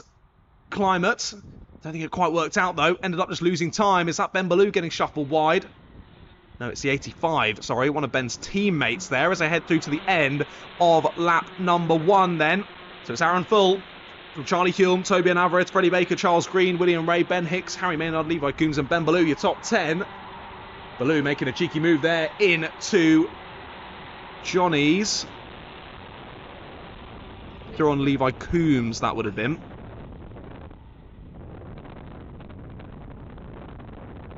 Climate. Don't think it quite worked out though. Ended up just losing time. Is that Ben Ballou getting shuffled wide? No, it's the 85. Sorry, one of Ben's teammates there as they head through to the end of lap number 1 then. So it's Aaron Full from Charlie Hulme, Toby Alvarez, Freddie Baker, Charles Green, William Ray, Ben Hicks, Harry Maynard, Levi Coombs and Ben Ballou, your top 10. Ballou making a cheeky move there into Johnny's. Through on Levi Coombs, that would have been.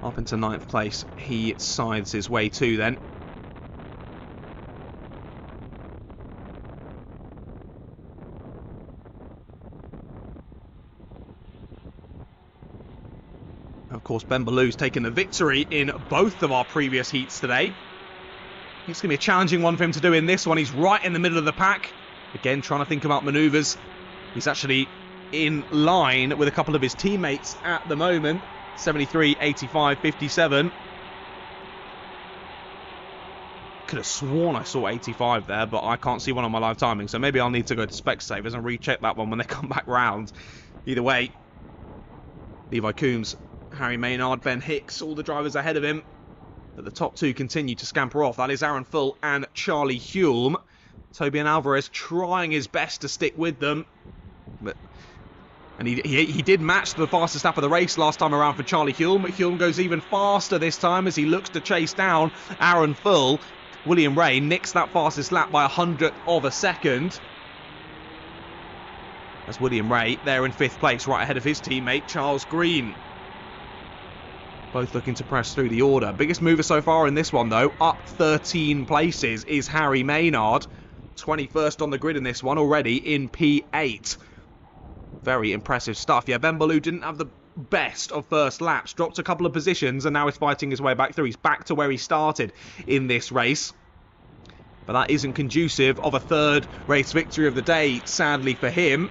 Up into 9th place, he sides his way to then. Of course, Ben Ballou's taken the victory in both of our previous heats today. It's going to be a challenging one for him to do in this one. He's right in the middle of the pack. Again, trying to think about manoeuvres. He's actually in line with a couple of his teammates at the moment. 73, 85, 57. Could have sworn I saw 85 there, but I can't see one on my live timing. So maybe I'll need to go to Specsavers and recheck that one when they come back round. Either way, Levi Coombs, Harry Maynard, Ben Hicks, all the drivers ahead of him. But the top two continue to scamper off. That is Aaron Full and Charlie Hulme. Toby Alvarez trying his best to stick with them. And he did match the fastest lap of the race last time around for Charlie Hulme. Hulme goes even faster this time as he looks to chase down Aaron Full. William Ray nicks that fastest lap by 100th of a second. That's William Ray there in 5th place, right ahead of his teammate Charles Green. Both looking to press through the order. Biggest mover so far in this one, though, up 13 places, is Harry Maynard. 21st on the grid in this one, already in P8. Very impressive stuff. Yeah, Ben Ballou didn't have the best of first laps. Dropped a couple of positions and now is fighting his way back through. He's back to where he started in this race. But that isn't conducive of a third race victory of the day, sadly for him.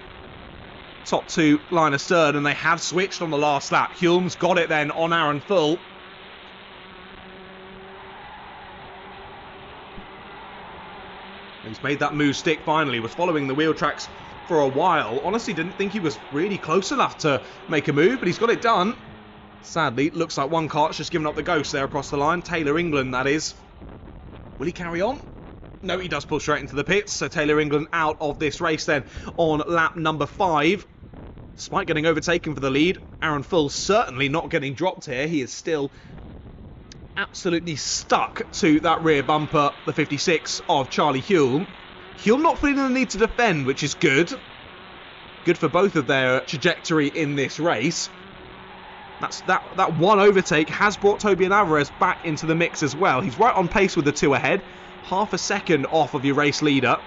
Top two line astern, and they have switched on the last lap. Hulme's got it then on Aaron Full. He's made that move stick finally. Was following the wheel tracks for a while. Honestly, didn't think he was really close enough to make a move, but he's got it done. Sadly, looks like one kart's just given up the ghost there across the line. Taylor England, that is. Will he carry on? No, he does pull straight into the pits. So Taylor England out of this race then on lap number 5. Despite getting overtaken for the lead, Aaron Full certainly not getting dropped here. He is still absolutely stuck to that rear bumper, the 56 of Charlie Hulme. Hulme not feeling the need to defend, which is good. Good for both of their trajectory in this race. That one overtake has brought Toby Alvarez back into the mix as well. He's right on pace with the two ahead. Half a second off of your race leader.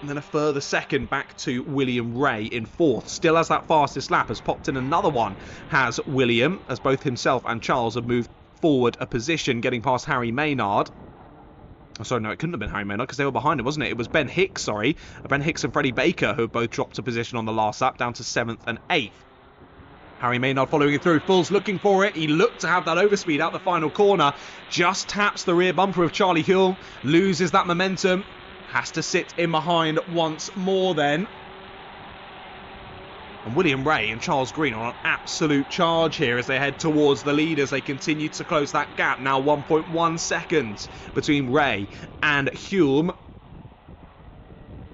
And then a further second back to William Ray in 4th. Still has that fastest lap. Has popped in another one, has William, as both himself and Charles have moved forward a position, getting past Harry Maynard. Oh, sorry, no, it couldn't have been Harry Maynard because they were behind him, wasn't it? It was Ben Hicks, sorry. Ben Hicks and Freddie Baker, who have both dropped a position on the last lap, down to 7th and 8th. Harry Maynard following it through. Full's looking for it. He looked to have that overspeed out the final corner. Just taps the rear bumper of Charlie Hume. Loses that momentum. Has to sit in behind once more then. And William Ray and Charles Green on an absolute charge here as they head towards the leaders. They continue to close that gap. Now 1.1 seconds between Ray and Hume.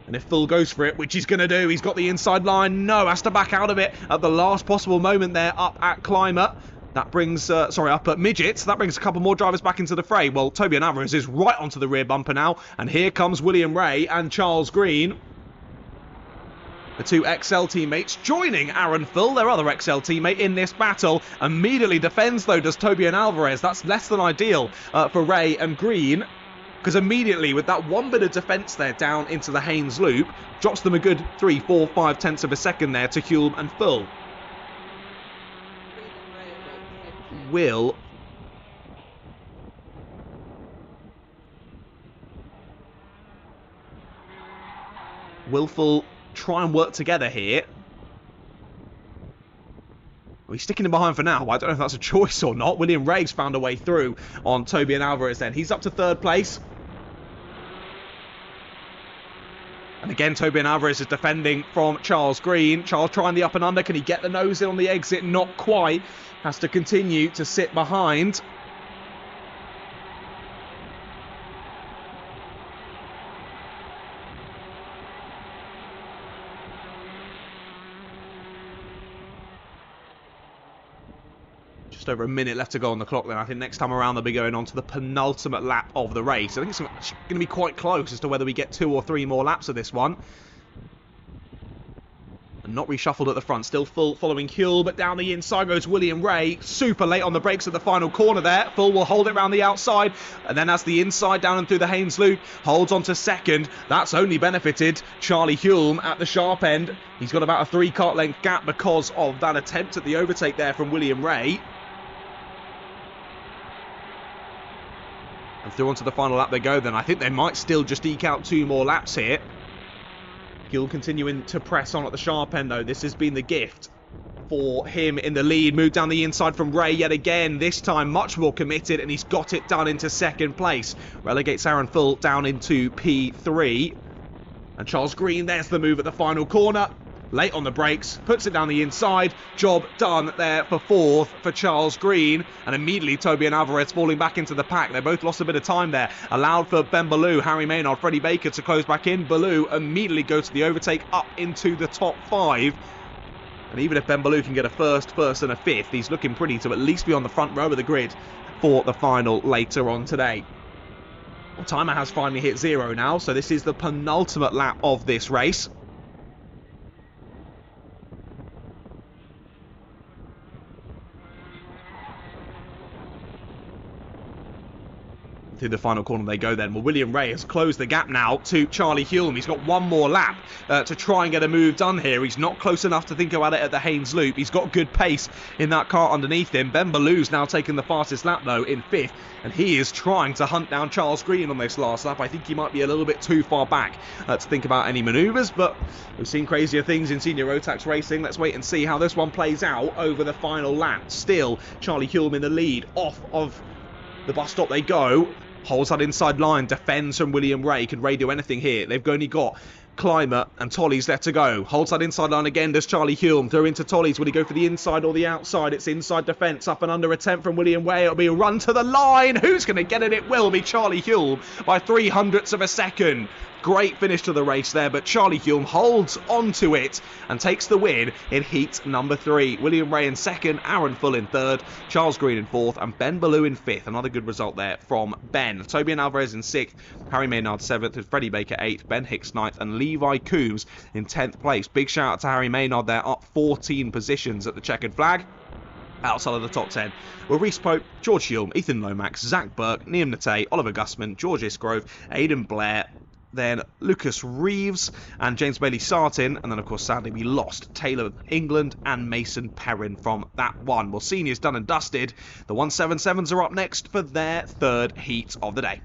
And if Full goes for it, which he's going to do, he's got the inside line. No, has to back out of it at the last possible moment there up at Climber. That brings, up at Midgets. That brings a couple more drivers back into the fray. Well, Tobian Alvarez is right onto the rear bumper now. And here comes William Ray and Charles Green. The two XL teammates joining Aaron Full, their other XL teammate, in this battle. Immediately defends, though, does Tobian Alvarez. That's less than ideal for Ray and Green. Because immediately, with that one bit of defence there down into the Haynes loop, drops them a good 3, 4, 5 tenths of a second there to Hume and Full. Will Full try and work together here? He's sticking him behind for now. I don't know if that's a choice or not. William Ray's found a way through on Tobian Alvarez then. He's up to third place. And again, Tobian Alvarez is defending from Charles Green. Charles trying the up and under. Can he get the nose in on the exit? Not quite. Has to continue to sit behind. Just over a minute left to go on the clock then. I think next time around they'll be going on to the penultimate lap of the race. I think it's going to be quite close as to whether we get 2 or 3 more laps of this one. And not reshuffled at the front. Still Full following Huell, but down the inside goes William Ray. Super late on the brakes at the final corner there. Full will hold it around the outside. And then as the inside down and through the Haynes loop, holds on to second. That's only benefited Charlie Hume at the sharp end. He's got about a 3 kart length gap because of that attempt at the overtake there from William Ray. And through onto the final lap they go then. I think they might still just eke out 2 more laps here. Gill continuing to press on at the sharp end though. This has been the gift for him in the lead. Moved down the inside from Ray yet again. This time much more committed and he's got it done into second place. Relegates Aaron Full down into P3. And Charles Green, there's the move at the final corner. Late on the brakes, puts it down the inside. Job done there for 4th for Charles Green. And immediately Tobian Alvarez falling back into the pack. They both lost a bit of time there. Allowed for Ben Ballou, Harry Maynard, Freddie Baker to close back in. Ballou immediately goes to the overtake up into the top 5. And even if Ben Ballou can get a first and a 5th, he's looking pretty to at least be on the front row of the grid for the final later on today. Well, timer has finally hit 0 now, so this is the penultimate lap of this race. Through the final corner they go then. Well, William Ray has closed the gap now to Charlie Hume. He's got 1 more lap to try and get a move done here. He's not close enough to think about it at the Haynes loop. He's got good pace in that kart underneath him. Ben Ballou's now taken the fastest lap though in 5th. And he is trying to hunt down Charles Green on this last lap. I think he might be a little bit too far back to think about any manoeuvres. But we've seen crazier things in senior Rotax racing. Let's wait and see how this one plays out over the final lap. Still, Charlie Hume in the lead. Off of the bus stop they go. Holds that inside line, defends from William Ray. Can Ray do anything here? They've only got Climber and Tollies left to go. Holds that inside line again, does Charlie Hume. Throw into Tollies. Will he go for the inside or the outside? It's inside defence. Up and under attempt from William Ray. It'll be a run to the line. Who's going to get it? It will be Charlie Hume by 0.03 of a second. Great finish to the race there, but Charlie Hume holds onto it and takes the win in heat number 3. William Ray in 2nd, Aaron Full in 3rd, Charles Green in 4th, and Ben Ballou in 5th. Another good result there from Ben. Tobian Alvarez in 6th, Harry Maynard 7th, and Freddie Baker 8th, Ben Hicks 9th, and Levi Coombs in 10th place. Big shout out to Harry Maynard there, up 14 positions at the checkered flag. Outside of the top 10 were Reese Pope, George Hume, Ethan Lomax, Zach Burke, Liam Nate, Oliver Gussman, George Isgrove, Aidan Blair, then Lucas Reeves and James Bailey Sartin, and then of course sadly we lost Taylor England and Mason Perrin from that one. Well, seniors done and dusted. The 177s are up next for their 3rd heat of the day.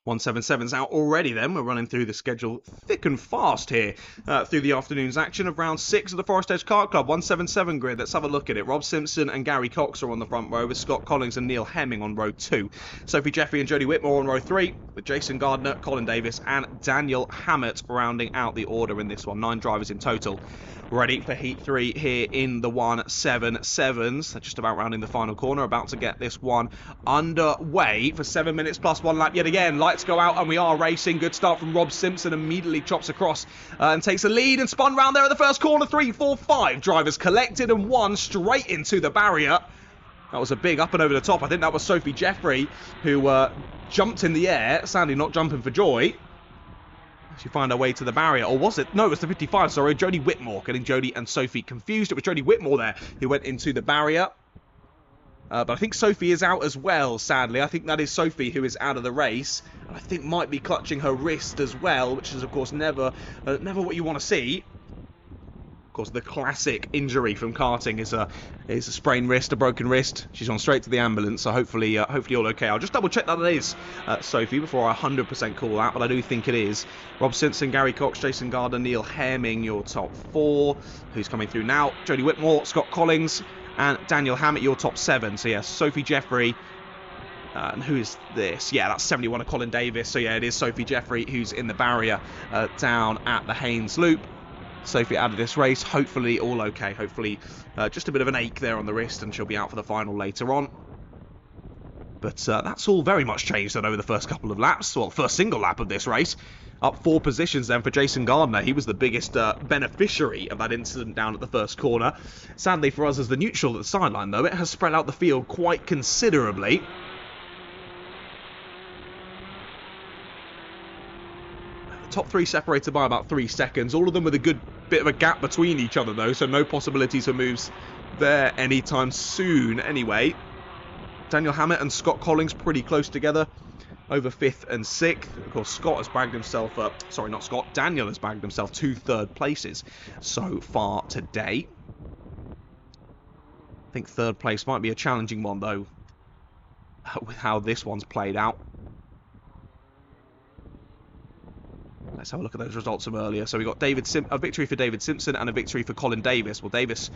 177's out already then. We're running through the schedule thick and fast here through the afternoon's action of round 6 of the Forest Edge Kart Club. 177 grid. Let's have a look at it. Rob Simpson and Gary Cox are on the front row with Scott Collins and Neil Hemming on row 2. Sophie Jeffrey and Jodie Whitmore on row 3 with Jason Gardner, Colin Davis and Daniel Hammett rounding out the order in this one. 9 drivers in total. Ready for Heat 3 here in the 177s. They're just about rounding the final corner, about to get this one underway for 7 minutes plus 1 lap yet again. Lights go out and we are racing. Good start from Rob Simpson, immediately chops across and takes a lead and spun round there at the first corner. 3, 4, 5 drivers collected and one straight into the barrier. That was a big up and over the top. I think that was Sophie Jeffrey who jumped in the air, sadly not jumping for joy. She found her way to the barrier, or was it? No, it was the 55, sorry, Jodie Whitmore, getting Jodie and Sophie confused. It was Jodie Whitmore there who went into the barrier. But I think Sophie is out as well, sadly. I think that is Sophie who is out of the race. And I think might be clutching her wrist as well, which is, of course, never what you want to see. Of course, the classic injury from karting is a sprained wrist, a broken wrist. She's on straight to the ambulance, so hopefully all okay. I'll just double check that it is Sophie before I 100% call that, but I do think it is. Rob Simpson, Gary Cox, Jason Gardner, Neil Hemming, your top 4. Who's coming through now? Jodie Whitmore, Scott Collins, and Daniel Hammett, your top 7. So yes, Sophie Jeffrey. And who is this? Yeah, that's 71 of Colin Davis. So yeah, it is Sophie Jeffrey who's in the barrier down at the Haynes Loop. Sophie out of this race, hopefully all okay. Hopefully just a bit of an ache there on the wrist and she'll be out for the final later on. But that's all very much changed then over the first couple of laps. Well, first single lap of this race. Up 4 positions then for Jason Gardner. He was the biggest beneficiary of that incident down at the first corner. Sadly for us as the neutral at the sideline though, it has spread out the field quite considerably. Top 3 separated by about 3 seconds. All of them with a good bit of a gap between each other though, so no possibilities for moves there anytime soon anyway. Daniel Hammett and Scott Collins pretty close together over 5th and 6th. Of course, Scott has bagged himself up. Sorry, not Scott. Daniel has bagged himself 2 third places so far today. I think 3rd place might be a challenging one though, with how this one's played out. Let's have a look at those results from earlier. So we got a victory for David Simpson and a victory for Colin Davis. Well, Davis,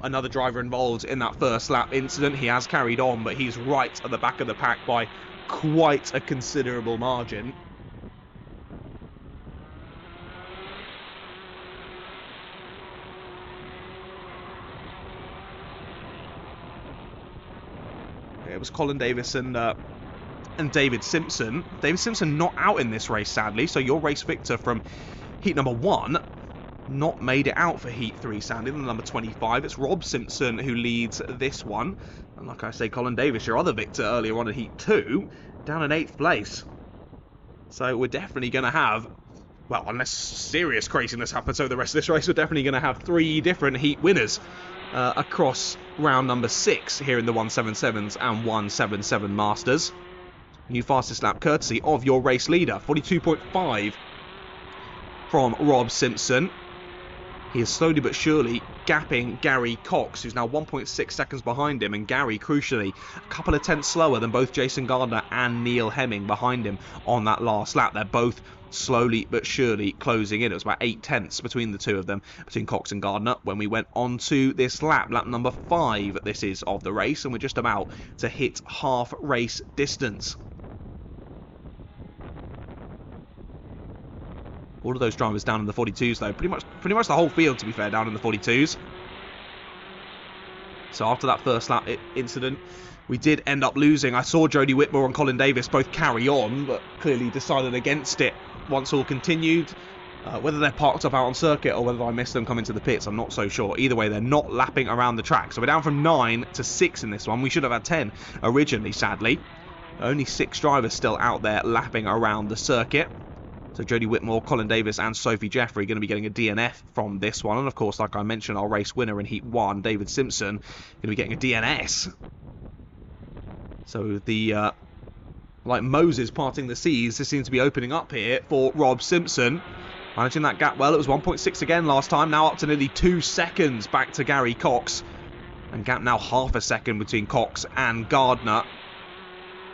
another driver involved in that first lap incident. He has carried on, but he's right at the back of the pack by quite a considerable margin. It was Colin Davis and David Simpson. David Simpson not out in this race, sadly, so your race victor from heat number 1 not made it out for heat 3, sadly. The number 25, it's Rob Simpson who leads this one. And like I say, Colin Davis, your other victor earlier on in heat 2, down in 8th place. So we're definitely going to have, well, unless serious craziness happens over the rest of this race, we're definitely going to have 3 different heat winners across round number 6 here in the 177s and 177 Masters. New fastest lap courtesy of your race leader, 42.5 from Rob Simpson. He is slowly but surely gapping Gary Cox, who's now 1.6 seconds behind him, and Gary, crucially, a couple of tenths slower than both Jason Gardner and Neil Hemming behind him on that last lap. They're both slowly but surely closing in. It was about 8 tenths between the two of them, between Cox and Gardner, when we went on to this lap number 5, this is, of the race, and we're just about to hit half race distance. All of those drivers down in the 42s though, pretty much the whole field, to be fair, down in the 42s. So after that first lap incident, we did end up losing. I saw Jodie Whitmore and Colin Davis both carry on, but clearly decided against it once all continued. Whether they're parked up out on circuit or whether I missed them coming to the pits, I'm not so sure. Either way, they're not lapping around the track. So we're down from 9 to 6 in this one. We should have had 10 originally, sadly. Only 6 drivers still out there lapping around the circuit. So Jodie Whitmore, Colin Davis and Sophie Jeffrey going to be getting a DNF from this one. And of course, like I mentioned, our race winner in Heat 1, David Simpson, going to be getting a DNS. So the, like Moses parting the seas, this seems to be opening up here for Rob Simpson. Managing that gap well. It was 1.6 again last time. Now up to nearly 2 seconds back to Gary Cox. And gap now half a second between Cox and Gardner.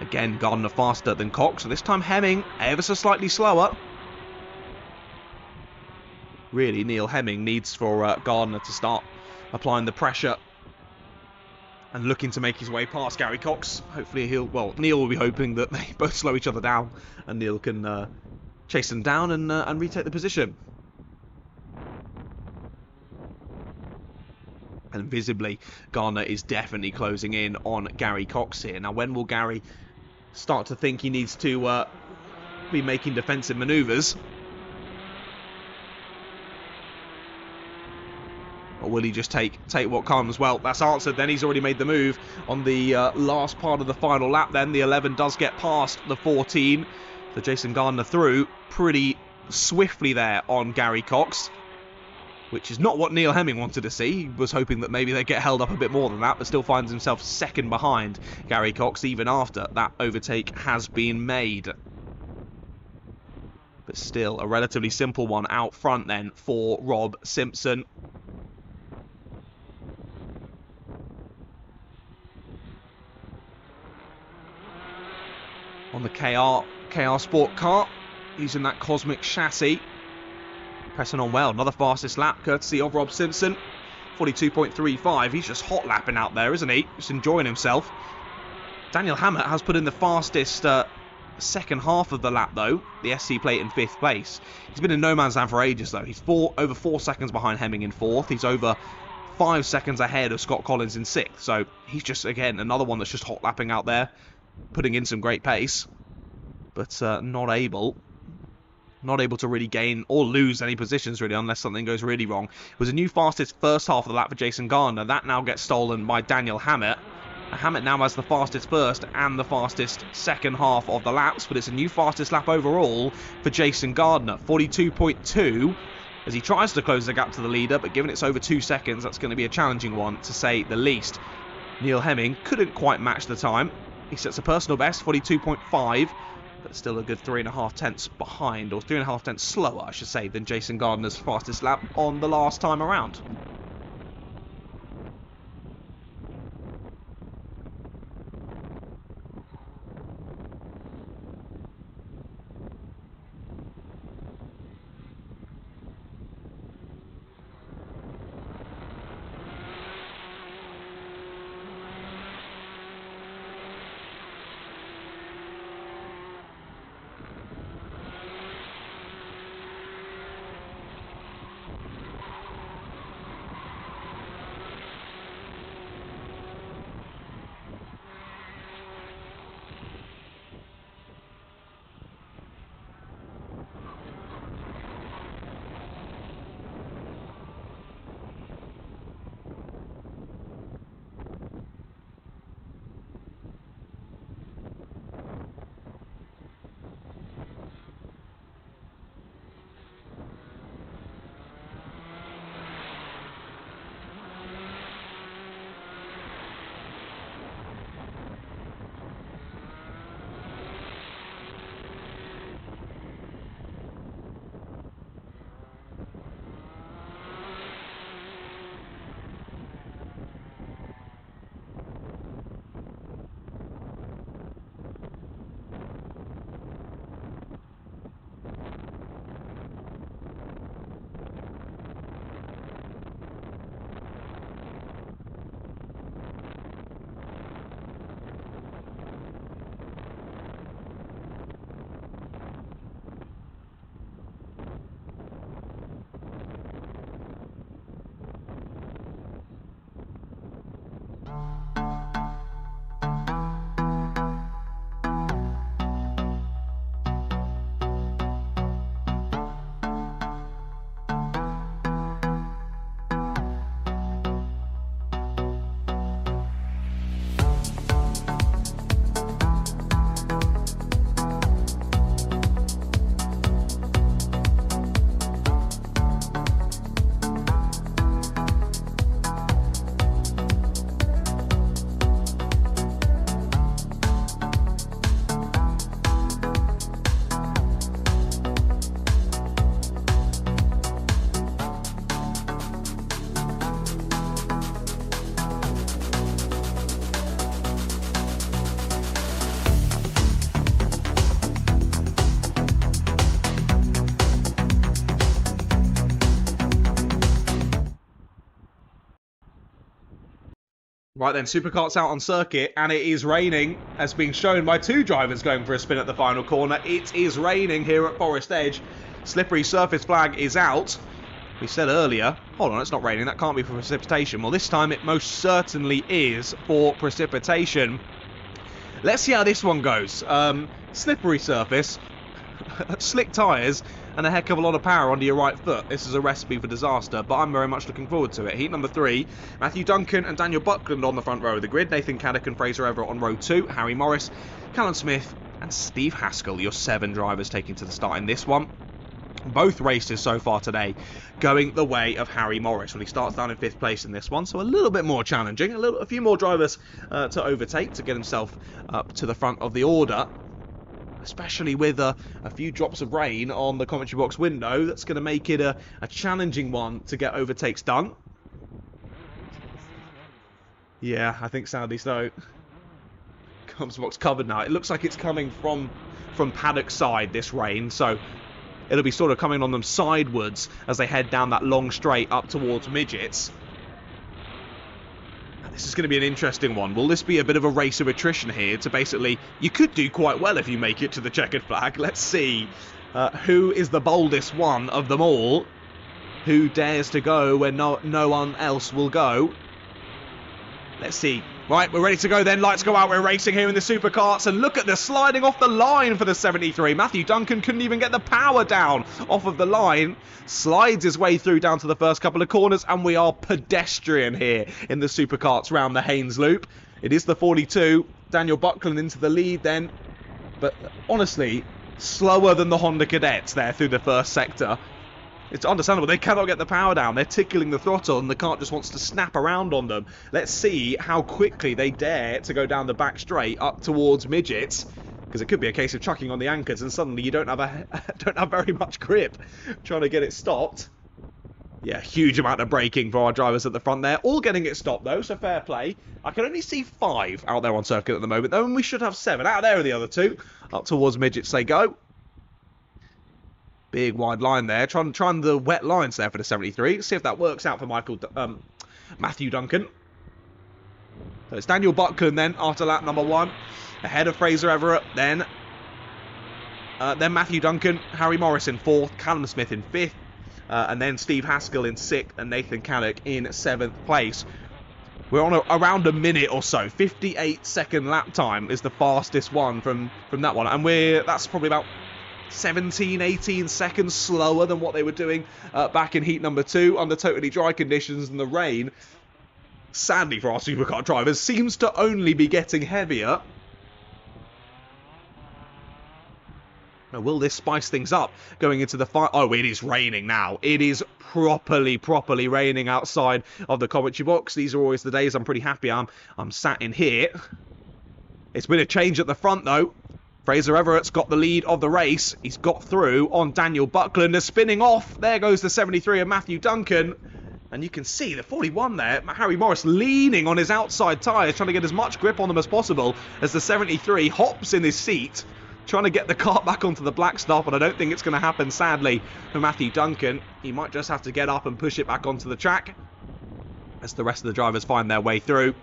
Again, Gardner faster than Cox, so this time Hemming ever so slightly slower. Really, Neil Hemming needs for Gardner to start applying the pressure and looking to make his way past Gary Cox. Hopefully Neil will be hoping that they both slow each other down and Neil can chase them down and retake the position. And visibly, Gardner is definitely closing in on Gary Cox here. Now, when will Gary start to think he needs to be making defensive manoeuvres? Or will he just take what comes? Well, that's answered. Then he's already made the move on the last part of the final lap. Then the 11 does get past the 14. So Jason Gardner through pretty swiftly there on Gary Cox, which is not what Neil Hemming wanted to see. He was hoping that maybe they'd get held up a bit more than that, but still finds himself second behind Gary Cox even after that overtake has been made. But still a relatively simple one out front then for Rob Simpson. On the KR Sport Kart, using that Cosmic chassis. Pressing on well. Another fastest lap, courtesy of Rob Simpson. 42.35. He's just hot lapping out there, isn't he? Just enjoying himself. Daniel Hammett has put in the fastest second half of the lap, though. The SC plate in 5th place. He's been in no man's land for ages, though. He's over 4 seconds behind Hemming in 4th. He's over 5 seconds ahead of Scott Collins in 6th. So he's just, again, another one that's just hot lapping out there. Putting in some great pace, but not able to really gain or lose any positions, really, unless something goes really wrong. It was a new fastest first half of the lap for Jason Gardner. That now gets stolen by Daniel Hammett. Hammett now has the fastest first and the fastest second half of the laps, but it's a new fastest lap overall for Jason Gardner. 42.2 as he tries to close the gap to the leader, but given it's over 2 seconds, that's going to be a challenging one, to say the least. Neil Hemming couldn't quite match the time. He sets a personal best, 42.5, but still a good 3.5 tenths behind, or 3.5 tenths slower, I should say, than Jason Gardner's fastest lap on the last time around. Right then, Superkarts out on circuit, and it is raining, as being shown by two drivers going for a spin at the final corner. It is raining here at Forest Edge. Slippery surface flag is out. We said earlier, hold on, it's not raining, that can't be for precipitation. Well, this time it most certainly is for precipitation. Let's see how this one goes. Slippery surface, slick tyres, and a heck of a lot of power under your right foot. This is a recipe for disaster, but I'm very much looking forward to it. Heat number 3, Matthew Duncan and Daniel Buckland on the front row of the grid. Nathan Cadet and Fraser Everett on row 2. Harry Morris, Callum Smith, and Steve Haskell, your 7 drivers taking to the start in this one. Both races so far today going the way of Harry Morris. Well, he starts down in 5th place in this one, so a little bit more challenging. A few more drivers to overtake to get himself up to the front of the order. Especially with a few drops of rain on the commentary box window, that's going to make it a challenging one to get overtakes done. Yeah, I think sadly so. Commentary box covered now. It looks like it's coming from paddock side, this rain, so it'll be sort of coming on them sidewards as they head down that long straight up towards Midgets. This is going to be an interesting one. Will this be a bit of a race of attrition here to basically... You could do quite well if you make it to the checkered flag. Let's see who is the boldest one of them all. Who dares to go when no one else will go. Let's see. Right, we're ready to go then. Lights go out. We're racing here in the Superkarts. And look at the sliding off the line for the 73. Matthew Duncan couldn't even get the power down off of the line. Slides his way through down to the first couple of corners. And we are pedestrian here in the Superkarts round the Haynes Loop. It is the 42. Daniel Buckland into the lead then. But honestly, slower than the Honda Cadets there through the first sector. It's understandable. They cannot get the power down. They're tickling the throttle and the cart just wants to snap around on them. Let's see how quickly they dare to go down the back straight up towards Midgets. Because it could be a case of chucking on the anchors and suddenly you don't have very much grip trying to get it stopped. Yeah, huge amount of braking for our drivers at the front there. All getting it stopped though, so fair play. I can only see 5 out there on circuit at the moment though, and we should have 7. Out there are the other 2. Up towards Midgets they go. Big wide line there, trying the wet lines there for the 73. Let's see if that works out for Matthew Duncan. So it's Daniel Buckland then after lap number 1, ahead of Fraser Everett. Then Matthew Duncan, Harry Morris in 4th, Callum Smith in 5th, and then Steve Haskell in 6th, and Nathan Cadet in 7th place. We're on around a minute or so. 58-second lap time is the fastest one from that one, and that's probably about 17, 18 seconds slower than what they were doing back in heat number 2 under totally dry conditions, and the rain, sadly for our supercar drivers, seems to only be getting heavier. Now, will this spice things up going into the final? Oh, it is raining now. It is properly raining outside of the commentary box. These are always the days I'm pretty happy I'm sat in here. It's been a change at the front though. Fraser Everett's got the lead of the race. He's got through on Daniel Buckland. They're spinning off. There goes the 73 of Matthew Duncan. And you can see the 41 there, Harry Morris leaning on his outside tyres, trying to get as much grip on them as possible as the 73 hops in his seat, trying to get the kart back onto the black stuff, but I don't think it's going to happen, sadly, for Matthew Duncan. He might just have to get up and push it back onto the track as the rest of the drivers find their way through.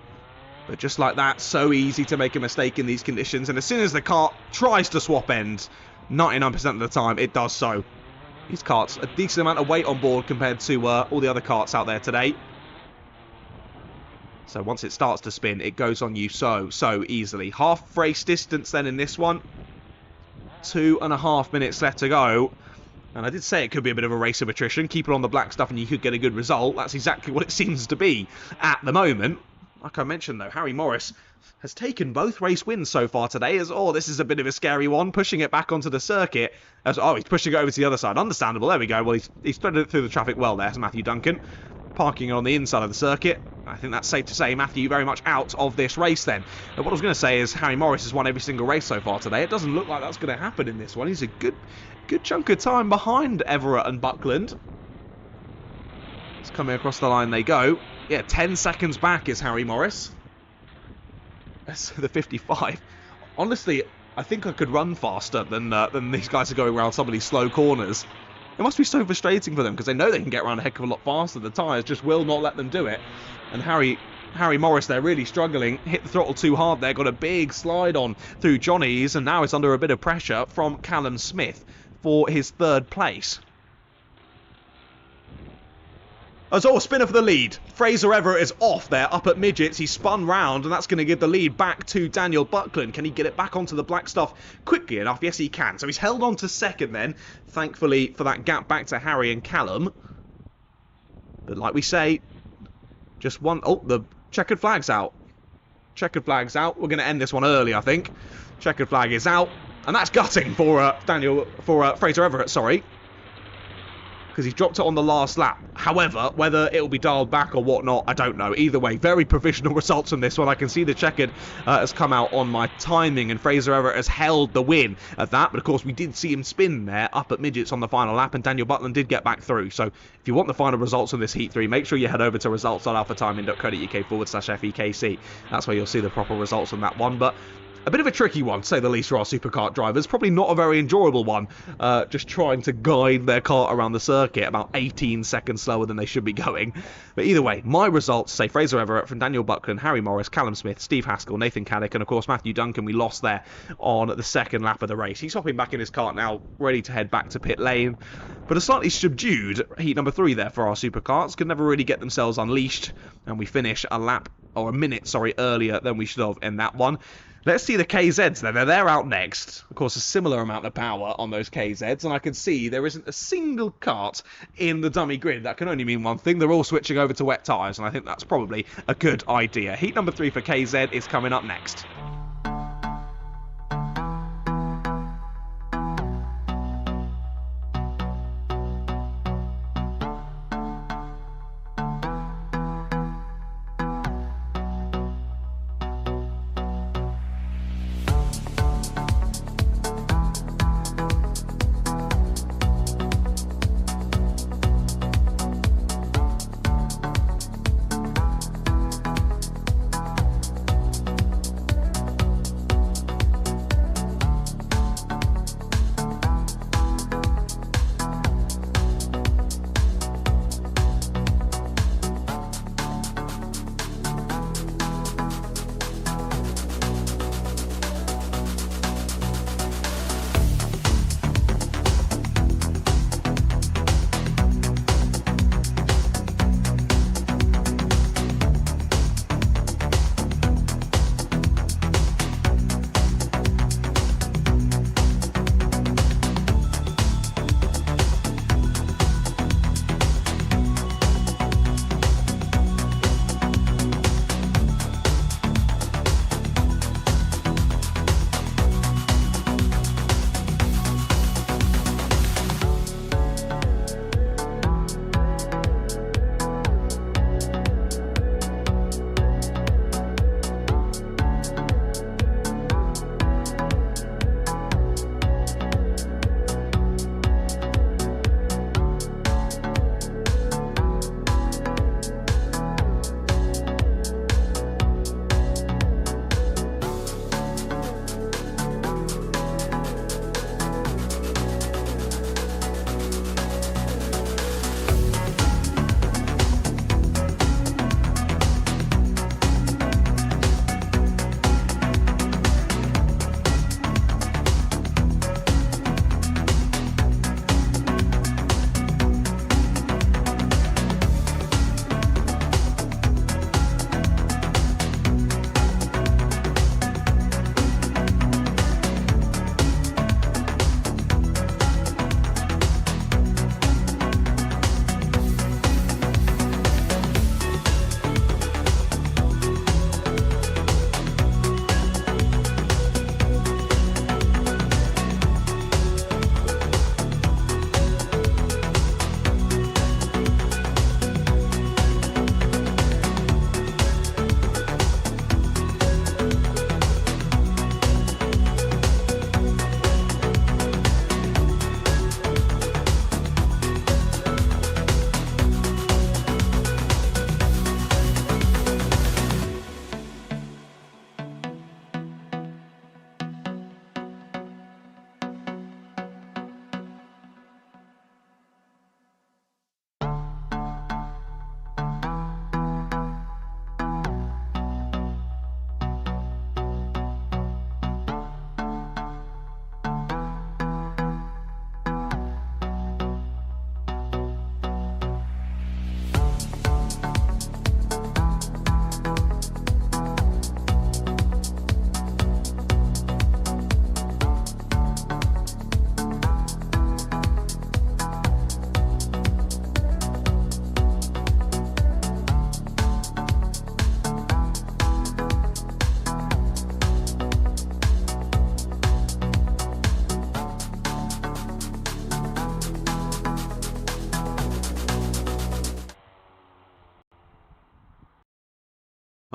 But just like that, so easy to make a mistake in these conditions. And as soon as the kart tries to swap ends, 99% of the time, it does so. These karts, a decent amount of weight on board compared to all the other karts out there today. So once it starts to spin, it goes on you so easily. Half race distance then in this one. 2.5 minutes left to go. And I did say it could be a bit of a race of attrition. Keep it on the black stuff and you could get a good result. That's exactly what it seems to be at the moment. Like I mentioned though, Harry Morris has taken both race wins so far today as, oh, this is a bit of a scary one, pushing it back onto the circuit. As, oh, he's pushing it over to the other side. Understandable, there we go. Well, he's threaded it through the traffic well there, as Matthew Duncan. Parking it on the inside of the circuit. I think that's safe to say Matthew very much out of this race then. But what I was going to say is Harry Morris has won every single race so far today. It doesn't look like that's going to happen in this one. He's a good chunk of time behind Everett and Buckland. It's coming across the line they go. Yeah, 10 seconds back is Harry Morris. That's the 55. Honestly, I think I could run faster than these guys are going around some of these slow corners. It must be so frustrating for them because they know they can get around a heck of a lot faster. The tyres just will not let them do it. And Harry Harry Morris there really struggling, hit the throttle too hard there, got a big slide on through Johnny's, and now is under a bit of pressure from Callum Smith for his 3rd place. A spinner for the lead. Fraser Everett is off there, up at midgets. He spun round, and that's going to give the lead back to Daniel Buckland. Can he get it back onto the black stuff quickly enough? Yes, he can. So he's held on to 2nd then, thankfully for that gap back to Harry and Callum. But like we say, just one... Oh, the checkered flag's out. Checkered flag's out. We're going to end this one early, I think. Checkered flag is out. And that's gutting for Fraser Everett, sorry. Because he's dropped it on the last lap. However, whether it'll be dialed back or whatnot, I don't know. Either way, very provisional results from this one. I can see the checkered has come out on my timing, and Fraser Everett has held the win at that. But of course, we did see him spin there up at midgets on the final lap, and Daniel Buckland did get back through. So if you want the final results on this Heat 3, make sure you head over to results.alphatiming.co.uk/FEKC. That's where you'll see the proper results on that one. But a bit of a tricky one, to say the least, for our Superkart drivers. Probably not a very enjoyable one, just trying to guide their kart around the circuit about 18 seconds slower than they should be going. But either way, my results say Fraser Everett from Daniel Buckland, Harry Morris, Callum Smith, Steve Haskell, Nathan Cadet, and of course Matthew Duncan we lost there on the 2nd lap of the race. He's hopping back in his kart now, ready to head back to pit lane. But a slightly subdued heat number 3 there for our Superkarts. Could never really get themselves unleashed, and we finish a minute earlier than we should have in that one. Let's see the KZs then. They're out next. Of course, a similar amount of power on those KZs, and I can see there isn't a single kart in the dummy grid. That can only mean one thing. They're all switching over to wet tyres, and I think that's probably a good idea. Heat number 3 for KZ is coming up next.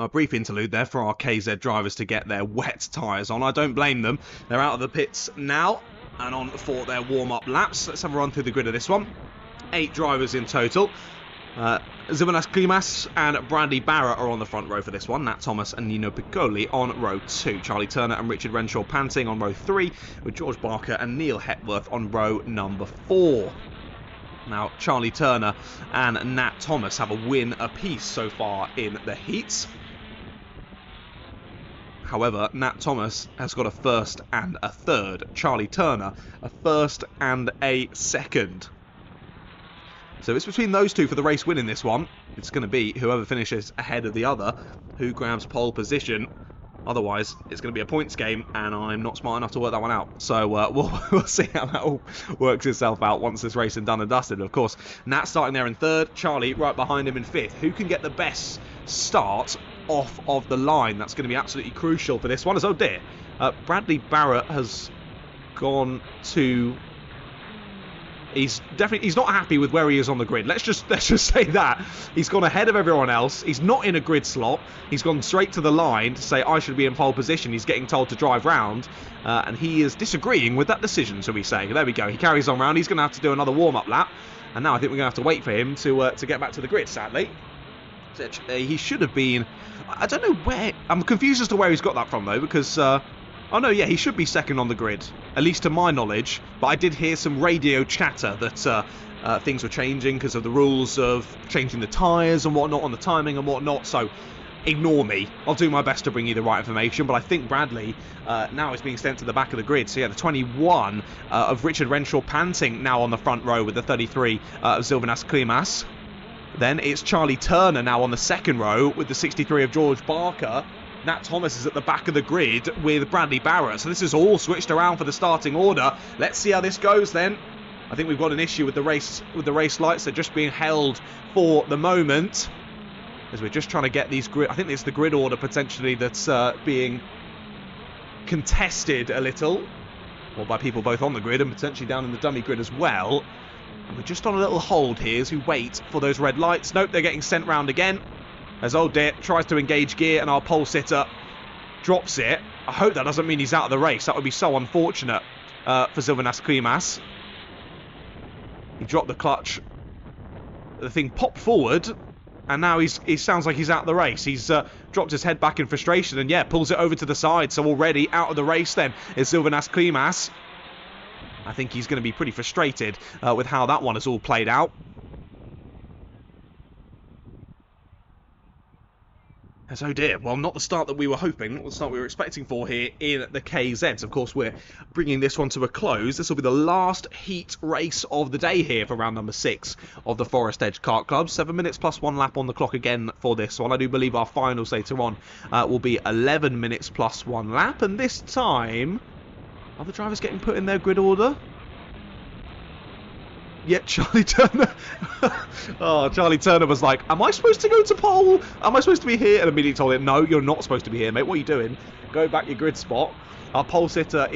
A brief interlude there for our KZ drivers to get their wet tyres on. I don't blame them. They're out of the pits now and on for their warm-up laps. Let's have a run through the grid of this one. 8 drivers in total. Silvernas Klimas and Bradley Barrett are on the front row for this one. Nat Thomas and Nino Piccoli on row 2. Charlie Turner and Richard Renshaw panting on row 3, with George Barker and Neil Hepworth on row number 4. Now, Charlie Turner and Nat Thomas have a win apiece so far in the heats. However, Nat Thomas has got a first and a third. Charlie Turner, a first and a second. So it's between those two for the race win in this one. It's going to be whoever finishes ahead of the other who grabs pole position. Otherwise, it's going to be a points game, and I'm not smart enough to work that one out. So we'll see how that all works itself out once this race is done and dusted. Of course, Nat starting there in 3rd, Charlie right behind him in 5th. Who can get the best start off of the line? That's going to be absolutely crucial for this one. As oh dear, Bradley Barrett has gone to... He's not happy with where he is on the grid. Let's just say that. He's gone ahead of everyone else. He's not in a grid slot. He's gone straight to the line to say, I should be in pole position. He's getting told to drive round. And he is disagreeing with that decision, so we say. There we go. He carries on round. He's going to have to do another warm-up lap. And now I think we're going to have to wait for him to get back to the grid, sadly. He should have been... I don't know where... I'm confused as to where he's got that from, though, because... Oh no, yeah, he should be second on the grid, at least to my knowledge. But I did hear some radio chatter that things were changing because of the rules of changing the tyres and whatnot on the timing and whatnot. So ignore me. I'll do my best to bring you the right information. But I think Bradley now is being sent to the back of the grid. So yeah, the 21 of Richard Renshaw panting now on the front row with the 33 of Silvernas Klimas. Then it's Charlie Turner now on the second row with the 63 of George Barker. Nat Thomas is at the back of the grid with Bradley Barrett. So this is all switched around for the starting order. Let's see how this goes then. I think we've got an issue with the race lights. They're just being held for the moment, as we're just trying to get these grid... I think it's the grid order potentially that's being contested a little. Or by people both on the grid and potentially down in the dummy grid as well. And we're just on a little hold here as we wait for those red lights. Nope, they're getting sent round again. As Old Dear tries to engage gear and our pole sitter drops it. I hope that doesn't mean he's out of the race. That would be so unfortunate for Silvernas Klimas. He dropped the clutch. The thing popped forward. And now he sounds like he's out of the race. He's dropped his head back in frustration and, yeah, pulls it over to the side. So already out of the race then is Silvernas Klimas. I think he's going to be pretty frustrated with how that one has all played out. As oh dear, well, not the start that we were hoping, not the start we were expecting for here in the KZs. Of course, we're bringing this one to a close. This will be the last heat race of the day here for round number 6 of the Forest Edge Kart Club. 7 minutes plus 1 lap on the clock again for this one. I do believe our finals later on will be 11 minutes plus 1 lap. And this time, are the drivers getting put in their grid order? Yet Charlie Turner... oh, Charlie Turner was like, am I supposed to go to pole? Am I supposed to be here? And immediately told him, no, you're not supposed to be here, mate. What are you doing? Go back your grid spot. Our pole sitter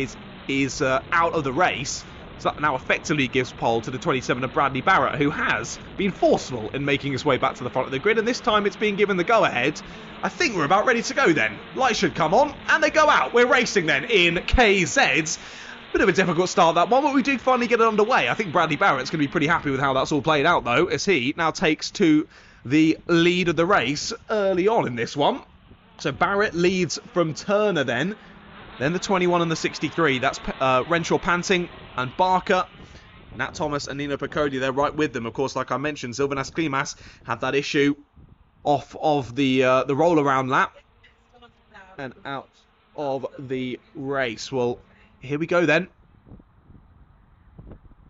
is out of the race. So that now effectively gives pole to the 27 of Bradley Barrett, who has been forceful in making his way back to the front of the grid. And this time it's being given the go-ahead. I think we're about ready to go then. Lights should come on, and they go out. We're racing then in KZs. Bit of a difficult start, that one, but we did finally get it underway. I think Bradley Barrett's going to be pretty happy with how that's all played out, though, as he now takes to the lead of the race early on in this one. So Barrett leads from Turner then. Then the 21 and the 63. That's Renshaw panting and Barker. Nat Thomas and Nino Piccoli, they're right with them. Of course, like I mentioned, Silvernas Klimas had that issue off of the roll-around lap and out of the race. Well, here we go then.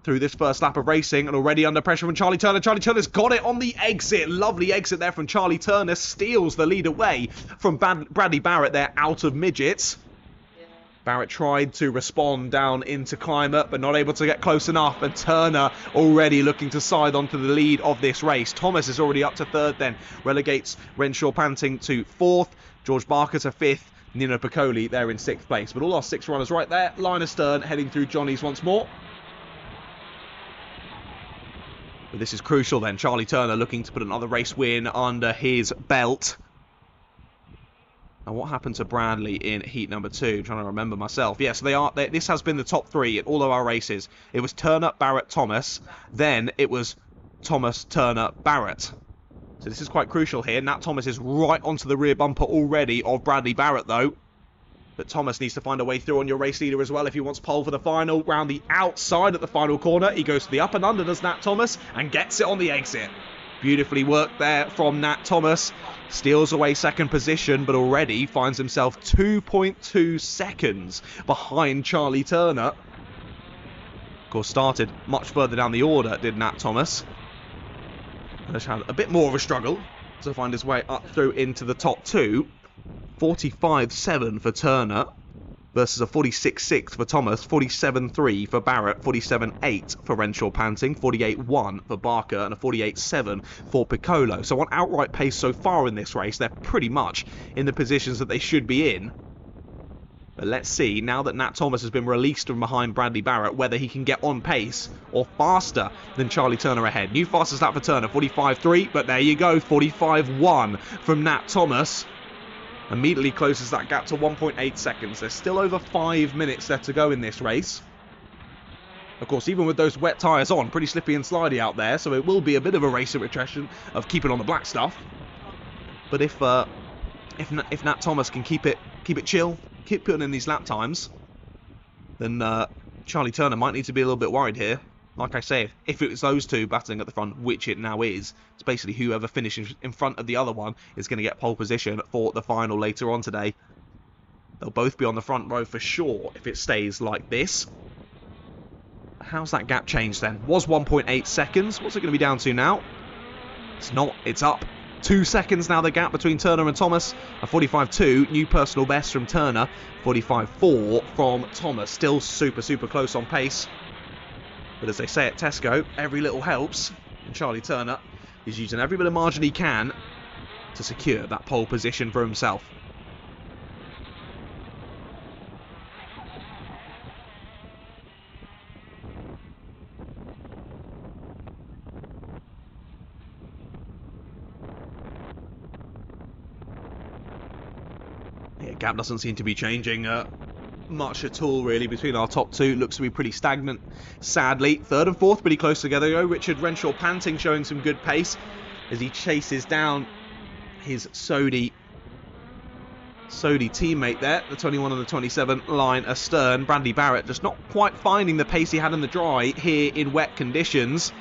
Through this first lap of racing and already under pressure from Charlie Turner. Charlie Turner's got it on the exit. Lovely exit there from Charlie Turner. Steals the lead away from Bradley Barrett there out of midgets. Barrett tried to respond down into Climate, but not able to get close enough. And Turner already looking to side onto the lead of this race. Thomas is already up to 3rd then. Relegates Renshaw panting to 4th. George Barker to 5th. Nino Piccoli there in 6th place. But all our 6 runners right there. Line astern heading through Johnny's once more. But this is crucial then. Charlie Turner looking to put another race win under his belt. And what happened to Bradley in heat number 2? I'm trying to remember myself. Yes, this has been the top 3 in all of our races. It was Turner, Barrett, Thomas. Then it was Thomas, Turner, Barrett. So this is quite crucial here. Nat Thomas is right onto the rear bumper already of Bradley Barrett, though. But Thomas needs to find a way through on your race leader as well if he wants pole for the final. Round the outside at the final corner. He goes to the up and under, does Nat Thomas, and gets it on the exit. Beautifully worked there from Nat Thomas. Steals away second position, but already finds himself 2.2 seconds behind Charlie Turner. Of course, started much further down the order, did Nat Thomas. And has had a bit more of a struggle to find his way up through into the top 2. 45.7 for Turner versus a 46.6 for Thomas, 47.3 for Barrett, 47.8 for Renshaw Panting, 48.1 for Barker, and a 48.7 for Piccolo. So on outright pace so far in this race, they're pretty much in the positions that they should be in. But let's see, now that Nat Thomas has been released from behind Bradley Barrett, whether he can get on pace or faster than Charlie Turner ahead. New fastest lap for Turner, 45.3, but there you go, 45.1 from Nat Thomas. Immediately closes that gap to 1.8 seconds. There's still over 5 minutes left to go in this race. Of course, even with those wet tyres on, pretty slippy and slidey out there, so it will be a bit of a race of attrition of keeping on the black stuff. But if Nat Thomas can keep it chill, keep putting in these lap times, then Charlie Turner might need to be a little bit worried here. Like I say, if it was those two battling at the front, which it now is, it's basically whoever finishes in front of the other one is going to get pole position for the final later on today. They'll both be on the front row for sure if it stays like this. How's that gap changed then? Was 1.8 seconds. What's it going to be down to now? It's not. It's up. 2 seconds now the gap between Turner and Thomas. A 45.2, new personal best from Turner. 45.4 from Thomas. Still super, super close on pace. But as they say at Tesco, every little helps. And Charlie Turner is using every bit of margin he can to secure that pole position for himself. Yeah, gap doesn't seem to be changing much at all really between our top 2. Looks to be pretty stagnant, sadly. Third and fourth pretty close together though. Richard Renshaw Panting showing some good pace as he chases down his Sodi teammate there, the 21 and the 27 line astern. Bradley Barrett just not quite finding the pace he had in the dry here in wet conditions.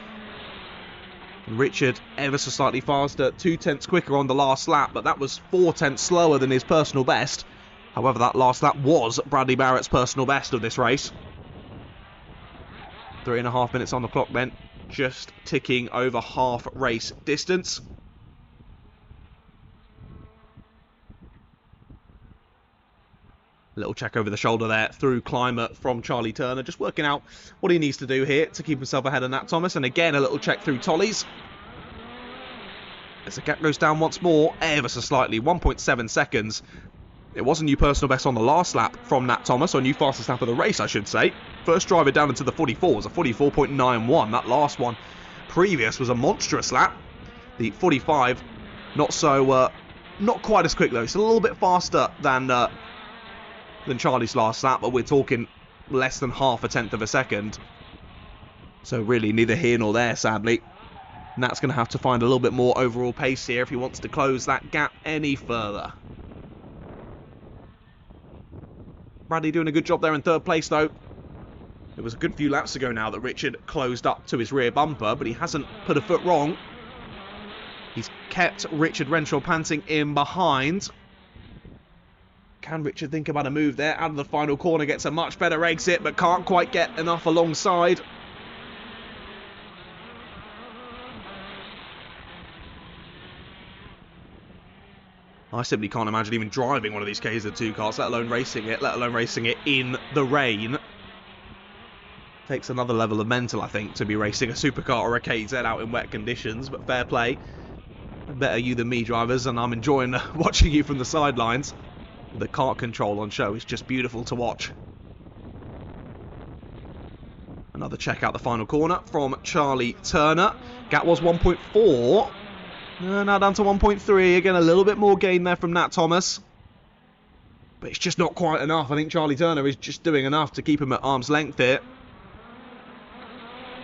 And Richard ever so slightly faster, 2 tenths quicker on the last lap, but that was 4 tenths slower than his personal best. However, that last lap was Bradley Barrett's personal best of this race. 3.5 minutes on the clock then, just ticking over half race distance. A little check over the shoulder there through climber from Charlie Turner, just working out what he needs to do here to keep himself ahead of Nat Thomas. And again, a little check through Tollies. As the gap goes down once more, ever so slightly, 1.7 seconds. It was a new personal best on the last lap from Nat Thomas, or new fastest lap of the race, I should say. First driver down into the 44s, a 44.91. That last one previous was a monstrous lap. The 45, not quite as quick though. It's a little bit faster than Charlie's last lap, but we're talking less than half a tenth of a second. So really neither here nor there, sadly. Nat's going to have to find a little bit more overall pace here if he wants to close that gap any further. Bradley doing a good job there in third place though. It was a good few laps ago now that Richard closed up to his rear bumper, but he hasn't put a foot wrong. He's kept Richard Renshaw Panting in behind. Can Richard think about a move there? Out of the final corner, gets a much better exit, but can't quite get enough alongside. I simply can't imagine even driving one of these KZ2 cars, let alone racing it in the rain. Takes another level of mental, I think, to be racing a supercar or a KZ out in wet conditions, but fair play. Better you than me, drivers, and I'm enjoying watching you from the sidelines. The kart control on show is just beautiful to watch. Another check out the final corner from Charlie Turner. Gap was 1.4. Now down to 1.3. Again, a little bit more gain there from Nat Thomas. but it's just not quite enough. I think Charlie Turner is just doing enough to keep him at arm's length here.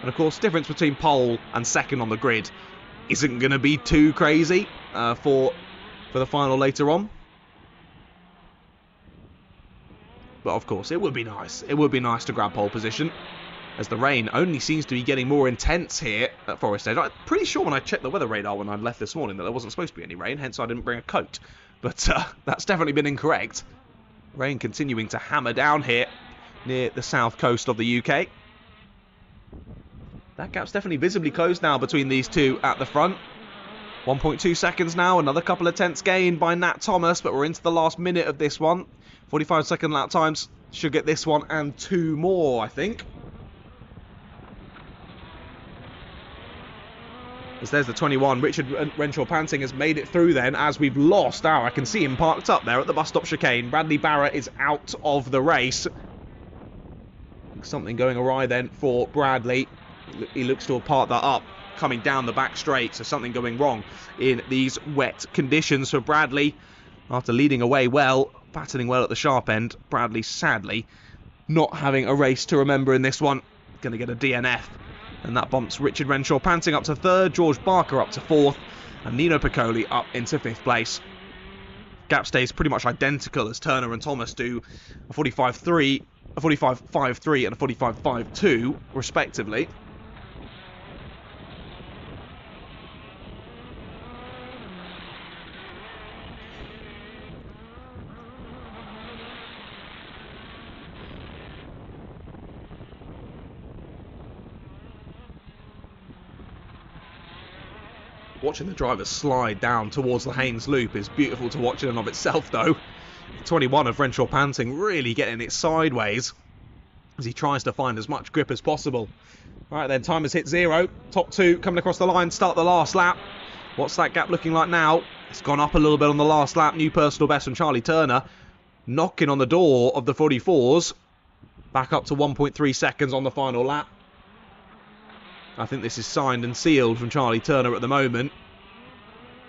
And of course, difference between pole and second on the grid isn't going to be too crazy for the final later on. But of course, it would be nice. It would be nice to grab pole position, as the rain only seems to be getting more intense here at Forest Edge. I'm pretty sure when I checked the weather radar when I left this morning that there wasn't supposed to be any rain, hence I didn't bring a coat. But that's definitely been incorrect. Rain continuing to hammer down here near the south coast of the UK. That gap's definitely visibly closed now between these two at the front. 1.2 seconds now, another couple of tenths gained by Nat Thomas, but we're into the last minute of this one. 45-second lap times should get this one and 2 more, I think. As there's the 21, Richard Renshaw Panting has made it through then, as we've lost. I can see him parked up there at the bus stop chicane. Bradley Barrett is out of the race. Something going awry then for Bradley. He looks to have parked that up, coming down the back straight, so something going wrong in these wet conditions for Bradley. After leading away well, battling well at the sharp end, Bradley sadly not having a race to remember in this one. Going to get a DNF, and that bumps Richard Renshaw Panting up to 3rd, George Barker up to 4th, and Nino Piccoli up into 5th place. Gap stays pretty much identical as Turner and Thomas do a 45.3, a 45.53 and a 45.52 respectively. Watching the drivers slide down towards the Haynes Loop is beautiful to watch in and of itself, though. 21 of Renshaw Panting really getting it sideways as he tries to find as much grip as possible. Right then, time has hit 0. Top 2 coming across the line, start the last lap. What's that gap looking like now? It's gone up a little bit on the last lap. New personal best from Charlie Turner, knocking on the door of the 44s. Back up to 1.3 seconds on the final lap. I think this is signed and sealed from Charlie Turner at the moment.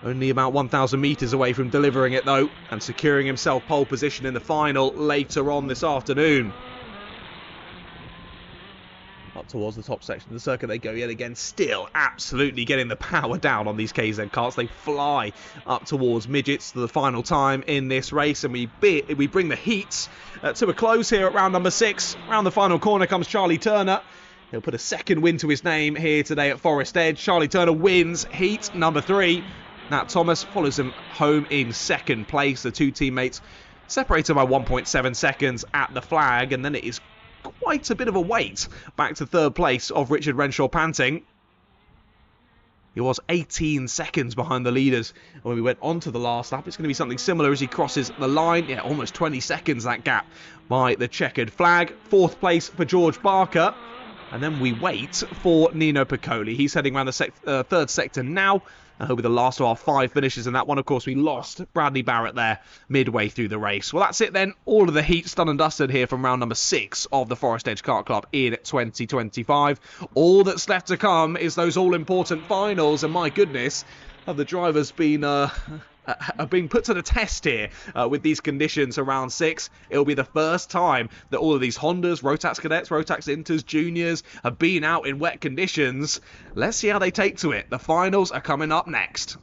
Only about 1,000 metres away from delivering it, though, and securing himself pole position in the final later on this afternoon. Up towards the top section of the circuit they go yet again, still absolutely getting the power down on these KZ karts. They fly up towards midgets to the final time in this race, and we bring the heats to a close here at round number 6. Round the final corner comes Charlie Turner. He'll put a second win to his name here today at Forest Edge. Charlie Turner wins heat number 3. Nat Thomas follows him home in 2nd place. The two teammates separated by 1.7 seconds at the flag, and then it is quite a bit of a wait back to 3rd place of Richard Renshaw Panting. He was 18 seconds behind the leaders when we went on to the last lap. It's going to be something similar as he crosses the line. Yeah, almost 20 seconds that gap by the checkered flag. 4th place for George Barker. And then we wait for Nino Piccoli. He's heading around the 3rd sector now. He'll be the last of our 5 finishes in that one. Of course, we lost Bradley Barrett there midway through the race. Well, that's it then. All of the heats done and dusted here from round number 6 of the Forest Edge Kart Club in 2025. All that's left to come is those all-important finals. And my goodness, have the drivers been put to the test here with these conditions around 6. It'll be the first time that all of these Hondas, Rotax Cadets, Rotax Inters, Juniors have been out in wet conditions. Let's see how they take to it. The finals are coming up next.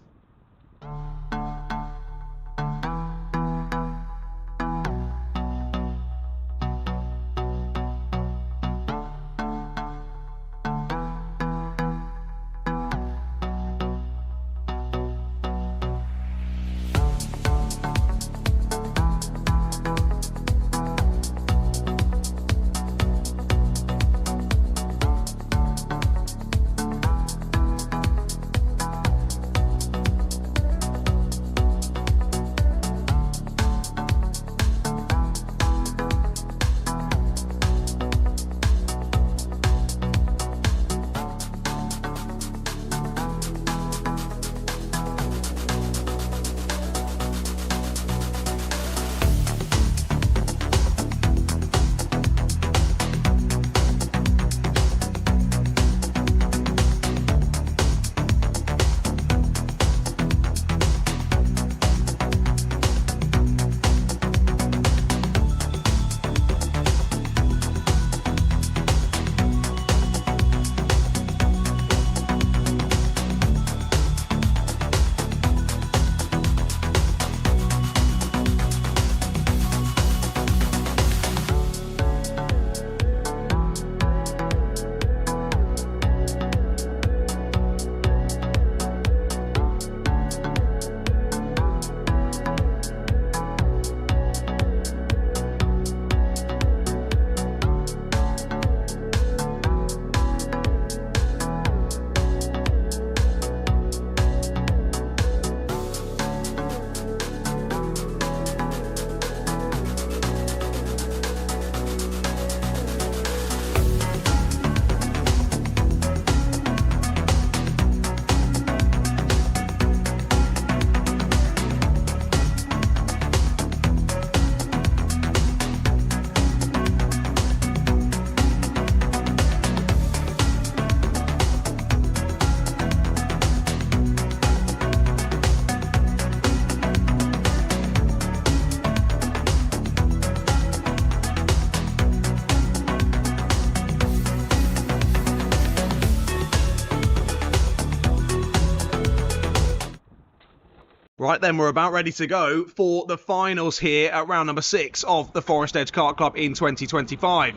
Right then, we're about ready to go for the finals here at round number 6 of the Forest Edge Kart Club in 2025.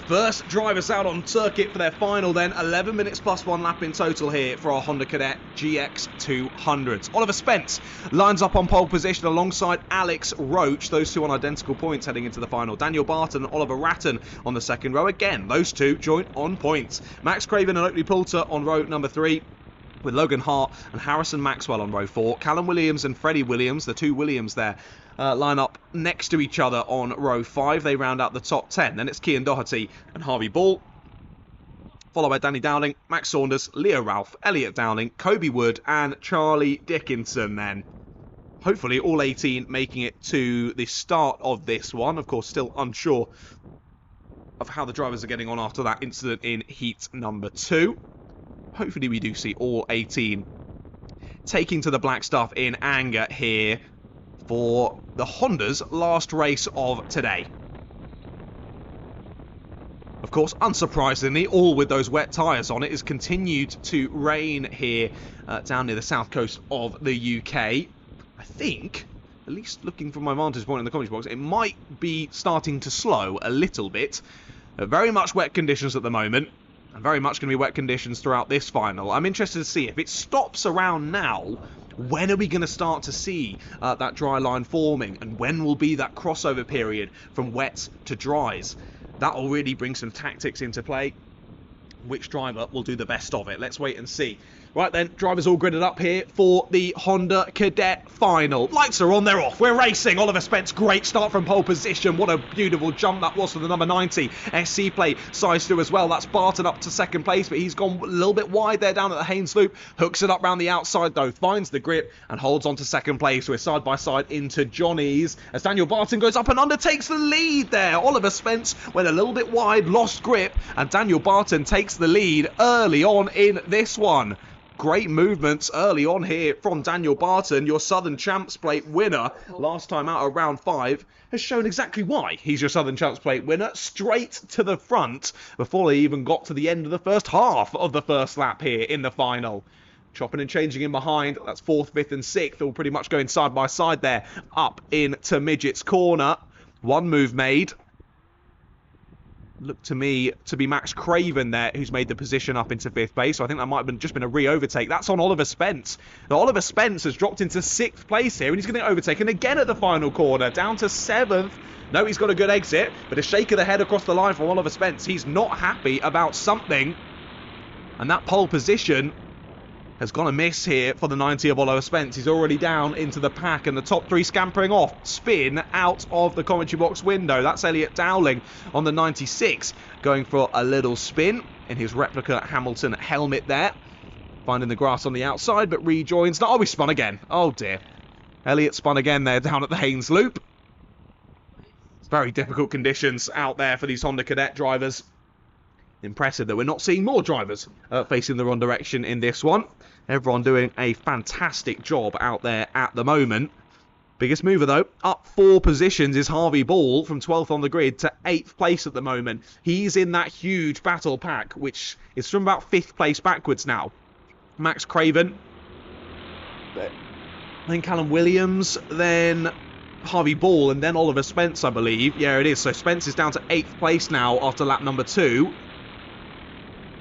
First drivers out on circuit for their final then, 11 minutes plus 1 lap in total here for our Honda Cadet GX200s. Oliver Spence lines up on pole position alongside Alex Roach, those two on identical points heading into the final. Daniel Barton and Oliver Ratton on the second row. Again, those two joint on points. Max Craven and Oakley Poulter on row number 3. With Logan Hart and Harrison Maxwell on row 4. Callum Williams and Freddie Williams, the two Williams there, line up next to each other on row 5. They round out the top 10. Then it's Cian Doherty and Harvey Ball, followed by Danny Dowling, Max Saunders, Leo Ralph, Elliot Dowling, Kobe Wood and Charlie Dickinson then. Hopefully all 18 making it to the start of this one. Of course, still unsure of how the drivers are getting on after that incident in heat number 2. Hopefully we do see all 18 taking to the black stuff in anger here for the Honda's last race of today. Of course, unsurprisingly, all with those wet tyres on, it has continued to rain here down near the south coast of the UK. I think, at least looking from my vantage point in the commentary box, it might be starting to slow a little bit. Very much wet conditions at the moment. And very much going to be wet conditions throughout this final. I'm interested to see if it stops around now, when are we going to start to see that dry line forming? And when will be that crossover period from wets to dries? That will really bring some tactics into play. Which driver will do the best of it? Let's wait and see. Right then, drivers all gridded up here for the Honda Cadet Final. Lights are on, they're off. We're racing. Oliver Spence, great start from pole position. What a beautiful jump that was for the number 90 SC plate size 2 as well. That's Barton up to second place, but he's gone a little bit wide there down at the Haynes Loop. Hooks it up round the outside though, finds the grip and holds on to second place. We're side by side into Johnny's as Daniel Barton goes up and undertakes the lead there. Oliver Spence went a little bit wide, lost grip, and Daniel Barton takes the lead early on in this one. Great movements early on here from Daniel Barton, your Southern Champs Plate winner last time out of round 5, has shown exactly why he's your Southern Champs Plate winner, straight to the front before they even got to the end of the first half of the first lap here in the final. Chopping and changing in behind, that's 4th, 5th and 6th, all pretty much going side by side there up into Midget's corner. One move made. Looked to me to be Max Craven there, who's made the position up into 5th place. So I think that might have just been a re-overtake. That's on Oliver Spence. Now, Oliver Spence has dropped into 6th place here, and he's going to overtake. And again at the final corner, down to 7th. No, he's got a good exit, but a shake of the head across the line from Oliver Spence. He's not happy about something. And that pole position has gone amiss here for the 90 of Oliver Spence. He's already down into the pack, and the top 3 scampering off. Spin out of the commentary box window. That's Elliot Dowling on the 96, going for a little spin in his replica Hamilton helmet there. Finding the grass on the outside, but rejoins. Oh, he spun again. Oh, dear. Elliot spun again there down at the Haynes Loop. It's very difficult conditions out there for these Honda Cadet drivers. Impressive that we're not seeing more drivers facing the wrong direction in this one. Everyone doing a fantastic job out there at the moment. Biggest mover though, up 4 positions is Harvey Ball from 12th on the grid to 8th place at the moment. He's in that huge battle pack, which is from about 5th place backwards now. Max Craven, then Callum Williams, then Harvey Ball, and then Oliver Spence, I believe. Yeah, it is. So Spence is down to 8th place now after lap number 2.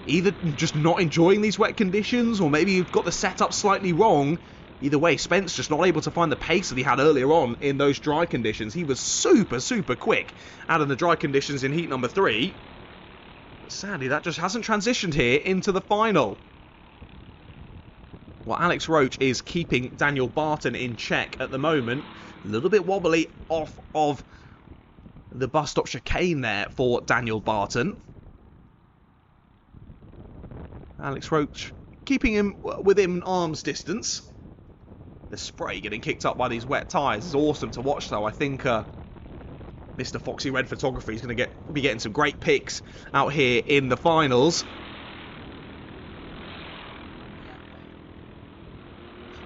Either just not enjoying these wet conditions, or maybe you've got the setup slightly wrong. Either way, Spence just not able to find the pace that he had earlier on in those dry conditions. He was super, super quick out of the dry conditions in heat number 3. But sadly, that just hasn't transitioned here into the final. Well, Alex Roach is keeping Daniel Barton in check at the moment. A little bit wobbly off of the bus stop chicane there for Daniel Barton. Alex Roach keeping him within arm's distance. The spray getting kicked up by these wet tyres is awesome to watch though. I think Mr. Foxy Red Photography is going to be getting some great pics out here in the finals.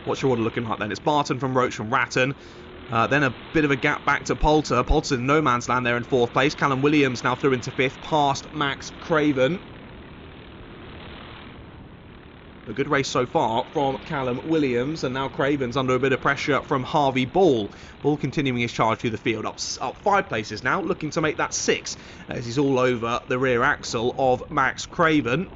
What's your order looking like then? It's Barton from Roach from Ratton. Then a bit of a gap back to Poulter. Poulter's in no man's land there in 4th place. Callum Williams now through into 5th, past Max Craven. A good race so far from Callum Williams, and now Craven's under a bit of pressure from Harvey Ball. Ball continuing his charge through the field, up 5 places now, looking to make that 6, as he's all over the rear axle of Max Craven.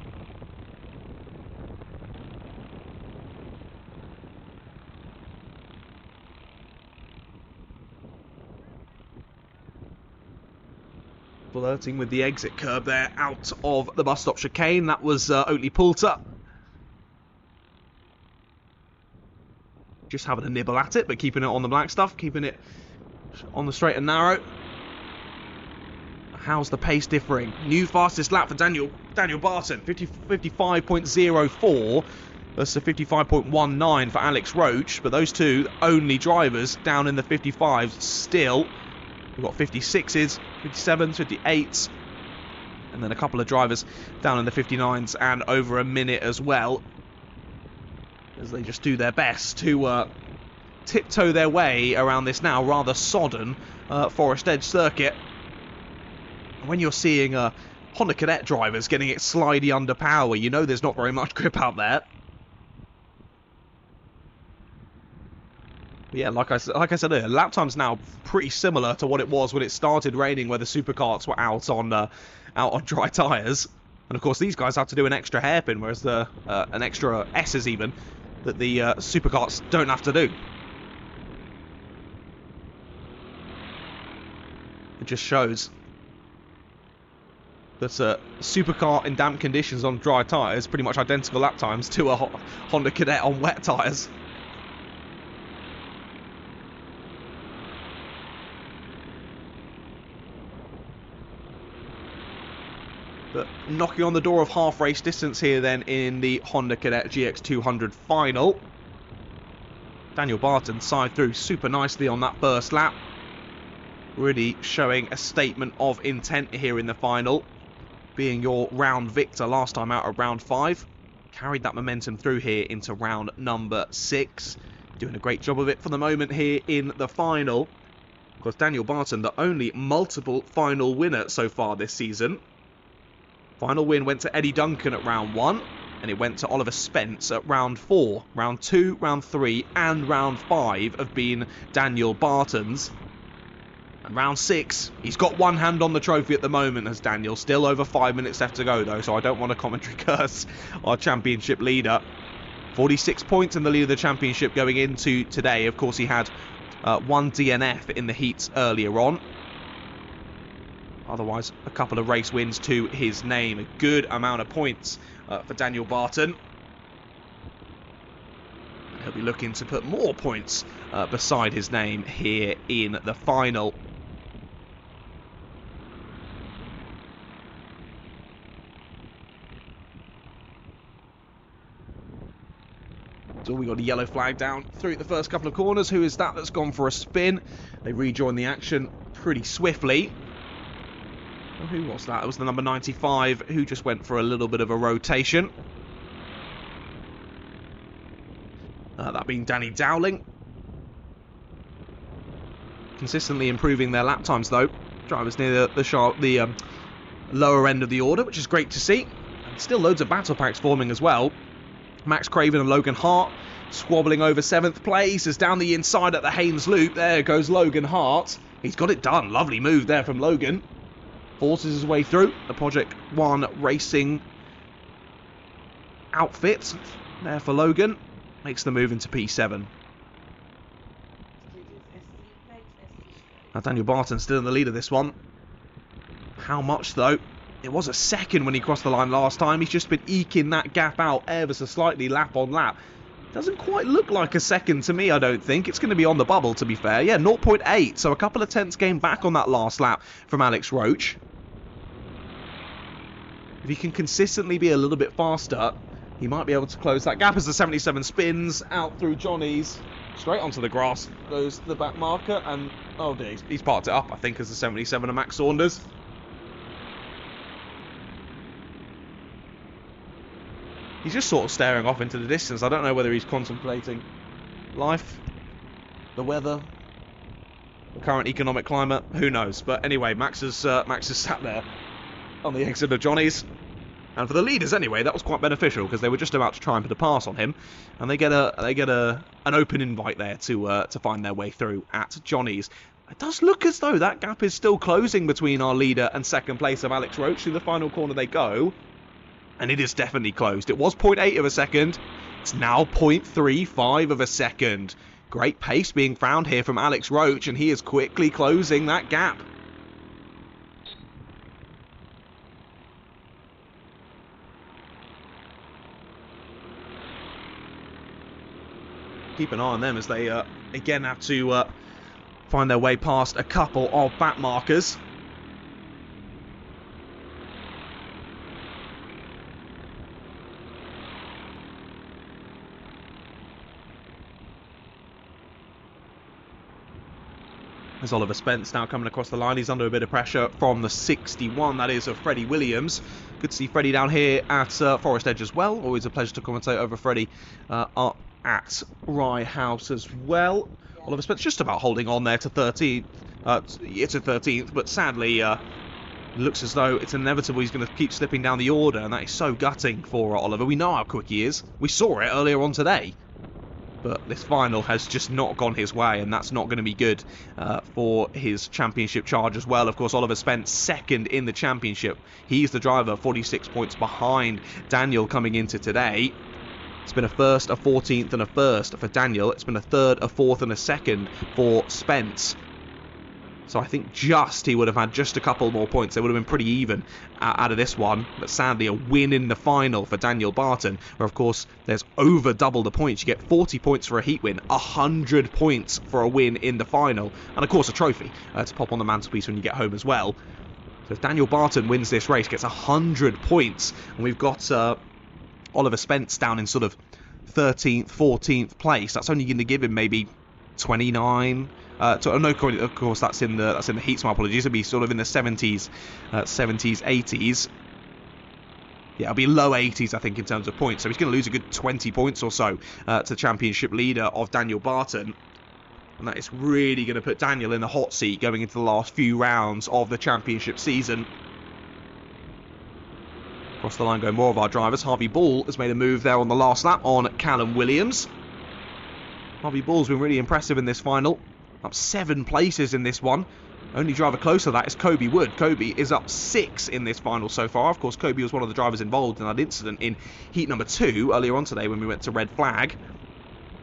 Flirting with the exit curb there out of the bus stop chicane. That was Oatley Poulter. Just having a nibble at it, but keeping it on the black stuff, keeping it on the straight and narrow. How's the pace differing? New fastest lap for Daniel Barton, 55.04 versus 55.19 for Alex Roach, but those two only drivers down in the 55s still. We've got 56s, 57s, 58s, and then a couple of drivers down in the 59s and over a minute as well, as they just do their best to tiptoe their way around this now rather sodden Forest Edge circuit. When you're seeing Honda Cadet drivers getting it slidey under power, you know there's not very much grip out there. But yeah, like I said earlier, lap time's now pretty similar to what it was when it started raining, where the Superkarts were out on dry tyres. And of course, these guys have to do an extra hairpin, whereas an extra S's even, that the Superkarts don't have to do. It just shows that a Supercar in damp conditions on dry tyres, pretty much identical lap times to a Honda Cadet on wet tyres. But knocking on the door of half race distance here then in the Honda Cadet GX200 final. Daniel Barton side through super nicely on that first lap. Really showing a statement of intent here in the final. Being your round victor last time out of round 5. Carried that momentum through here into round number 6. Doing a great job of it for the moment here in the final. Of course, Daniel Barton, the only multiple final winner so far this season. Final win went to Eddie Duncan at round 1, and it went to Oliver Spence at round 4. Round 2, round 3, and round 5 have been Daniel Barton's. And round 6, he's got one hand on the trophy at the moment, as Daniel. Still over 5 minutes left to go, though, so I don't want to commentary curse our championship leader. 46 points in the lead of the championship going into today. Of course, he had one DNF in the heats earlier on. Otherwise, a couple of race wins to his name. A good amount of points for Daniel Barton. He'll be looking to put more points beside his name here in the final. So we got a yellow flag down through the first couple of corners. Who is that that's gone for a spin? They rejoin the action pretty swiftly. Who was that? It was the number 95 who just went for a little bit of a rotation. That being Danny Dowling. Consistently improving their lap times though. Drivers near the lower end of the order, which is great to see. And still loads of battle packs forming as well. Max Craven and Logan Hart squabbling over 7th place as down the inside at the Haynes Loop. There goes Logan Hart. He's got it done. Lovely move there from Logan. Forces his way through the Project 1 Racing outfit there for Logan. Makes the move into P7. Now Daniel Barton still in the lead of this one. How much though? It was a second when he crossed the line last time. He's just been eking that gap out ever so slightly lap on lap. Doesn't quite look like a second to me, I don't think. It's going to be on the bubble, to be fair. Yeah, 0.8, so a couple of tenths gained back on that last lap from Alex Roach. If he can consistently be a little bit faster, he might be able to close that gap as the 77 spins out through Johnny's. Straight onto the grass goes the back marker, and oh dear, he's parked it up, I think, as the 77 of Max Saunders. He's just sort of staring off into the distance. I don't know whether he's contemplating life, the weather, the current economic climate. Who knows? But anyway, Max has sat there on the exit of Johnny's. And for the leaders anyway, that was quite beneficial because they were just about to try and put a pass on him, and they get an open invite there to find their way through at Johnny's. It does look as though that gap is still closing between our leader and second place of Alex Roach. Through the final corner they go, and it is definitely closed. It was 0.8 of a second. It's now 0.35 of a second. Great pace being found here from Alex Roach, and he is quickly closing that gap. Keep an eye on them as they again have to find their way past a couple of back markers. There's Oliver Spence now coming across the line. He's under a bit of pressure from the 61, that is, of Freddie Williams. Good to see Freddie down here at Forest Edge as well. Always a pleasure to commentate over Freddie up at Rye House as well. Oliver Spence just about holding on there to 13th. It's a 13th, but sadly it looks as though it's inevitable he's going to keep slipping down the order, and that is so gutting for Oliver. We know how quick he is. We saw it earlier on today. But this final has just not gone his way, and that's not going to be good for his championship charge as well. Of course, Oliver Spence second in the championship. He's the driver, 46 points behind Daniel coming into today. It's been a first, a 14th, and a first for Daniel. It's been a third, a fourth, and a second for Spence. So I think he would have had just a couple more points. They would have been pretty even out of this one. But sadly, a win in the final for Daniel Barton, where, of course, there's over double the points. You get 40 points for a heat win, 100 points for a win in the final, and, of course, a trophy to pop on the mantelpiece when you get home as well. So if Daniel Barton wins this race, gets 100 points, and we've got Oliver Spence down in sort of 13th, 14th place, that's only going to give him maybe 29... no, of course, that's in the heats. My apologies. It'll be sort of in the 70s, 80s. Yeah, it'll be low 80s, I think, in terms of points. So he's going to lose a good 20 points or so to championship leader of Daniel Barton, and that is really going to put Daniel in the hot seat going into the last few rounds of the championship season. Across the line go more of our drivers. Harvey Ball has made a move there on the last lap on Callum Williams. Harvey Ball's been really impressive in this final. Up 7 places in this one. Only driver close to that is Kobe Wood. Kobe is up 6 in this final so far. Of course, Kobe was one of the drivers involved in that incident in heat number 2 earlier on today when we went to red flag.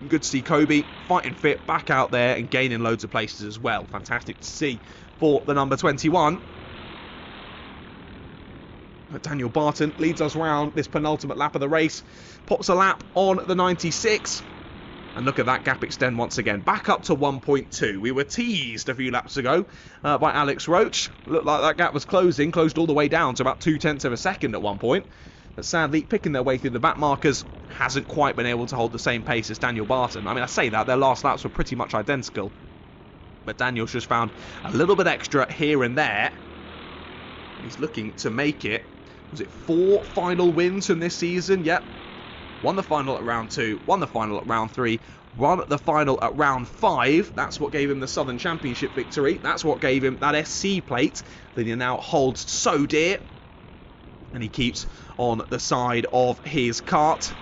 Good to see Kobe fighting fit, back out there and gaining loads of places as well. Fantastic to see for the number 21. But Daniel Barton leads us round this penultimate lap of the race. Pops a lap on the 96. And look at that gap extend once again. Back up to 1.2. We were teased a few laps ago by Alex Roach. Looked like that gap was closing. Closed all the way down to about 0.2 of a second at one point. But sadly, picking their way through the back markers, hasn't quite been able to hold the same pace as Daniel Barton. I mean, I say that, their last laps were pretty much identical. But Daniel's just found a little bit extra here and there. He's looking to make it. Was it 4 final wins from this season? Yep. Won the final at round 2, won the final at round 3, won the final at round 5. That's what gave him the Southern Championship victory. That's what gave him that SC plate that he now holds so dear. And he keeps on the side of his kart.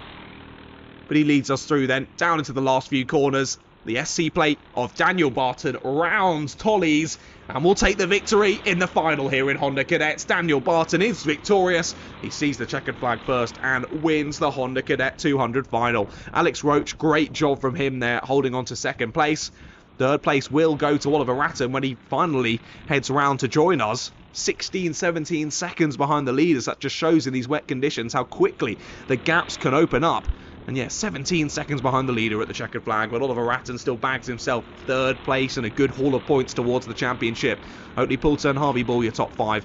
But he leads us through then, down into the last few corners. The SC plate of Daniel Barton rounds Tollies, and we'll take the victory in the final here in Honda Cadets. Daniel Barton is victorious. He sees the checkered flag first and wins the Honda Cadet 200 final. Alex Roach, great job from him there, holding on to second place. Third place will go to Oliver Ratton when he finally heads round to join us. 16, 17 seconds behind the leaders. That just shows in these wet conditions how quickly the gaps can open up. And yeah, 17 seconds behind the leader at the checkered flag, but Oliver Ratton still bags himself third place and a good haul of points towards the championship. Oakley Poulton, Harvey Ball, your top 5.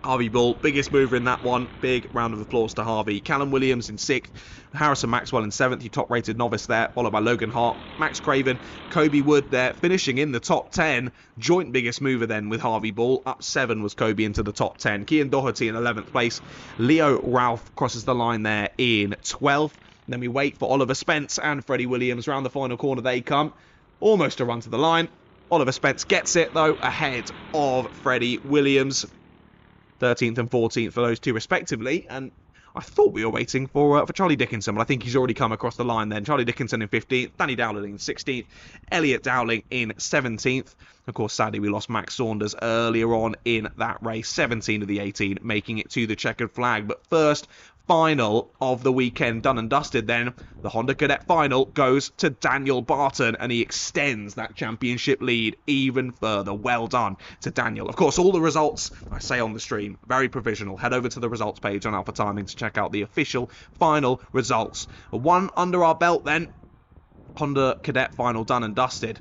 Harvey Ball, biggest mover in that one. Big round of applause to Harvey. Callum Williams in 6th. Harrison Maxwell in 7th. Your top-rated novice there, followed by Logan Hart. Max Craven, Kobe Wood there, finishing in the top 10. Joint biggest mover then with Harvey Ball. Up 7 was Kobe into the top 10. Cian Doherty in 11th place. Leo Ralph crosses the line there in 12th. Then we wait for Oliver Spence and Freddie Williams. Round the final corner they come. Almost a run to the line. Oliver Spence gets it, though, ahead of Freddie Williams. 13th and 14th for those two respectively. And I thought we were waiting for Charlie Dickinson, but I think he's already come across the line then. Charlie Dickinson in 15th, Danny Dowling in 16th, Elliot Dowling in 17th. Of course, sadly, we lost Max Saunders earlier on in that race, 17 of the 18, making it to the checkered flag. But first final of the weekend done and dusted then. The Honda Cadet final goes to Daniel Barton, and he extends that championship lead even further. Well done to Daniel. Of course, all the results, I say on the stream, very provisional. Head over to the results page on Alpha Timing to check out the official final results. One under our belt then. Honda Cadet final done and dusted.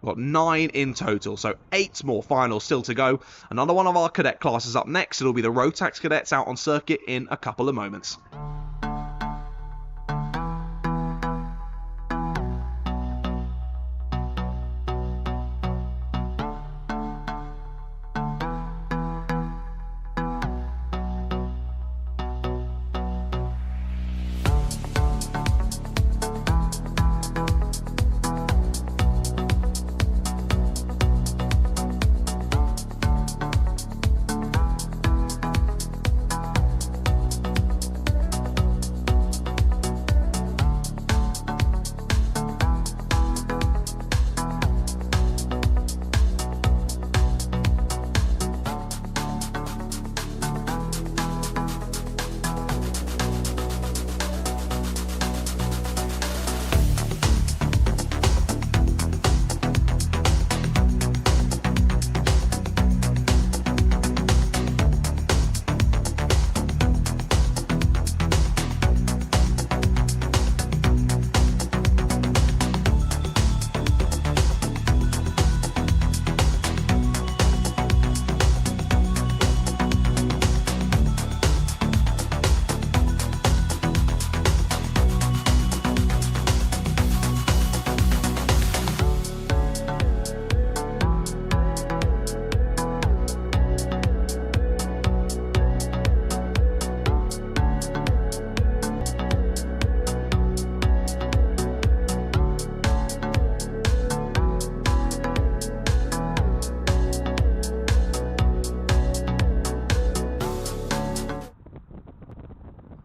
We've got 9 in total, so 8 more finals still to go. Another one of our cadet classes up next. It'll be the Rotax cadets out on circuit in a couple of moments.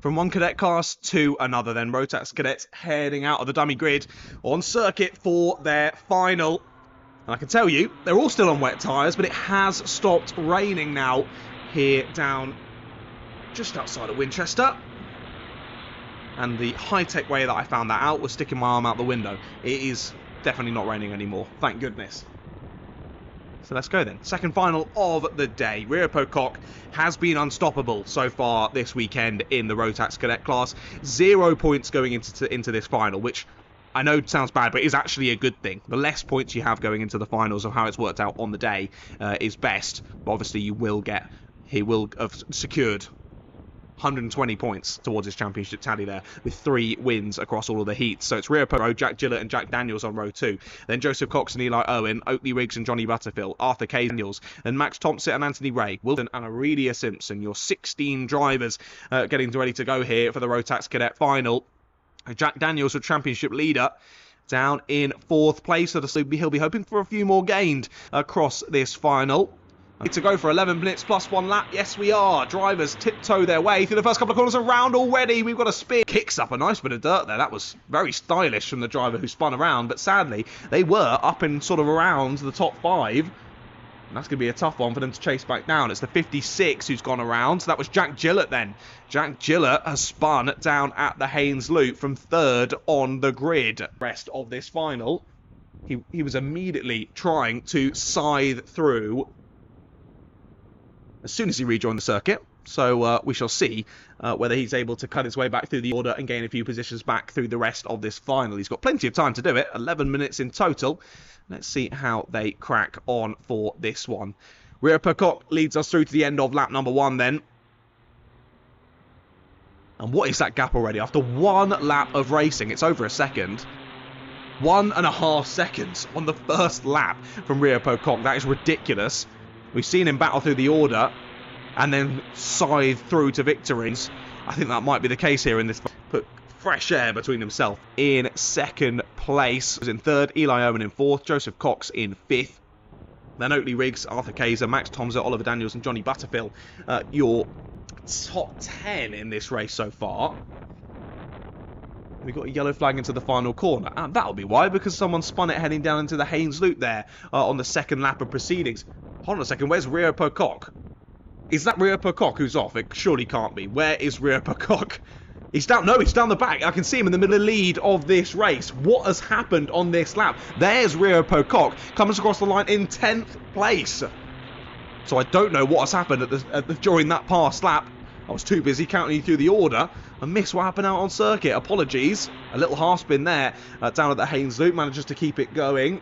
From one cadet class to another then. Rotax cadets heading out of the dummy grid on circuit for their final. And I can tell you, they're all still on wet tyres, but it has stopped raining now here down just outside of Winchester. And the high-tech way that I found that out was sticking my arm out the window. It is definitely not raining anymore, thank goodness. So let's go then. Second final of the day. Rio Pocock has been unstoppable so far this weekend in the Rotax Cadet class. 0 points going into this final, which I know sounds bad, but is actually a good thing. The less points you have going into the finals of how it's worked out on the day is best. But obviously he will have secured 120 points towards his championship tally there, with 3 wins across all of the heats. So it's Rio Pocock, Jack Gillett and Jack Daniels on row 2. Then Joseph Cox and Eli Owen, Oakley Riggs and Johnny Butterfield, Arthur K. Daniels, then Max Thompson and Anthony Ray, Wilson and Aurelia Simpson. Your 16 drivers getting ready to go here for the Rotax Cadet final. Jack Daniels, the championship leader, down in 4th place. So he'll be hoping for a few more gained across this final. To go for 11 minutes plus 1 lap. Yes, we are. Drivers tiptoe their way through the first couple of corners around already. We've got a spin. Kicks up a nice bit of dirt there. That was very stylish from the driver who spun around. But sadly, they were up in sort of around the top 5. And that's going to be a tough one for them to chase back down. It's the 56 who's gone around. So that was Jack Gillett then. Jack Gillett has spun down at the Haynes Loop from 3rd on the grid. Rest of this final, he was immediately trying to scythe through as soon as he rejoined the circuit. So we shall see whether he's able to cut his way back through the order and gain a few positions back through the rest of this final. He's got plenty of time to do it, 11 minutes in total. Let's see how they crack on for this one. Rio Pocock leads us through to the end of lap number 1 then. And what is that gap already? After 1 lap of racing, it's over a second. 1.5 seconds on the first lap from Rio Pocock. That is ridiculous. We've seen him battle through the order and then scythe through to victories. I think that might be the case here in this. Put fresh air between himself. In 2nd place was in 3rd, Eli Owen in 4th, Joseph Cox in 5th. Then Oakley Riggs, Arthur Kayser, Max Tomza, Oliver Daniels and Johnny Butterfield. Your top 10 in this race so far. We got a yellow flag into the final corner. And that'll be why, because someone spun it heading down into the Haynes Loop there on the second lap of proceedings. Hold on a second, where's Rio Pocock? Is that Rio Pocock who's off? It surely can't be. Where is Rio Pocock? He's down. No, he's down the back. I can see him in the middle of the lead of this race. What has happened on this lap? There's Rio Pocock. Comes across the line in 10th place. So I don't know what has happened during that past lap. I was too busy counting through the order and missed what happened out on circuit. Apologies. A little half spin there down at the Haynes Loop. Manages to keep it going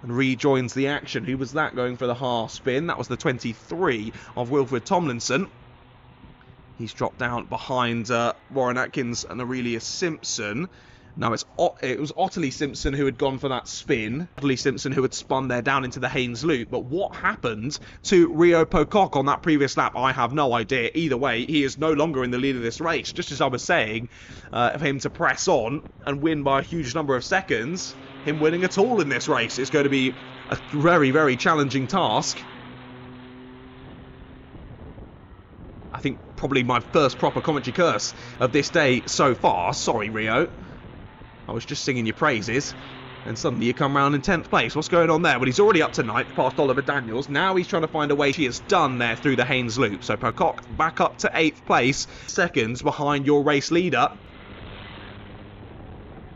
and rejoins the action. Who was that going for the half spin? That was the 23 of Wilfred Tomlinson. He's dropped down behind Warren Atkins and Aurelius Simpson. Now it was Otterly Simpson who had gone for that spin. Otterly Simpson who had spun there down into the Haynes Loop. But what happened to Rio Pocock on that previous lap? I have no idea. Either way, he is no longer in the lead of this race. Just as I was saying, for him to press on and win by a huge number of seconds, him winning at all in this race is going to be a very, very challenging task. I think probably my first proper commentary curse of this day so far. Sorry, Rio. I was just singing your praises, and suddenly you come round in 10th place. What's going on there? Well, he's already up to 9th, past Oliver Daniels. Now he's trying to find a way. He is done there through the Haynes Loop. So Pocock back up to 8th place, seconds behind your race leader.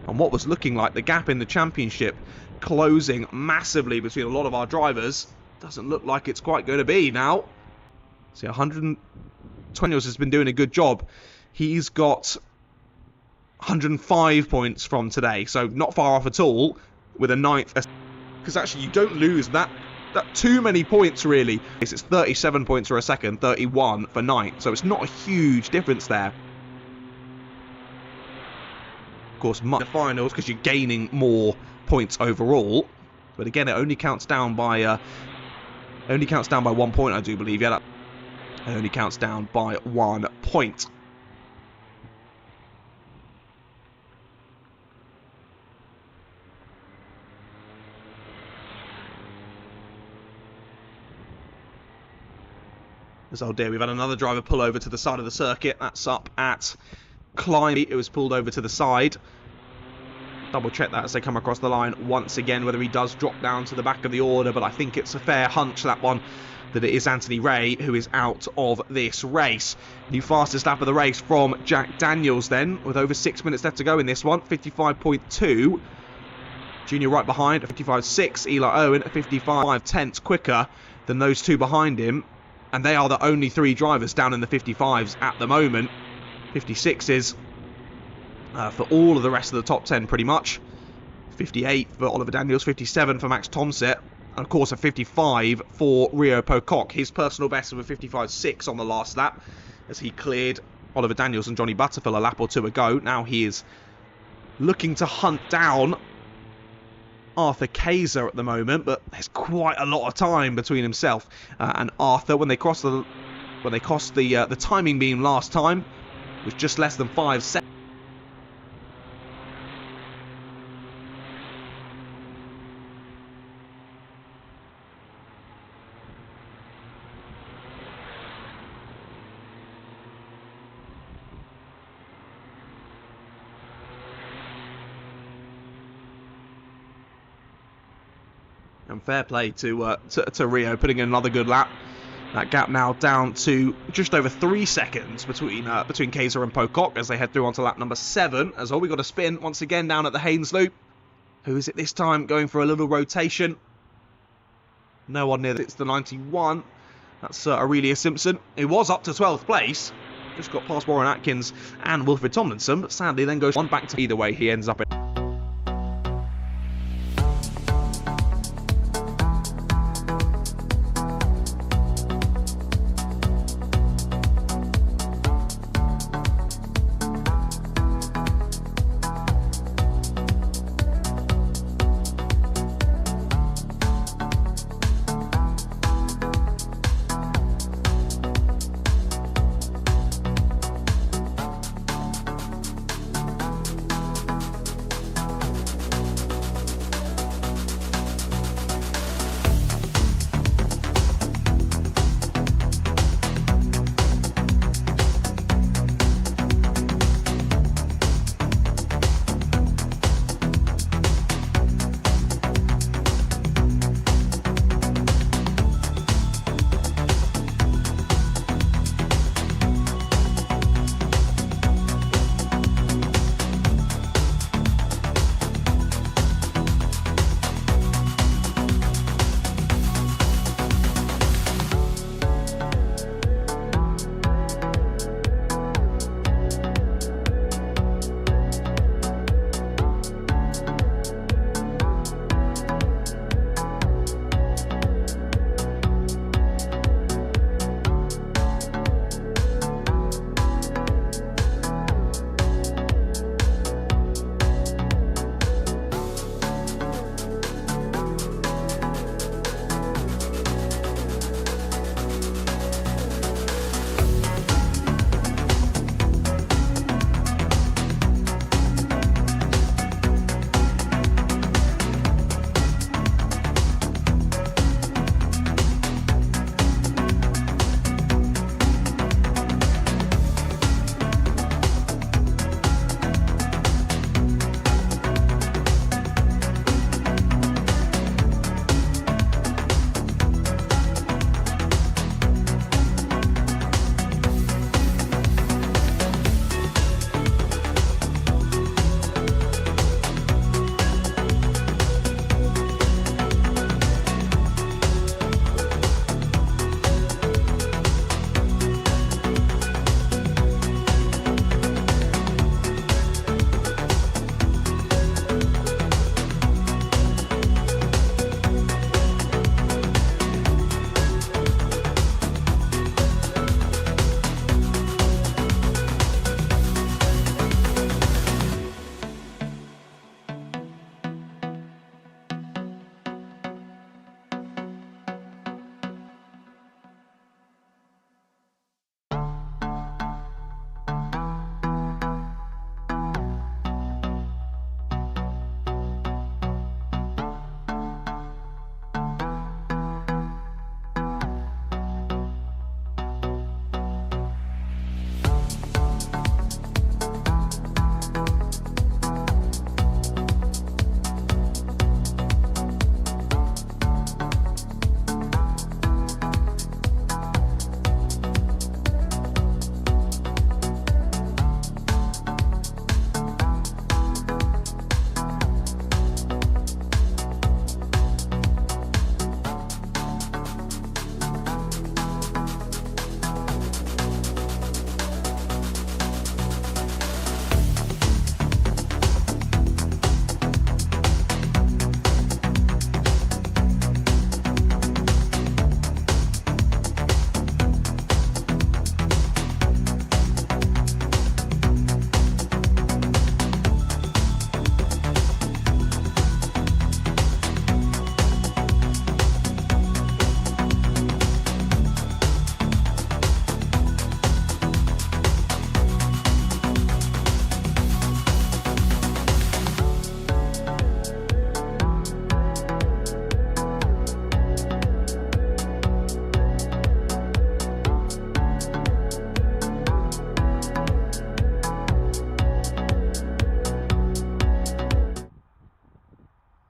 And what was looking like the gap in the championship closing massively between a lot of our drivers doesn't look like it's quite going to be now. See, 120 has been doing a good job. He's got 105 points from today, so not far off at all with a 9th. Because actually you don't lose that too many points really. It's 37 points for a second, 31 for 9th, so it's not a huge difference there. Of course, much the finals because you're gaining more points overall, but again it only counts down by 1 point, I do believe. Yeah, it only counts down by 1 point. Oh dear, we've had another driver pull over to the side of the circuit. That's up at Climby. It was pulled over to the side. Double check that as they come across the line once again, whether he does drop down to the back of the order, but I think it's a fair hunch, that one, that it is Anthony Ray who is out of this race. New fastest lap of the race from Jack Daniels then, with over 6 minutes left to go in this one, 55.2. Junior right behind, 55.6. Eli Owen, 55 tenths quicker than those two behind him. And they are the only 3 drivers down in the 55s at the moment. 56s for all of the rest of the top 10 pretty much. 58 for Oliver Daniels, 57 for Max Tomset, and of course a 55 for Rio Pocock. His personal best of a 55.6 on the last lap as he cleared Oliver Daniels and Johnny Butterfield a lap or two ago. Now he is looking to hunt down Arthur Kayser at the moment, but there's quite a lot of time between himself and Arthur. When they crossed the timing beam last time, it was just less than 5 seconds. And fair play to Rio, putting in another good lap. That gap now down to just over 3 seconds between Kayser and Pocock as they head through onto lap number 7. As well, we got a spin once again down at the Haynes Loop. Who is it this time? Going for a little rotation. No one near. It's the 91. That's Aurelius Simpson, who was up to 12th place. Just got past Warren Atkins and Wilfred Tomlinson, but sadly then goes one back to either way. He ends up in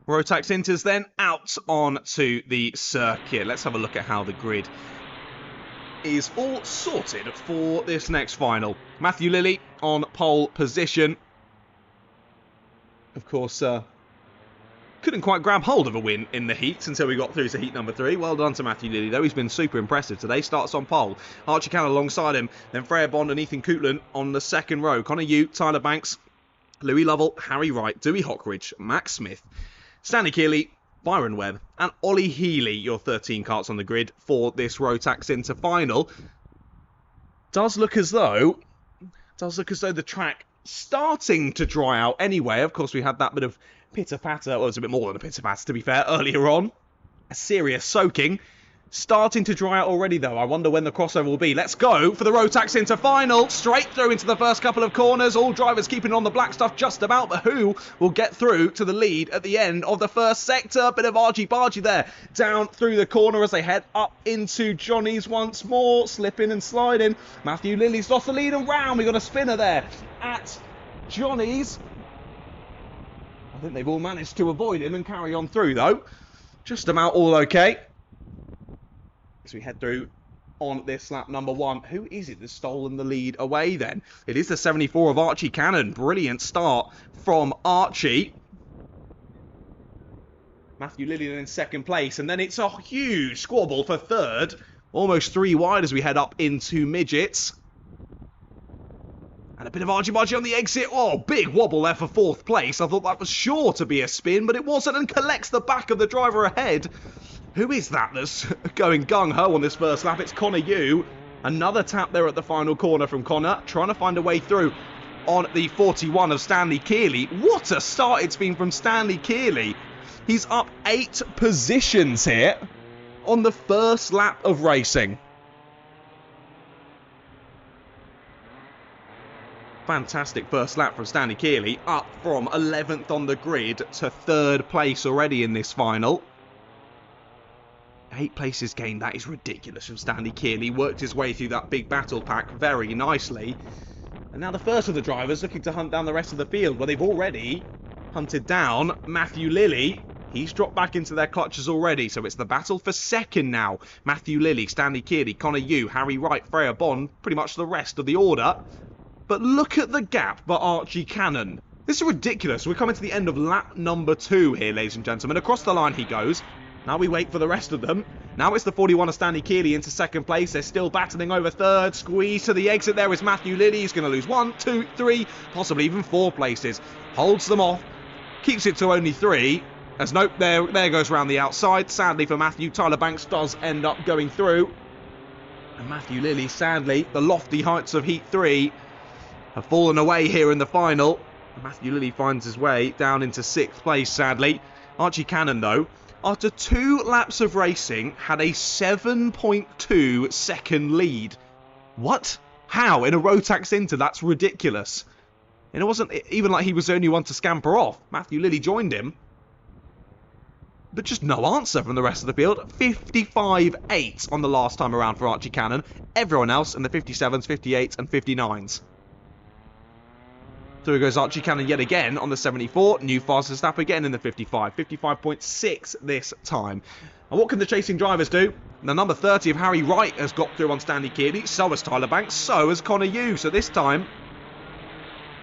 Rotax enters then out onto the circuit. Let's have a look at how the grid is all sorted for this next final. Matthew Lilley on pole position. Of course, couldn't quite grab hold of a win in the heats until we got through to heat number 3. Well done to Matthew Lilley, though. He's been super impressive today. Starts on pole. Archie Cannon alongside him. Then Freya Bond and Ethan Coutland on the second row. Connor Yu, Tyler Banks, Louis Lovell, Harry Wright, Dewey Hockridge, Max Smith, Stanley Kearley, Byron Webb, and Ollie Healy, your 13 karts on the grid for this Rotax Inter final. Does look as though the track starting to dry out anyway. Of course, we had that bit of pitter-patter, well, it was a bit more than a pitter-patter, to be fair, earlier on. A serious soaking. Starting to dry out already, though. I wonder when the crossover will be. Let's go for the Rotax Inter final. Straight through into the first couple of corners. All drivers keeping on the black stuff just about, but who will get through to the lead at the end of the first sector? Bit of argy-bargy there. Down through the corner as they head up into Johnny's once more. Slipping and sliding. Matthew Lilley's lost the lead and round. We got a spinner there at Johnny's. I think they've all managed to avoid him and carry on through, though. Just about all okay. As we head through on this lap number 1. Who is it that's stolen the lead away, then? It is the 74 of Archie Cannon. Brilliant start from Archie. Matthew Lilley in second place. And then it's a huge squabble for third. Almost 3 wide as we head up into midgets. And a bit of argy-bargy on the exit. Oh, big wobble there for 4th place. I thought that was sure to be a spin, but it wasn't, and collects the back of the driver ahead. Who is that that's going gung-ho on this first lap? It's Connor Yu. Another tap there at the final corner from Connor, trying to find a way through on the 41 of Stanley Kearley. What a start it's been from Stanley Kearley. He's up 8 positions here on the first lap of racing. Fantastic first lap from Stanley Kearley, up from 11th on the grid to 3rd place already in this final. 8 places gained, that is ridiculous from Stanley Kearley. Worked his way through that big battle pack very nicely. And now the first of the drivers looking to hunt down the rest of the field. Well, they've already hunted down Matthew Lilley. He's dropped back into their clutches already, so it's the battle for second now. Matthew Lilley, Stanley Kearley, Connor Yu, Harry Wright, Freya Bond, pretty much the rest of the order. But look at the gap for Archie Cannon. This is ridiculous. We're coming to the end of lap number 2 here, ladies and gentlemen. Across the line he goes. Now we wait for the rest of them. Now it's the 41 of Stanley Kearley into second place. They're still battling over third. Squeeze to the exit there is Matthew Lilley. He's going to lose 1, 2, 3, possibly even 4 places. Holds them off. Keeps it to only 3. As nope, there goes around the outside. Sadly for Matthew, Tyler Banks does end up going through. And Matthew Lilley, sadly, the lofty heights of Heat 3 have fallen away here in the final. Matthew Lilley finds his way down into 6th place, sadly. Archie Cannon, though, after 2 laps of racing, had a 7.2 second lead. What? How? In a Rotax Inter? That's ridiculous. And it wasn't even like he was the only one to scamper off. Matthew Lilley joined him. But just no answer from the rest of the field. 55.8 on the last time around for Archie Cannon. Everyone else in the 57s, 58s and 59s. Through goes Archie Cannon yet again on the 74. New fastest lap again in the 55. 55.6 this time. And what can the chasing drivers do? The number 30 of Harry Wright has got through on Stanley Kearley. So has Tyler Banks. So has Connor Yu. So this time,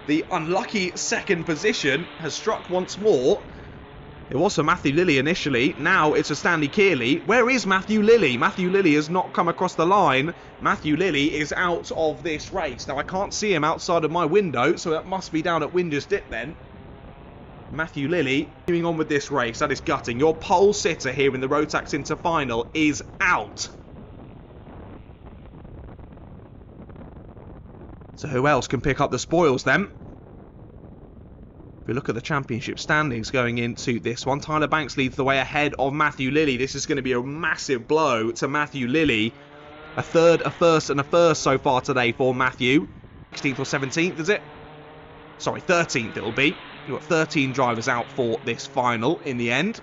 the unlucky second position has struck once more. It was for Matthew Lilley initially. Now it's for Stanley Kearley. Where is Matthew Lilley? Matthew Lilley has not come across the line. Matthew Lilley is out of this race. Now I can't see him outside of my window, so that must be down at Winder's Dip then. Matthew Lilley continuing on with this race. That is gutting. Your pole sitter here in the Rotax Inter final is out. So who else can pick up the spoils then? If we look at the championship standings going into this one, Tyler Banks leads the way ahead of Matthew Lilley. This is going to be a massive blow to Matthew Lilley. A third, a first, and a first so far today for Matthew. 16th or 17th, is it? Sorry, 13th it'll be. We've got 13 drivers out for this final in the end.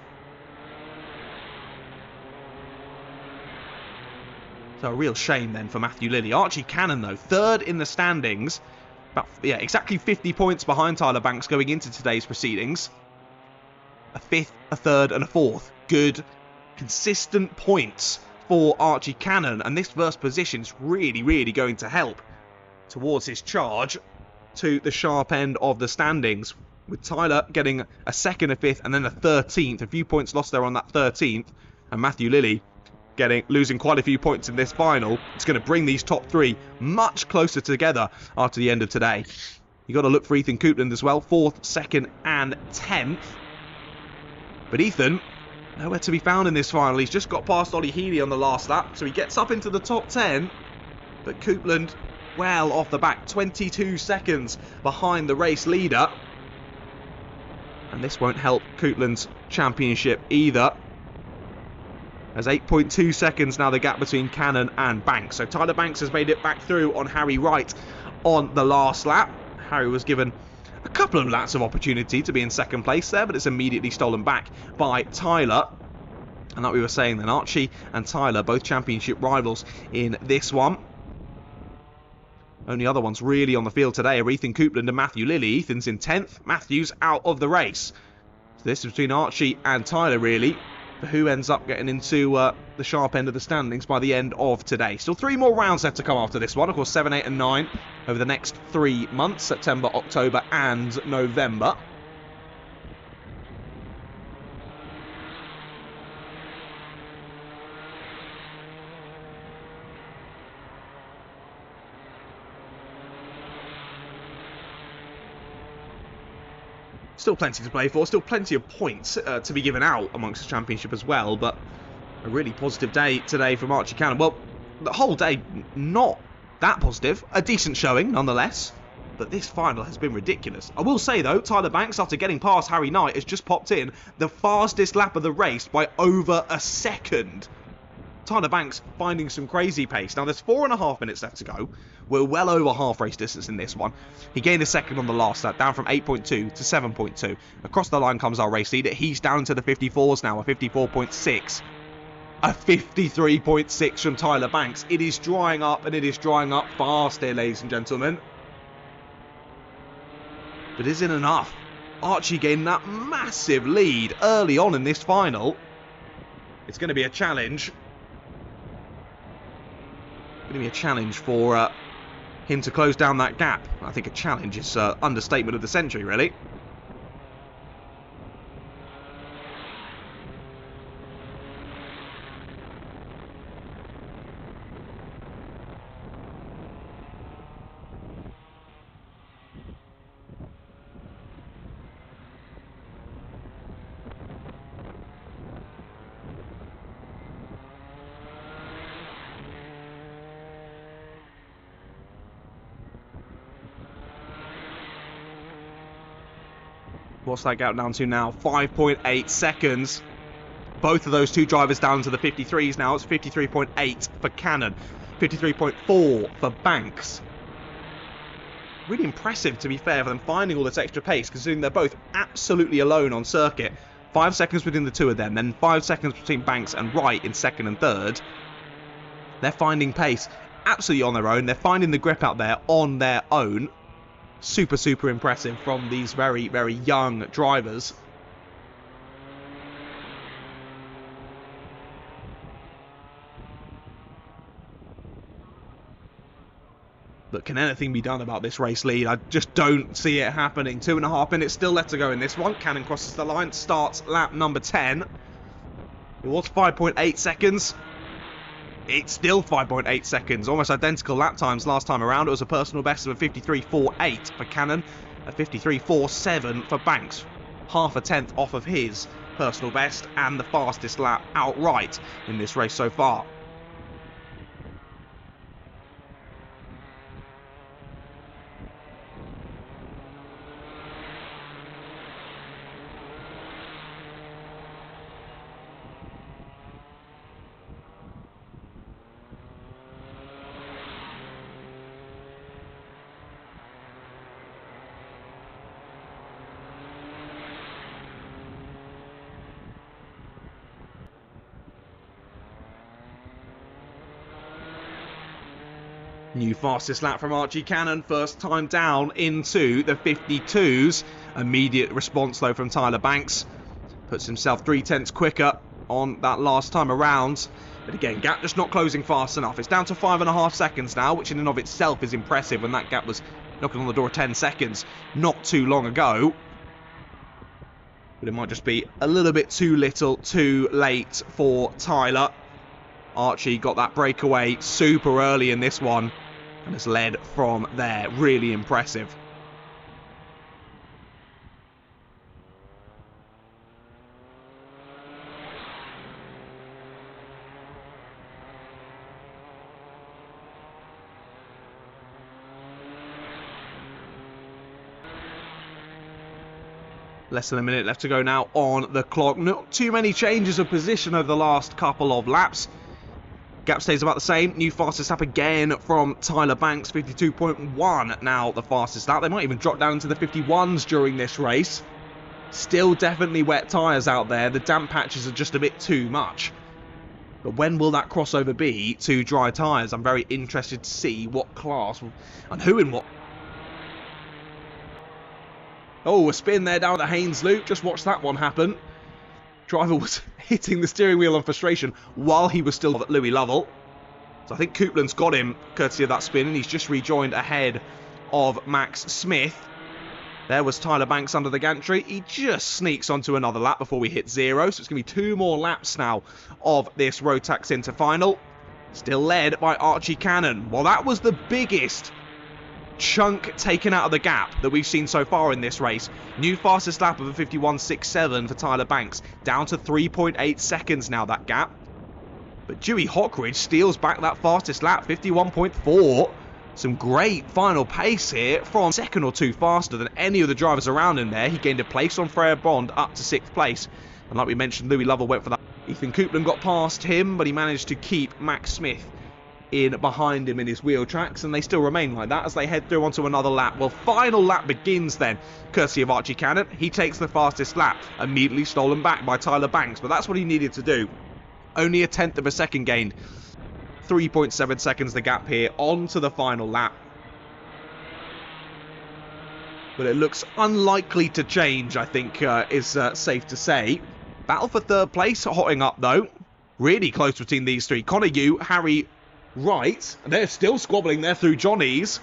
So a real shame then for Matthew Lilley. Archie Cannon, though, third in the standings. About, yeah, exactly 50 points behind Tyler Banks going into today's proceedings. a fifth, a third and a fourth. Good, consistent points for Archie Cannon, and this first position is really, really going to help towards his charge to the sharp end of the standings, with Tyler getting a second, a fifth, and then a 13th. A few points lost there on that 13th, and Matthew Lilly losing quite a few points in this final. It's going to bring these top three much closer together after the end of today. You got to look for Ethan Coupland as well, 4th, 2nd, and 10th. But Ethan, nowhere to be found in this final. He's just got past Ollie Healy on the last lap, so he gets up into the top 10. But Coupland, well off the back, 22 seconds behind the race leader. And this won't help Coupland's championship either, as 8.2 seconds now the gap between Cannon and Banks. So Tyler Banks has made it back through on Harry Wright on the last lap. Harry was given a couple of laps of opportunity to be in second place there, but it's immediately stolen back by Tyler. And like we were saying then, Archie and Tyler, both championship rivals in this one. Only other ones really on the field today are Ethan Coupland and Matthew Lilly. Ethan's in 10th, Matthew's out of the race. So this is between Archie and Tyler really, for who ends up getting into the sharp end of the standings by the end of today. Still 3 more rounds left to come after this one. Of course, 7, 8 and 9 over the next 3 months, September, October and November. Still plenty to play for, still plenty of points to be given out amongst the championship as well, but a really positive day today from Archie Cannon. Well, the whole day not that positive, a decent showing nonetheless, but this final has been ridiculous. I will say though, Tyler Banks, after getting past Harry Knight, has just popped in the fastest lap of the race by over a second. Tyler Banks finding some crazy pace. Now there's 4.5 minutes left to go. We're well over half race distance in this one. He gained a second on the last lap, down from 8.2 to 7.2. Across the line comes our race leader. He's down to the 54s now, a 54.6. A 53.6 from Tyler Banks. It is drying up, and it is drying up fast here, ladies and gentlemen. But isn't enough. Archie gained that massive lead early on in this final. It's going to be a challenge. Going to be a challenge for him to close down that gap. I think a challenge is understatement of the century, really. What's that gap down to now? 5.8 seconds. Both of those two drivers down to the 53s now. It's 53.8 for Cannon, 53.4 for Banks. Really impressive, to be fair, for them finding all this extra pace, considering they're both absolutely alone on circuit. 5 seconds between the two of them, then 5 seconds between Banks and Wright in second and third. They're finding pace absolutely on their own. They're finding the grip out there on their own. Super, super impressive from these very, very young drivers. But can anything be done about this race lead? I just don't see it happening. 2.5 minutes still left to go in this one. Cannon crosses the line, starts lap number 10. It was 5.8 seconds. It's still 5.8 seconds, almost identical lap times last time around. It was a personal best of a 53.48 for Cannon, a 53.47 for Banks. Half a tenth off of his personal best and the fastest lap outright in this race so far. New fastest lap from Archie Cannon, first time down into the 52s. Immediate response though from Tyler Banks. Puts himself 3/10 quicker on that last time around. But again, gap just not closing fast enough. It's down to 5.5 seconds now, which in and of itself is impressive when that gap was knocking on the door of 10 seconds not too long ago. But it might just be a little bit too little, too late for Tyler. Archie got that breakaway super early in this one and has led from there. Really impressive. Less than a minute left to go now on the clock. Not too many changes of position over the last couple of laps. Gap stays about the same. New fastest lap again from Tyler Banks, 52.1 now the fastest lap. They might even drop down into the 51s during this race. Still definitely wet tyres out there. The damp patches are just a bit too much. But when will that crossover be to dry tyres? I'm very interested to see what class and who in what. Oh, a spin there down the Haynes loop. Just watch that one happen. Driver was hitting the steering wheel on frustration while he was still at Louis Lovell. So I think Coupland's got him courtesy of that spin, and he's just rejoined ahead of Max Smith. There was Tyler Banks under the gantry. He just sneaks onto another lap before we hit 0. So it's going to be 2 more laps now of this Rotax Inter final. Still led by Archie Cannon. Well, that was the biggest chunk taken out of the gap that we've seen so far in this race. New fastest lap of a 51.67 for Tyler Banks. Down to 3.8 seconds now, that gap. But Dewey Hockridge steals back that fastest lap, 51.4. Some great final pace here from second or two faster than any of the drivers around him there. He gained a place on Freya Bond up to 6th place. And like we mentioned, Louis Lovell went for that. Ethan Coupland got past him, but he managed to keep Max Smith in behind him in his wheel tracks, and they still remain like that as they head through onto another lap. Well, final lap begins then, courtesy of Archie Cannon. He takes the fastest lap, immediately stolen back by Tyler Banks, but that's what he needed to do. Only a 1/10 of a second gained. 3.7 seconds the gap here onto the final lap. But it looks unlikely to change, I think is safe to say. Battle for 3rd place hotting up though. Really close between these three. Connor Yu, Harry Wright, and they're still squabbling there through Johnny's.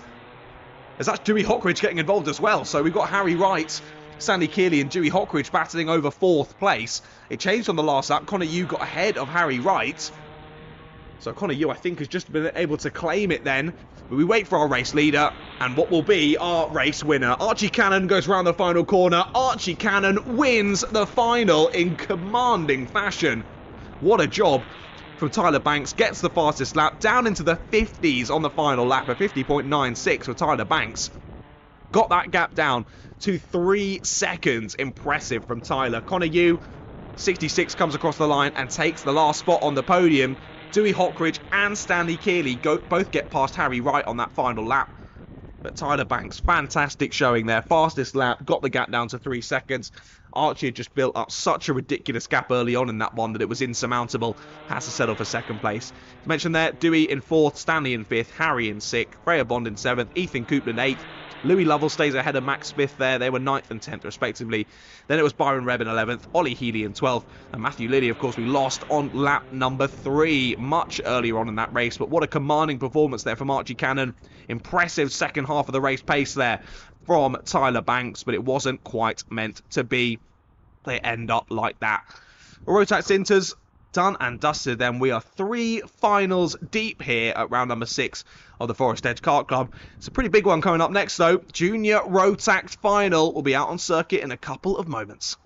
As that's Dewey Hockridge getting involved as well. So we've got Harry Wright, Sandy Keeley and Dewey Hockridge battling over 4th place. It changed on the last lap. Connor Yu got ahead of Harry Wright. So Connor Yu, I think, has just been able to claim it then. But we wait for our race leader and what will be our race winner. Archie Cannon goes round the final corner. Archie Cannon wins the final in commanding fashion. What a job from Tyler Banks. Gets the fastest lap down into the 50s on the final lap, a 50.96 for Tyler Banks. Got that gap down to 3 seconds. Impressive from Tyler. Connor Yu, 66, comes across the line and takes the last spot on the podium. Dewey Hockridge and Stanley Keeley both get past Harry Wright on that final lap. But Tyler Banks, fantastic showing there. Fastest lap, got the gap down to 3 seconds. Archie had just built up such a ridiculous gap early on in that one that it was insurmountable. Has to settle for 2nd place. As mentioned there, Dewey in 4th, Stanley in 5th, Harry in 6th, Freya Bond in 7th, Ethan Coupland 8th. Louis Lovell stays ahead of Max Smith there. They were 9th and 10th respectively. Then it was Byron Rebb in 11th, Ollie Healy in 12th, and Matthew Liddy, of course, we lost on lap number 3 much earlier on in that race. But what a commanding performance there from Archie Cannon. Impressive second half of the race pace there from Tyler Banks, but it wasn't quite meant to be. They end up like that. Rotax Inters done and dusted then. We are 3 finals deep here at round number 6 of the Forest Edge Kart Club. It's a pretty big one coming up next though. Junior Rotax Final will be out on circuit in a couple of moments.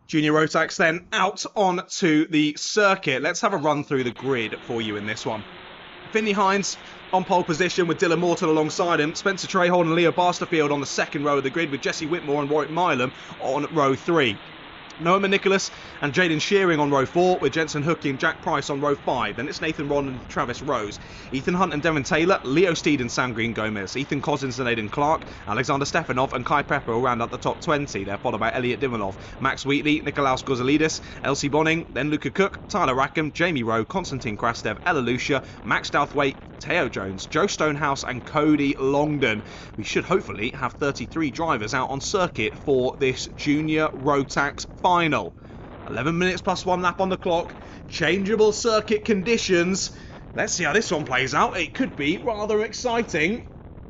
Junior Rotax then out onto the circuit. Let's have a run through the grid for you in this one. Finley Hines on pole position with Dylan Morton alongside him. Spencer Trahorn and Leo Barsterfield on the second row of the grid with Jesse Whitmore and Warwick Milam on row 3. Noah Nicholas and Jaden Shearing on row 4 with Jensen Hookie and Jack Price on row 5. Then it's Nathan Ron and Travis Rose. Ethan Hunt and Devon Taylor, Leo Steed and Sam Green Gomez, Ethan Cousins and Aidan Clark, Alexander Stefanov and Kai Pepper will round up the top 20. They're followed by Elliot Dimonov, Max Wheatley, Nikolaus Gozalidis, Elsie Bonning, then Luca Cook, Tyler Rackham, Jamie Rowe, Konstantin Krastev, Ella Lucia, Max Douthwaite, Teo Jones, Joe Stonehouse and Cody Longdon. We should hopefully have 33 drivers out on circuit for this Junior Rotax Final. 11 minutes plus 1 lap on the clock, changeable circuit conditions. Let's see how this one plays out. It could be rather exciting.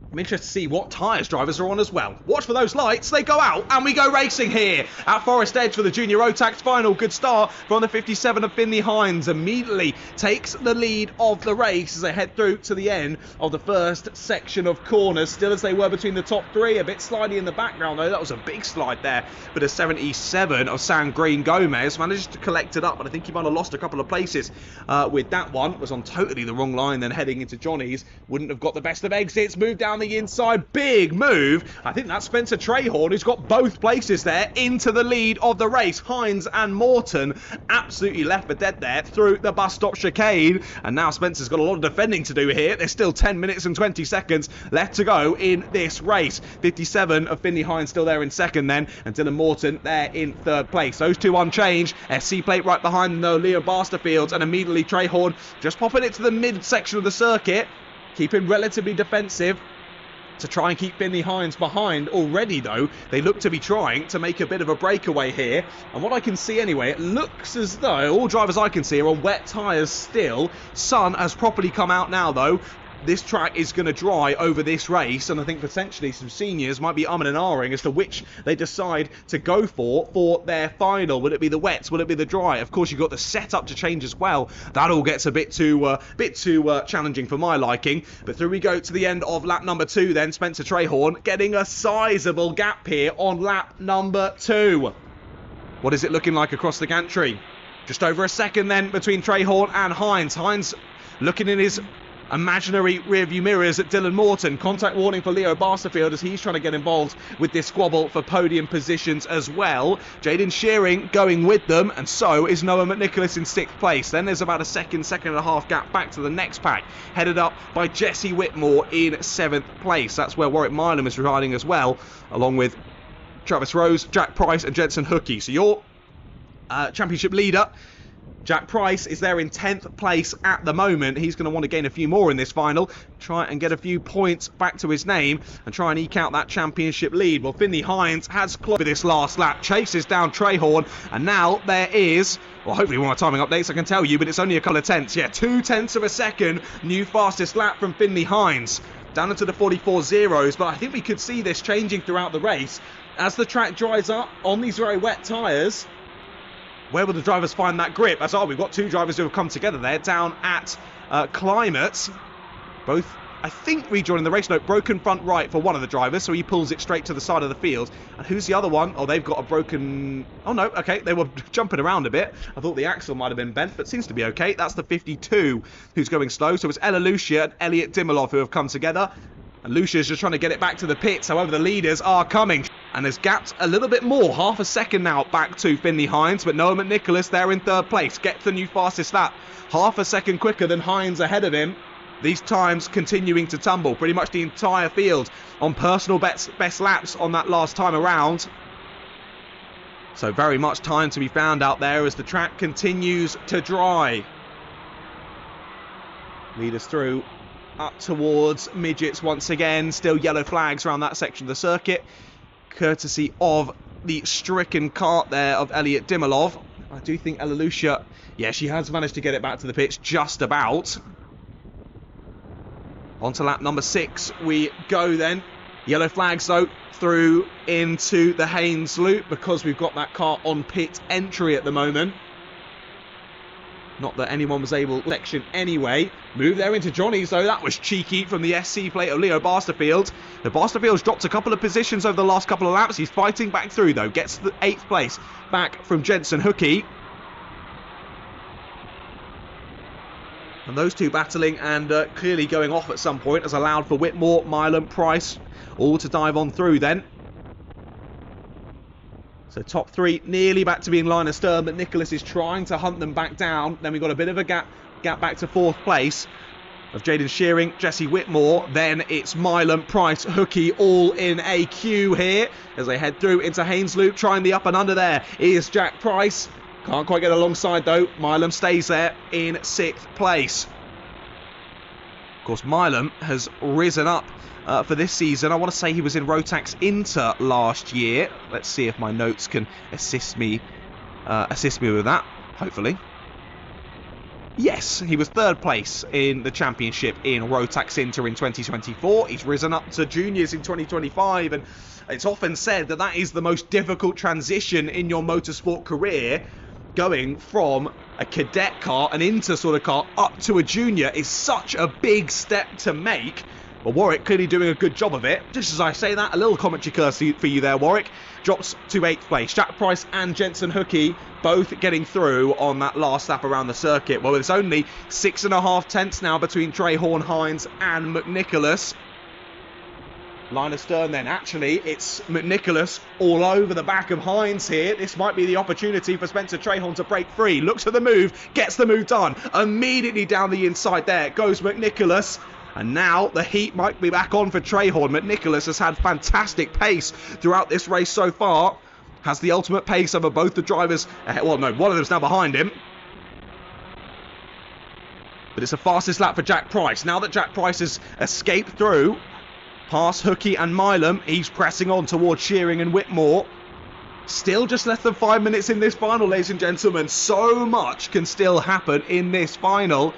I'm interested to see what tyres drivers are on as well. Watch for those lights, they go out, and we go racing here at Forest Edge for the Junior Rotax Final. Good start from the 57 of Finley Hines. Immediately takes the lead of the race as they head through to the end of the first section of corners. Still as they were between the top 3, a bit slidey in the background though. That was a big slide there for the 77 of Sam Green Gomez. Managed to collect it up, but I think he might have lost a couple of places with that one. Was on totally the wrong line then heading into Johnny's. Wouldn't have got the best of exits. Moved down the inside, big move. I think that's Spencer Trahorn who's got both places there into the lead of the race. Hines and Morton absolutely left for dead there through the bus stop chicane, and now Spencer's got a lot of defending to do here. There's still 10 minutes and 20 seconds left to go in this race. 57 of Finley Hines still there in second then, and Dylan Morton there in third place. Those two unchanged. SC plate right behind them though, Leo Barsterfields, and immediately Trahorn just popping it to the mid section of the circuit, keeping relatively defensive to try and keep Finley Hines behind. Already though, they look to be trying to make a bit of a breakaway here, and what I can see anyway, it looks as though all drivers I can see are on wet tyres still. Sun has properly come out now though. This track is going to dry over this race, and I think potentially some seniors might be umming and ahhing as to which they decide to go for their final. Will it be the wets? Will it be the dry? Of course, you've got the setup to change as well. That all gets a bit too challenging for my liking. But through we go to the end of lap number 2 then. Spencer Trahorn getting a sizable gap here on lap number 2. What is it looking like across the gantry? Just over a second then between Trahorn and Hines. Hines looking in his imaginary rearview mirrors at Dylan Morton. Contact warning for Leo Barsterfield as he's trying to get involved with this squabble for podium positions as well. Jaden Shearing going with them, and so is Noah McNicholas in 6th place. Then there's about a second and a half gap back to the next pack, headed up by Jesse Whitmore in 7th place. That's where Warwick Milam is riding as well, along with Travis Rose, Jack Price and Jensen Hookie. So your championship leader, Jack Price, is there in 10th place at the moment. He's going to want to gain a few more in this final, try and get a few points back to his name and try and eke out that championship lead. Well, Finley Hines has clocked this last lap, chases down Trahorn, and now there is, well, hopefully one more timing updates I can tell you, but it's only a couple of tenths. Yeah, 0.2 of a second, new fastest lap from Finley Hines. Down into the 44 zeros, but I think we could see this changing throughout the race as the track dries up on these very wet tyres. Where will the drivers find that grip? As we've got two drivers who have come together there down at Climate. Both, I think, rejoining the race. No, broken front right for one of the drivers, so he pulls it straight to the side of the field. And who's the other one? Oh, they've got a broken... Oh, no, okay, they were jumping around a bit. I thought the axle might have been bent, but seems to be okay. That's the 52 who's going slow. So it's Ella Lucia and Elliot Dimolov who have come together. And Lucia's just trying to get it back to the pits. However, the leaders are coming. And there's gapped a little bit more. Half a second now back to Finley Hines. But Noah McNicholas there in 3rd place. Gets the new fastest lap. Half a second quicker than Hines ahead of him. These times continuing to tumble. Pretty much the entire field on personal best laps on that last time around. So very much time to be found out there as the track continues to dry. Lead us through up towards midgets once again. Still yellow flags around that section of the circuit, courtesy of the stricken kart there of Elliot Dimolov. I do think Ella Lucia, yeah, she has managed to get it back to the pitch just about. On to lap number 6 we go then. Yellow flags though through into the Haynes loop because we've got that car on pit entry at the moment. Not that anyone was able to section anyway. Move there into Johnny's, though. That was cheeky from the SC plate of Leo Basterfield. The Basterfield's dropped a couple of positions over the last couple of laps. He's fighting back through, though. Gets the 8th place back from Jensen Hookie. And those two battling and clearly going off at some point has allowed for Whitmore, Milam, Price all to dive on through then. So top 3 nearly back to being line astern, but Nicholas is trying to hunt them back down. Then we've got a bit of a gap back to 4th place of Jaden Shearing, Jesse Whitmore. Then it's Milam, Price, Hookie all in a queue here as they head through into Haynes Loop. Trying the up and under there is Jack Price. Can't quite get alongside though. Milam stays there in 6th place. Of course, Milam has risen up for this season. I want to say he was in Rotax Inter last year. Let's see if my notes can assist me with that, hopefully. Yes, he was 3rd place in the championship in Rotax Inter in 2024. He's risen up to juniors in 2025, and it's often said that that is the most difficult transition in your motorsport career. Going from a cadet car, an Inter sort of car, up to a junior is such a big step to make. But Warwick clearly doing a good job of it. Just as I say that, a little commentary curse for you there, Warwick. Drops to 8th place. Jack Price and Jensen Hookie both getting through on that last lap around the circuit. Well, it's only 6.5 tenths now between Trehorn, Hines and McNicholas. Line astern then. Actually, it's McNicholas all over the back of Hines here. This might be the opportunity for Spencer Trehorn to break free. Looks for the move, gets the move done. Immediately down the inside there goes McNicholas. And now the heat might be back on for Trehorn. McNicholas has had fantastic pace throughout this race so far. Has the ultimate pace over both the drivers. Well, no, one of them's now behind him. But it's the fastest lap for Jack Price. Now that Jack Price has escaped through past Hookie and Milam, he's pressing on towards Shearing and Whitmore. Still just less than 5 minutes in this final, ladies and gentlemen. So much can still happen in this final.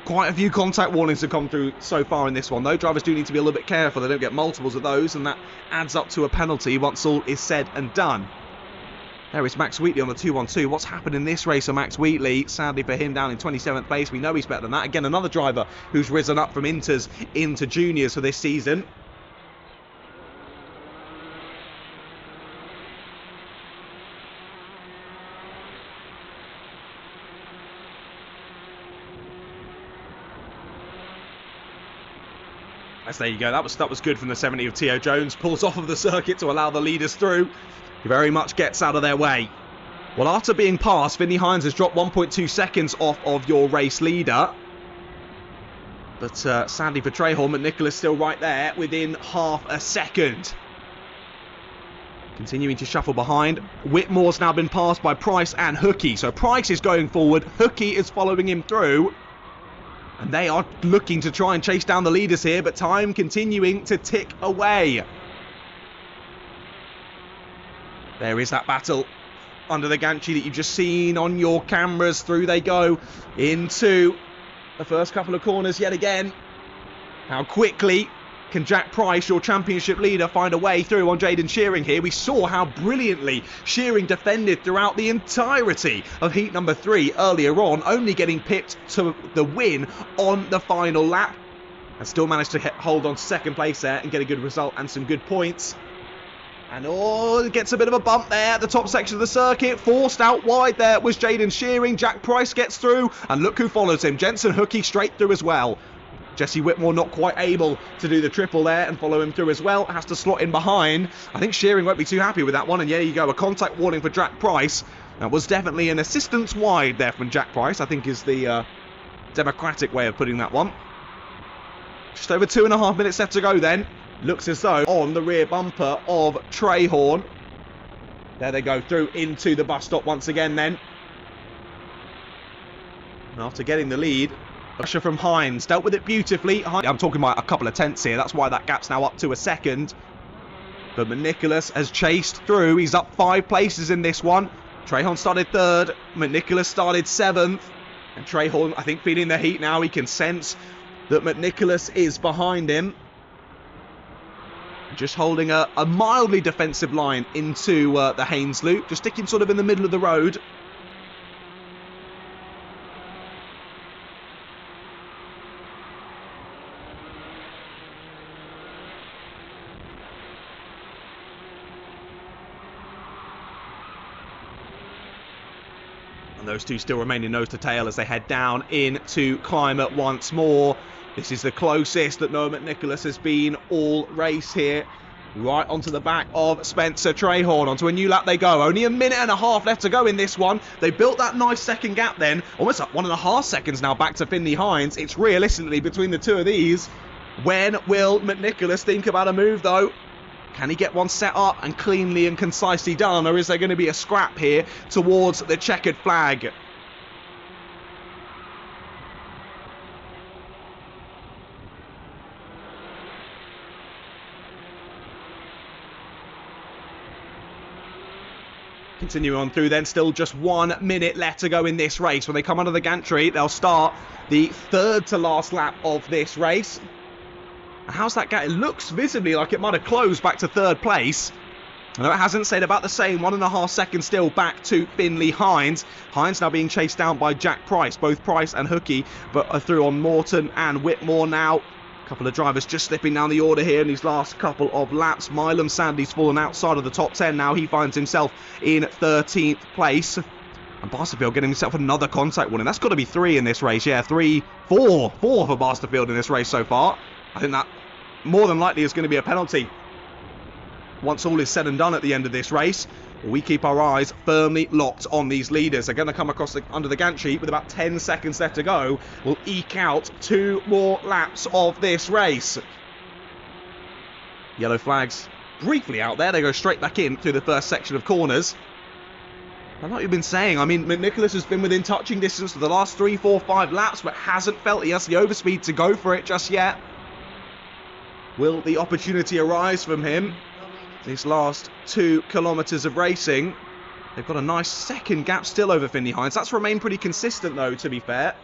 Quite a few contact warnings have come through so far in this one, though. Drivers do need to be a little bit careful. They don't get multiples of those, and that adds up to a penalty once all is said and done. There is Max Wheatley on the 2-1-2. What's happened in this race for Max Wheatley? Sadly for him, down in 27th place. We know he's better than that. Again, another driver who's risen up from Inters into juniors for this season. There you go. That was good from the 70 of Tio Jones. Pulls off of the circuit to allow the leaders through. He very much gets out of their way. Well, after being passed, Finley Hines has dropped 1.2 seconds off of your race leader. But sadly for Trehorn, McNicholas still right there within half a second. Continuing to shuffle behind. Whitmore's now been passed by Price and Hookie. So Price is going forward. Hookie is following him through. And they are looking to try and chase down the leaders here, but time continuing to tick away. There is that battle under the gantry that you've just seen on your cameras. Through they go into the first couple of corners yet again. How quickly can Jack Price, your championship leader, find a way through on Jaden Shearing here? We saw how brilliantly Shearing defended throughout the entirety of heat number 3 earlier on, only getting pipped to the win on the final lap. And still managed to hold on to 2nd place there and get a good result and some good points. And it gets a bit of a bump there at the top section of the circuit. Forced out wide there was Jaden Shearing. Jack Price gets through, and look who follows him. Jensen Hookie straight through as well. Jesse Whitmore not quite able to do the triple there and follow him through as well. Has to slot in behind. I think Shearing won't be too happy with that one. And there you go, a contact warning for Jack Price. That was definitely an assistance wide there from Jack Price, I think is the democratic way of putting that one. Just over 2.5 minutes left to go then. Looks as though on the rear bumper of Trehorn. There they go through into the bus stop once again then. And after getting the lead, pressure from Hines, dealt with it beautifully. I'm talking about a couple of tenths here, that's why that gap's now up to a second. But McNicholas has chased through, he's up 5 places in this one. Trehorn started 3rd, McNicholas started 7th. And Trehorn, I think, feeling the heat now, he can sense that McNicholas is behind him. Just holding a mildly defensive line into the Haynes loop, just sticking sort of in the middle of the road. And those two still remaining nose to tail as they head down into Climate once more. This is the closest that Noah McNicholas has been all race here. Right onto the back of Spencer Trahorn. Onto a new lap they go. Only a minute and a half left to go in this one. They built that nice second gap then. Almost up 1.5 seconds now back to Finley Hines. It's realistically between the two of these. When will McNicholas think about a move though? Can he get one set up and cleanly and concisely done? Or is there going to be a scrap here towards the checkered flag? Continuing on through then, still just 1 minute left to go in this race. When they come under the gantry, they'll start the third to last lap of this race. And how's that gap? It looks visibly like it might have closed back to third place. I know it hasn't stayed about the same, 1.5 seconds still back to Finley Hines. Hines now being chased down by Jack Price, both Price and Hookie, but are through on Morton and Whitmore now. Couple of drivers just slipping down the order here in these last couple of laps. Milam sadly's fallen outside of the top 10 now. He finds himself in 13th place. And Barsterfield getting himself another contact warning. That's got to be 3 in this race. Yeah, 4 for Barsterfield in this race so far. I think that more than likely is going to be a penalty once all is said and done at the end of this race. We keep our eyes firmly locked on these leaders. They're going to come across under the gantry with about 10 seconds left to go. We'll eke out 2 more laps of this race. Yellow flags briefly out there. They go straight back in through the first section of corners. And like you've been saying, I mean, McNicholas has been within touching distance for the last 3, 4, 5 laps, but hasn't felt he has the overspeed to go for it just yet. Will the opportunity arise from him? These last 2 kilometres of racing. They've got a nice second gap still over Finley Hines. That's remained pretty consistent though, to be fair.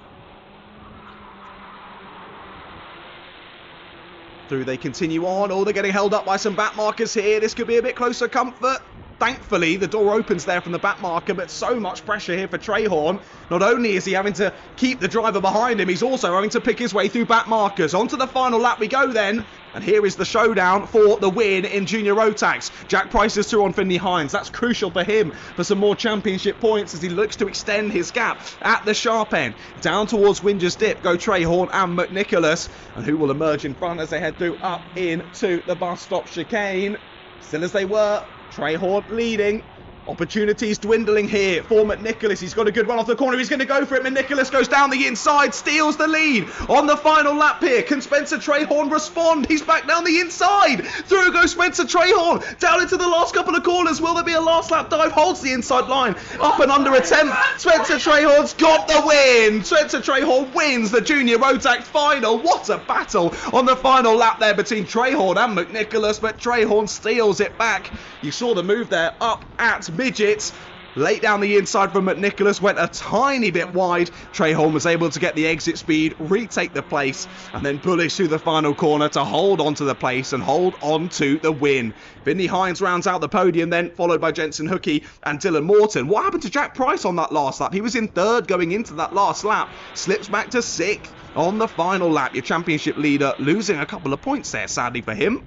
Through they continue on. Oh, they're getting held up by some back markers here. This could be a bit closer comfort. Thankfully, the door opens there from the back marker, but so much pressure here for Trahorn. Not only is he having to keep the driver behind him, he's also having to pick his way through back markers. Onto the final lap we go then. And here is the showdown for the win in Junior Rotax. Jack Price is through on Finley Hines. That's crucial for him for some more championship points as he looks to extend his gap at the sharp end. Down towards Winger's Dip go Trahorn and McNicholas. And who will emerge in front as they head through up into the bus stop chicane. Still as they were. Trahorn leading. Opportunities dwindling here for McNicholas. He's got a good run off the corner. He's going to go for it. McNicholas goes down the inside, steals the lead on the final lap here. Can Spencer Trahorn respond? He's back down the inside. Through goes Spencer Trahorn. Down into the last couple of corners. Will there be a last lap dive? Holds the inside line. Up and under attempt. Spencer Trahorn's got the win. Spencer Trahorn wins the Junior Rotax Final. What a battle on the final lap there between Trahorn and McNicholas, but Trahorn steals it back. You saw the move there up at midgets. Late down the inside from McNicholas, went a tiny bit wide. Trahorn was able to get the exit speed, retake the place, and then bullish through the final corner to hold on to the place and hold on to the win. Finley Hines rounds out the podium then, followed by Jensen Hookie and Dylan Morton. What happened to Jack Price on that last lap? He was in third going into that last lap. Slips back to 6th on the final lap. Your championship leader losing a couple of points there, sadly for him.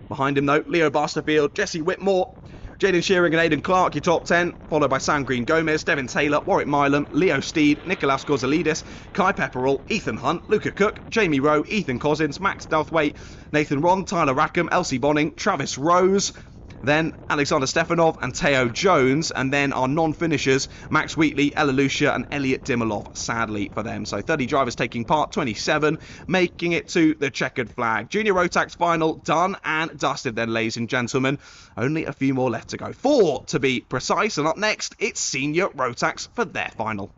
Behind him though, Leo Barsterfield, Jesse Whitmore, Jaden Shearing and Aidan Clark, your top 10, followed by Sam Green Gomez, Devin Taylor, Warwick Milam, Leo Steed, Nicolas Gorzalidis, Kai Pepperell, Ethan Hunt, Luca Cook, Jamie Rowe, Ethan Cousins, Max Douthwaite, Nathan Ron, Tyler Rackham, Elsie Bonning, Travis Rose, then Alexander Stefanov and Teo Jones, and then our non-finishers, Max Wheatley, Ella Lucia and Elliot Dimilov, sadly for them. So 30 drivers taking part, 27 making it to the checkered flag. Junior Rotax Final done and dusted then, ladies and gentlemen. Only a few more left to go. 4 to be precise, and up next, it's Senior Rotax for their final.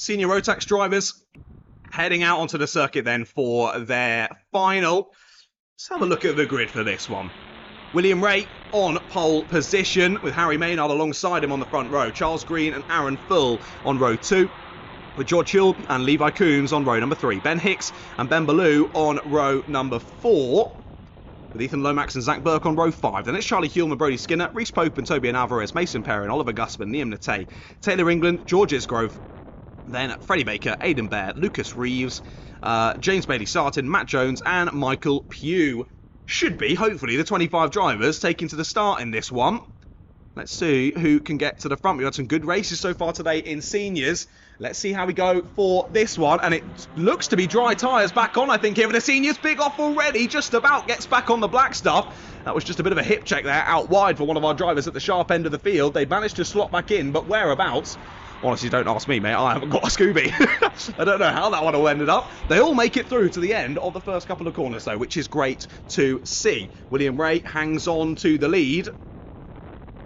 senior Rotax drivers heading out onto the circuit then for their final. Let's have a look at the grid for this one. William Ray on pole position with Harry Maynard alongside him on the front row. Charles Green and Aaron Full on row 2. With George Hill and Levi Coombs on row number 3. Ben Hicks and Ben Ballou on row number 4. With Ethan Lomax and Zach Burke on row 5. Then it's Charlie Hulme and Brody Skinner, Reece Pope and Toby Alvarez, Mason Perrin, Oliver Gusman, Liam Natey, Taylor England, George Isgrove. Then Freddie Baker, Aidan Bear, Lucas Reeves, James Bailey-Sartin, Matt Jones and Michael Pugh. Should be, hopefully, the 25 drivers taking to the start in this one. Let's see who can get to the front. We've had some good races so far today in seniors. Let's see how we go for this one. And it looks to be dry tyres back on, I think, here for the seniors. Big off already, just about gets back on the black stuff. That was just a bit of a hip check there, out wide for one of our drivers at the sharp end of the field. They managed to slot back in, but whereabouts? Honestly, don't ask me, mate. I haven't got a Scooby. I don't know how that one all ended up. They all make it through to the end of the first couple of corners, though, which is great to see. William Ray hangs on to the lead.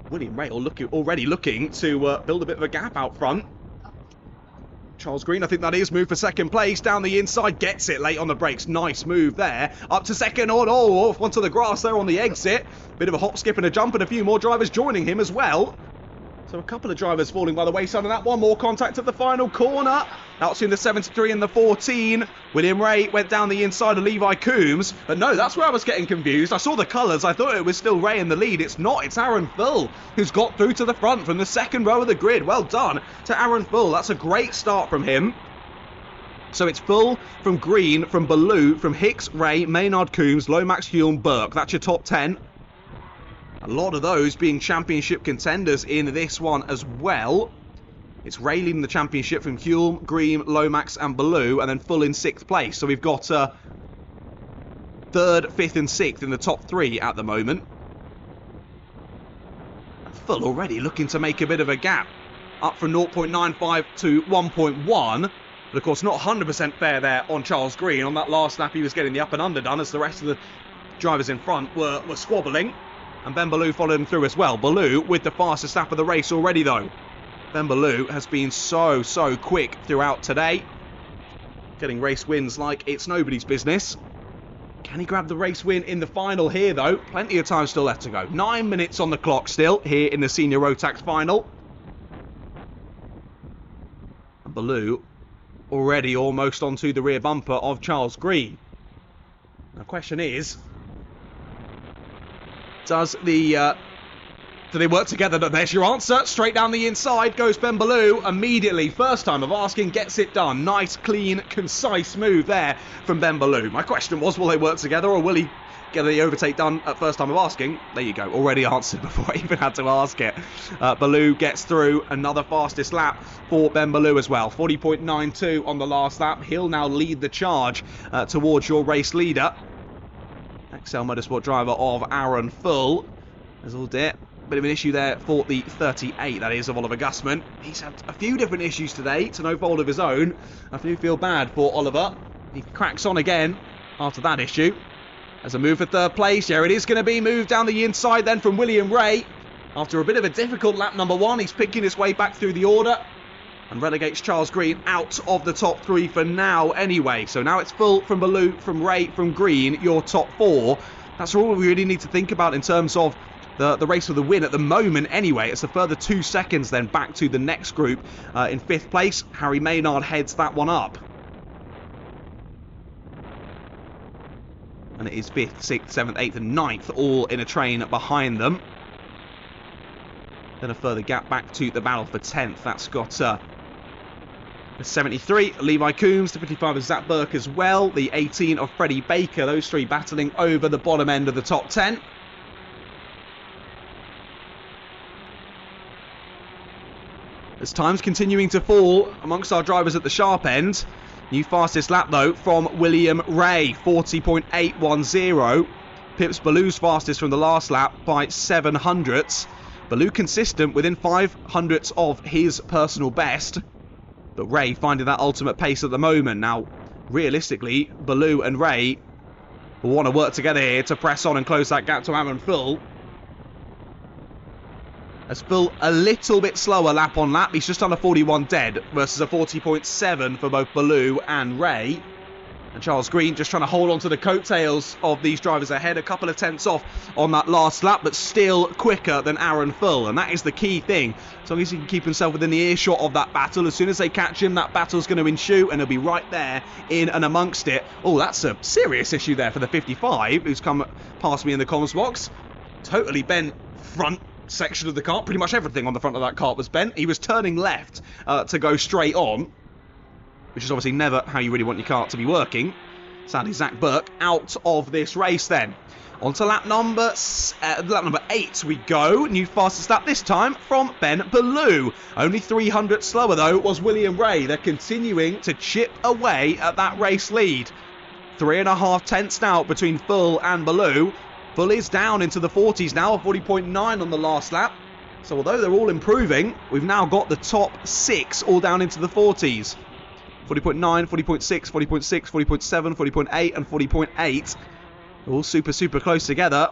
William Ray already looking to build a bit of a gap out front. Charles Green, I think that is, moved for second place. Down the inside, gets it late on the brakes. Nice move there. Up to second. Oh, off onto the grass there on the exit. Bit of a hop, skip and a jump, and a few more drivers joining him as well. So a couple of drivers falling by the wayside on that one. More contact at the final corner. Out between the 73 and the 14. William Ray went down the inside of Levi Coombs. But no, that's where I was getting confused. I saw the colours. I thought it was still Ray in the lead. It's not. It's Aaron Full who's got through to the front from the second row of the grid. Well done to Aaron Full. That's a great start from him. So it's Full, from Green, from Ballou, from Hicks, Ray, Maynard, Coombs, Lomax, Hulme, Burke. That's your top 10. A lot of those being championship contenders in this one as well. It's Ray leading the championship from Hulme, Green, Lomax and Ballou, and then Full in 6th place. So we've got 3rd, 5th and 6th in the top 3 at the moment. Full already looking to make a bit of a gap. Up from 0.95 to 1.1. But of course not 100% fair there on Charles Green. On that last lap he was getting the up and under done as the rest of the drivers in front were squabbling. And Ben Ballou followed him through as well. Ballou with the fastest lap of the race already, though. Ben Ballou has been so quick throughout today. Getting race wins like it's nobody's business. Can he grab the race win in the final here, though? Plenty of time still left to go. 9 minutes on the clock still here in the Senior Rotax Final. And Ballou already almost onto the rear bumper of Charles Green. The question is, do they work together? There's your answer. Straight down the inside goes Ben Ballou. Immediately, first time of asking, gets it done. Nice, clean, concise move there from Ben Ballou. My question was, will they work together or will he get the overtake done at first time of asking? There you go. Already answered before I even had to ask it. Ballou gets through. Another fastest lap for Ben Ballou as well. 40.92 on the last lap. He'll now lead the charge towards your race leader. Excel Motorsport driver of Aaron Full. There's all bit of an issue there for the 38, that is, of Oliver Gusman. He's had a few different issues today, to no fault of his own. I do feel bad for Oliver. He cracks on again after that issue. As a move for 3rd place, here it is going to be moved down the inside then from William Ray. After a bit of a difficult lap number 1, he's picking his way back through the order. And relegates Charles Green out of the top 3 for now anyway. So now it's Full, from Ballou, from Ray, from Green, your top 4. That's all we really need to think about in terms of the race for the win at the moment anyway. It's a further 2 seconds then back to the next group. In 5th place, Harry Maynard heads that one up. And it is 5th, 6th, 7th, 8th and 9th all in a train behind them. Then a further gap back to the battle for 10th. That's got the 73, Levi Coombs, the 55 of Zach Burke as well, the 18 of Freddie Baker, those 3 battling over the bottom end of the top 10. As time's continuing to fall amongst our drivers at the sharp end. New fastest lap though from William Ray, 40.810. Pips Ballou's fastest from the last lap by 700ths. Ballou consistent within 500ths of his personal best. But Ray finding that ultimate pace at the moment. Now, realistically, Ballou and Ray will want to work together here to press on and close that gap to Aaron Full. As Phil a little bit slower lap on lap. He's just under 41 dead versus a 40.7 for both Baloo and Ray. And Charles Green just trying to hold on to the coattails of these drivers ahead. A couple of tenths off on that last lap, but still quicker than Aaron Full. And that is the key thing. As long as he can keep himself within the earshot of that battle, as soon as they catch him, that battle's going to ensue, and he'll be right there in and amongst it. Oh, that's a serious issue there for the 55, who's come past me in the comms box. Totally bent front section of the kart. Pretty much everything on the front of that kart was bent. He was turning left to go straight on, which is obviously never how you really want your kart to be working. Sadly, Zach Burke out of this race then. On to lap number 8 we go. New fastest lap this time from Ben Ballou. Only 300 slower though was William Ray. They're continuing to chip away at that race lead. 3.5 tenths now between Full and Ballou. Full is down into the 40s now, 40.9 on the last lap. So although they're all improving, we've now got the top 6 all down into the 40s. 40.9, 40.6, 40.6, 40.7, 40.8 and 40.8. All super close together.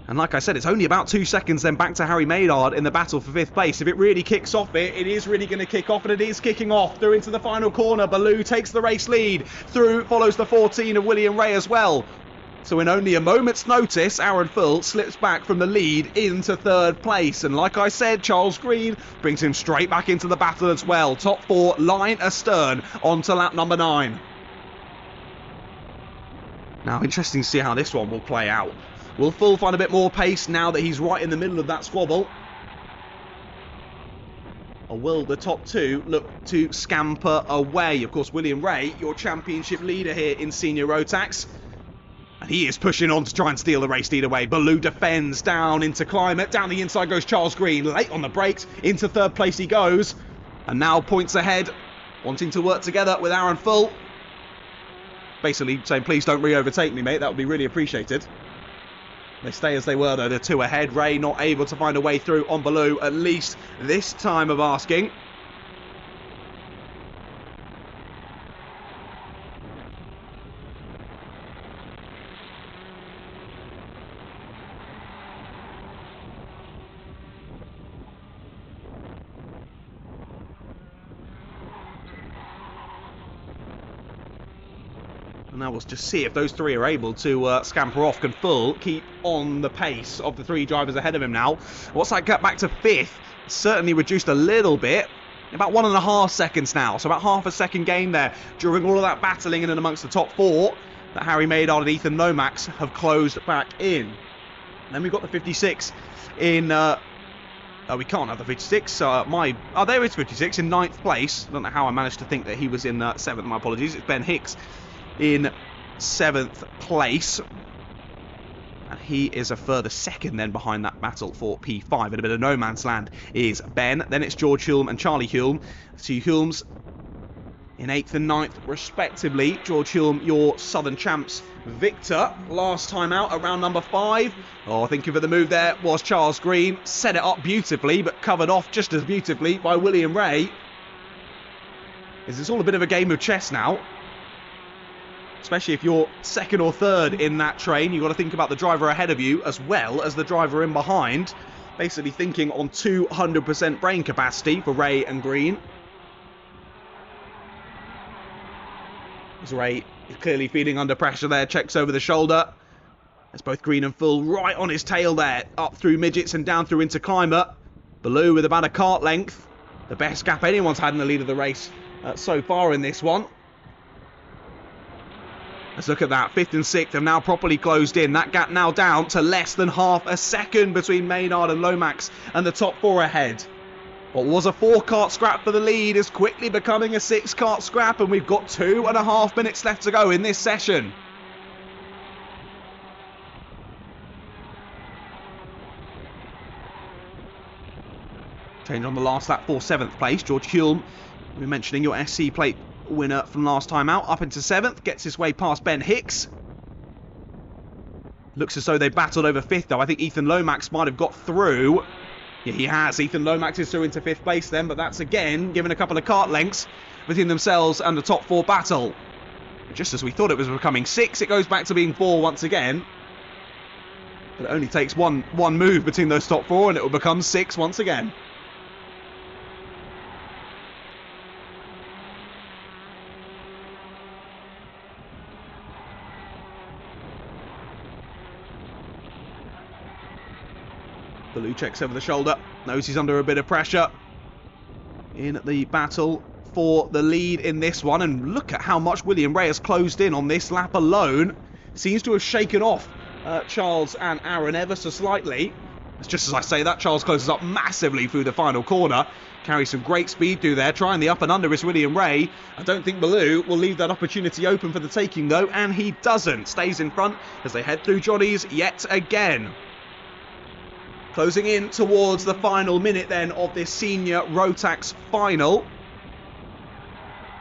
And like I said, it's only about 2 seconds then back to Harry Maynard in the battle for 5th place. If it really kicks off, it is really going to kick off, and it is kicking off. Through into the final corner. Ballou takes the race lead. Through follows the 14 of William Ray as well. So in only a moment's notice, Aaron Full slips back from the lead into 3rd place. And like I said, Charles Green brings him straight back into the battle as well. Top 4 line astern onto lap number 9. Now, interesting to see how this one will play out. Will Full find a bit more pace now that he's right in the middle of that squabble? Or will the top 2 look to scamper away? Of course, William Ray, your championship leader here in Senior Rotax. And he is pushing on to try and steal the race lead away. Ballou defends down into Climate. Down the inside goes Charles Green. Late on the brakes. Into 3rd place he goes. And now points ahead. Wanting to work together with Aaron Full. Basically saying, please don't re-overtake me, mate. That would be really appreciated. They stay as they were, though. They're 2 ahead. Ray not able to find a way through on Ballou, at least this time of asking. And now we'll just see if those 3 are able to scamper off. Can Full keep on the pace of the 3 drivers ahead of him now? What's that gap back to 5th? Certainly reduced a little bit. About 1.5 seconds now. So about half a second gain there during all of that battling in and amongst the top 4 that Harry Maynard and Ethan Lomax have closed back in. And then we've got the 56 in... we can't have the 56. There is 56 in 9th place. I don't know how I managed to think that he was in 7th. My apologies. It's Ben Hicks in 7th place, and he is a further 2nd then behind that battle for P5. In a bit of no man's land is Ben. Then it's George Hulme and Charlie Hulme. 2 Hulmes in 8th and 9th respectively. George Hulme, your Southern Champs victor last time out at round number 5. Oh, thinking of the move there was Charles Green. Set it up beautifully, but covered off just as beautifully by William Ray. It's all a bit of a game of chess now. Especially if you're 2nd or 3rd in that train, you've got to think about the driver ahead of you as well as the driver in behind. Basically thinking on 200% brain capacity for Ray and Green. As Ray is clearly feeling under pressure there, checks over the shoulder. There's both Green and Full right on his tail there, up through midgets and down through into Climber. Ballou with about a kart length. The best gap anyone's had in the lead of the race so far in this one. Let's look at that. 5th and 6th have now properly closed in. That gap now down to less than half a second between Maynard and Lomax and the top 4 ahead. What was a 4-kart scrap for the lead is quickly becoming a 6-kart scrap, and we've got 2.5 minutes left to go in this session. Change on the last lap for 7th place. George Hulme, we were mentioning your SC plate winner from last time out, up into 7th, gets his way past Ben Hicks. Looks as though they battled over 5th though. I think Ethan Lomax might have got through. Yeah, he has. Ethan Lomax is through into 5th place then, but that's again given a couple of kart lengths between themselves and the top 4 battle. Just as we thought it was becoming 6, it goes back to being 4 once again. But it only takes one move between those top 4 and it will become 6 once again. Baloo checks over the shoulder, knows he's under a bit of pressure in the battle for the lead in this one. And look at how much William Ray has closed in on this lap alone. Seems to have shaken off Charles and Aaron ever so slightly. It's just as I say that, Charles closes up massively through the final corner. Carries some great speed through there. Trying the up and under is William Ray. I don't think Baloo will leave that opportunity open for the taking though, and he doesn't. Stays in front as they head through Johnny's yet again. Closing in towards the final minute then of this senior Rotax final.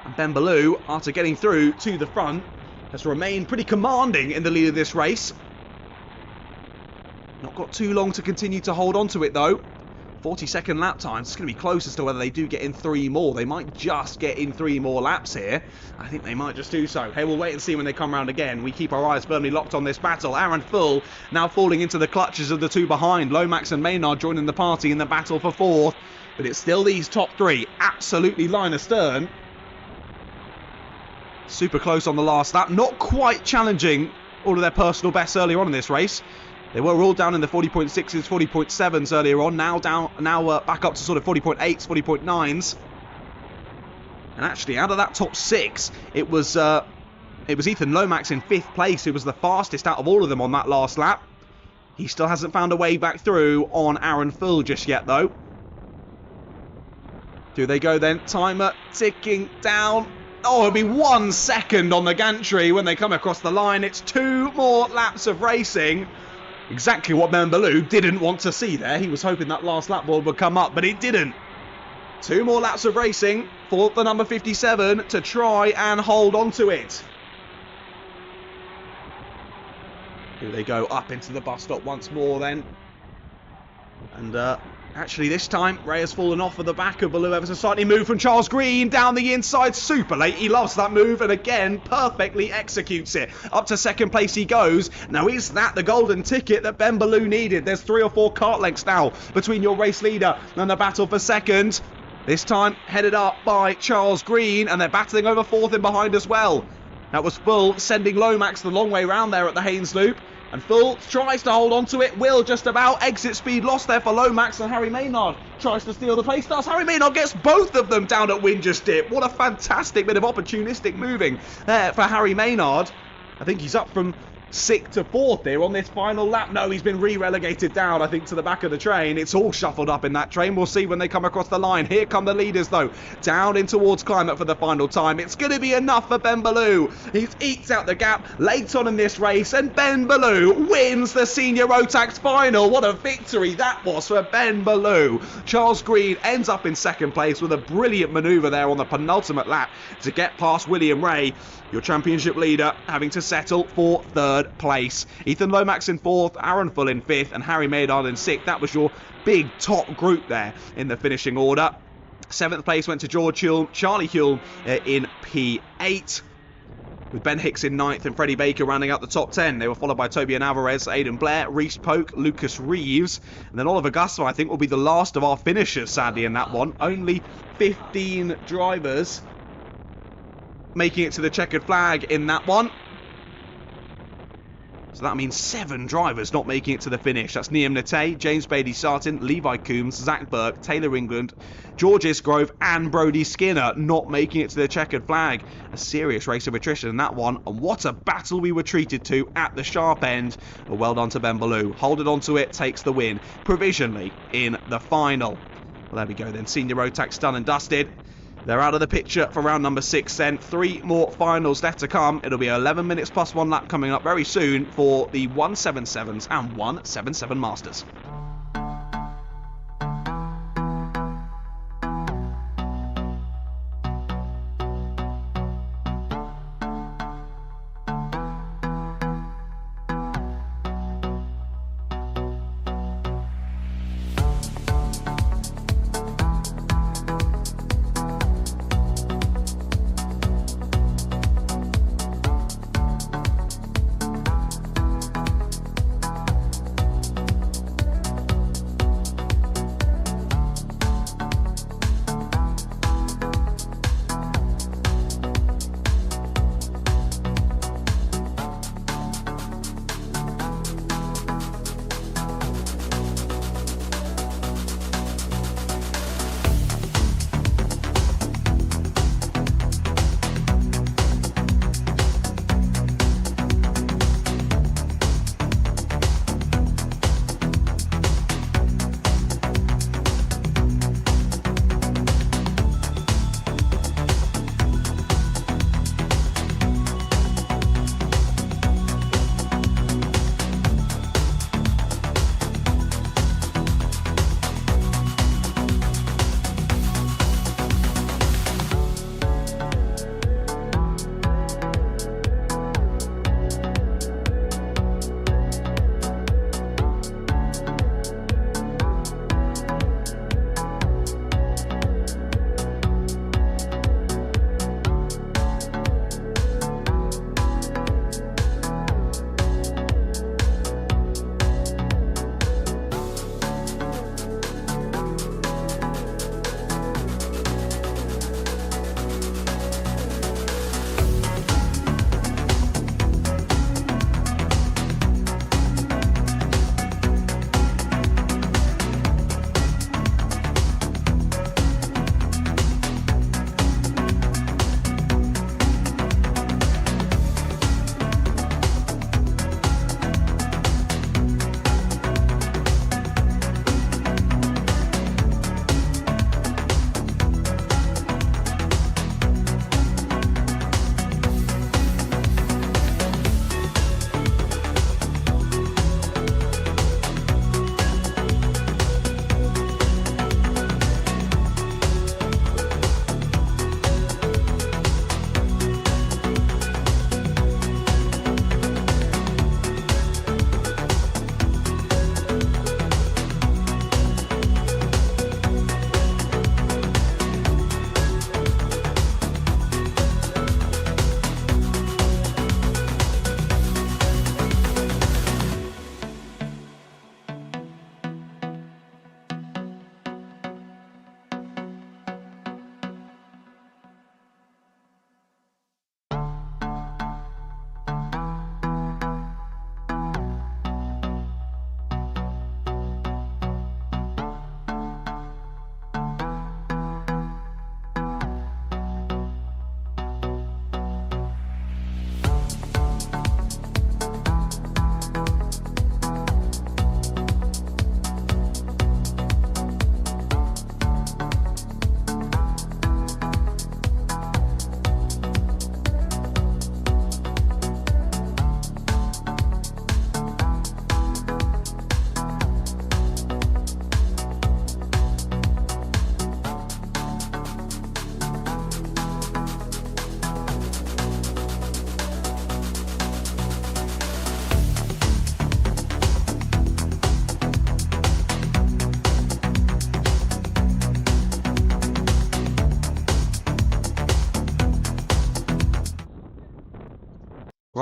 And Ben Baloo, after getting through to the front, has remained pretty commanding in the lead of this race. Not got too long to continue to hold on to it though. 40-second lap times. It's going to be close as to whether they do get in 3 more. They might just get in 3 more laps here. I think they might just do so. Hey, we'll wait and see when they come round again. We keep our eyes firmly locked on this battle. Aaron Full now falling into the clutches of the 2 behind. Lomax and Maynard joining the party in the battle for 4th. But it's still these top 3. Absolutely line astern. Super close on the last lap. Not quite challenging all of their personal bests earlier on in this race. They were all down in the 40.6s, 40.7s earlier on. Now back up to sort of 40.8s, 40.9s. And actually, out of that top 6, it was Ethan Lomax in 5th place, who was the fastest out of all of them on that last lap. He still hasn't found a way back through on Aaron Full just yet, though. Do they go then? Timer ticking down. Oh, it'll be 1 second on the gantry when they come across the line. It's 2 more laps of racing. Exactly what Ben Baloo didn't want to see there. He was hoping that last lap board would come up, but it didn't. 2 more laps of racing for the number 57 to try and hold on to it. Here they go up into the bus stop once more then. And actually this time Ray has fallen off of the back of Baloo ever so slightly. Move from Charles Green down the inside, super late. He loves that move and again perfectly executes it. Up to 2nd place he goes. Now is that the golden ticket that Ben Baloo needed? There's 3 or 4 kart lengths now between your race leader and the battle for 2nd. This time headed up by Charles Green, and they're battling over 4th in behind as well. That was Full sending Lomax the long way round there at the Haynes Loop. And Full tries to hold on to it, will just about. Exit speed lost there for Lomax, and Harry Maynard tries to steal the place. Starts. Harry Maynard gets both of them down at Winger's Dip. What a fantastic bit of opportunistic moving there for Harry Maynard. I think he's up from 6th to 4th here on this final lap. No, he's been re-relegated down, I think, to the back of the train. It's all shuffled up in that train. We'll see when they come across the line. Here come the leaders, though. Down in towards Climate for the final time. It's going to be enough for Ben Baloo. He ekes out the gap late on in this race, and Ben Baloo wins the Senior Rotax Final. What a victory that was for Ben Baloo. Charles Green ends up in 2nd place with a brilliant manoeuvre there on the penultimate lap to get past William Ray, your championship leader, having to settle for 3rd place. Ethan Lomax in 4th, Aaron Full in 5th, and Harry Maynard in 6th. That was your big top group there in the finishing order. 7th place went to George Hulme, Charlie Hulme in P8, with Ben Hicks in 9th and Freddie Baker rounding out the top 10. They were followed by Toby and Alvarez, Aidan Blair, Reese Polk, Lucas Reeves, and then Oliver Gusto, I think, will be the last of our finishers, sadly, in that one. Only 15 drivers making it to the checkered flag in that one. So that means 7 drivers not making it to the finish. That's Liam Nate, James Bailey-Sartin, Levi Coombs, Zach Burke, Taylor England, George Isgrove and Brody Skinner not making it to the checkered flag. A serious race of attrition in that one. And what a battle we were treated to at the sharp end. But well done to Ben Baloo. Holding on to it, takes the win provisionally in the final. Well, there we go then. Senior Rotax done and dusted. They're out of the picture for round number 6 then. 3 more finals left to come. It'll be 11 minutes plus 1 lap coming up very soon for the 177s and 177 Masters.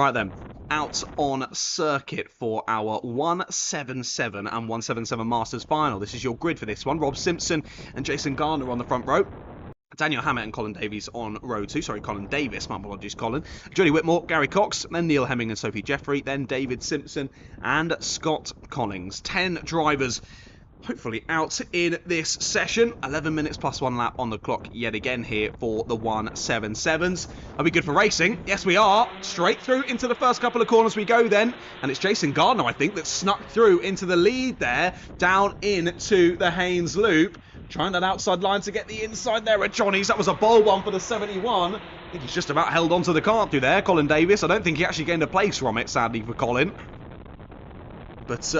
Right then, out on circuit for our 177 and 177 Masters Final. This is your grid for this one. Rob Simpson and Jason Gardner on the front row. Daniel Hammett and Colin Davies on row 2. Sorry, Colin Davis. My apologies, Colin. Jodie Whitmore, Gary Cox, then Neil Hemming and Sophie Jeffrey, then David Simpson and Scott Collins. 10 drivers hopefully out in this session. 11 minutes plus 1 lap on the clock yet again here for the 177s. Are we good for racing? Yes, we are. Straight through into the first couple of corners we go then. And it's Jason Gardner, I think, that snuck through into the lead there, down into the Haynes Loop. Trying that outside line to get the inside there at Johnny's. That was a bold one for the 71. I think he's just about held onto the cart through there, Colin Davis. I don't think he actually gained a place from it, sadly, for Colin. But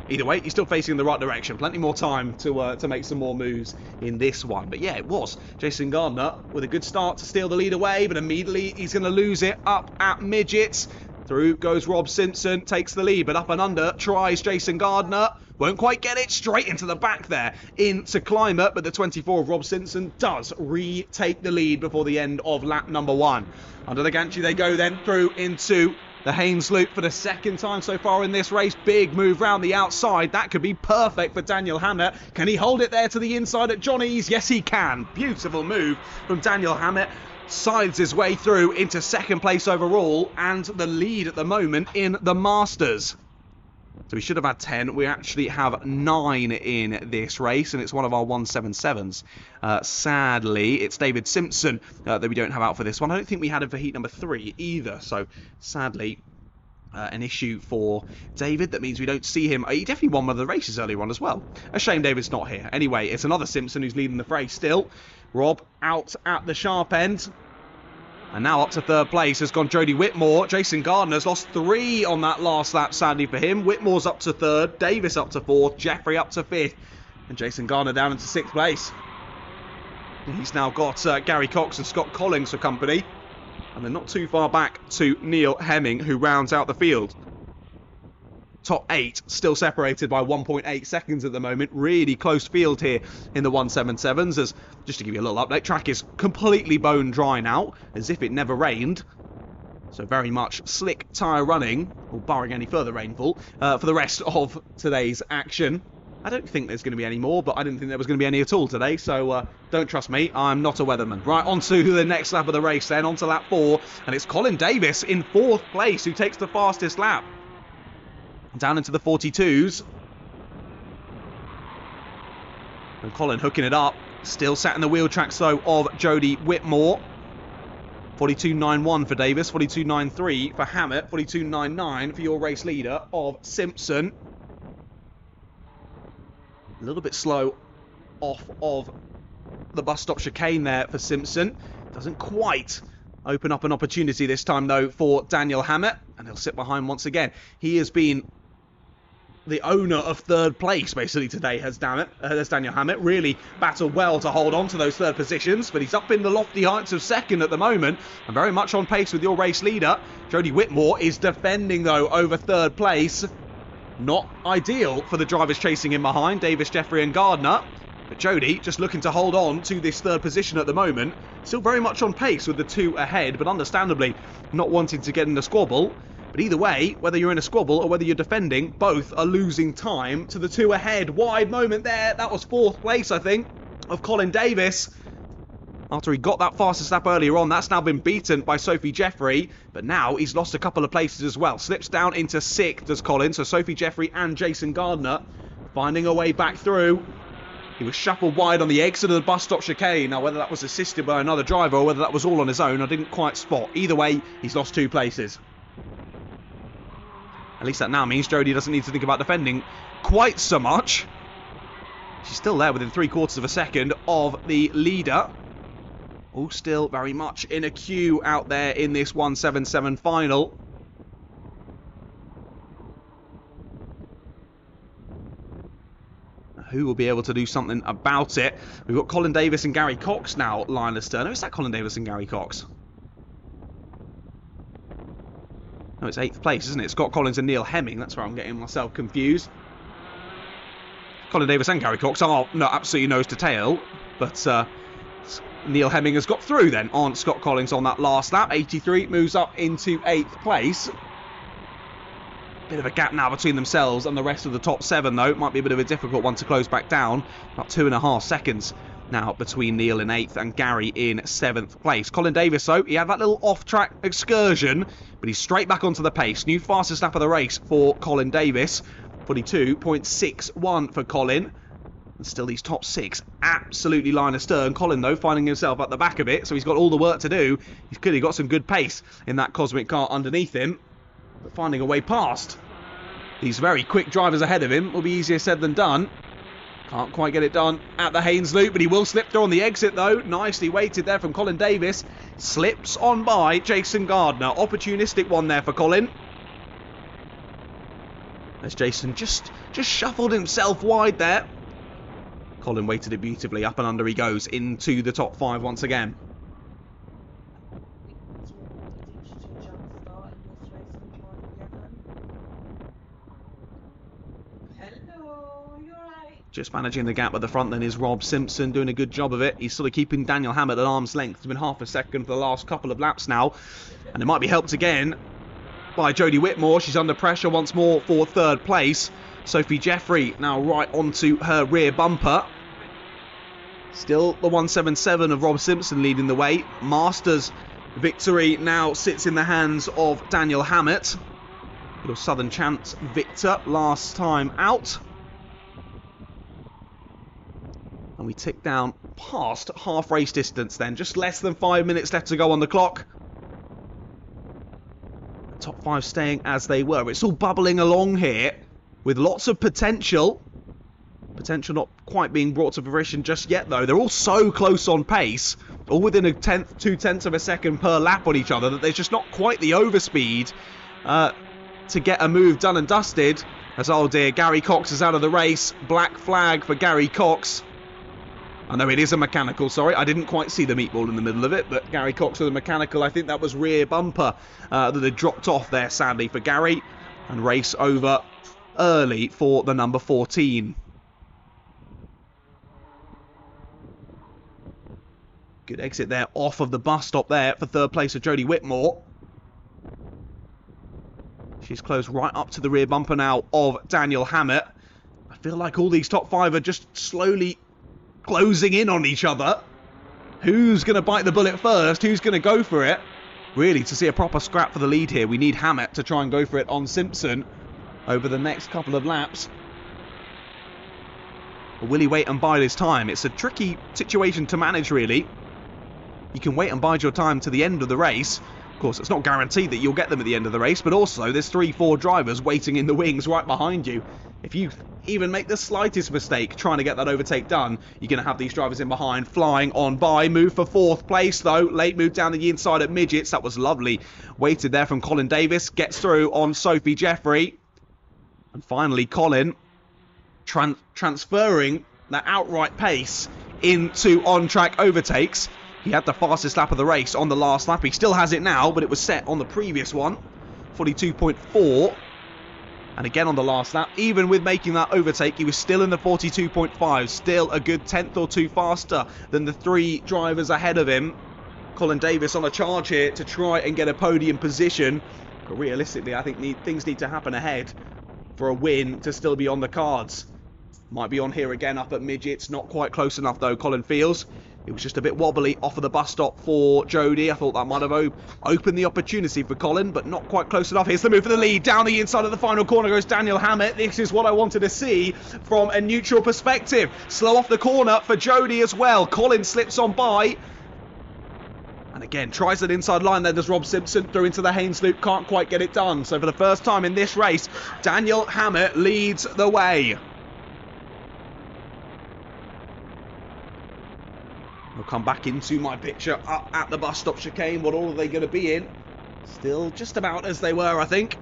either way, he's still facing in the right direction. Plenty more time to make some more moves in this one. But yeah, it was Jason Gardner with a good start to steal the lead away, but immediately he's going to lose it up at midgets. Through goes Rob Simpson, takes the lead, but up and under tries Jason Gardner. Won't quite get it, straight into the back there, into Climber, but the 24 of Rob Simpson does retake the lead before the end of lap number 1. Under the gantry they go then through into the Haynes Loop for the second time so far in this race. Big move round the outside. That could be perfect for Daniel Hammett. Can he hold it there to the inside at Johnny's? Yes, he can. Beautiful move from Daniel Hammett. Sides his way through into second place overall and the lead at the moment in the Masters. So we should have had 10. We actually have 9 in this race, and it's one of our 177s. Sadly, it's David Simpson that we don't have out for this one. I don't think we had him for heat number 3 either, so sadly an issue for David. That means we don't see him. He definitely won one of the races earlier on as well. A shame David's not here. Anyway, it's another Simpson who's leading the fray still. Rob out at the sharp end. And now up to third place has gone Jodie Whitmore. Jason Gardner's lost 3 on that last lap, sadly for him. Whitmore's up to 3rd, Davis up to 4th, Jeffrey up to 5th, and Jason Gardner down into 6th place. And he's now got Gary Cox and Scott Collins for company. And they're not too far back to Neil Hemming, who rounds out the field. Top 8 still separated by 1.8 seconds at the moment. Really close field here in the 177s. As just to give you a little update, track is completely bone dry now, as if it never rained. So very much slick tyre running, or barring any further rainfall, for the rest of today's action. I don't think there's going to be any more, but I didn't think there was going to be any at all today, so don't trust me, I'm not a weatherman. Right, on to the next lap of the race then, on to lap 4, and it's Colin Davis in 4th place who takes the fastest lap. Down into the 42s. And Colin hooking it up. Still sat in the wheel tracks, though, of Jodie Whitmore. 42.91 for Davis. 42.93 for Hammett. 42.99 for your race leader of Simpson. A little bit slow off of the bus stop chicane there for Simpson. Doesn't quite open up an opportunity this time, though, for Daniel Hammett. And he'll sit behind once again. He has been the owner of 3rd place, basically, today, has Daniel Hammett. Really battled well to hold on to those 3rd positions, but he's up in the lofty heights of 2nd at the moment, and very much on pace with your race leader. Jodie Whitmore is defending, though, over 3rd place. Not ideal for the drivers chasing him behind, Davis, Jeffrey and Gardner. But Jodie just looking to hold on to this 3rd position at the moment. Still very much on pace with the 2 ahead, but understandably not wanting to get in the squabble. But either way, whether you're in a squabble or whether you're defending, both are losing time to the 2 ahead. Wide moment there. That was 4th place, I think, of Colin Davis. After he got that fastest lap earlier on, that's now been beaten by Sophie Jeffrey. But now he's lost a couple of places as well. Slips down into 6th, does Colin. So Sophie Jeffrey and Jason Gardner finding a way back through. He was shuffled wide on the exit of the bus stop chicane. Now, whether that was assisted by another driver or whether that was all on his own, I didn't quite spot. Either way, he's lost 2 places. At least that now means Jodie doesn't need to think about defending quite so much. She's still there within 3/4 of a second of the leader. All still very much in a queue out there in this 177 final. Who will be able to do something about it? We've got Colin Davis and Gary Cox now line astern. Oh, is that Colin Davis and Gary Cox? No, it's 8th place, isn't it? Scott Collins and Neil Hemming. That's where I'm getting myself confused. Colin Davis and Gary Cox are absolutely nose to tail. But Neil Hemming has got through then on Scott Collins on that last lap. 83 moves up into 8th place. Bit of a gap now between themselves and the rest of the top 7 though. Might be a bit of a difficult one to close back down. About 2.5 seconds now between Neil in 8th and Gary in 7th place. Colin Davis though, he had that little off-track excursion, but he's straight back onto the pace. New fastest lap of the race for Colin Davis. 42.61 for Colin. And still these top 6 absolutely line astern. Colin though finding himself at the back of it, so he's got all the work to do. He's clearly got some good pace in that Cosmic Kart underneath him. But finding a way past these very quick drivers ahead of him will be easier said than done. Can't quite get it done at the Haynes loop, but he will slip through on the exit though. Nicely weighted there from Colin Davis. Slips on by Jason Gardner. Opportunistic one there for Colin. As Jason just shuffled himself wide there. Colin weighted it beautifully. Up and under he goes into the top 5 once again. Just managing the gap at the front then is Rob Simpson, doing a good job of it. He's sort of keeping Daniel Hammett at arm's length. It's been half a second for the last couple of laps now. And it might be helped again by Jodie Whitmore. She's under pressure once more for 3rd place. Sophie Jeffrey now right onto her rear bumper. Still the 177 of Rob Simpson leading the way. Masters victory now sits in the hands of Daniel Hammett. Little Southern Chance victor last time out. And we tick down past half race distance then. Just less than 5 minutes left to go on the clock. Top 5 staying as they were. It's all bubbling along here with lots of potential. Potential not quite being brought to fruition just yet though. They're all so close on pace. All within a 2/10 of a second per lap on each other that there's just not quite the overspeed to get a move done and dusted. As, oh dear, Gary Cox is out of the race. Black flag for Gary Cox. I know it is a mechanical, sorry. I didn't quite see the meatball in the middle of it, but Gary Cox with a mechanical. I think that was rear bumper that had dropped off there, sadly, for Gary. And race over early for the number 14. Good exit there off of the bus stop there for 3rd place of Jodie Whitmore. She's close right up to the rear bumper now of Daniel Hammett. I feel like all these top 5 are just slowly closing in on each other. Who's going to bite the bullet first? Who's going to go for it? Really, to see a proper scrap for the lead here, we need Hammett to try and go for it on Simpson over the next couple of laps. But will he wait and bide his time? It's a tricky situation to manage, really. You can wait and bide your time to the end of the race. Of course, it's not guaranteed that you'll get them at the end of the race, but also there's 3-4 drivers waiting in the wings right behind you. If you even make the slightest mistake trying to get that overtake done, you're going to have these drivers in behind flying on by. Move for 4th place though. Late move down the inside at midgets. That was lovely. Waited there from Colin Davis. Gets through on Sophie Jeffrey. And finally Colin transferring that outright pace into on-track overtakes. He had the fastest lap of the race on the last lap. He still has it now, but it was set on the previous one. 42.4. And again on the last lap, even with making that overtake, he was still in the 42.5. Still a good 10th or 2 faster than the 3 drivers ahead of him. Colin Davis on a charge here to try and get a podium position. But realistically, I think things need to happen ahead for a win to still be on the cards. Might be on here again up at midgets. Not quite close enough though, Colin feels. It was just a bit wobbly off of the bus stop for Jodie. I thought that might have opened the opportunity for Colin, but not quite close enough. Here's the move for the lead. Down the inside of the final corner goes Daniel Hammett. This is what I wanted to see from a neutral perspective. Slow off the corner for Jodie as well. Colin slips on by. And again, tries that inside line. Then there's Rob Simpson through into the Haynes loop. Can't quite get it done. So for the first time in this race, Daniel Hammett leads the way. We'll come back into my picture up at the bus stop chicane. What all are they going to be in? Still just about as they were, I think.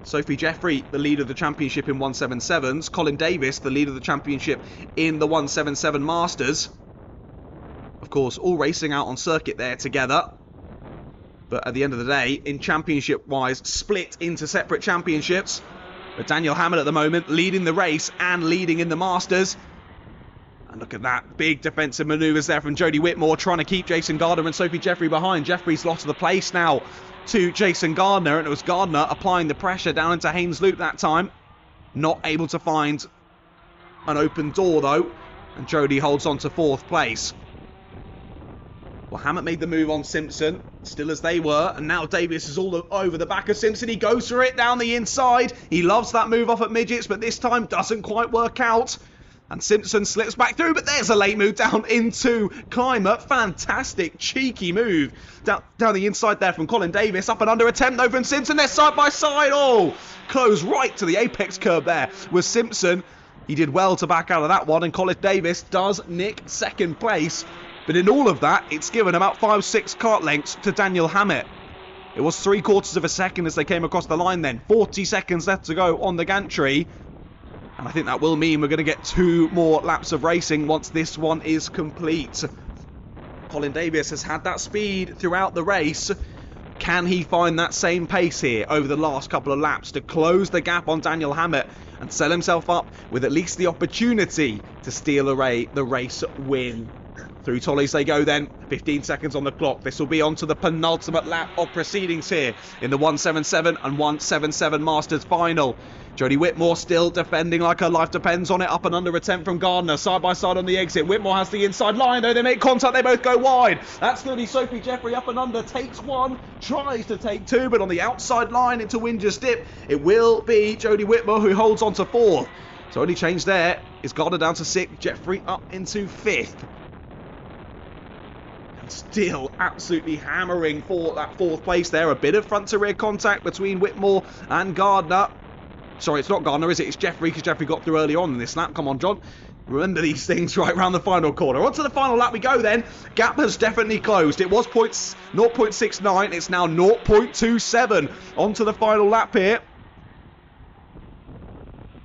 Sophie Jeffrey, the leader of the championship in 177s. Colin Davis, the leader of the championship in the 177 Masters. Of course, all racing out on circuit there together. But at the end of the day, in championship-wise, split into separate championships. But Daniel Hammett at the moment leading the race and leading in the Masters. And look at that, big defensive manoeuvres there from Jodie Whitmore, trying to keep Jason Gardner and Sophie Jeffrey behind. Jeffrey's lost the place now to Jason Gardner, and it was Gardner applying the pressure down into Haynes Loop that time. Not able to find an open door though, and Jodie holds on to 4th place. Well, Hammett made the move on Simpson, still as they were, and now Davis is all over the back of Simpson. He goes for it down the inside. He loves that move off at midgets, but this time doesn't quite work out. And Simpson slips back through, but there's a late move down into Climber. Fantastic, cheeky move down the inside there from Colin Davis. Up and under attempt though from Simpson. They're side by side. Oh, close right to the apex curb there was Simpson. He did well to back out of that one, and Colin Davis does nick 2nd place. But in all of that, it's given about 5-6 kart lengths to Daniel Hammett. It was 3/4 of a second as they came across the line then. 40 seconds left to go on the gantry. And I think that will mean we're going to get 2 more laps of racing once this one is complete. Colin Davis has had that speed throughout the race. Can he find that same pace here over the last couple of laps to close the gap on Daniel Hammett and set himself up with at least the opportunity to steal away the race win? Through Tollies they go then, 15 seconds on the clock. This will be on to the penultimate lap of proceedings here in the 177 and 177 Masters Final. Jodie Whitmore still defending like her life depends on it. Up and under attempt from Gardner, side by side on the exit. Whitmore has the inside line though, they make contact, they both go wide. That's going to be Sophie Jeffrey up and under, takes 1, tries to take 2, but on the outside line into Winger's Dip, it will be Jodie Whitmore who holds on to 4th. So only change there is Gardner down to 6th, Jeffrey up into 5th. Still absolutely hammering for that 4th place there. A bit of front to rear contact between Whitmore and Gardner. Sorry, it's not Gardner, is it? It's Jeffrey, because Jeffrey got through early on in this lap. Come on, John. Remember these things right round the final corner. On to the final lap we go then. Gap has definitely closed. It was 0.69. It's now 0.27. On to the final lap here.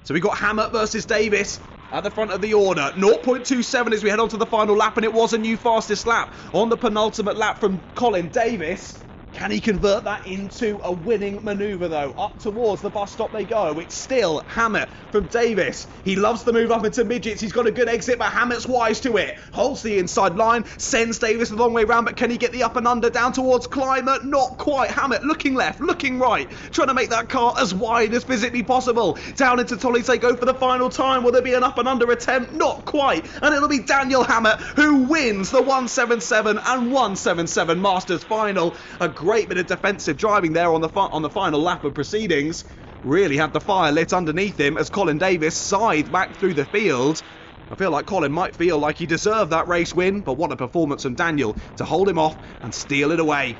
So we got Hammett versus Davis at the front of the order. 0.27 as we head on to the final lap, and it was a new fastest lap on the penultimate lap from Colin Davis. Can he convert that into a winning manoeuvre though? Up towards the bus stop they go. It's still Hammett from Davis. He loves the move up into midgets. He's got a good exit, but Hammett's wise to it. Holds the inside line, sends Davis the long way round, but can he get the up and under down towards Climber? Not quite. Hammett looking left, looking right, trying to make that car as wide as physically possible. Down into Tollies they go for the final time. Will there be an up and under attempt? Not quite. And it'll be Daniel Hammett who wins the 177 and 177 Masters Final. A great bit of defensive driving there on the final lap of proceedings. Really had the fire lit underneath him as Colin Davis scythed back through the field. I feel like Colin might feel like he deserved that race win, but what a performance from Daniel to hold him off and steal it away.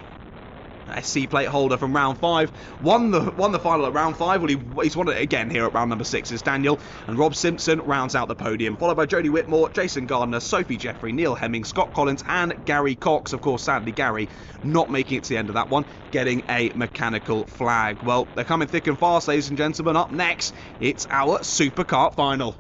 SC plate holder from round 5 won the final at round 5. Well, he's won it again here at round number 6 is Daniel, and Rob Simpson rounds out the podium, followed by Jodie Whitmore, Jason Gardner, Sophie Jeffrey, Neil Hemming, Scott Collins and Gary Cox. Of course, sadly Gary not making it to the end of that one, getting a mechanical flag. Well, they're coming thick and fast, ladies and gentlemen. Up next, it's our Superkart Final.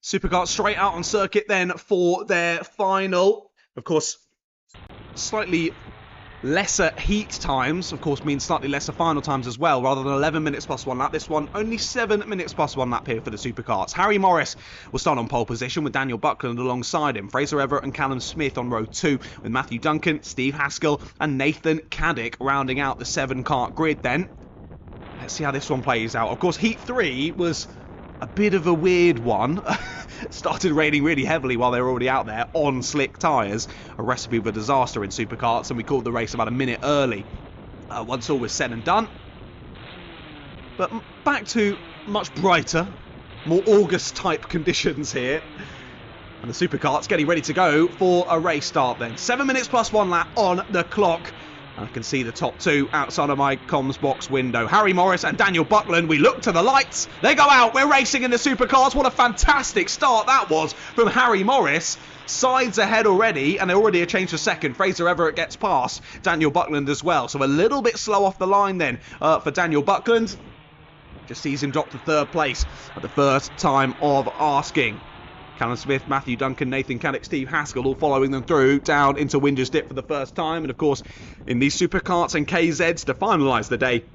Superkarts straight out on circuit then for their final. Of course, slightly lesser heat times, of course, means slightly lesser final times as well. Rather than 11 minutes plus 1 lap, this one only 7 minutes plus 1 lap here for the Superkarts. Harry Morris will start on pole position with Daniel Buckland alongside him. Fraser Everett and Callum Smith on row 2 with Matthew Duncan, Steve Haskell and Nathan Cadet rounding out the 7 kart grid then. let's see how this one plays out. Of course, Heat 3 was a bit of a weird one. Started raining really heavily while they were already out there on slick tyres. A recipe for disaster in Superkarts, and we called the race about a minute early. Once all was said and done. But back to much brighter, more August-type conditions here. And the Superkarts getting ready to go for a race start then. 7 minutes plus 1 lap on the clock. And I can see the top two outside of my comms box window. Harry Morris and Daniel Buckland. We look to the lights. They go out. We're racing in the Superkarts. What a fantastic start that was from Harry Morris. Sides ahead already, and they're already a change for second. Fraser Everett gets past Daniel Buckland as well. So a little bit slow off the line then for Daniel Buckland. Just sees him drop to third place at the first time of asking. Callum Smith, Matthew Duncan, Nathan Cadet, Steve Haskell all following them through down into Winger's Dip for the first time. And of course, in these Superkarts and KZs to finalise the day,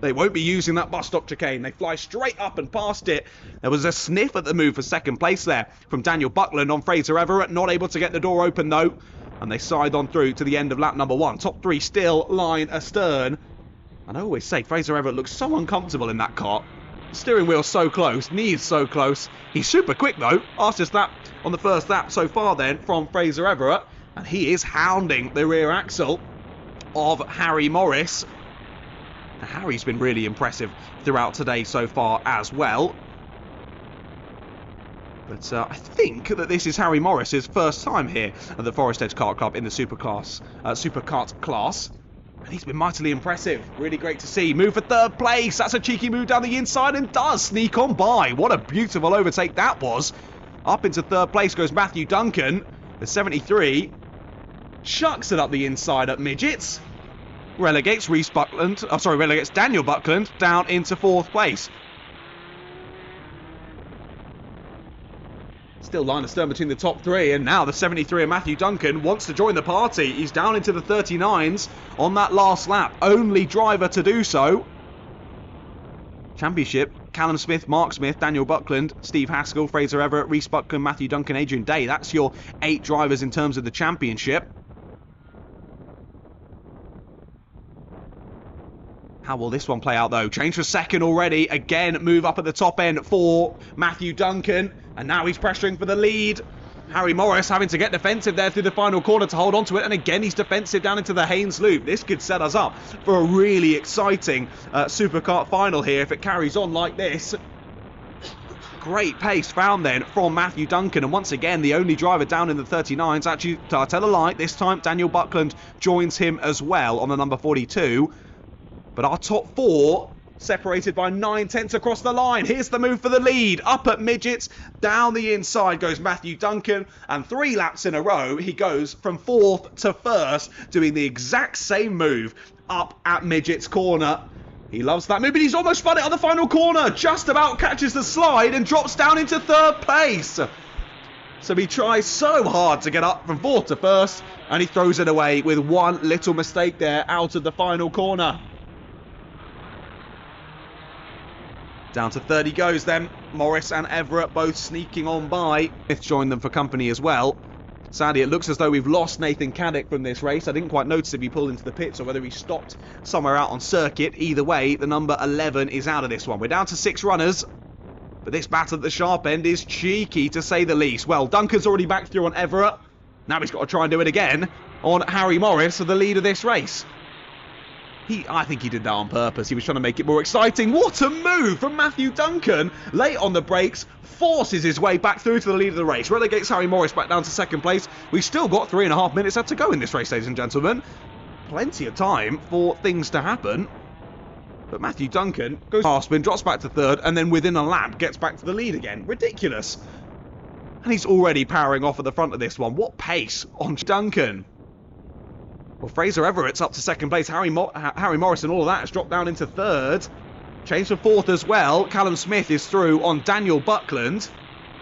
they won't be using that bus stop chicane. They fly straight up and past it. There was a sniff at the move for second place there from Daniel Buckland on Fraser Everett. Not able to get the door open though. And they side on through to the end of lap number 1. Top 3 still line astern. And I always say Fraser Everett looks so uncomfortable in that kart. Steering wheel so close, knees so close. He's super quick though. Fastest lap on the first lap so far then from Fraser Everett. And he is hounding the rear axle of Harry Morris. Now, Harry's been really impressive throughout today so far as well. But I think that this is Harry Morris's first time here at the Forest Edge Kart Club in the Superkart class. And he's been mightily impressive. Really great to see. Move for third place. That's a cheeky move down the inside and does sneak on by. What a beautiful overtake that was. Up into third place goes Matthew Duncan. The 73 chucks it up the inside at midgets. Relegates Daniel Buckland down into fourth place. Still line astern between the top 3, and now the 73 of Matthew Duncan wants to join the party. He's down into the 39s on that last lap. Only driver to do so. Championship, Callum Smith, Mark Smith, Daniel Buckland, Steve Haskell, Fraser Everett, Reece Buckland, Matthew Duncan, Adrian Day. That's your 8 drivers in terms of the championship. How will this one play out though? Change for second already. Again, move up at the top end for Matthew Duncan. And now he's pressuring for the lead. Harry Morris having to get defensive there through the final corner to hold on to it. And again, he's defensive down into the Haynes Loop. This could set us up for a really exciting Superkart final here if it carries on like this. Great pace found then from Matthew Duncan. And once again, the only driver down in the 39s. Actually, I tell a lie, this time Daniel Buckland joins him as well on the number 42. But our top 4 separated by 9/10 across the line. Here's the move for the lead. Up at midgets, down the inside goes Matthew Duncan. And 3 laps in a row, he goes from 4th to 1st, doing the exact same move up at midgets corner. He loves that move, but he's almost spun it on the final corner. Just about catches the slide and drops down into 3rd place. So he tries so hard to get up from 4th to 1st, and he throws it away with one little mistake there out of the final corner. Down to 30 goes then. Morris and Everett both sneaking on by. Smith joined them for company as well. Sadly, it looks as though we've lost Nathan Cadet from this race. I didn't quite notice if he pulled into the pits or whether he stopped somewhere out on circuit. Either way, the number 11 is out of this one. We're down to 6 runners. But this battle at the sharp end is cheeky, to say the least. Well, Duncan's already back through on Everett. Now he's got to try and do it again on Harry Morris for the lead of this race. I think he did that on purpose. He was trying to make it more exciting. What a move from Matthew Duncan. Late on the brakes, forces his way back through to the lead of the race. Relegates Harry Morris back down to 2nd place. We've still got 3.5 minutes left to go in this race, ladies and gentlemen. Plenty of time for things to happen. But Matthew Duncan goes past spin, drops back to 3rd, and then within a lap gets back to the lead again. Ridiculous. And he's already powering off at the front of this one. What pace on Duncan. Well, Fraser Everett's up to 2nd place. Harry Morris and all of that has dropped down into 3rd. Change for 4th as well. Callum Smith is through on Daniel Buckland.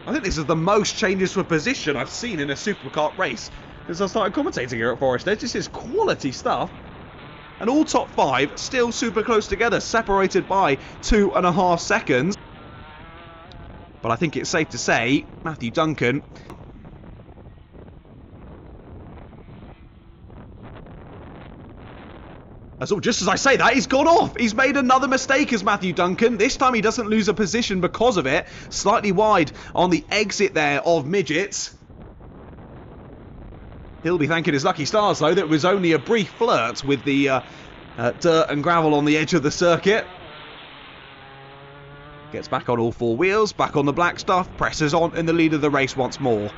I think this is the most changes for position I've seen in a Superkart race since I started commentating here at Forest Edge. This is quality stuff. And all top 5 still super close together, separated by 2.5 seconds. But I think it's safe to say Matthew Duncan Just as I say that, he's gone off. He's made another mistake as Matthew Duncan. This time he doesn't lose a position because of it. Slightly wide on the exit there of Midgets. He'll be thanking his lucky stars, though, that it was only a brief flirt with the dirt and gravel on the edge of the circuit. Gets back on all four wheels, back on the black stuff, presses on in the lead of the race once more.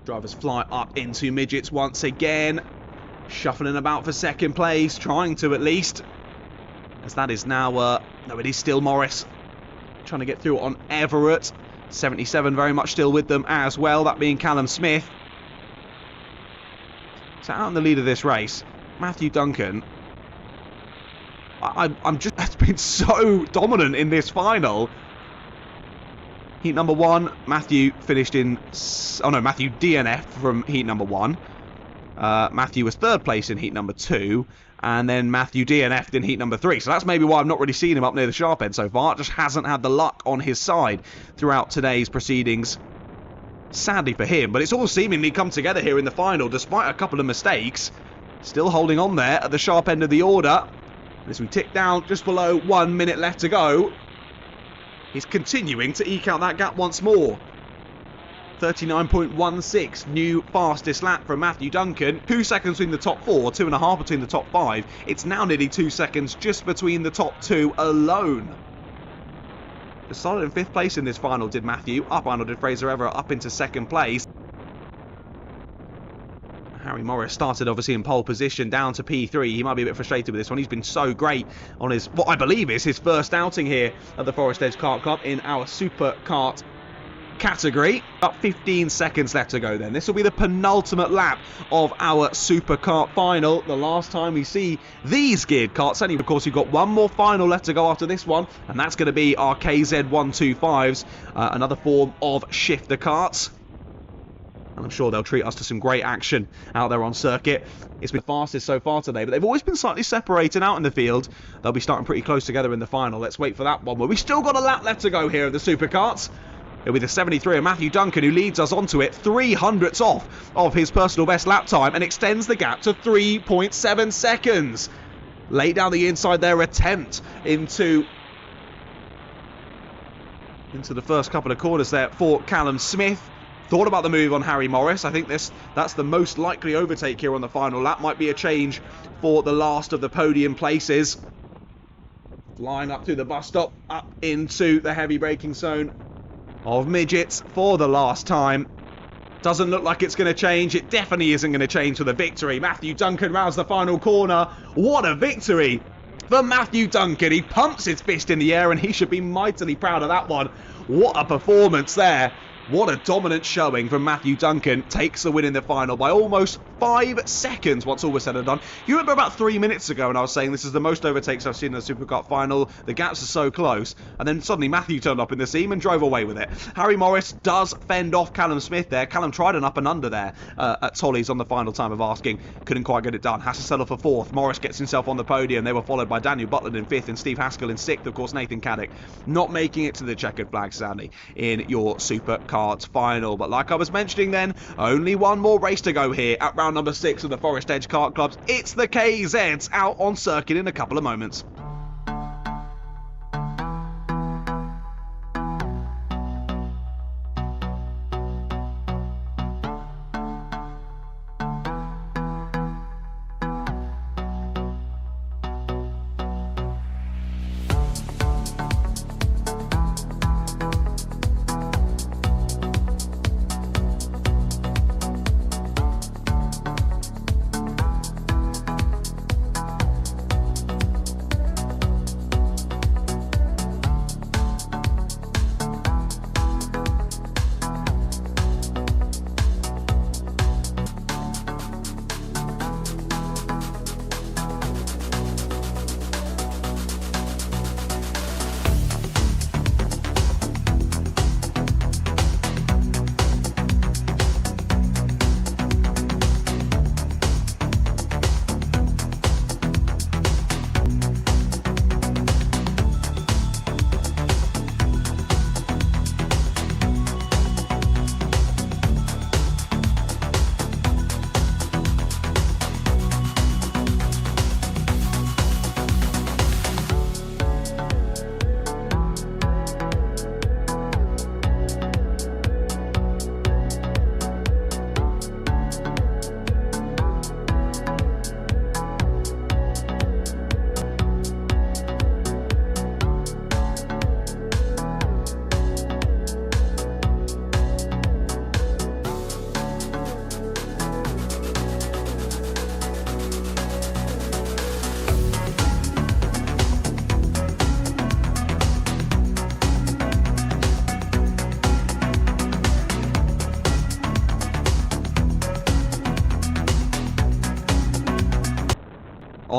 Drivers fly up into Midgets once again. Shuffling about for second place, trying to at least. As that is now, no, it is still Morris. Trying to get through on Everett. 77 very much still with them as well, that being Callum Smith. So out in the lead of this race, Matthew Duncan. I'm just, has been so dominant in this final. Heat number 1, Matthew finished in, Matthew DNF from heat number 1. Matthew was 3rd place in heat number 2, and then Matthew DNF'd in heat number 3. So that's maybe why I've not really seen him up near the sharp end so far. Just hasn't had the luck on his side throughout today's proceedings. Sadly for him, but it's all seemingly come together here in the final, despite a couple of mistakes. Still holding on there at the sharp end of the order. As we tick down, just below 1 minute left to go. He's continuing to eke out that gap once more. 39.16, new fastest lap from Matthew Duncan. 2 seconds between the top 4, 2.5 between the top 5. It's now nearly 2 seconds just between the top 2 alone. Solid in 5th place in this final did Matthew. Up Arnold did Fraser Everett up into 2nd place. Harry Morris started obviously in pole position down to P3. He might be a bit frustrated with this one. He's been so great on his, what I believe is his first outing here at the Forest Edge Kart Club in our Superkart category. About 15 seconds left to go then. This will be the penultimate lap of our Superkart Final. The last time we see these geared karts. Anyway, of course, we've got one more final left to go after this one, and that's going to be our KZ125s, another form of shifter karts. And I'm sure they'll treat us to some great action out there on circuit. It's been the fastest so far today, but they've always been slightly separated out in the field. They'll be starting pretty close together in the final. Let's wait for that one. Well, we've still got a lap left to go here of the Superkarts. It'll be the 73 of Matthew Duncan who leads us onto it, 300ths off of his personal best lap time, and extends the gap to 3.7 seconds. Lay down the inside their attempt into the first couple of corners there for Callum Smith. Thought about the move on Harry Morris. I think that's the most likely overtake here on the final lap. Might be a change for the last of the podium places. Flying up through the bus stop, up into the heavy braking zone of Midgets for the last time. Doesn't look like it's going to change. It definitely isn't going to change for the victory. Matthew Duncan rounds the final corner. What a victory for Matthew Duncan. He pumps his fist in the air and he should be mightily proud of that one. What a performance there. What a dominant showing from Matthew Duncan. Takes the win in the final by almost 5 seconds once all was said and done. You remember about 3 minutes ago when I was saying this is the most overtakes I've seen in the Superkart Final. The gaps are so close. And then suddenly Matthew turned up in the scene and drove away with it. Harry Morris does fend off Callum Smith there. Callum tried an up and under there at Tolly's on the final time of asking. Couldn't quite get it done. Has to settle for 4th. Morris gets himself on the podium. They were followed by Daniel Butland in 5th and Steve Haskell in 6th. Of course, Nathan Cadet not making it to the checkered flag, sadly, in your Superkart Final. But like I was mentioning then, only one more race to go here at round number 6 of the Forest Edge Kart Clubs. It's the KZs out on circuit in a couple of moments.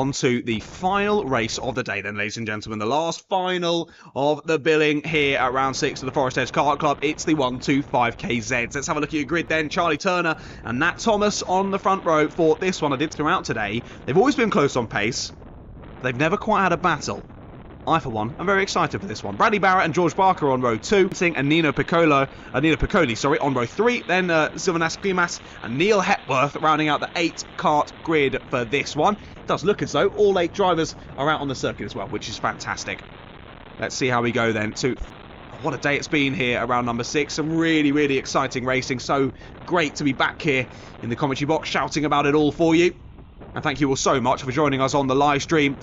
on to the final race of the day then, ladies and gentlemen. The last final of the billing here at round 6 of the Forest Edge Kart Club. It's the 125KZ. Let's have a look at your grid then. Charlie Turner and Nat Thomas on the front row for this one. I did throughout today. They've always been close on pace. They've never quite had a battle. I, for one, am very excited for this one. Bradley Barrett and George Barker on row 2. And Nino Piccoli, on row 3. Then Silvanas Klimas and Neil Hepworth rounding out the 8-kart grid for this one. It does look as though all 8 drivers are out on the circuit as well, which is fantastic. Let's see how we go then to... What a day it's been here at round number 6. Some really, really exciting racing. So great to be back here in the commentary box shouting about it all for you. And thank you all so much for joining us on the live stream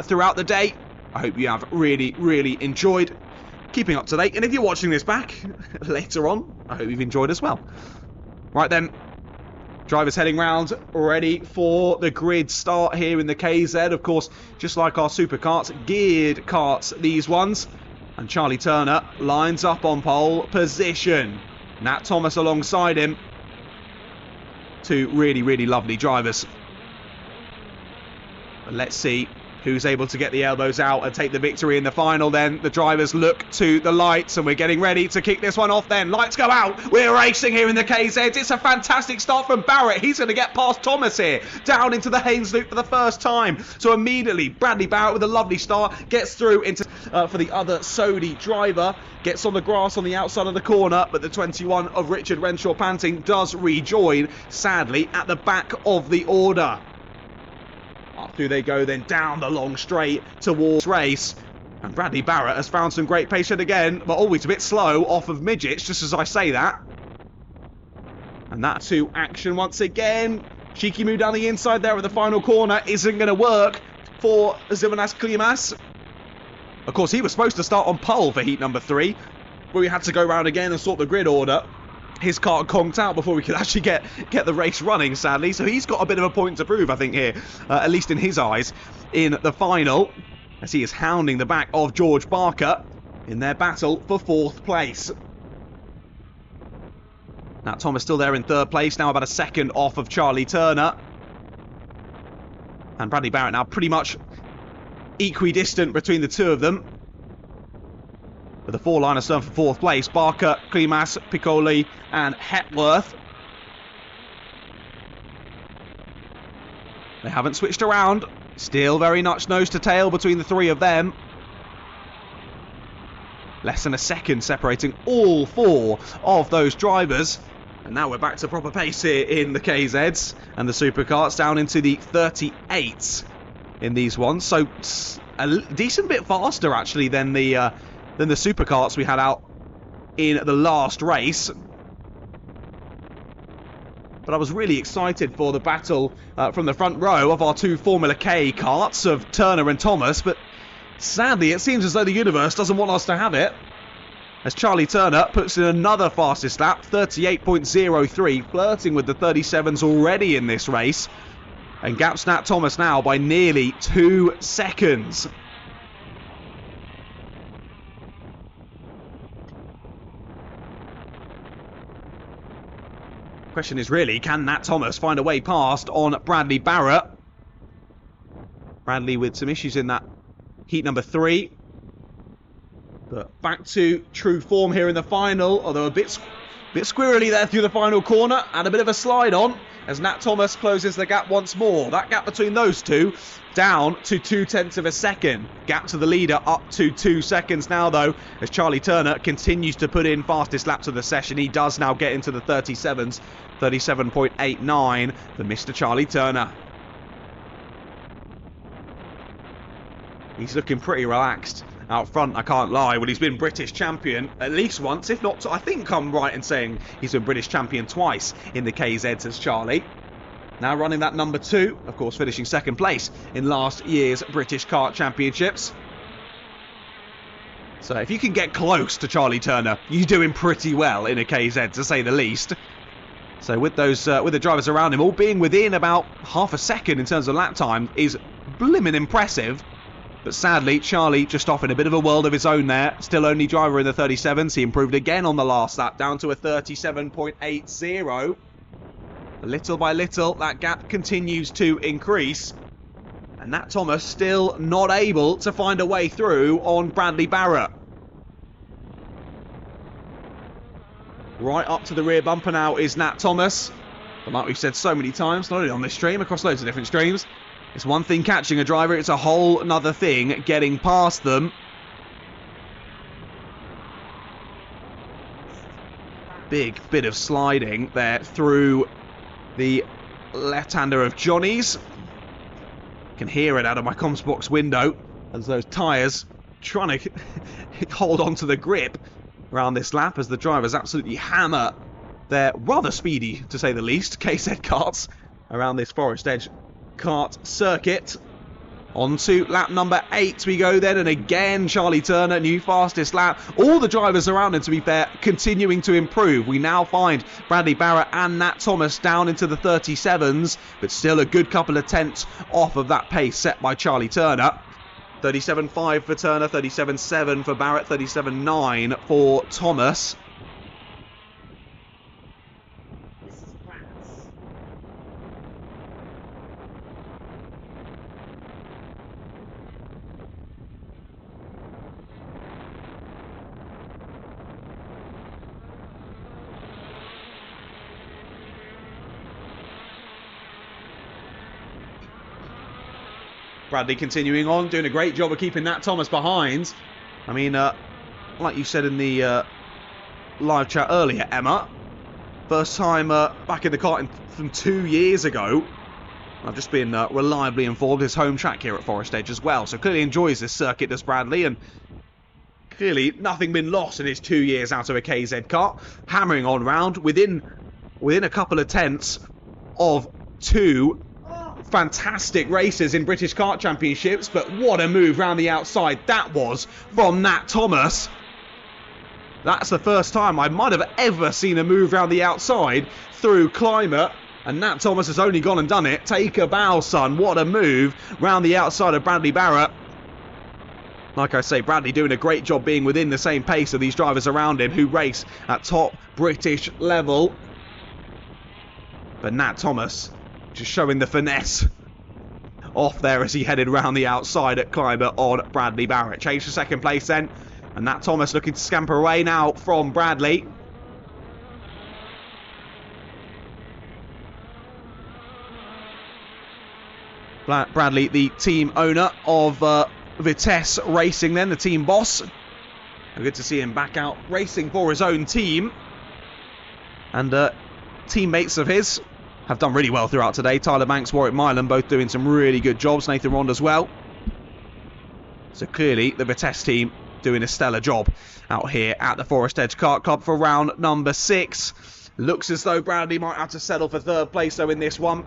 throughout the day. I hope you have really, really enjoyed keeping up to date. And if you're watching this back later on, I hope you've enjoyed as well. Right then, drivers heading round, ready for the grid start here in the KZ. Of course, just like our Superkarts, geared karts, these ones. And Charlie Turner lines up on pole position. Nat Thomas alongside him. 2 really, really lovely drivers. But let's see who's able to get the elbows out and take the victory in the final then. The drivers look to the lights and we're getting ready to kick this one off then. Lights go out. We're racing here in the KZ. It's a fantastic start from Barrett. He's going to get past Thomas here. Down into the Haynes loop for the first time. So immediately Bradley Barrett with a lovely start gets through into for the other Sodi driver. Gets on the grass on the outside of the corner, but the 21 of Richard Renshaw Panting does rejoin, sadly, at the back of the order. Up through they go then down the long straight towards race. And Bradley Barrett has found some great pace yet again, but always a bit slow off of midgets, just as I say that. And that to action once again. Cheeky move down the inside there at the final corner isn't going to work for Silvanas Klimas. Of course, he was supposed to start on pole for heat number 3, but we had to go round again and sort the grid order. His car conked out before we could actually get the race running, sadly. So he's got a bit of a point to prove, I think, here, at least in his eyes, in the final, as he is hounding the back of George Barker in their battle for 4th place. Now, Thomas still there in 3rd place, now about a second off of Charlie Turner. And Bradley Barrett now pretty much equidistant between the 2 of them. With a 4-liner stern for 4th place, Barker, Klimas, Piccoli and Hepworth. They haven't switched around. Still very much nose to tail between the 3 of them. Less than a second separating all 4 of those drivers. And now we're back to proper pace here in the KZs. And the Superkarts down into the 38s in these ones. So a decent bit faster, actually, than the Superkarts we had out in the last race. But I was really excited for the battle from the front row of our 2 Formula K karts of Turner and Thomas, but sadly it seems as though the universe doesn't want us to have it, as Charlie Turner puts in another fastest lap, 38.03, flirting with the 37s already in this race, and gaps Nat Thomas now by nearly 2 seconds. Question is really, can Nat Thomas find a way past on Bradley Barrett? Bradley with some issues in that heat number 3. But back to true form here in the final, although a bit squirrely there through the final corner, and a bit of a slide on as Nat Thomas closes the gap once more. That gap between those 2 down to 0.2 of a second. Gap to the leader up to 2 seconds now, though, as Charlie Turner continues to put in fastest laps of the session. He does now get into the 37s, 37.89 for Mr. Charlie Turner. He's looking pretty relaxed out front, I can't lie. Well, he's been British champion at least once, if not, I think I'm right in saying he's been British champion twice in the KZs as Charlie. Now running that number 2, of course finishing 2nd place in last year's British Kart Championships. So if you can get close to Charlie Turner, you're doing pretty well in a KZ, to say the least. So with those, with the drivers around him all being within about half a second in terms of lap time is blimmin' impressive. But sadly, Charlie just off in a bit of a world of his own there. Still only driver in the 37s. He improved again on the last lap, down to a 37.80. Little by little, that gap continues to increase. And Nat Thomas still not able to find a way through on Bradley Barrett. Right up to the rear bumper now is Nat Thomas. But like we've said so many times, not only on this stream, across loads of different streams, it's one thing catching a driver, it's a whole another thing getting past them. Big bit of sliding there through the left-hander of Johnny's. Can hear it out of my comms box window as those tyres trying to hold on to the grip around this lap as the drivers absolutely hammer their rather speedy, to say the least, KZ karts around this Forest Edge kart circuit. On to lap number 8 we go then, and again Charlie Turner, new fastest lap. All the drivers around him, to be fair, continuing to improve. We now find Bradley Barrett and Nat Thomas down into the 37s, but still a good couple of tenths off of that pace set by Charlie Turner. 37.5 for Turner, 37.7 for Barrett, 37.9 for Thomas. Bradley continuing on, doing a great job of keeping Nat Thomas behind. I mean, like you said in the live chat earlier, Emma, first time back in the kart from 2 years ago. I've just been reliably informed his home track here at Forest Edge as well. So clearly enjoys this circuit, does Bradley, and clearly nothing been lost in his 2 years out of a KZ kart. Hammering on round within a couple of tenths of 2 fantastic races in British Kart Championships, but what a move round the outside that was from Nat Thomas. That's the first time I might have ever seen a move round the outside through Climate, and Nat Thomas has only gone and done it. Take a bow, son. What a move round the outside of Bradley Barrett. Like I say, Bradley doing a great job being within the same pace of these drivers around him who race at top British level. But Nat Thomas just showing the finesse off there as he headed round the outside at Climber on Bradley Barrett. Change to second place then. And Nat Thomas looking to scamper away now from Bradley. Bradley, the team owner of Vitesse Racing then, the team boss. Good to see him back out racing for his own team. And teammates of his have done really well throughout today. Tyler Banks, Warwick Milan, both doing some really good jobs. Nathan Rond as well. So clearly the Vitesse team doing a stellar job out here at the Forest Edge Kart Club for round number 6. Looks as though Bradley might have to settle for third place though in this one.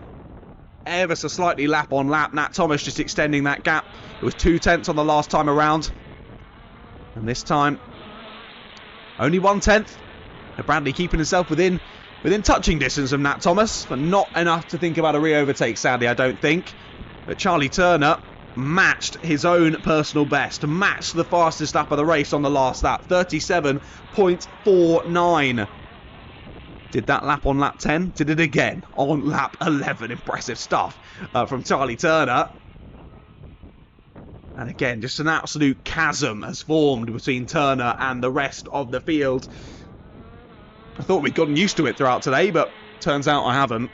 Ever so slightly lap on lap. Nat Thomas just extending that gap. It was 2 tenths on the last time around. And this time, only 1 tenth. Bradley keeping himself within touching distance of Nat Thomas, but not enough to think about a re-overtake, sadly, I don't think. But Charlie Turner matched his own personal best, matched the fastest lap of the race on the last lap, 37.49. Did that lap on lap 10, did it again on lap 11. Impressive stuff from Charlie Turner. And again, just an absolute chasm has formed between Turner and the rest of the field. I thought we'd gotten used to it throughout today, but turns out I haven't.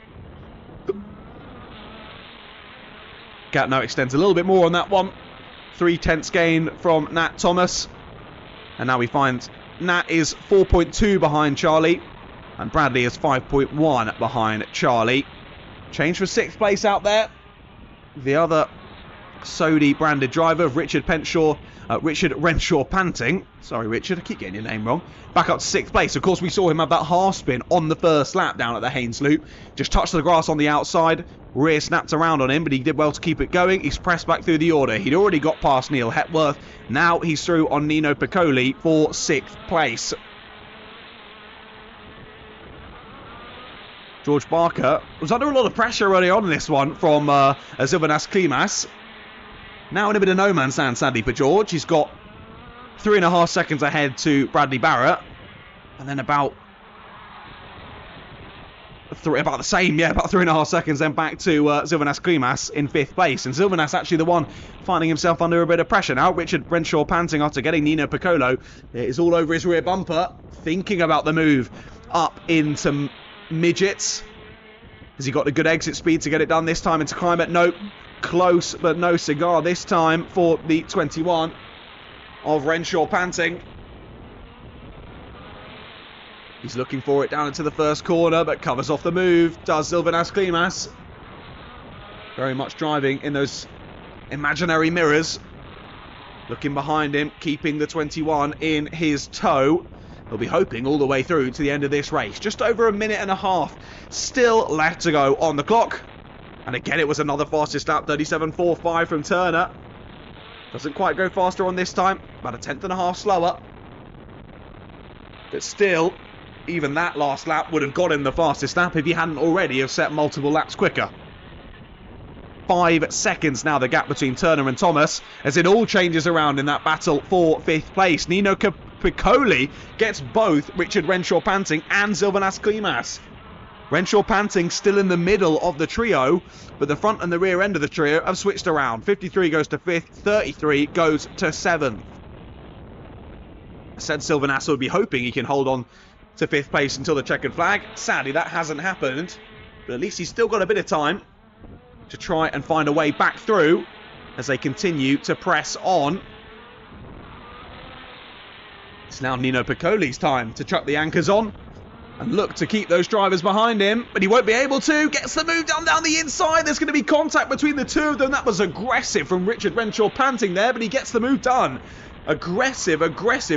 Gap now extends a little bit more on that one. 3 tenths gain from Nat Thomas. And now we find Nat is 4.2 behind Charlie. And Bradley is 5.1 behind Charlie. Change for 6th place out there. The other Sodi branded driver, Richard Renshaw Panting. Sorry, Richard, I keep getting your name wrong. Back up to 6th place. Of course, we saw him have that half spin on the first lap down at the Haynes Loop. Just touched the grass on the outside. Rear snapped around on him, but he did well to keep it going. He's pressed back through the order. He'd already got past Neil Hepworth. Now he's through on Nino Piccoli for 6th place. George Barker was under a lot of pressure early on in this one from Zilvanas Klimas. Now in a bit of no man's land, sadly, for George. He's got 3.5 seconds ahead to Bradley Barrett. And then about about the same, yeah, about 3.5 seconds, then back to Silvernas Klimas in 5th place. And Silvernas actually the one finding himself under a bit of pressure now. Richard Renshaw panting after getting Nino Piccolo. It is all over his rear bumper, thinking about the move up into midgets. Has he got the good exit speed to get it done this time into climate? Nope. Close, but no cigar this time for the 21 of Renshaw panting. He's looking for it down into the first corner, but covers off the move. Does Silvernas Klimas. Very much driving in those imaginary mirrors. Looking behind him, keeping the 21 in his tow. He'll be hoping all the way through to the end of this race. Just over a minute and a half still left to go on the clock. And again, it was another fastest lap, 37.45 from Turner. Doesn't quite go faster on this time, about a 1/10.5 slower. But still, even that last lap would have got him the fastest lap if he hadn't already have set multiple laps quicker. 5 seconds now the gap between Turner and Thomas, as it all changes around in that battle for 5th place. Nino Piccoli gets both Richard Renshaw panting and Silvernas Klimas. Renshaw panting still in the middle of the trio, but the front and the rear end of the trio have switched around. 53 goes to 5th, 33 goes to 7th. Said Silvernas would be hoping he can hold on to 5th place until the checkered flag. Sadly, that hasn't happened, but at least he's still got a bit of time to try and find a way back through as they continue to press on. It's now Nino Piccoli's time to chuck the anchors on and look to keep those drivers behind him, but he won't be able to. Gets the move down the inside. There's going to be contact between the two of them. That was aggressive from Richard Renshaw panting there, but he gets the move done. Aggressive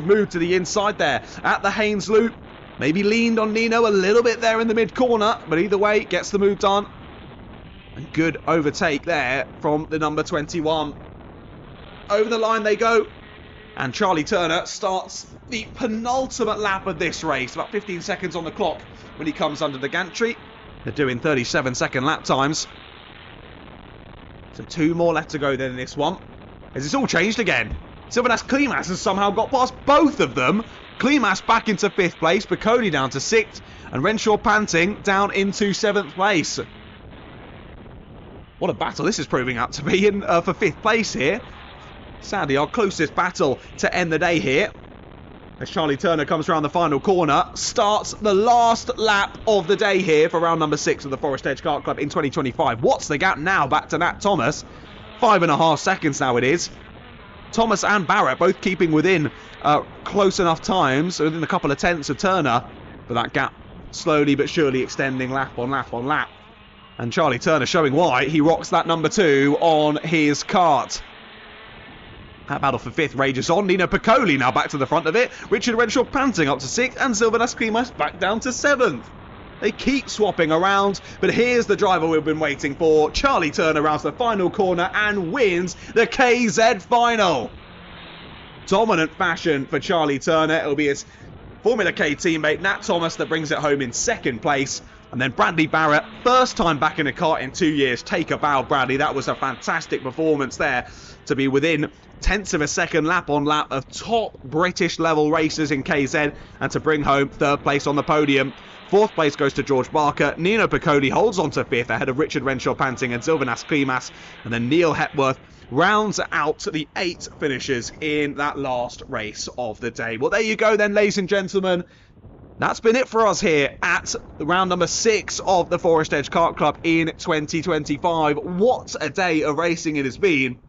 move to the inside there at the Haynes loop. Maybe leaned on Nino a little bit there in the mid-corner, but either way, gets the move done. And good overtake there from the number 21. Over the line they go. And Charlie Turner starts the penultimate lap of this race. About 15 seconds on the clock when he comes under the gantry. They're doing 37-second lap times. So 2 more left to go then in this one. As it's all changed again. Silvernas Klimas has somehow got past both of them. Klimas back into 5th place. Piccoli down to 6th. And Renshaw panting down into 7th place. What a battle this is proving out to be in for 5th place here. Sadly, our closest battle to end the day here. As Charlie Turner comes around the final corner, starts the last lap of the day here for round number 6 of the Forest Edge Kart Club in 2025. What's the gap now back to Nat Thomas? 5.5 seconds now it is. Thomas and Barrett both keeping within close enough times, within a couple of tenths of Turner. But that gap slowly but surely extending lap on lap on lap. And Charlie Turner showing why he rocks that number 2 on his kart. That battle for 5th rages on. Nino Piccoli now back to the front of it. Richard Renshaw panting up to 6th. And Silvernas Klimas back down to 7th. They keep swapping around. But here's the driver we've been waiting for. Charlie Turner rounds the final corner and wins the KZ Final. Dominant fashion for Charlie Turner. It'll be his Formula K teammate Nat Thomas that brings it home in 2nd place. And then Bradley Barrett, first time back in a kart in 2 years. Take a bow, Bradley. That was a fantastic performance there to be within tenths of a second lap on lap of top British level racers in KZ and to bring home 3rd place on the podium. 4th place goes to George Barker. Nino Piccoli holds on to 5th ahead of Richard Renshaw panting and Silvernas Klimas. And then Neil Hepworth rounds out the 8 finishers in that last race of the day. Well, there you go then, ladies and gentlemen. That's been it for us here at round number 6 of the Forest Edge Kart Club in 2025. What a day of racing it has been.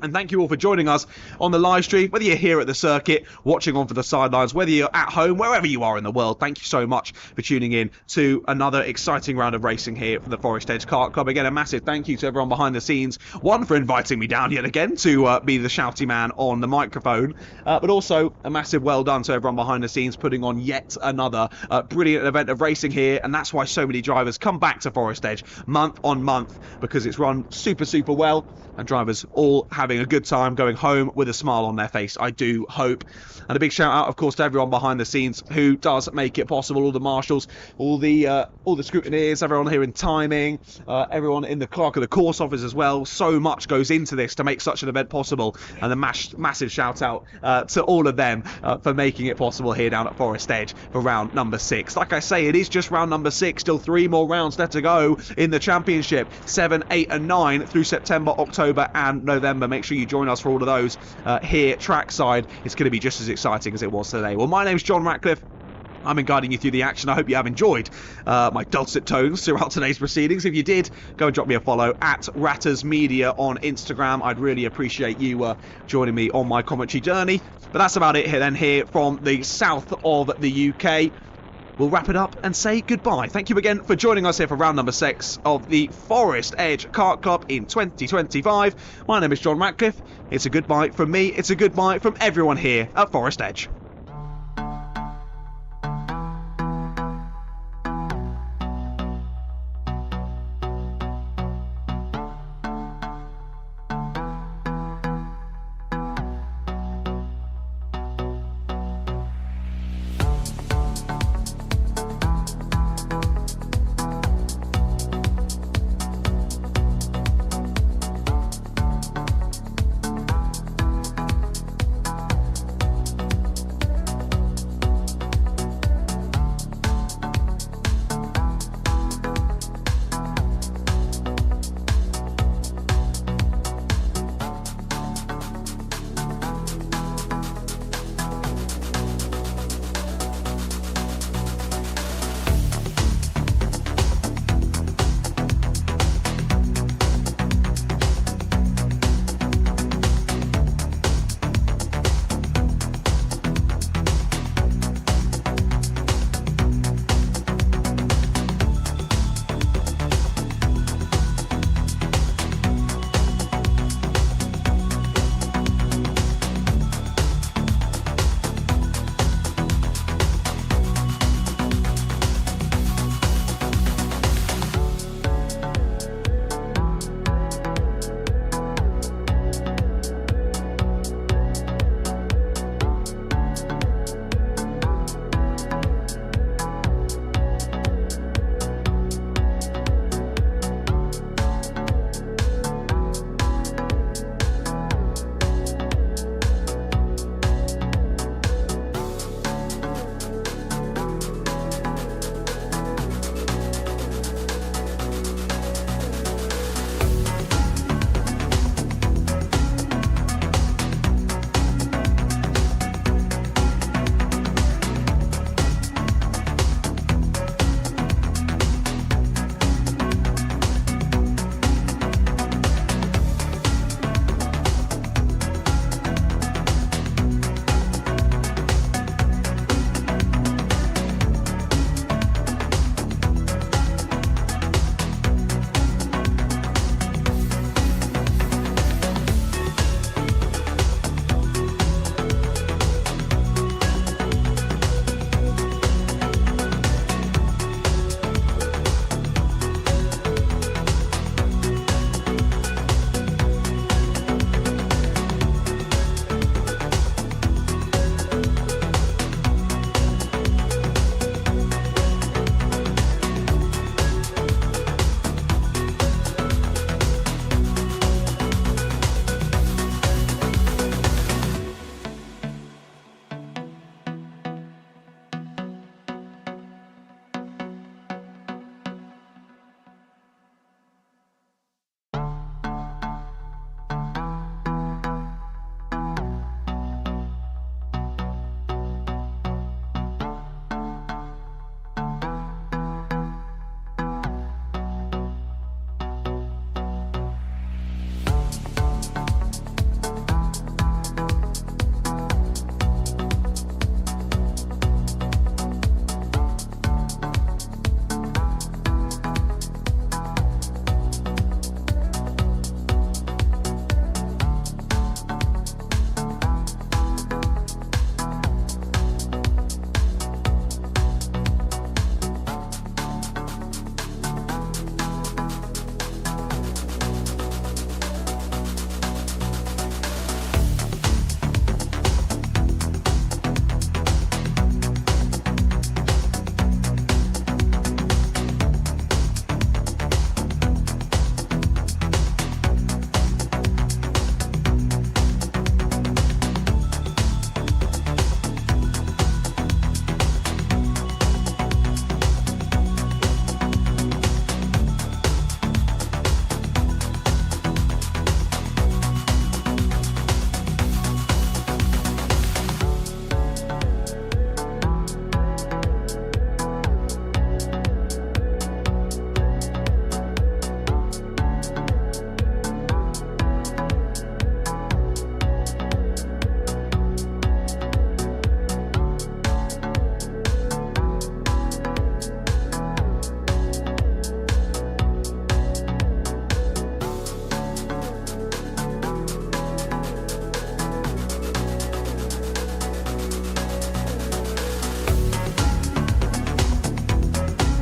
And thank you all for joining us on the live stream, whether you're here at the circuit, watching on for the sidelines, whether you're at home, wherever you are in the world. Thank you so much for tuning in to another exciting round of racing here for the Forest Edge Kart Club. Again, a massive thank you to everyone behind the scenes. One, for inviting me down yet again to be the shouty man on the microphone, but also a massive well done to everyone behind the scenes putting on yet another brilliant event of racing here. And that's why so many drivers come back to Forest Edge month on month, because it's run super well. and drivers all having a good time, going home with a smile on their face, I do hope. And a big shout out, of course, to everyone behind the scenes who does make it possible, all the marshals, all the scrutineers, everyone here in timing, everyone in the clerk of the course office as well. So much goes into this to make such an event possible, and a massive shout out to all of them for making it possible here down at Forest Edge for round number 6. Like I say, it is just round number 6, still 3 more rounds left to go in the championship, 7, 8 and 9 through September, October and November. Make sure you join us for all of those here trackside. It's going to be just as exciting as it was today. Well, my name's John Ratcliff. I've been guiding you through the action. I hope you have enjoyed my dulcet tones throughout today's proceedings. If you did, go and drop me a follow at Ratters Media on Instagram. I'd really appreciate you joining me on my commentary journey. But that's about it here from the south of the UK. We'll wrap it up and say goodbye. Thank you again for joining us here for round number 6 of the Forest Edge Kart Club in 2025. My name is John Ratcliffe. It's a goodbye from me. It's a goodbye from everyone here at Forest Edge.